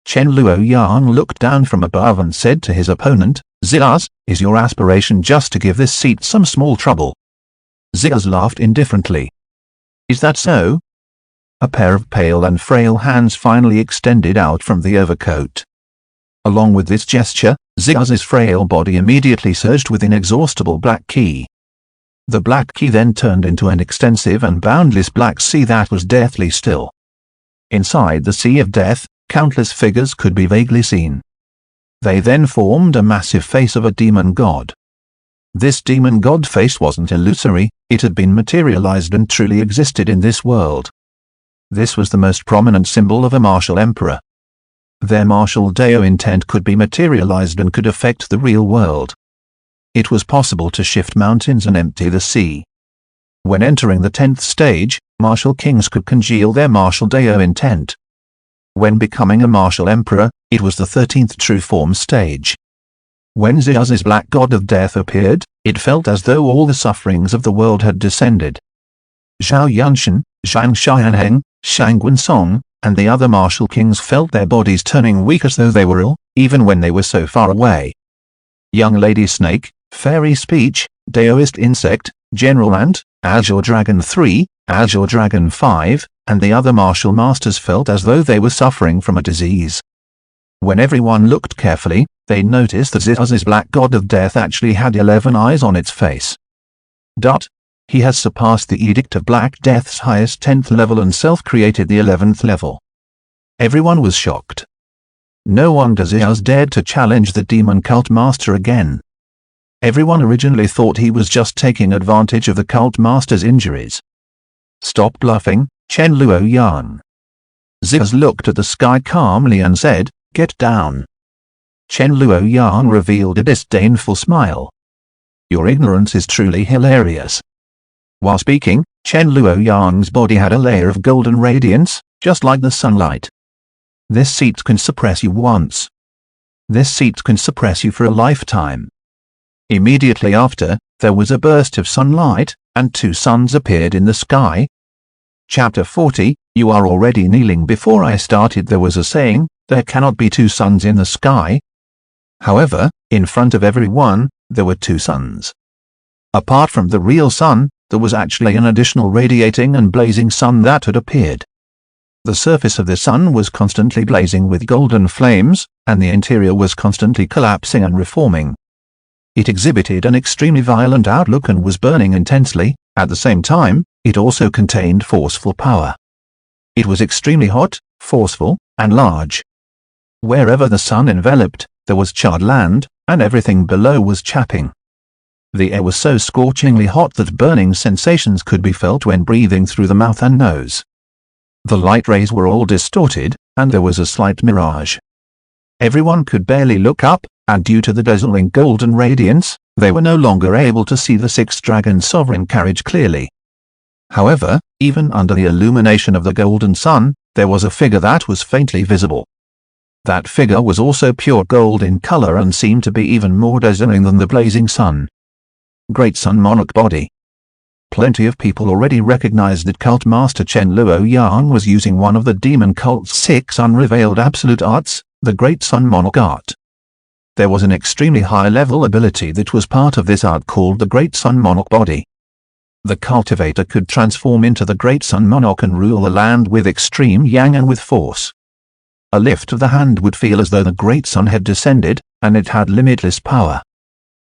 Chen Luoyang looked down from above and said to his opponent, Ziyaz, is your aspiration just to give this seat some small trouble? Ziyaz laughed indifferently. Is that so? A pair of pale and frail hands finally extended out from the overcoat. Along with this gesture, Ziyaz's frail body immediately surged with inexhaustible black ki. The black ki then turned into an extensive and boundless black sea that was deathly still. Inside the sea of death, countless figures could be vaguely seen. They then formed a massive face of a demon god. This demon god face wasn't illusory, it had been materialized and truly existed in this world. This was the most prominent symbol of a martial emperor. Their martial Dao intent could be materialized and could affect the real world. It was possible to shift mountains and empty the sea. When entering the 10th stage, martial kings could congeal their martial Dao intent. When becoming a martial emperor, it was the 13th true form stage. When Ziyaz's black god of death appeared, it felt as though all the sufferings of the world had descended. Zhao Yunshan, Zhang Xianheng, Shang Gunsong, and the other martial kings felt their bodies turning weak as though they were ill, even when they were so far away. Young Lady Snake, Fairy Speech, Daoist Insect, General Ant, Azure Dragon 3, Azure Dragon 5, and the other martial masters felt as though they were suffering from a disease. When everyone looked carefully, they noticed that Ziyaz's black god of death actually had 11 eyes on its face. He has surpassed the Edict of Black Death's highest 10th level and self-created the 11th level. Everyone was shocked. No wonder Ziyaz dared to challenge the demon cult master again. Everyone originally thought he was just taking advantage of the cult master's injuries. Stop bluffing, Chen Luoyang. Ziyaz looked at the sky calmly and said, Get down. Chen Luoyang revealed a disdainful smile. Your ignorance is truly hilarious. While speaking, Chen Luoyang's body had a layer of golden radiance, just like the sunlight. This seat can suppress you once. This seat can suppress you for a lifetime. Immediately after, there was a burst of sunlight, and 2 suns appeared in the sky. Chapter 40, You are already kneeling. Before I started there was a saying, there cannot be 2 suns in the sky. However, in front of everyone, there were 2 suns. Apart from the real sun, there was actually an additional radiating and blazing sun that had appeared. The surface of the sun was constantly blazing with golden flames, and the interior was constantly collapsing and reforming. It exhibited an extremely violent outlook and was burning intensely. At the same time, it also contained forceful power. It was extremely hot, forceful, and large. Wherever the sun enveloped, there was charred land, and everything below was chapping. The air was so scorchingly hot that burning sensations could be felt when breathing through the mouth and nose. The light rays were all distorted, and there was a slight mirage. Everyone could barely look up, and due to the dazzling golden radiance, they were no longer able to see the 6 dragon sovereign carriage clearly. However, even under the illumination of the golden sun, there was a figure that was faintly visible. That figure was also pure gold in color and seemed to be even more dazzling than the blazing sun. Great Sun Monarch Body. Plenty of people already recognized that cult master Chen Luoyang was using one of the demon cult's 6 unrevealed absolute arts, the Great Sun Monarch art. There was an extremely high-level ability that was part of this art called the Great Sun Monarch Body. The cultivator could transform into the Great Sun Monarch and rule the land with extreme yang and with force. A lift of the hand would feel as though the Great Sun had descended, and it had limitless power.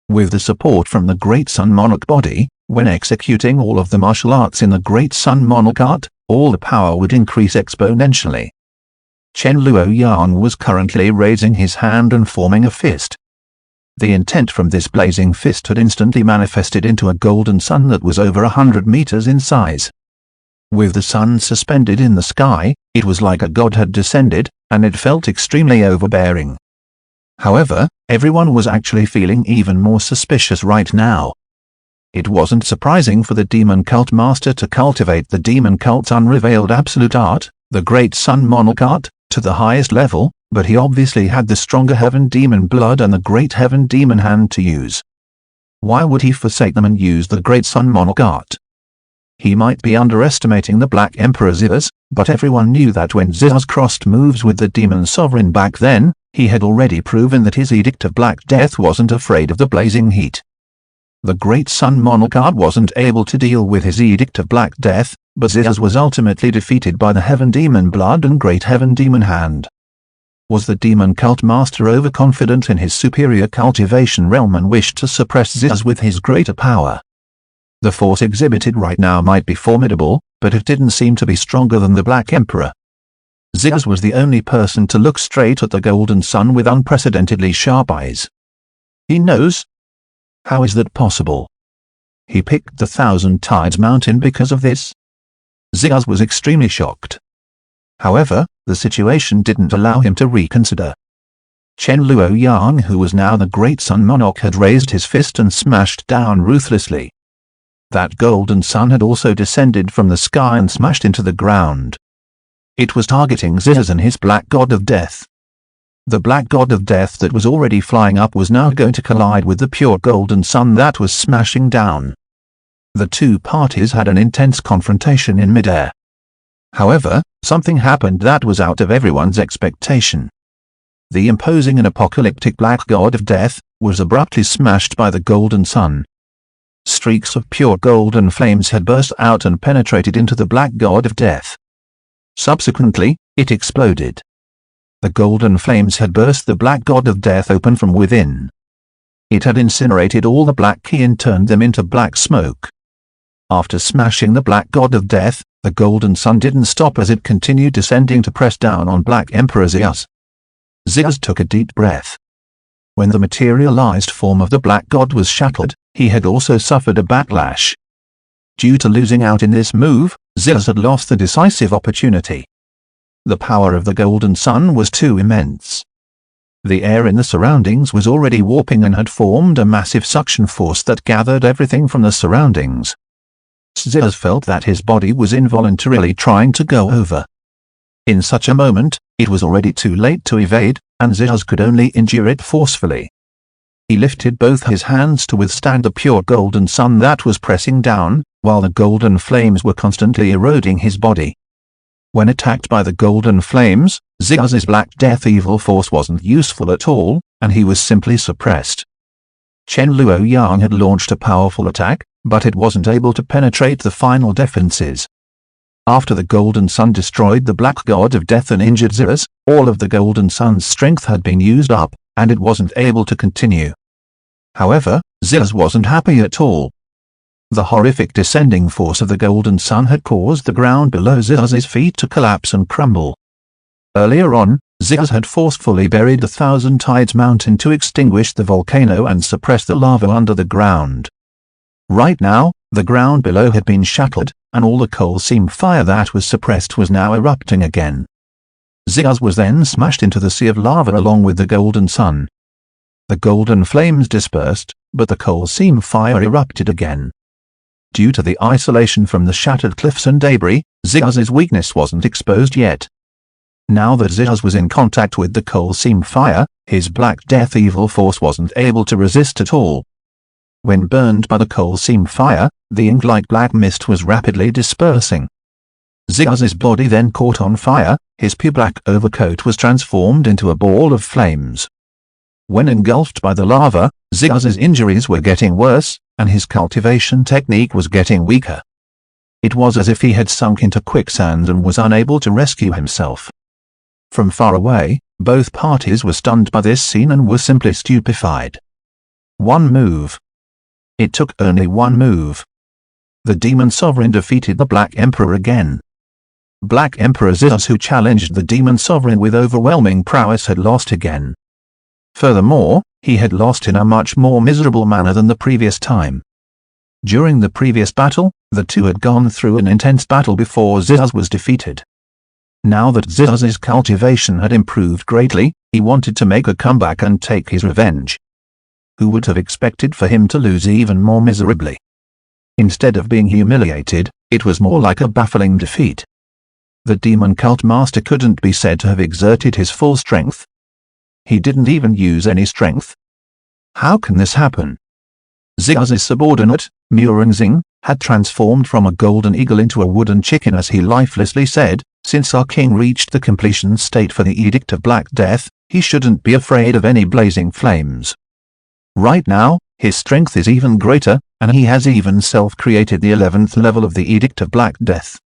With the support from the Great Sun Monarch Body, when executing all of the martial arts in the Great Sun Monarch art, all the power would increase exponentially. Chen Luoyang was currently raising his hand and forming a fist. The intent from this blazing fist had instantly manifested into a golden sun that was over 100 meters in size. With the sun suspended in the sky, it was like a god had descended, and it felt extremely overbearing. However, everyone was actually feeling even more suspicious right now. It wasn't surprising for the demon cult master to cultivate the demon cult's unrevealed absolute art, the Great Sun Monarch art, to the highest level, but he obviously had the stronger heaven demon blood and the great heaven demon hand to use. Why would he forsake them and use the Great Sun Monarch art? He might be underestimating the Black Emperor Ziyas, but everyone knew that when Ziyas crossed moves with the demon sovereign back then, he had already proven that his Edict of Black Death wasn't afraid of the blazing heat. The Great Sun Monarch art wasn't able to deal with his Edict of Black Death, but Ziyas was ultimately defeated by the Heaven Demon Blood and Great Heaven Demon Hand. Was the demon cult master overconfident in his superior cultivation realm and wished to suppress Ziyas with his greater power? The force exhibited right now might be formidable, but it didn't seem to be stronger than the Black Emperor. Ziyas was the only person to look straight at the golden sun with unprecedentedly sharp eyes. He knows. How is that possible? He picked the Thousand Tides Mountain because of this? Ziyas was extremely shocked. However, the situation didn't allow him to reconsider. Chen Luoyang, who was now the Great Sun Monarch, had raised his fist and smashed down ruthlessly. That golden sun had also descended from the sky and smashed into the ground. It was targeting Ziyas and his Black God of Death. The Black God of Death that was already flying up was now going to collide with the pure golden sun that was smashing down. The two parties had an intense confrontation in midair. However, something happened that was out of everyone's expectation. The imposing and apocalyptic Black God of Death was abruptly smashed by the golden sun. Streaks of pure golden flames had burst out and penetrated into the Black God of Death. Subsequently, it exploded. The golden flames had burst the Black God of Death open from within. It had incinerated all the Black Ki and turned them into black smoke. After smashing the Black God of Death, the golden sun didn't stop as it continued descending to press down on Black Emperor Ziyas. Ziyas took a deep breath. When the materialized form of the Black God was shattered, he had also suffered a backlash. Due to losing out in this move, Ziyas had lost the decisive opportunity. The power of the golden sun was too immense. The air in the surroundings was already warping and had formed a massive suction force that gathered everything from the surroundings. Ziyas felt that his body was involuntarily trying to go over. In such a moment, it was already too late to evade, and Ziyas could only endure it forcefully. He lifted both his hands to withstand the pure golden sun that was pressing down, while the golden flames were constantly eroding his body. When attacked by the golden flames, Ziyas's Black Death evil force wasn't useful at all, and he was simply suppressed. Chen Luoyang had launched a powerful attack, but it wasn't able to penetrate the final defenses. After the golden sun destroyed the Black God of Death and injured Ziyas, all of the golden sun's strength had been used up, and it wasn't able to continue. However, Ziyas wasn't happy at all. The horrific descending force of the golden sun had caused the ground below Ziyas's feet to collapse and crumble. Earlier on, Ziyas had forcefully buried the Thousand Tides Mountain to extinguish the volcano and suppress the lava under the ground. Right now, the ground below had been shattered, and all the coal seam fire that was suppressed was now erupting again. Ziyas was then smashed into the sea of lava along with the golden sun. The golden flames dispersed, but the coal seam fire erupted again. Due to the isolation from the shattered cliffs and debris, Ziyas's weakness wasn't exposed yet. Now that Ziyas was in contact with the coal seam fire, his Black Death evil force wasn't able to resist at all. When burned by the coal seam fire, the ink-like black mist was rapidly dispersing. Ziyaz's body then caught on fire, his pure black overcoat was transformed into a ball of flames. When engulfed by the lava, Ziyaz's injuries were getting worse, and his cultivation technique was getting weaker. It was as if he had sunk into quicksand and was unable to rescue himself. From far away, both parties were stunned by this scene and were simply stupefied. One move. It took only one move. The Demon Sovereign defeated the Black Emperor again. Black Emperor Ziyaz, who challenged the Demon Sovereign with overwhelming prowess, had lost again. Furthermore, he had lost in a much more miserable manner than the previous time. During the previous battle, the two had gone through an intense battle before Ziyaz was defeated. Now that Ziyaz's cultivation had improved greatly, he wanted to make a comeback and take his revenge. Who would have expected for him to lose even more miserably? Instead of being humiliated, it was more like a baffling defeat. The demon cult master couldn't be said to have exerted his full strength. He didn't even use any strength. How can this happen? Ziyaz's subordinate, Murengzing, had transformed from a golden eagle into a wooden chicken as he lifelessly said, "Since our king reached the completion state for the Edict of Black Death, he shouldn't be afraid of any blazing flames. Right now, his strength is even greater, and he has even self-created the 11th level of the Edict of Black Death.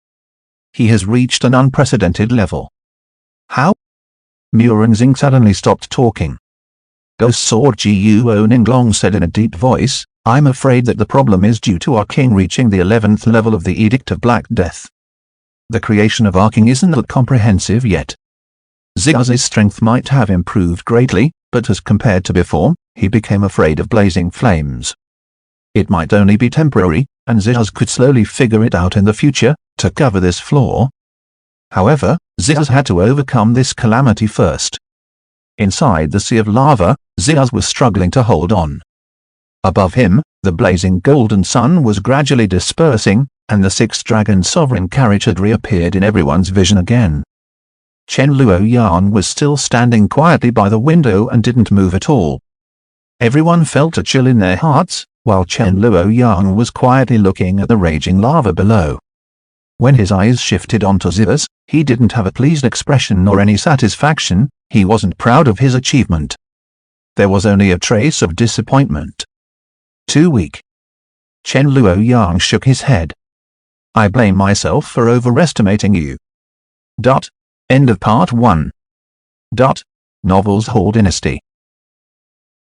He has reached an unprecedented level." How? Murengzing suddenly stopped talking. Ghost Sword Guo Ninglong said in a deep voice, "I'm afraid that the problem is due to our king reaching the 11th level of the Edict of Black Death. The creation of our king isn't that comprehensive yet. Ziyaz's strength might have improved greatly, but as compared to before, he became afraid of blazing flames. It might only be temporary, and Ziyaz could slowly figure it out in the future, to cover this flaw. However, Ziyaz had to overcome this calamity first." Inside the sea of lava, Ziyaz was struggling to hold on. Above him, the blazing golden sun was gradually dispersing, and the sixth dragon sovereign carriage had reappeared in everyone's vision again. Chen Luoyang was still standing quietly by the window and didn't move at all. Everyone felt a chill in their hearts, while Chen Luoyang was quietly looking at the raging lava below. When his eyes shifted onto Ziyaz, he didn't have a pleased expression nor any satisfaction. He wasn't proud of his achievement. There was only a trace of disappointment. Too weak. Chen Luoyang shook his head. "I blame myself for overestimating you." End of part 1. Novels Hall Dynasty.